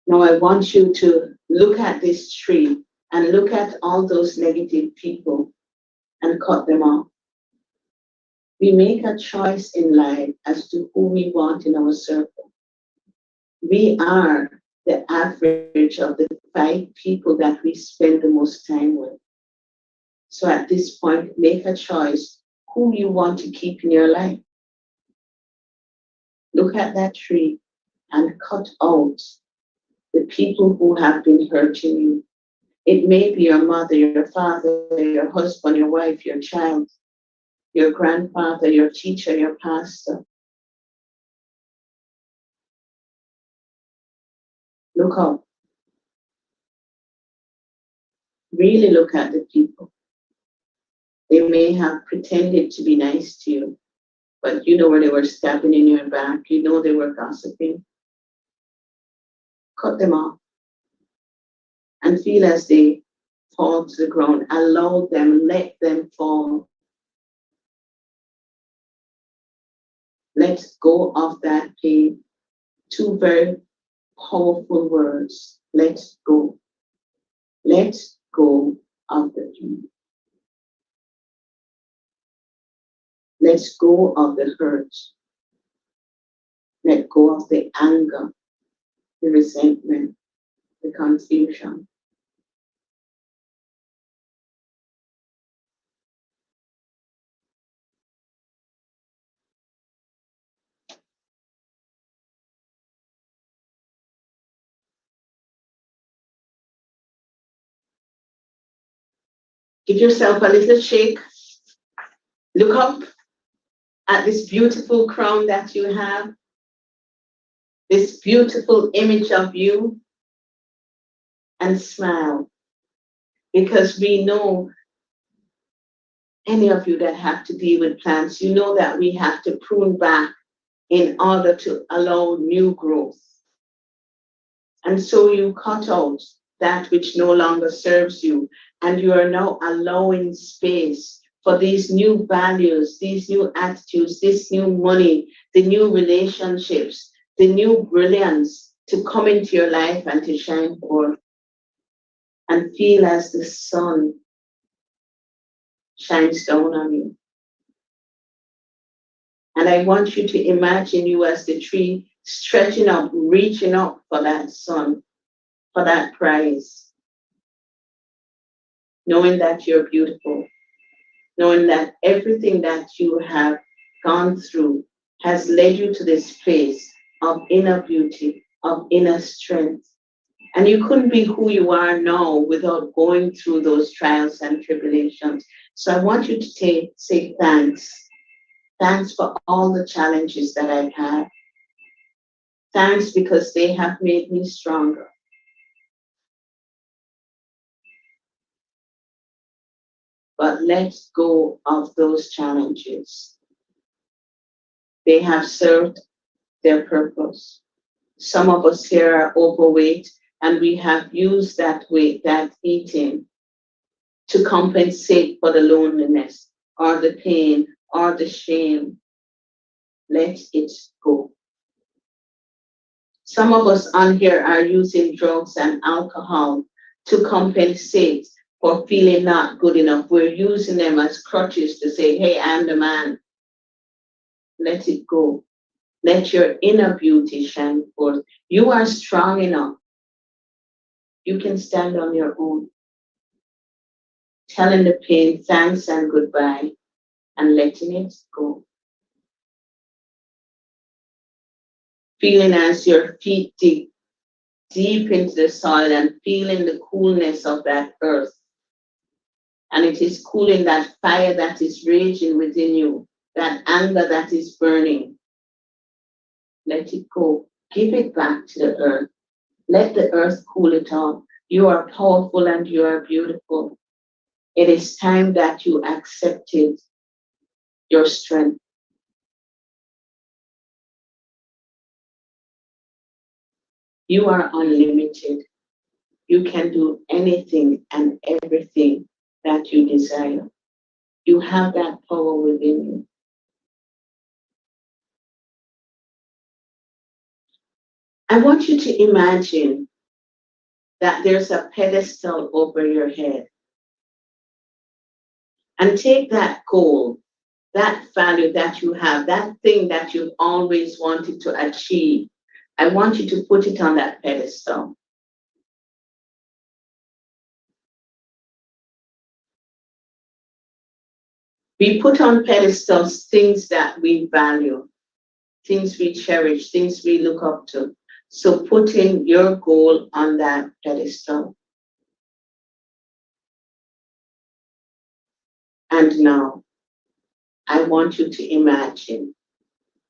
Now I want you to look at this tree and look at all those negative people and cut them off. We make a choice in life as to who we want in our circle. We are the average of the 5 people that we spend the most time with. So at this point, make a choice who you want to keep in your life. Look at that tree and cut out the people who have been hurting you. It may be your mother, your father, your husband, your wife, your child, your grandfather, your teacher, your pastor. Look up. Really look at the people. They may have pretended to be nice to you, but you know where they were stabbing in your back. You know they were gossiping. Cut them off and feel as they fall to the ground. Allow them, let them fall. Let go of that pain. 2 very powerful words. Let go. Let go of the pain. Let go of the hurt. Let go of the anger, the resentment, the confusion. Give yourself a little shake. Look up at this beautiful crown that you have, this beautiful image of you, and smile. Because we know, any of you that have to deal with plants, you know that we have to prune back in order to allow new growth. And so you cut out that which no longer serves you, and you are now allowing space for these new values, these new attitudes, this new money, the new relationships, the new brilliance to come into your life and to shine forth. And feel as the sun shines down on you. And I want you to imagine you as the tree stretching up, reaching up for that sun, for that prize. Knowing that you're beautiful, knowing that everything that you have gone through has led you to this place of inner beauty, of inner strength. And you couldn't be who you are now without going through those trials and tribulations. So I want you to say thanks. Thanks for all the challenges that I've had. Thanks because they have made me stronger. But let go of those challenges. They have served their purpose. Some of us here are overweight, and we have used that weight, that eating, to compensate for the loneliness or the pain or the shame. Let it go. Some of us on here are using drugs and alcohol to compensate for feeling not good enough. We're using them as crutches to say, hey, I'm the man. Let it go. Let your inner beauty shine forth. You are strong enough. You can stand on your own. Telling the pain thanks and goodbye and letting it go. Feeling as your feet dig deep into the soil and feeling the coolness of that earth. And it is cooling that fire that is raging within you, that anger that is burning. Let it go. Give it back to the earth. Let the earth cool it off. You are powerful and you are beautiful. It is time that you accepted your strength. You are unlimited. You can do anything and everything that you desire. You have that power within you. I want you to imagine that there's a pedestal over your head. And take that goal, that value that you have, that thing that you've always wanted to achieve, I want you to put it on that pedestal. We put on pedestals things that we value, things we cherish, things we look up to. So putting your goal on that pedestal. And now, I want you to imagine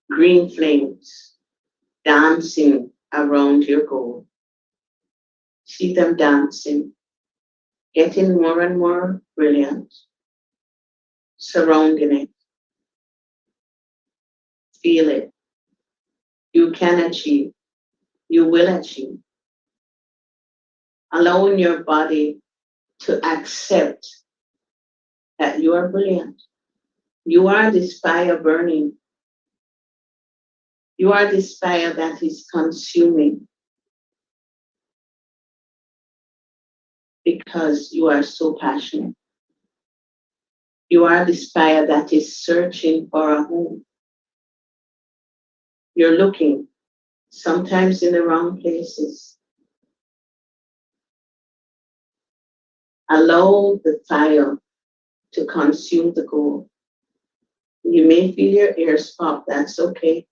green flames dancing around your goal. See them dancing, getting more and more brilliant, surrounding it. Feel it. You can achieve. You will achieve. Allowing your body to accept that you are brilliant. You are this fire burning. You are this fire that is consuming because you are so passionate. You are this fire that is searching for a home. You're looking, sometimes in the wrong places. Allow the fire to consume the goal. You may feel your ears pop, that's okay.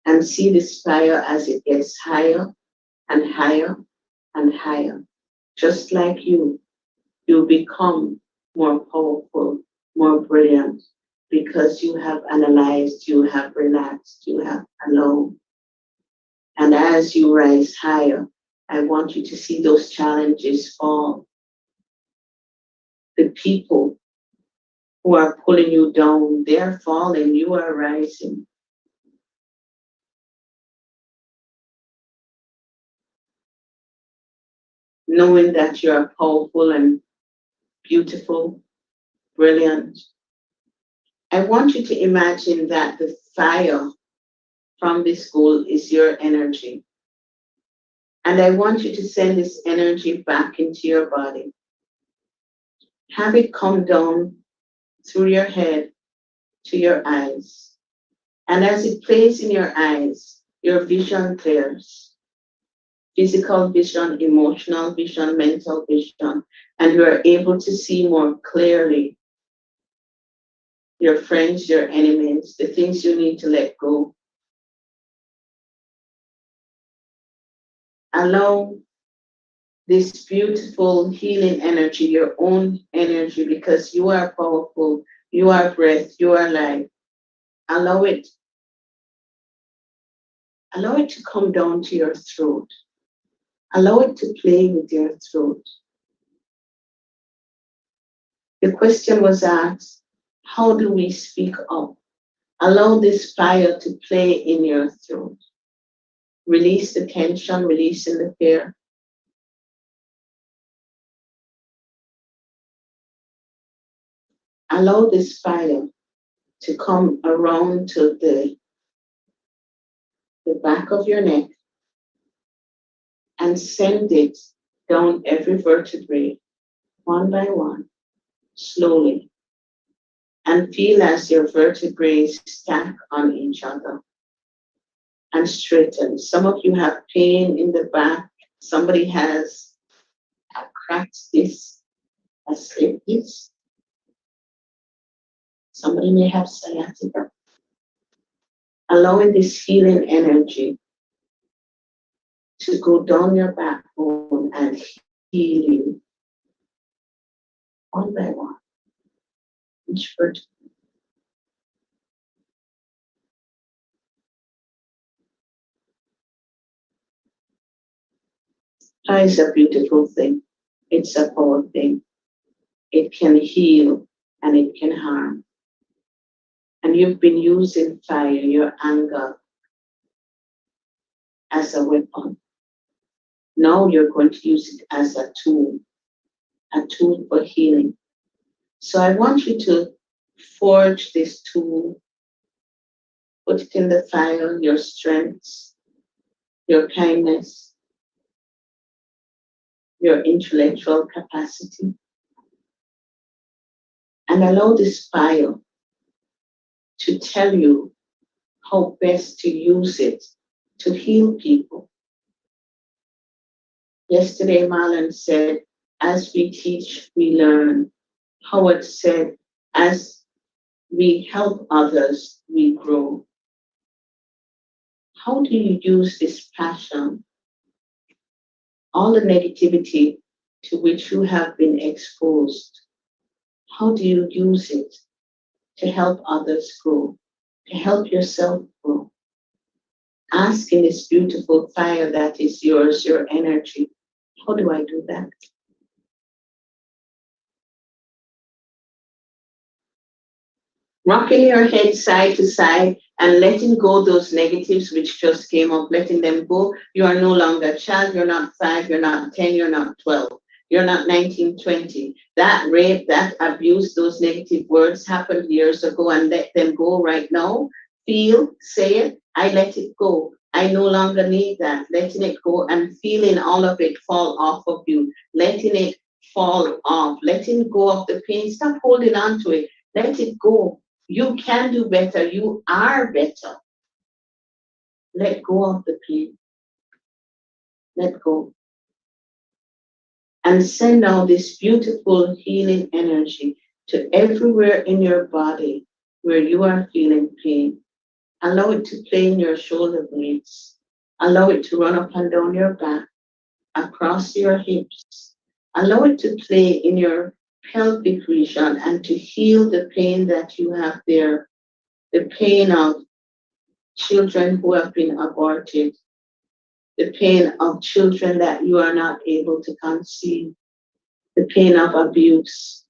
And see this fire as it gets higher and higher and higher. Just like you become more powerful, more brilliant, because you have analyzed, you have relaxed, you have allowed. And as you rise higher, I want you to see those challenges fall. The people who are pulling you down, they're falling, you are rising. Knowing that you are powerful and beautiful, brilliant. I want you to imagine that the fire from this goal is your energy. And I want you to send this energy back into your body. Have it come down through your head to your eyes. And as it plays in your eyes, your vision clears. Physical vision, emotional vision, mental vision, and you are able to see more clearly your friends, your enemies, the things you need to let go. Allow this beautiful healing energy, your own energy, because you are powerful, you are breath, you are life. Allow it to come down to your throat. Allow it to play with your throat. The question was asked, how do we speak up? Allow this fire to play in your throat. Release the tension, releasing the fear. Allow this fire to come around to the back of your neck and send it down every vertebrae, one by one, slowly. And feel as your vertebrae stack on each other and straighten. Some of you have pain in the back. Somebody has a cracked disc, a slipped disc. Somebody may have sciatica. Allowing this healing energy to go down your backbone and heal you one by one, each vertebrae. Is a beautiful thing. It's a powerful thing. It can heal and it can harm. And you've been using fire, your anger, as a weapon. Now you're going to use it as a tool for healing. So I want you to forge this tool, put it in the fire, your strengths, your kindness, your intellectual capacity, and allow this fire to tell you how best to use it to heal people. Yesterday, Marlon said, as we teach, we learn. Howard said, as we help others, we grow. How do you use this passion, all the negativity to which you have been exposed? How do you use it to help others grow, to help yourself grow? Ask in this beautiful fire that is yours, your energy. How do I do that? Rocking your head side to side and letting go those negatives which just came up, letting them go. You are no longer a child, you're not 5, you're not 10, you're not 12, you're not 19, 20. That rape, that abuse, those negative words happened years ago, and let them go right now. Feel, say it, I let it go. I no longer need that. Letting it go and feeling all of it fall off of you. Letting it fall off. Letting go of the pain. Stop holding on to it. Let it go. You can do better. You are better. Let go of the pain. Let go. And send out this beautiful healing energy to everywhere in your body where you are feeling pain. Allow it to play in your shoulder blades. Allow it to run up and down your back, across your hips. Allow it to play in your pelvic region and to heal the pain that you have there. The pain of children who have been aborted, the pain of children that you are not able to conceive, the pain of abuse.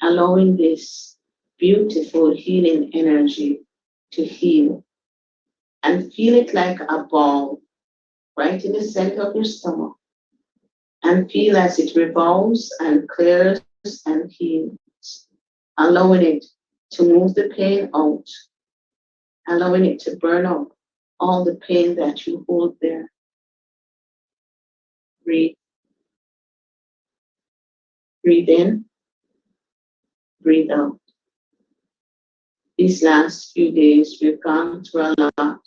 Allowing this beautiful healing energy to heal. And feel it like a ball right in the center of your stomach. And feel as it revolves and clears and heals. Allowing it to move the pain out. Allowing it to burn out all the pain that you hold there. Breathe. Breathe in. Breathe out. These last few days, we've gone through a lot.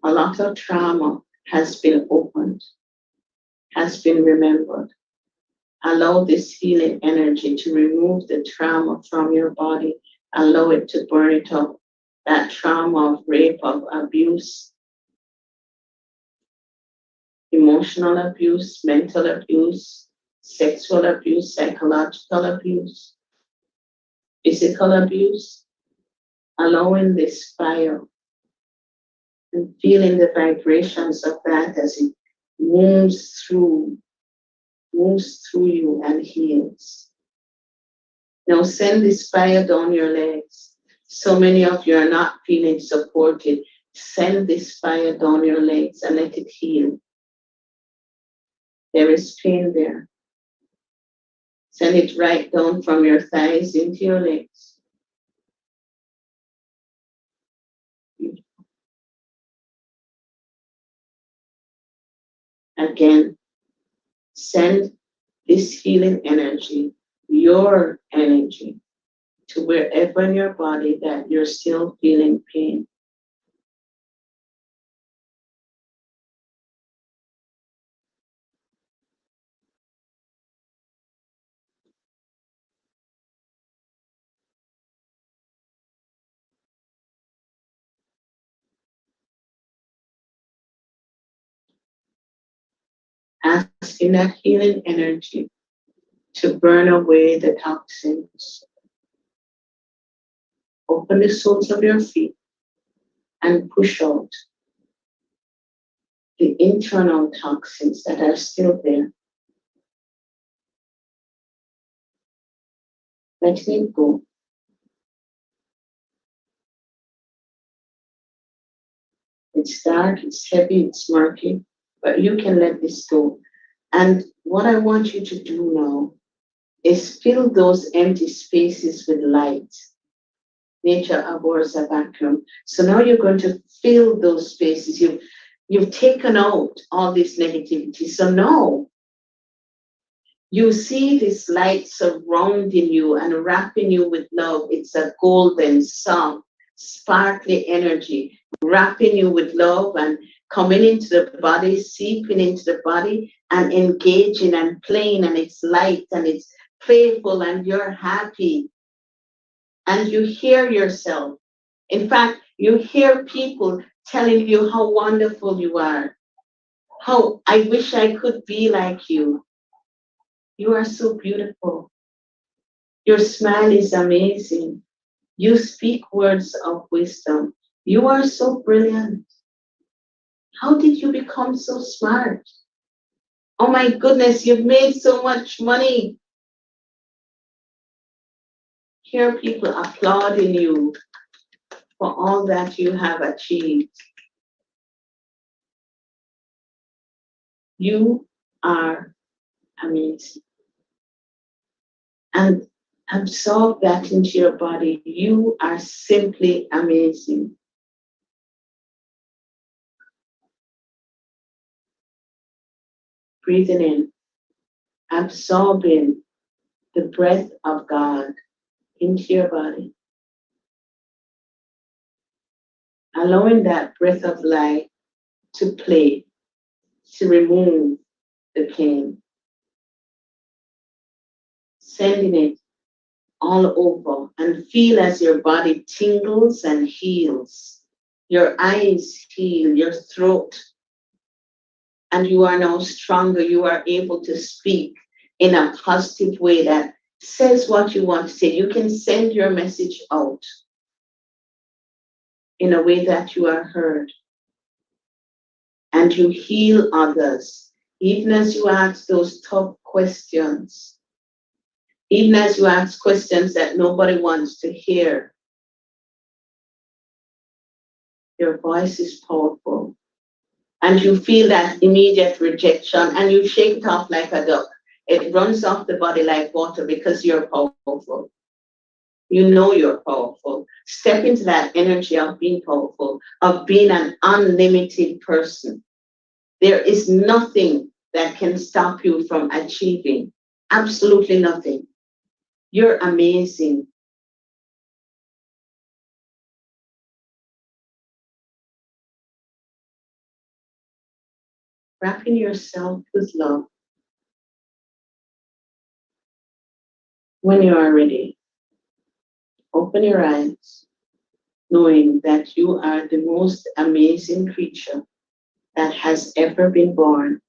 A lot of trauma has been opened, has been remembered. Allow this healing energy to remove the trauma from your body. Allow it to burn it up. That trauma of rape, of abuse, emotional abuse, mental abuse, sexual abuse, psychological abuse, physical abuse. Allowing this fire and feeling the vibrations of that as it moves through you and heals. Now send this fire down your legs. So many of you are not feeling supported. Send this fire down your legs and let it heal. There is pain there. Send it right down from your thighs into your legs. Again, send this healing energy, your energy, to wherever in your body that you're still feeling pain. Asking that healing energy to burn away the toxins. Open the soles of your feet and push out the internal toxins that are still there. Letting it go. It's dark, it's heavy, it's murky, but you can let this go. And what I want you to do now is fill those empty spaces with light. Nature abhors a vacuum. So now you're going to fill those spaces. You've taken out all this negativity. So now You see this light surrounding you and wrapping you with love. It's a golden, soft, sparkly energy, wrapping you with love and coming into the body, seeping into the body and engaging and playing, and it's light and it's playful and you're happy. And you hear yourself. In fact, you hear people telling you how wonderful you are, how I wish I could be like you. You are so beautiful. Your smile is amazing. You speak words of wisdom. You are so brilliant. How did you become so smart? Oh my goodness, you've made so much money. Hear people applauding you for all that you have achieved. You are amazing. And absorb that into your body. You are simply amazing. Breathing in, absorbing the breath of God into your body. Allowing that breath of life to play, to remove the pain. Sending it all over and feel as your body tingles and heals. Your eyes heal, your throat, and you are now stronger. You are able to speak in a positive way that says what you want to say. You can send your message out in a way that you are heard. And you heal others, even as you ask those tough questions, even as you ask questions that nobody wants to hear. Your voice is powerful. And you feel that immediate rejection and you shake it off like a duck. It runs off the body like water because you're powerful. You know you're powerful. Step into that energy of being powerful, of being an unlimited person. There is nothing that can stop you from achieving. Absolutely nothing. You're amazing. Wrapping yourself with love. When you are ready, open your eyes, knowing that you are the most amazing creature that has ever been born,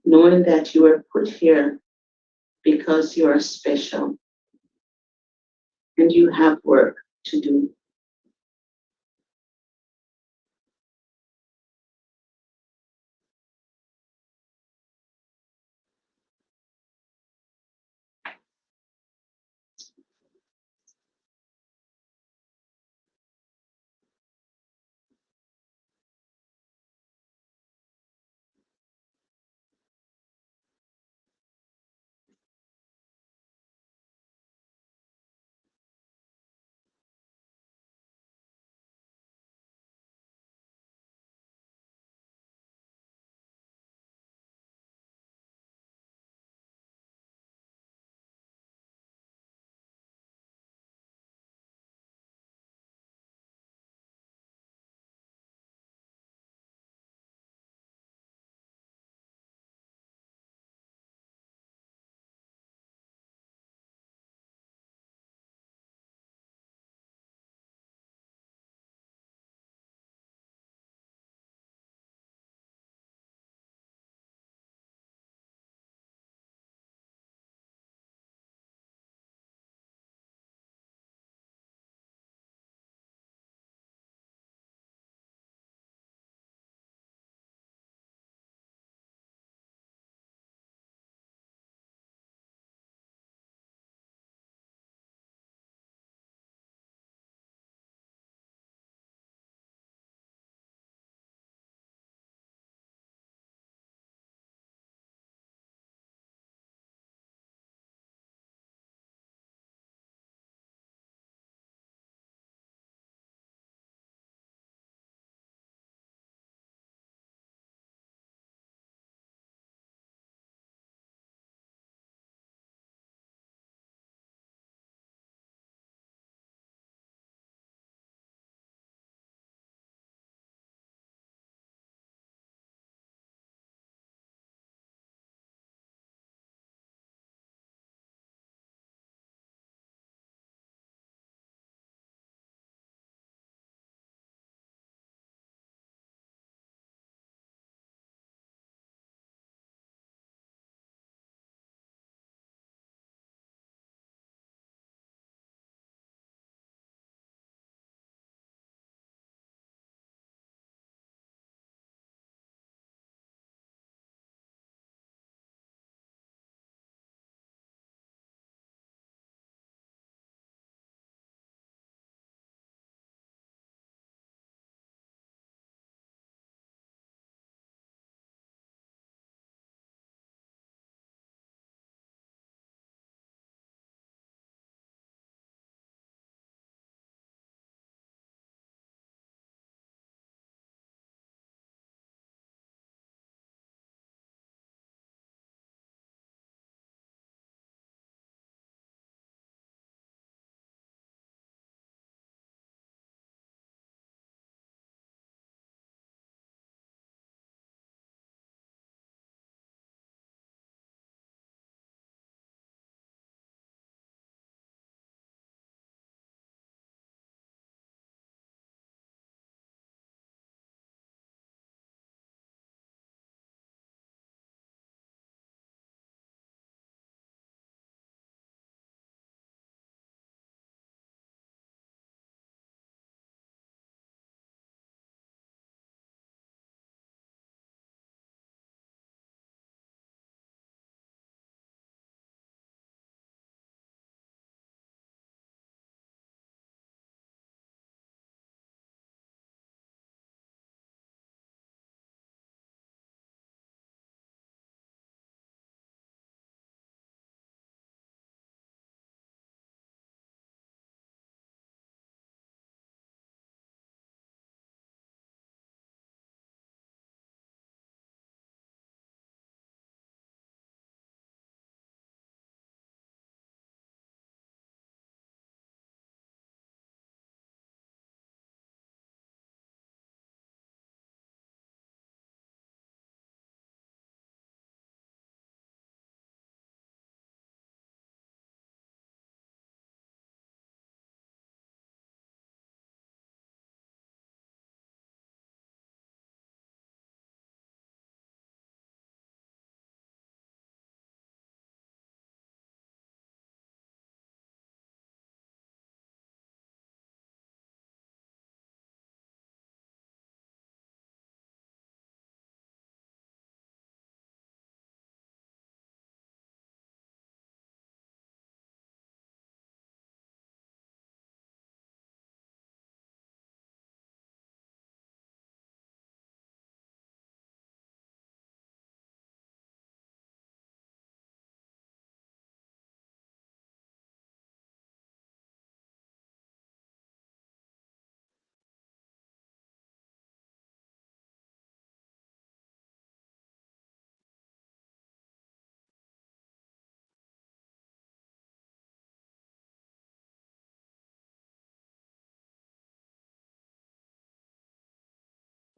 knowing that you were put here because you are special and you have work to do.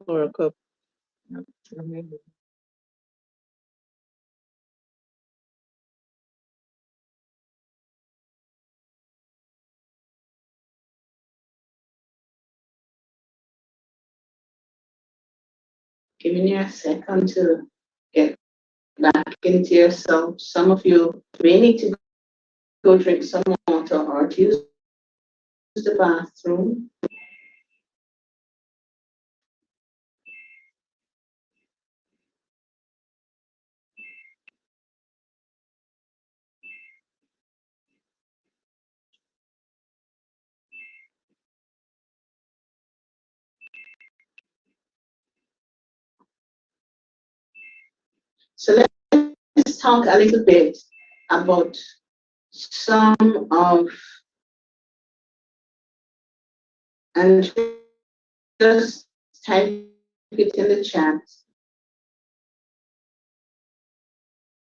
or a cup. Giving you a second to get back into yourself. Some of you may need to go drink some water or to use the bathroom. So let's talk a little bit about some of, and just type it in the chat,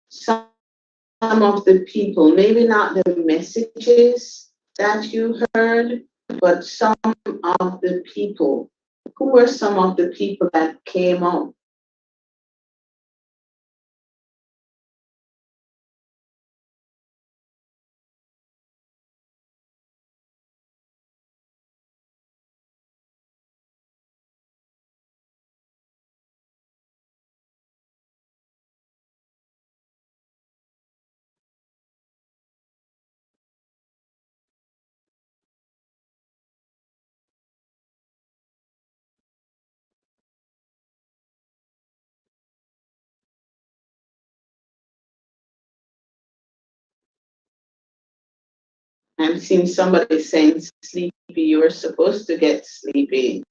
some of the people, maybe not the messages that you heard, but some of the people. Who were some of the people that came up? I'm seeing somebody saying sleepy. You were supposed to get sleepy.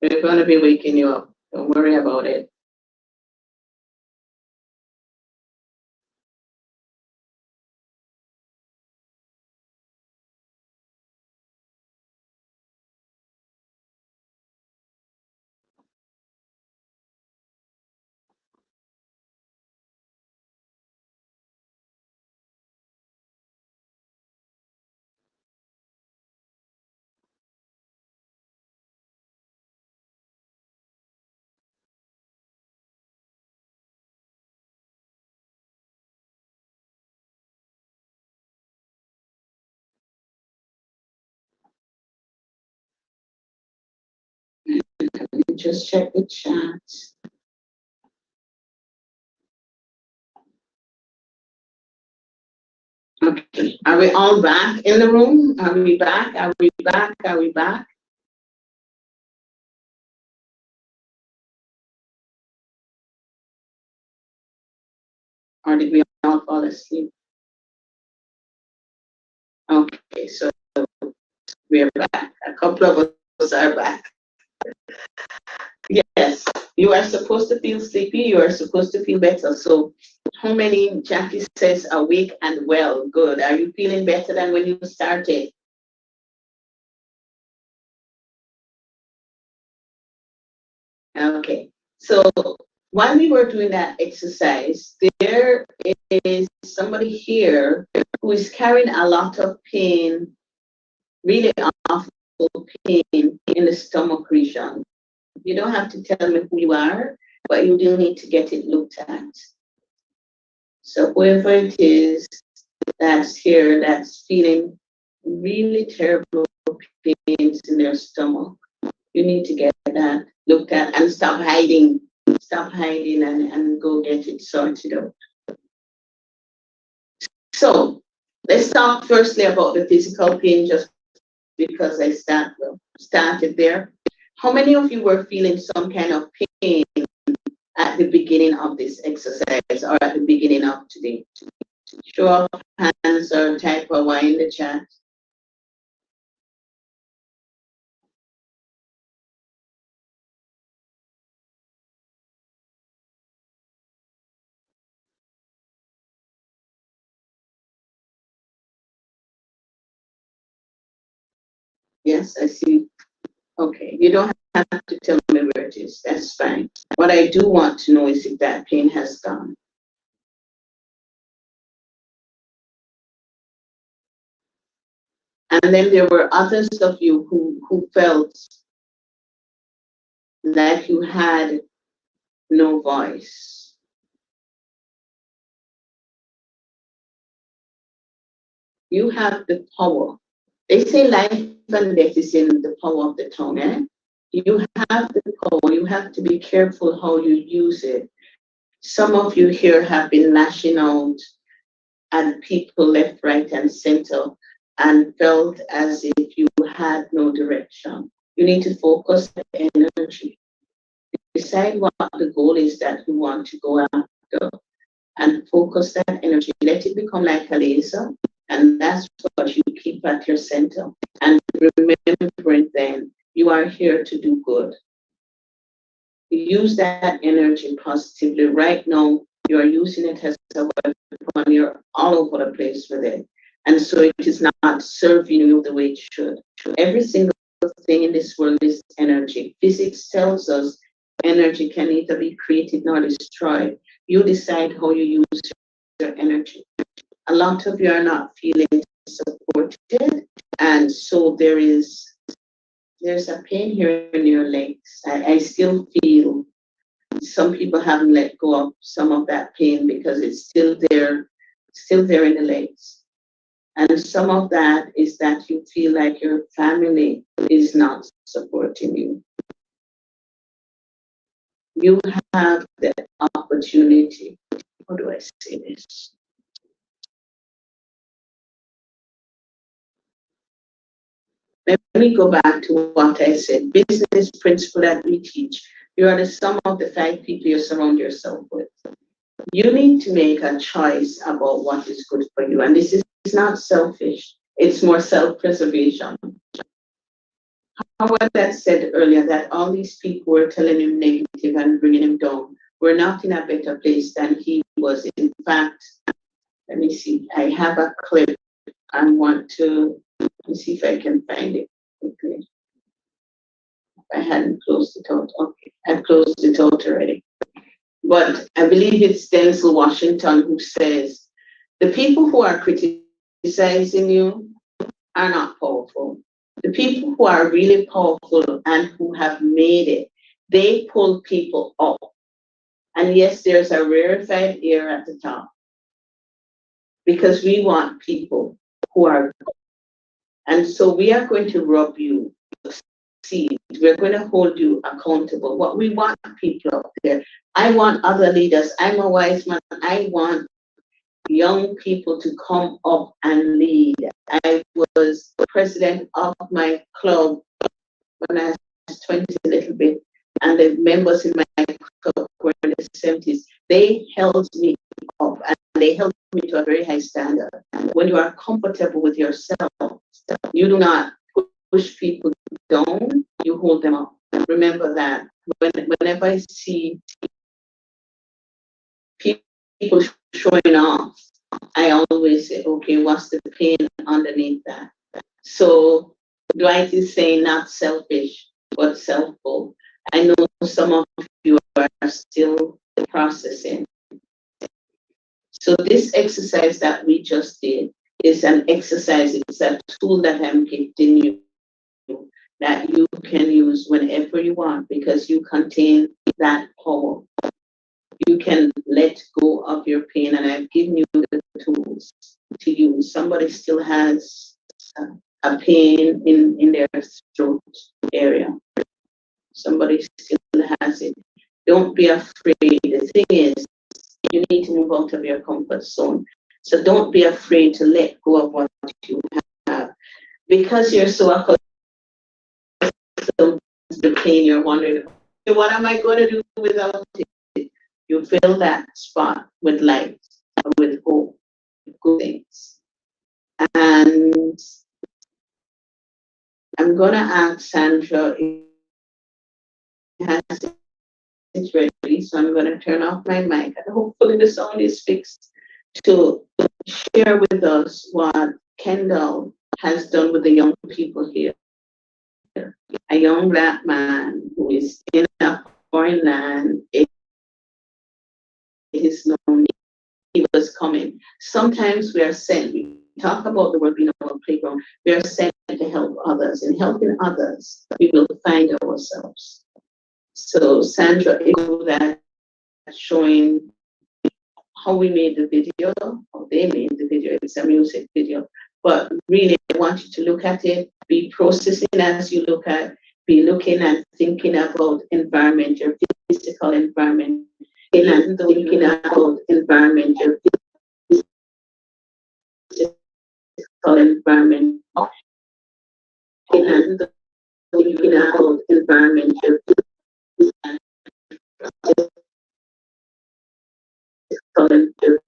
We're going to be waking you up. Don't worry about it. Just check the chat. Okay. Are we all back in the room? Are we back? Are we back? Are we back? Or did we all fall asleep? Okay, so we're back. A couple of us are back. Yes, you are supposed to feel sleepy. You are supposed to feel better. So how many, Jackie says, awake and well? Good. Are you feeling better than when you started? Okay. So while we were doing that exercise, there is somebody here who is carrying a lot of pain, really awful pain in the stomach region. You don't have to tell me who you are, but you do need to get it looked at. So whoever it is that's here, that's feeling really terrible pains in their stomach, you need to get that looked at and stop hiding. Stop hiding and go get it sorted out. So let's talk firstly about the physical pain, just because I started there. How many of you were feeling some kind of pain at the beginning of this exercise or at the beginning of today? Show of hands or type a Y in the chat. Yes, I see. Okay, you don't have to tell me where it is. That's fine. What I do want to know is if that pain has gone. And then there were others of you who felt that you had no voice. You have the power. They say life and death is in the power of the tongue. Eh? You have the power. You have to be careful how you use it. Some of you here have been lashing out at people left, right, and center and felt as if you had no direction. You need to focus the energy. Decide what the goal is that you want to go after and focus that energy. Let it become like a laser, and that's what you keep at your center. And remember then, you are here to do good. Use that energy positively. Right now, you are using it as a weapon. You're all over the place with it. And so it is not serving you the way it should. Every single thing in this world is energy. Physics tells us energy can neither be created nor destroyed. You decide how you use your energy. A lot of you are not feeling supported, and so there's a pain here in your legs. I still feel some people haven't let go of some of that pain because it's still there in the legs. And some of that is that you feel like your family is not supporting you. You have the opportunity. How do I say this? Let me go back to what I said. Business principle that we teach. You are the sum of the 5 people you surround yourself with. You need to make a choice about what is good for you. And this is not selfish. It's more self-preservation. However, that said earlier that all these people were telling him negative and bringing him down. We're not in a better place than he was. In fact, let me see. I have a clip. I want to, let me see if I can find it quickly. I hadn't closed it out. Okay, I've closed it out already. But I believe it's Denzel Washington who says, the people who are criticizing you are not powerful. The people who are really powerful and who have made it, they pull people up. And yes, there's a rarefied air at the top because we want people who are good. And so we are going to rub you. We're going to hold you accountable. What we want people up there. I want other leaders. I'm a wise man. I want young people to come up and lead. I was president of my club when I was 20 a little bit, and the members in my club were in the 70s. They held me up and they held me to a very high standard. When you are comfortable with yourself, you do not push people down, you hold them up. Remember that. Whenever I see people showing off, I always say, okay, what's the pain underneath that? So Dwight is saying not selfish, but selfful. I know some of you are still processing. So this exercise that we just did is an exercise, it's a tool that I'm giving you that you can use whenever you want because you contain that power. You can let go of your pain, and I've given you the tools to use. Somebody still has a pain in their throat area. Somebody still has it. Don't be afraid. The thing is, you need to move out of your comfort zone. So don't be afraid to let go of what you have. Because you're so accustomed to the pain, you're wondering, what am I going to do without it? You fill that spot with light, with hope, with good things. And I'm going to ask Sandra if she has it ready, so I'm going to turn off my mic, and hopefully the sound is fixed, to share with us what Kendall has done with the young people here. A young black man who is in a foreign land. It is known he was coming. Sometimes we are sent, we talk about the work in our playground, we are sent to help others. In helping others, we will find ourselves. So Sandra, that showing how we made the video, how they made the video. It's a music video. But really, I want you to look at it, be processing as you look at, be looking and thinking about environment, your physical environment, and thinking about environment, your physical environment, and thinking about environment, your physical environment.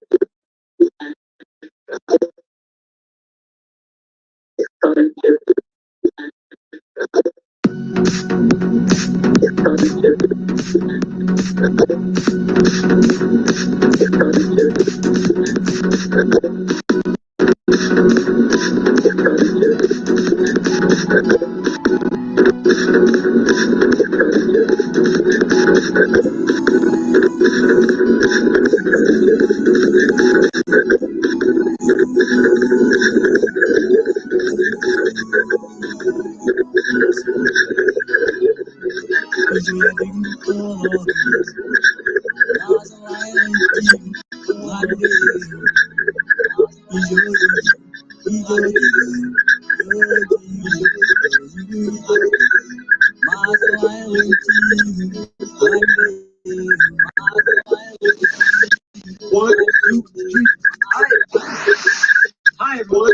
Hi everyone.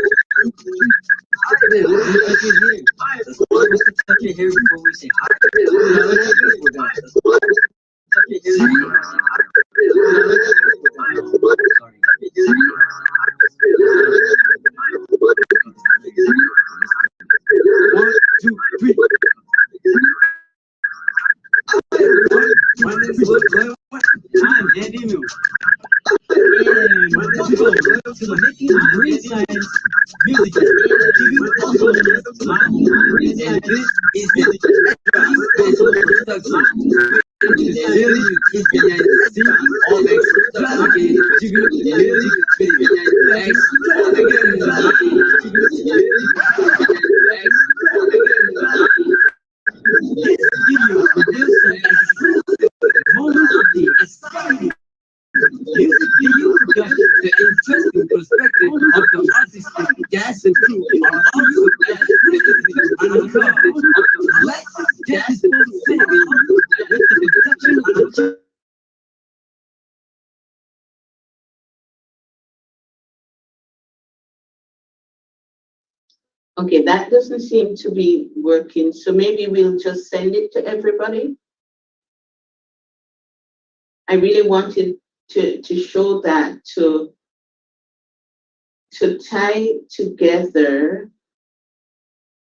Hi there. Hi. Let's tuck your hair before we say hi. Tuck your hair. One, two, three. Hi everyone. My name is Glenn. I'm Andy New. And welcome to the Making Green Science Music TV also known as my home. And this is the special production. Really is behind the scene, all this video reveals some moments of the exciting music video production, the interesting perspective of the artistic gas and crew are also and the coverage of the Lexus Gas City with the production of Okay, that doesn't seem to be working. So maybe we'll just send it to everybody. I really wanted to show that, to tie together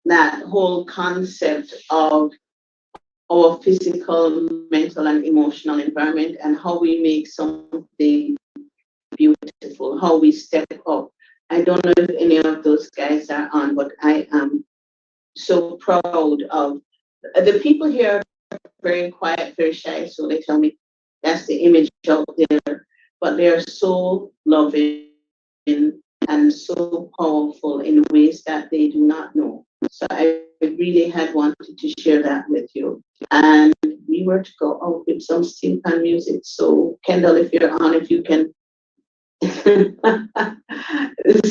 that whole concept of our physical, mental, and emotional environment and how we make something beautiful, how we step up. I don't know if any of those guys are on, but I am so proud of the people here. Are very quiet, very shy, so they tell me that's the image out there. But they are so loving and so powerful in ways that they do not know. So I really had wanted to share that with you. And we were to go out with some steampunk music. So Kendall, if you're on, if you can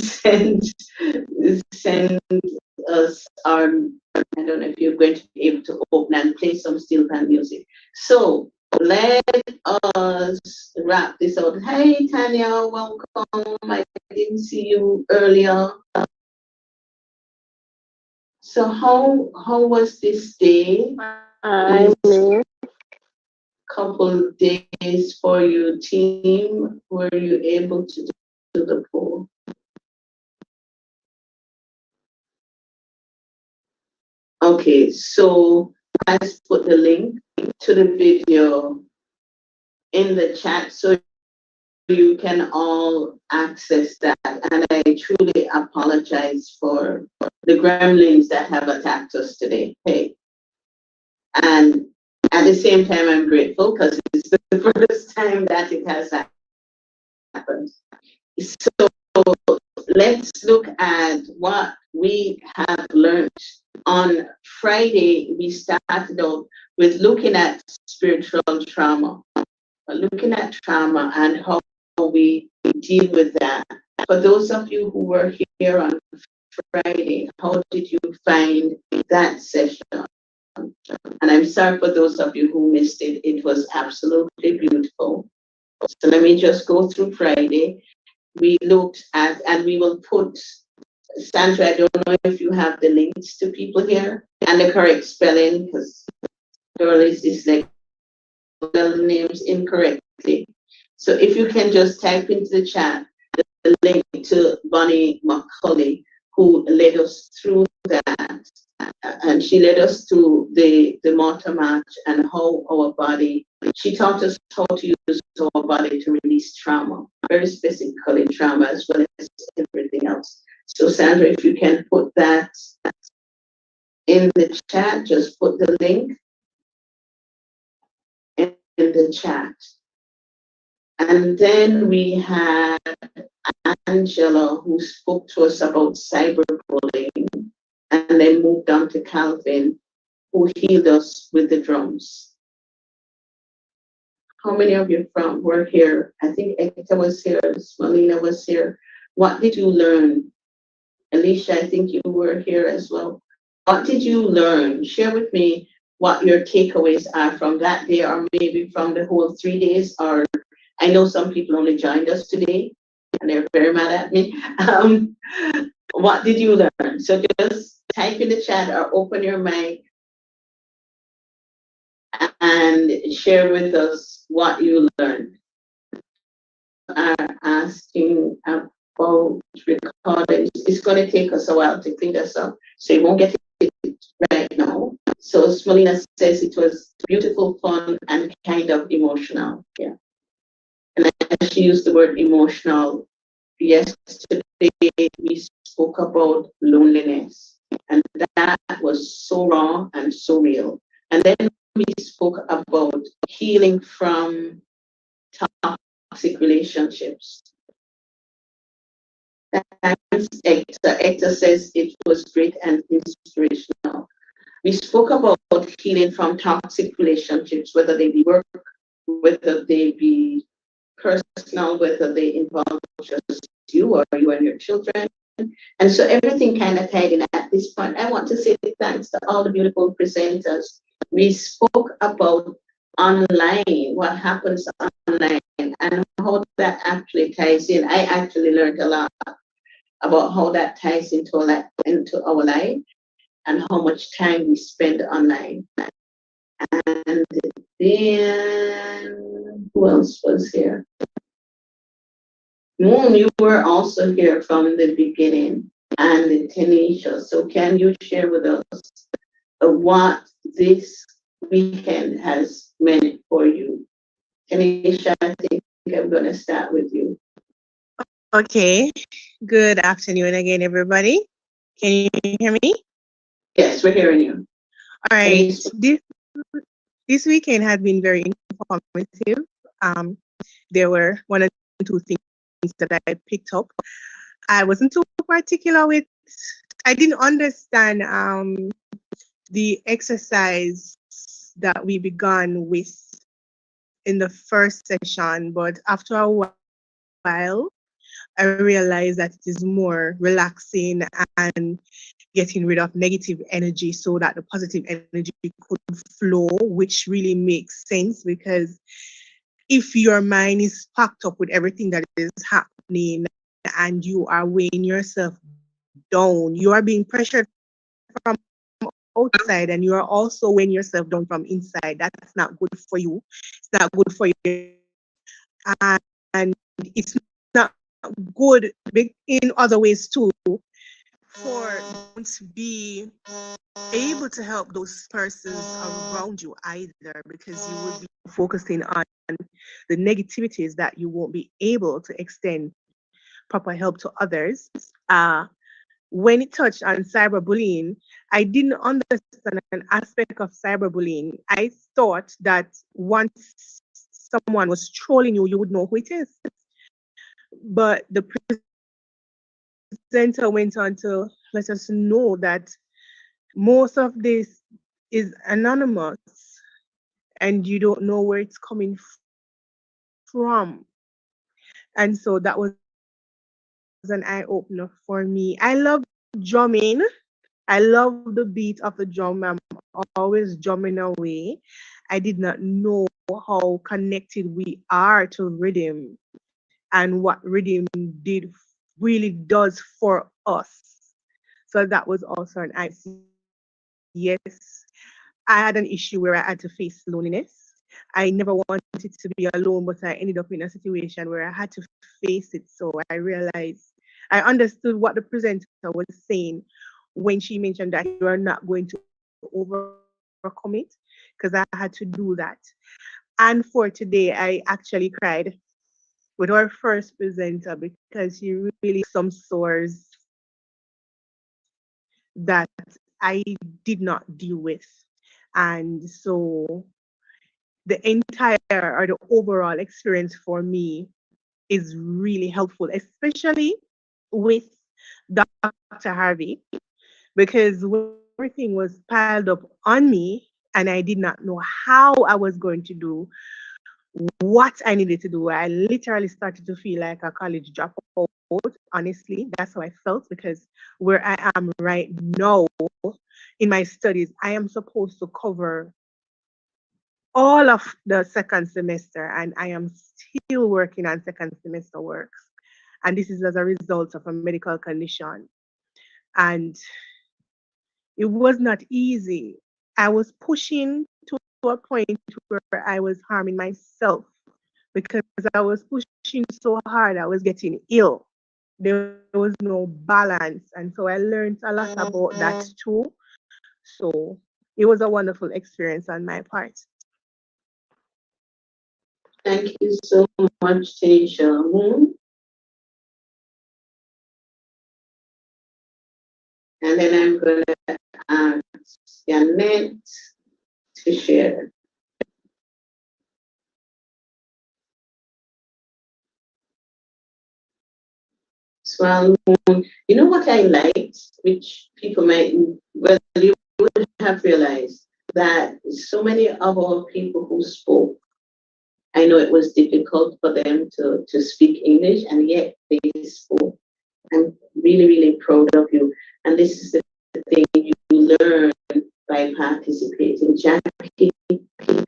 send us our, I don't know if you're going to be able to open and play some steel band music. So let us wrap this out. Hey Tanya, welcome. I didn't see you earlier. So how was this day? Couple days for your team. Were you able to do the poll? Okay, so I put the link to the video in the chat so you can all access that. And I truly apologize for the gremlins that have attacked us today. Hey. And at the same time, I'm grateful because it's the first time that it has happened. So let's look at what we have learned. On Friday, we started out with looking at spiritual trauma, and how we deal with that. For those of you who were here on Friday, how did you find that session? And I'm sorry for those of you who missed it. It was absolutely beautiful. So let me just go through Friday. We looked at, and we will put, Sandra, I don't know if you have the links to people here and the correct spelling, because girl is dyslexic, spelling names incorrectly. So if you can just type into the chat the link to Bonnie McCulley, who led us through that. And she led us through the mortar match and how our body, she taught us how to use our body to release trauma, very specifically trauma as well as everything else. So Sandra, if you can put that in the chat, just put the link in the chat. And then we had Angela, who spoke to us about cyberbullying, and then moved on to Calvin, who healed us with the drums. How many of you were here? I think Ekta was here, Melina was here. What did you learn? Alicia, I think you were here as well. What did you learn? Share with me what your takeaways are from that day, or maybe from the whole 3 days, or I know some people only joined us today and they're very mad at me. What did you learn? So just type in the chat or open your mic and share with us what you learned. Are asking about recordings. It's going to take us a while to clean this up, so you won't get it right now. So Smelina says it was beautiful, fun, and kind of emotional. Yeah. And she used the word emotional. Yesterday, we spoke about loneliness, and that was so raw and so real. And then we spoke about healing from toxic relationships. Thanks, Hector. Hector says it was great and inspirational. We spoke about healing from toxic relationships, whether they be work, whether they be personal, whether they involve just you or you and your children. And so everything kind of tied in at this point. I want to say thanks to all the beautiful presenters. We spoke about online, what happens online, and how that actually ties in. I actually learned a lot about how that ties into our life and how much time we spend online. And then who else was here? Moon, you were also here from the beginning, and Tanisha. So can you share with us what this weekend has meant for you? Tanisha, I think I'm going to start with you. Okay. Good afternoon again, everybody. Can you hear me? Yes, we're hearing you. All right. This weekend has been very informative. There were one or two things that I picked up. I wasn't too particular with, I didn't understand the exercise that we began with in the first session, but after a while, I realized that it is more relaxing and getting rid of negative energy so that the positive energy could flow, which really makes sense, because if your mind is packed up with everything that is happening and you are weighing yourself down, you are being pressured from outside and you are also weighing yourself down from inside. That's not good for you. It's not good for you. And it's not good in other ways too, for you to be able to help those persons around you either, because you will be focusing on the negativities that you won't be able to extend proper help to others. When it touched on cyberbullying, I didn't understand an aspect of cyberbullying. I thought that once someone was trolling you, you would know who it is. But the presenter went on to let us know that most of this is anonymous and you don't know where it's coming from. And so that was an eye opener for me. I love drumming. I love the beat of the drum. I'm always drumming away. I did not know how connected we are to rhythm and what rhythm really does for us. So that was also an eye. Yes, I had an issue where I had to face loneliness. I never wanted to be alone, but I ended up in a situation where I had to face it. So I realized, I understood what the presenter was saying when she mentioned that you are not going to overcome it, because I had to do that. And for today, I actually cried with our first presenter because she really expressed some sores that I did not deal with. And so the entire or the overall experience for me is really helpful, especially with Dr. Harvey, because when everything was piled up on me and I did not know how I was going to do what I needed to do, I literally started to feel like a college dropout. Honestly, that's how I felt because where I am right now in my studies, I am supposed to cover all of the second semester and I am still working on second semester works. And this is as a result of a medical condition. And it was not easy. I was pushing to a point where I was harming myself because I was pushing so hard, I was getting ill. There was no balance. And so I learned a lot about that too. So it was a wonderful experience on my part. Thank you so much, Tanisha. And then I'm going to ask Janet to share. So, you know what I liked, which people might, well, you would have realized that so many of our people who spoke, I know it was difficult for them to speak English, and yet they spoke. I'm really, really proud of you. And this is the thing you learn by participating. Jackie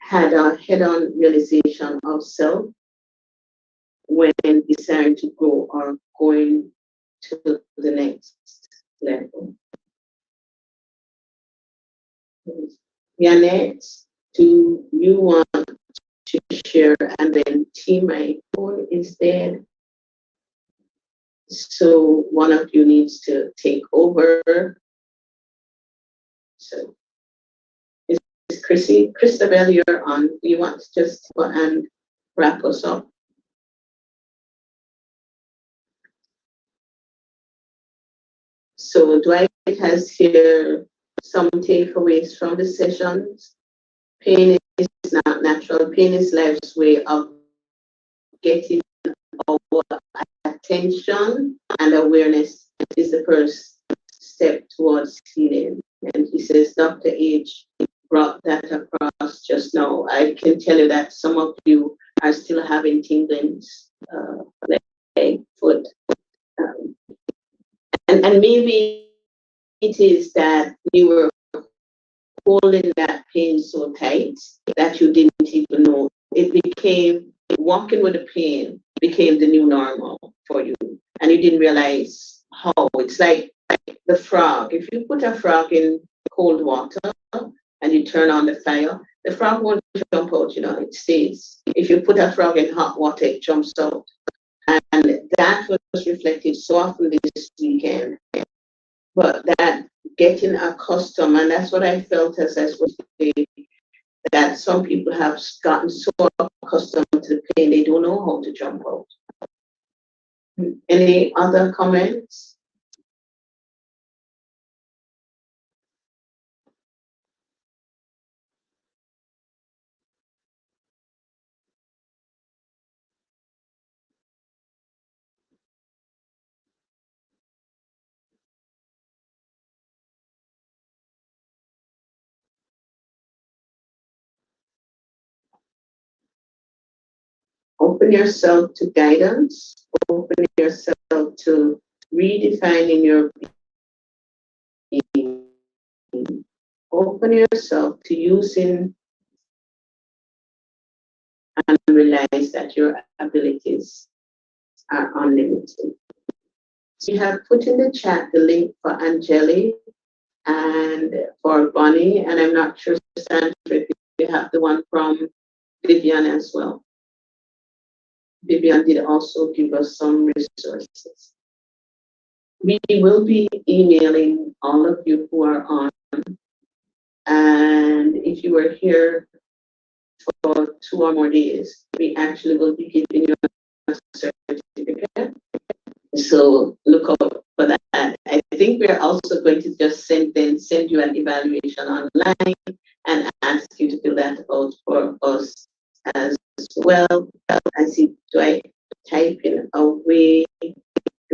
had a head-on realization of self when deciding to grow or going to the next level. Janet, do you want to share? And then T, my phone is dead. So one of you needs to take over. So is Christabel, you're on. Do you want to just go and wrap us up? So Dwight has here some takeaways from the sessions. Pain is not natural. Pain is life's way of getting our attention, and awareness is the first step towards healing. And he says, Dr. H brought that across just now. I can tell you that some of you are still having tinglings, leg, foot, and maybe it is that you were holding that pain so tight that you didn't even know. It became, walking with the pain became the new normal for you. And you didn't realize how. It's like the frog. If you put a frog in cold water and you turn on the fire, the frog won't jump out, it stays. If you put a frog in hot water, it jumps out. And that was reflected so often this weekend. But that getting accustomed, and that's what I felt as I was saying, that some people have gotten so accustomed to the pain, they don't know how to jump out. Any other comments? Open yourself to guidance. Open yourself to redefining your being. Open yourself to using and realize that your abilities are unlimited. We have put in the chat the link for Angeli and for Bonnie, and I'm not sure, Sandra, if you have the one from Vivian as well. Vivian did also give us some resources. We will be emailing all of you who are on, and if you are here for 2 or more days, we actually will be giving you a certificate. So look out for that. I think we're also going to just send you an evaluation online and ask you to fill that out for us as well. I see, do I type in away?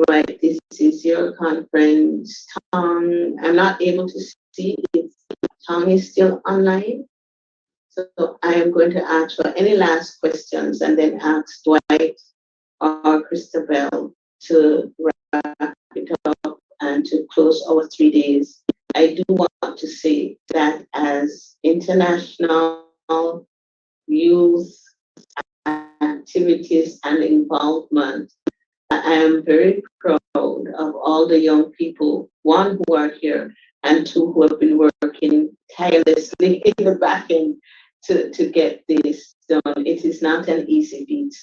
Right, this is your conference. Tom, I'm not able to see if Tom is still online. So I am going to ask for any last questions and then ask Dwight or Christabel to wrap it up and to close our 3 days. I do want to say that as international youth activities and involvement, I am very proud of all the young people, 1, who are here, and 2, who have been working tirelessly in the back end to get this done. It is not an easy feat.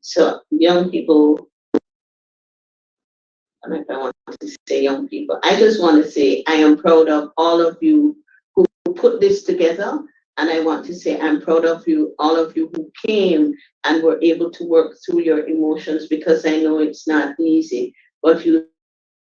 So young people, I don't know if I want to say young people, I just want to say I am proud of all of you who put this together. And I want to say I'm proud of you, all of you who came and were able to work through your emotions, because I know it's not easy, but you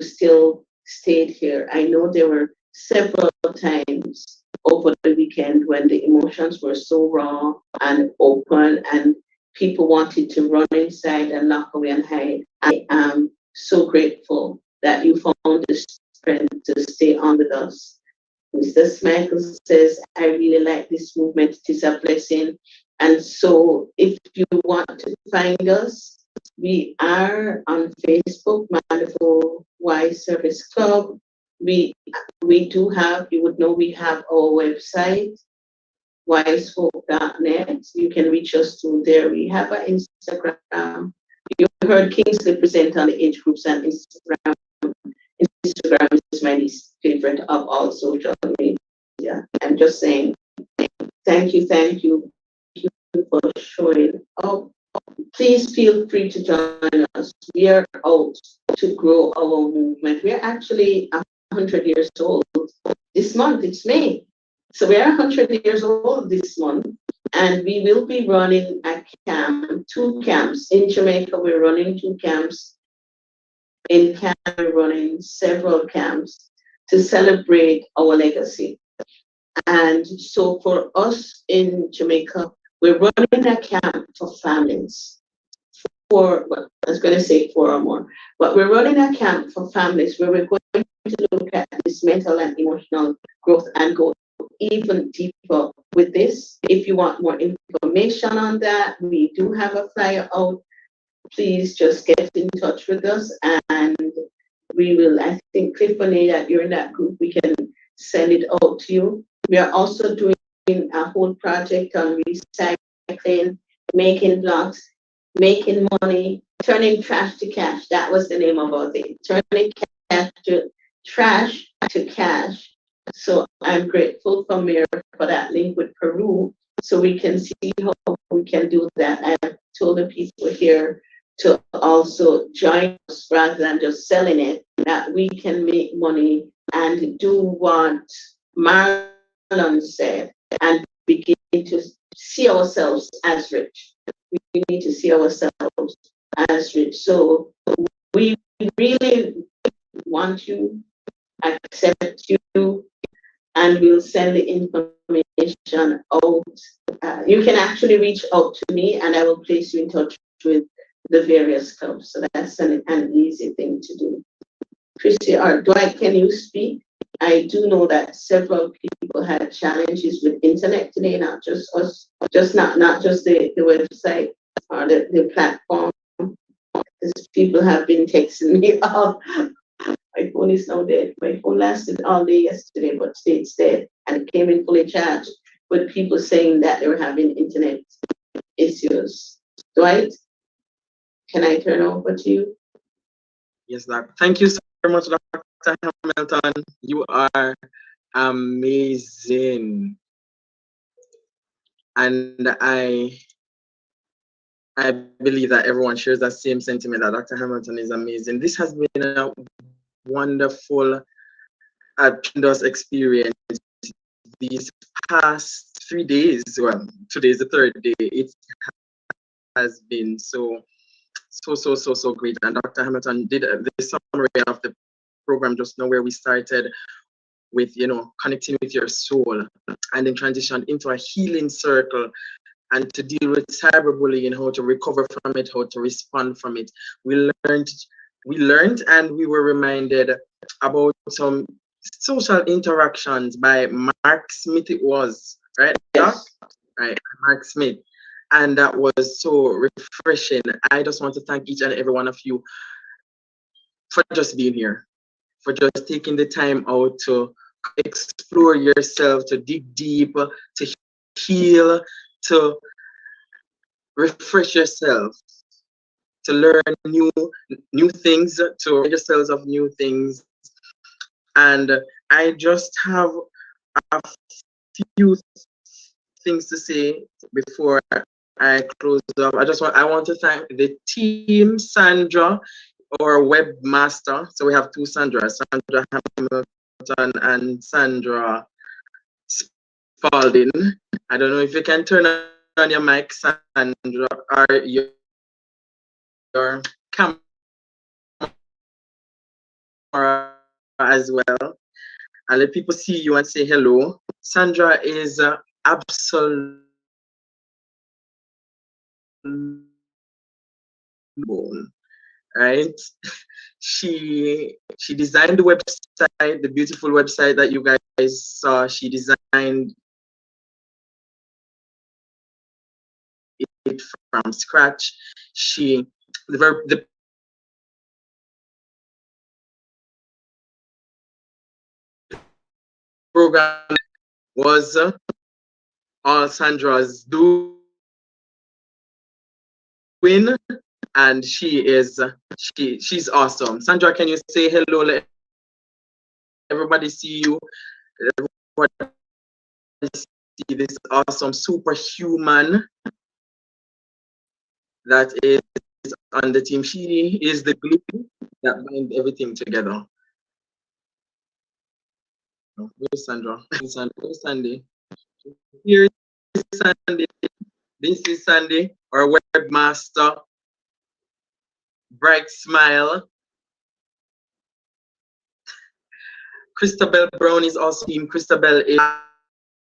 still stayed here. I know there were several times over the weekend when the emotions were so raw and open and people wanted to run inside and lock away and hide. I am so grateful that you found the strength to stay on with us. Mr. Smichael says, I really like this movement. It is a blessing. And so if you want to find us, we are on Facebook, Mandeville Y Service Club. We do have, you would know, we have our website, wisehope.net. You can reach us through there. We have an Instagram. You heard Kingsley present on the age groups and Instagram. Instagram is my least favorite of all social media. I'm just saying, thank you for showing up. Please feel free to join us. We are out to grow our movement. We're actually 100 years old this month. It's May. So we are 100 years old this month, and we will be running a camp, 2 camps. In Jamaica, we're running 2 camps. In Canada, we're running several camps to celebrate our legacy. And so for us in Jamaica, we're running a camp for families. Well, I was going to say 4 or more, but we're running a camp for families where we're going to look at this mental and emotional growth and go even deeper with this. If you want more information on that, we do have a flyer out. Please just get in touch with us and we will, I think, Cliff and that you're in that group, we can send it out to you. We are also doing a whole project on recycling, making blocks, making money, turning trash to cash. That was the name of our thing, turning trash to cash. So I'm grateful for Mayor for that link with Peru, so we can see how we can do that. I've told the people here to also join us rather than just selling it, that we can make money and do what Marlon said and begin to see ourselves as rich. We need to see ourselves as rich. So we really want you, accept you, and we'll send the information out. You can actually reach out to me and I will place you in touch with the various clubs. So that's an easy thing to do. Christy or Dwight, can you speak? I do know that several people had challenges with internet today, not just us, not just the website. the platform. Because people have been texting me all. My phone is now dead. My phone lasted all day yesterday, but today it's dead. And it came in fully charged with people saying that they were having internet issues. Dwight, can I turn over to you? Yes, Doc. Thank you so much, Dr. Hamilton. You are amazing. And I believe that everyone shares that same sentiment that Dr. Hamilton is amazing. This has been a wonderful, tremendous experience these past 3 days. Well, today is the third day. It has been so great. And Dr. Hamilton did the summary of the program just now, where we started with, connecting with your soul, and then transitioned into a healing circle, and to deal with cyberbullying, how to recover from it, how to respond from it. We learned and we were reminded about some social interactions by Mark Smith. It was, right? Yes. Right, Mark Smith. And that was so refreshing. I just want to thank each and every one of you for just being here, for just taking the time out to explore yourself, to dig deep, to heal, to refresh yourself, to learn new things, to remind yourselves of new things. And I just have a few things to say before I close up. I want to thank the team, Sandra, our webmaster. So we have two Sandras, Sandra Hamilton and Sandra Spalding. I don't know if you can turn on your mic, Sandra, or your camera as well, and let people see you and say hello. Sandra is absolute right? She designed the website, the beautiful website that you guys saw. She designed it from scratch. The program was all Sandra's doing, and she's awesome. Sandra, can you say hello? Let everybody see you. Everybody see this awesome superhuman that is on the team. She is the glue that binds everything together. Where's Sandra? Where's Sandy? Here's Sandy. This is Sandy, our webmaster. Bright smile. Christabel Brown is also team. Christabel is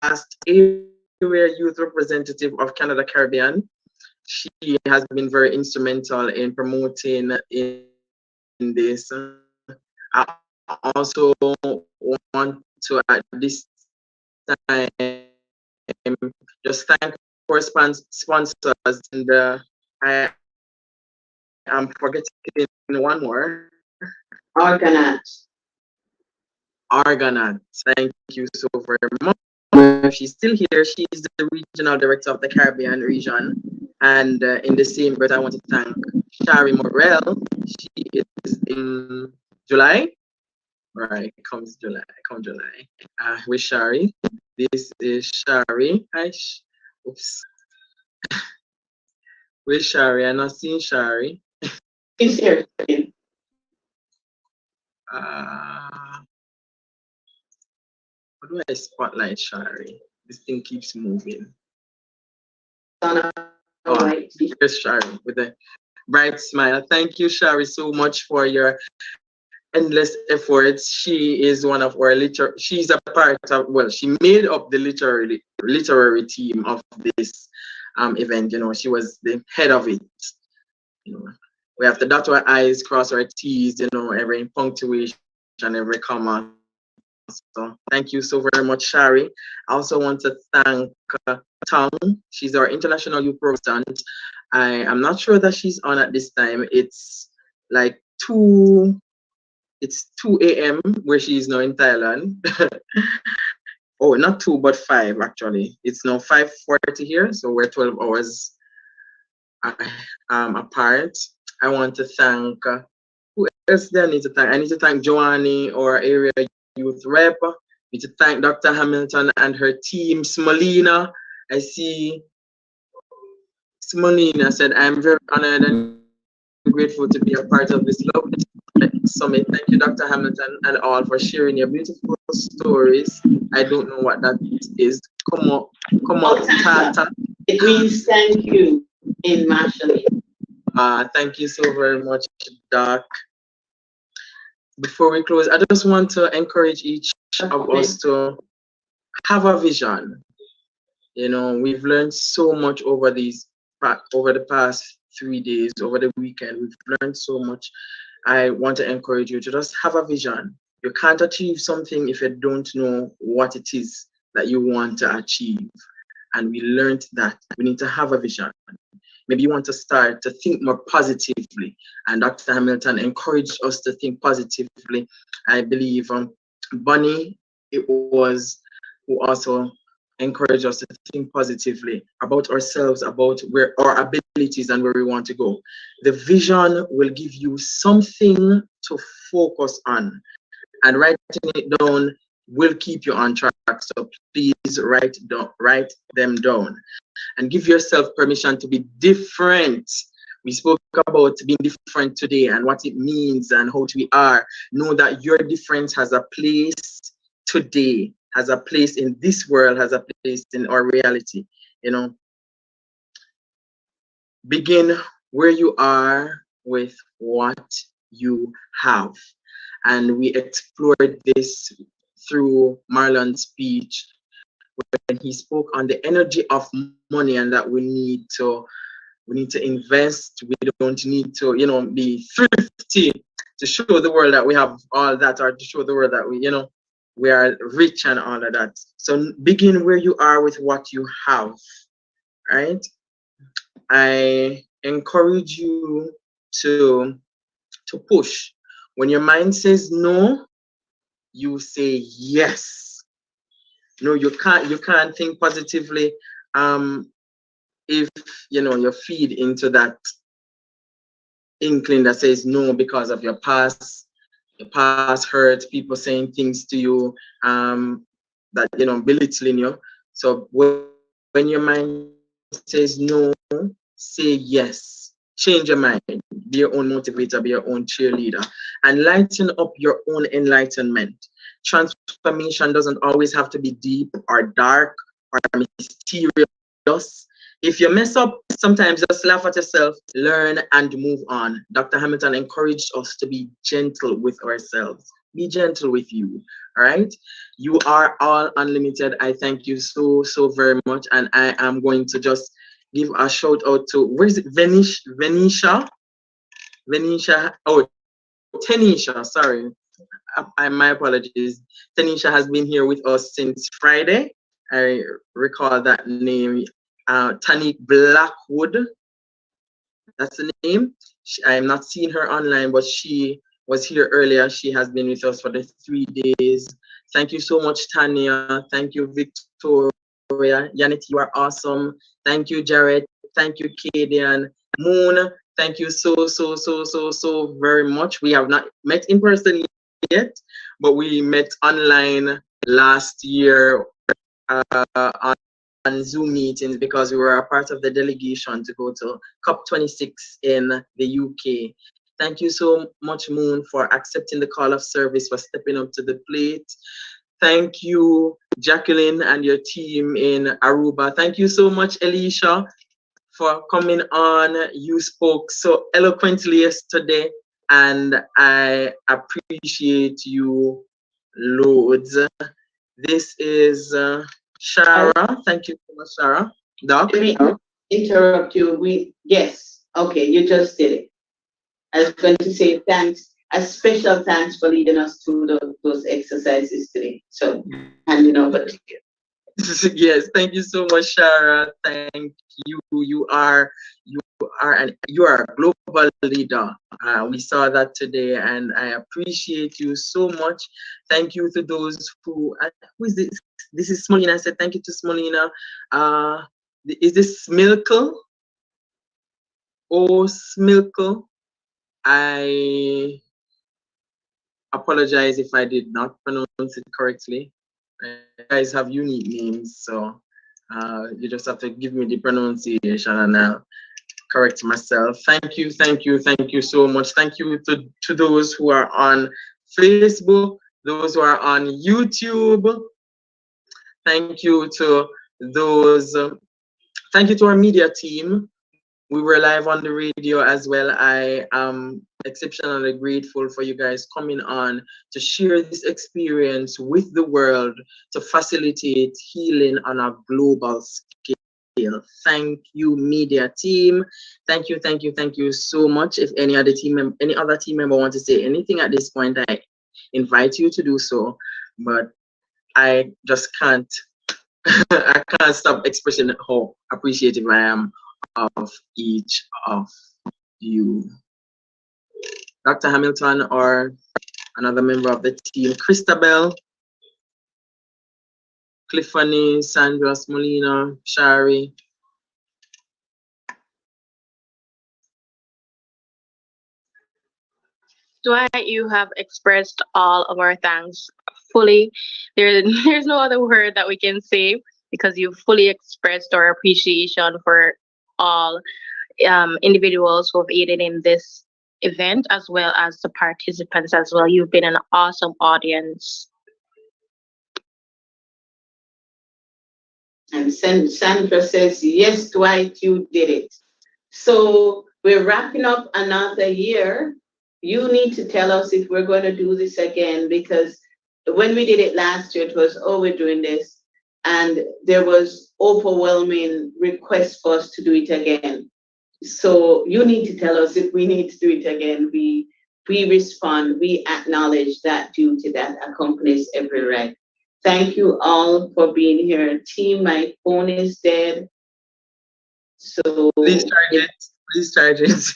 past area youth representative of Canada Caribbean. She has been very instrumental in promoting in this. I also want to at this time just thank our sponsors, and I am forgetting one more. Argonaut. Thank you so very much. She's still here. She's the regional director of the Caribbean region. And in the same breath, I want to thank Shari Morel. She is in July. Right, comes July. With Shari. This is Shari. Hi. Oops. With Shari. I'm not seeing Shari. She's here. How do I spotlight Shari? This thing keeps moving. Here's Shari with a bright smile. Thank you, Shari, so much for your endless efforts. She is one of our she's a part of, well, she made up the literary team of this event. She was the head of it. We have to dot our I's, cross our T's, every punctuation, every comma. So thank you so very much, Shari. I also want to thank Tom. She's our international youth president, I am not sure that she's on at this time. It's like 2 a.m. where she is now in Thailand. Oh, not 2 but 5 actually. It's now 5:40 here, so we're 12 hours apart. I want to thank who else do I need to thank? I need to thank Joanne, our area youth rep. I need to thank Dr. Hamilton and her team. Smolina, I see Smolina said, I'm very honored and grateful to be a part of this lovely summit. Thank you, Dr. Hamilton, and all for sharing your beautiful stories. I don't know what that is. Come on, Tata. It means thank you in Marshall. Thank you so very much, Doc. Before we close, I just want to encourage each of us to have a vision. You know, we've learned so much over the past 3 days, over the weekend. We've learned so much. I want to encourage you to just have a vision. You can't achieve something if you don't know what it is that you want to achieve. And we learned that we need to have a vision. Maybe you want to start to think more positively. And Dr. Hamilton encouraged us to think positively. I believe Bunny, it was, who also encouraged us to think positively about ourselves, about where our abilities and where we want to go. The vision will give you something to focus on, and writing it down will keep you on track. So please write them down and give yourself permission to be different. We spoke about being different today and what it means and how we are. Know that your difference has a place today, has a place in this world, has a place in our reality. You know, begin where you are with what you have. And we explored this through Marlon's speech when he spoke on the energy of money and that we need to invest. We don't need to, you know, be thrifty to show the world that we have all that, or to show the world that we, you know, we are rich and all of that. So begin where you are with what you have, right? I encourage you to push. When your mind says no, you say yes. No, you can't think positively if you know you feed into that inkling that says no because of your past hurt, people saying things to you that, you know, belittling you. So when your mind says no, say yes. Change your mind. Be your own motivator, be your own cheerleader, and lighten up your own enlightenment. Transformation doesn't always have to be deep or dark or mysterious. If you mess up, sometimes just laugh at yourself, learn, and move on. Dr. Hamilton encouraged us to be gentle with ourselves. Be gentle with you, all right? You are all unlimited. I thank you so very much. And I am going to just give a shout out to, where's it? Venetia, oh, Tanisha, sorry. My apologies. Tanisha has been here with us since Friday. I recall that name. Tanik Blackwood, that's the name. I am not seeing her online, but she was here earlier. She has been with us for the 3 days. Thank you so much, Tanya. Thank you, Victoria. Yanit, you are awesome. Thank you, Jared. Thank you, Kadian. Moon, thank you so very much. We have not met in person yet, but we met online last year on Zoom meetings because we were a part of the delegation to go to COP26 in the UK. Thank you so much, Moon, for accepting the call of service, for stepping up to the plate. Thank you, Jacqueline, and your team in Aruba. Thank you so much, Elisha, for coming on. You spoke so eloquently yesterday, and I appreciate you loads. This is Shara. Thank you so much, Shara. Doc? Let me interrupt you. Yes, okay, you just did it. I was going to say thanks, a special thanks for leading us through those exercises today. So, handing over to you. Yes, thank you so much, Shara. Thank you. You are you are a global leader. We saw that today, and I appreciate you so much. Thank you to those who is this? This is Smolina. I said thank you to Smolina. Is this Smilkle? Oh, Smilkle. I apologize if I did not pronounce it correctly. You guys have unique names, so you just have to give me the pronunciation and I'll correct myself. Thank you so much. Thank you to those who are on Facebook, those who are on YouTube. Thank you to those, thank you to our media team. We were live on the radio as well. I am exceptionally grateful for you guys coming on to share this experience with the world to facilitate healing on a global scale. Thank you, media team. Thank you so much. If any other team member want to say anything at this point, I invite you to do so. But I just can't I can't stop expressing how appreciative I am of each of you. Dr. Hamilton or another member of the team, Christabel, Cliffany, Sandra, Molina, Shari. Dwight, you have expressed all of our thanks fully. There's no other word that we can say because you fully expressed our appreciation for all individuals who have aided in this event as well as the participants as well. You've been an awesome audience. And Sandra says, yes, Dwight, you did it. So we're wrapping up another year. You need to tell us if we're going to do this again, because when we did it last year, it was, oh, we're doing this. And there was overwhelming requests for us to do it again. So you need to tell us if we need to do it again. We respond, we acknowledge that duty that accompanies every right. Thank you all for being here. Team, my phone is dead. So please charge it. Please charge it.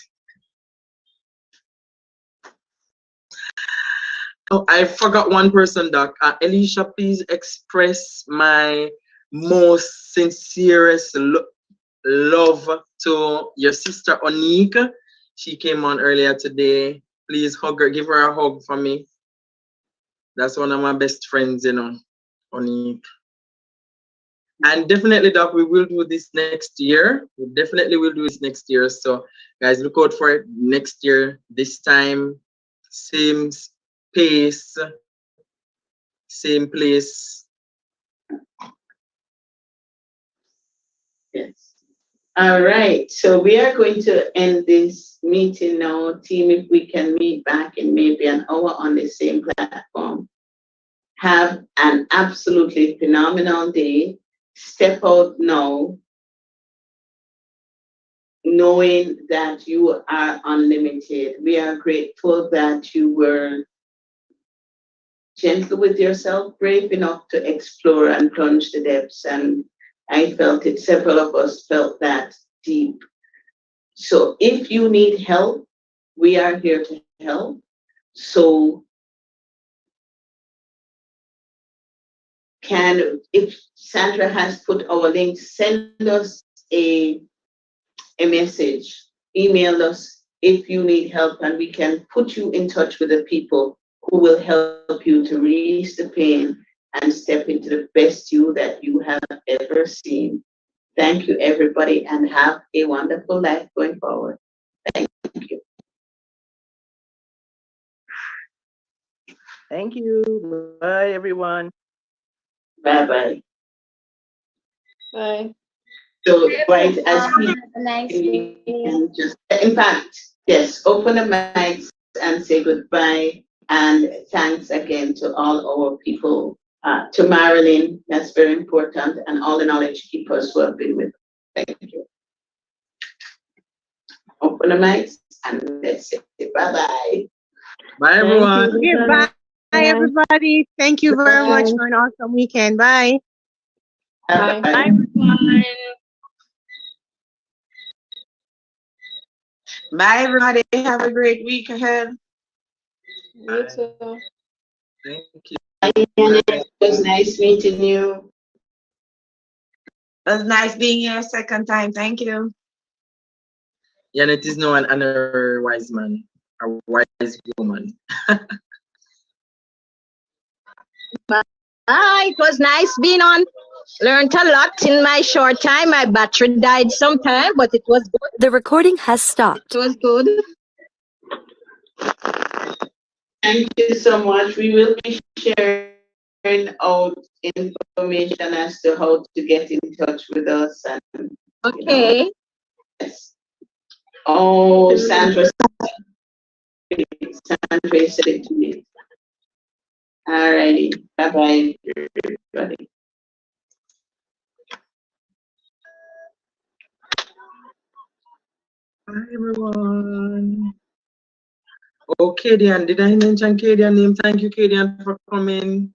Oh, I forgot one person, Doc. Alicia, please express my most sincerest love to your sister Onika. She came on earlier today. Please hug her, give her a hug for me. That's one of my best friends, you know, Onika. And definitely, Doc, we will do this next year. We definitely will do this next year. So, guys, look out for it next year. This time, same pace, same place. Yes. All right. So we are going to end this meeting now. Team, if we can meet back in maybe an hour on the same platform. Have an absolutely phenomenal day. Step out now, knowing that you are unlimited. We are grateful that you were gentle with yourself, brave enough to explore and plunge the depths. And I felt it, several of us felt that deep. So if you need help, we are here to help. So if Sandra has put our link, send us a message, email us if you need help, and we can put you in touch with the people who will help you to release the pain and step into the best you that you have ever seen. Thank you, everybody, and have a wonderful life going forward. Thank you. Thank you. Bye, everyone. Bye-bye. Bye. So, right, as we just, in fact, yes, open the mics and say goodbye. And thanks again to all our people, to Marilyn, that's very important, and all the knowledge keepers who have been with us. Thank you. Open the mics and let's say bye-bye. Bye, everyone. Okay, bye, everybody. Thank you very much for an awesome weekend. Bye. Bye. Bye, everyone. Bye, everybody. Have a great week ahead. You too. Thank you. It was nice meeting you. It was nice being here a second time. Thank you. Janet is now an honorary wise man, a wise woman. Bye. It was nice being on. Learned a lot in my short time. My battery died sometime, but it was good. The recording has stopped. It was good. Thank you so much. We will be sharing out information as to how to get in touch with us. And, okay. Yes. Oh, Sandra said it to me. All righty. Bye-bye, everybody. Hi, everyone. Oh, Kadian, did I mention Kadian name? Thank you, Kadian, for coming.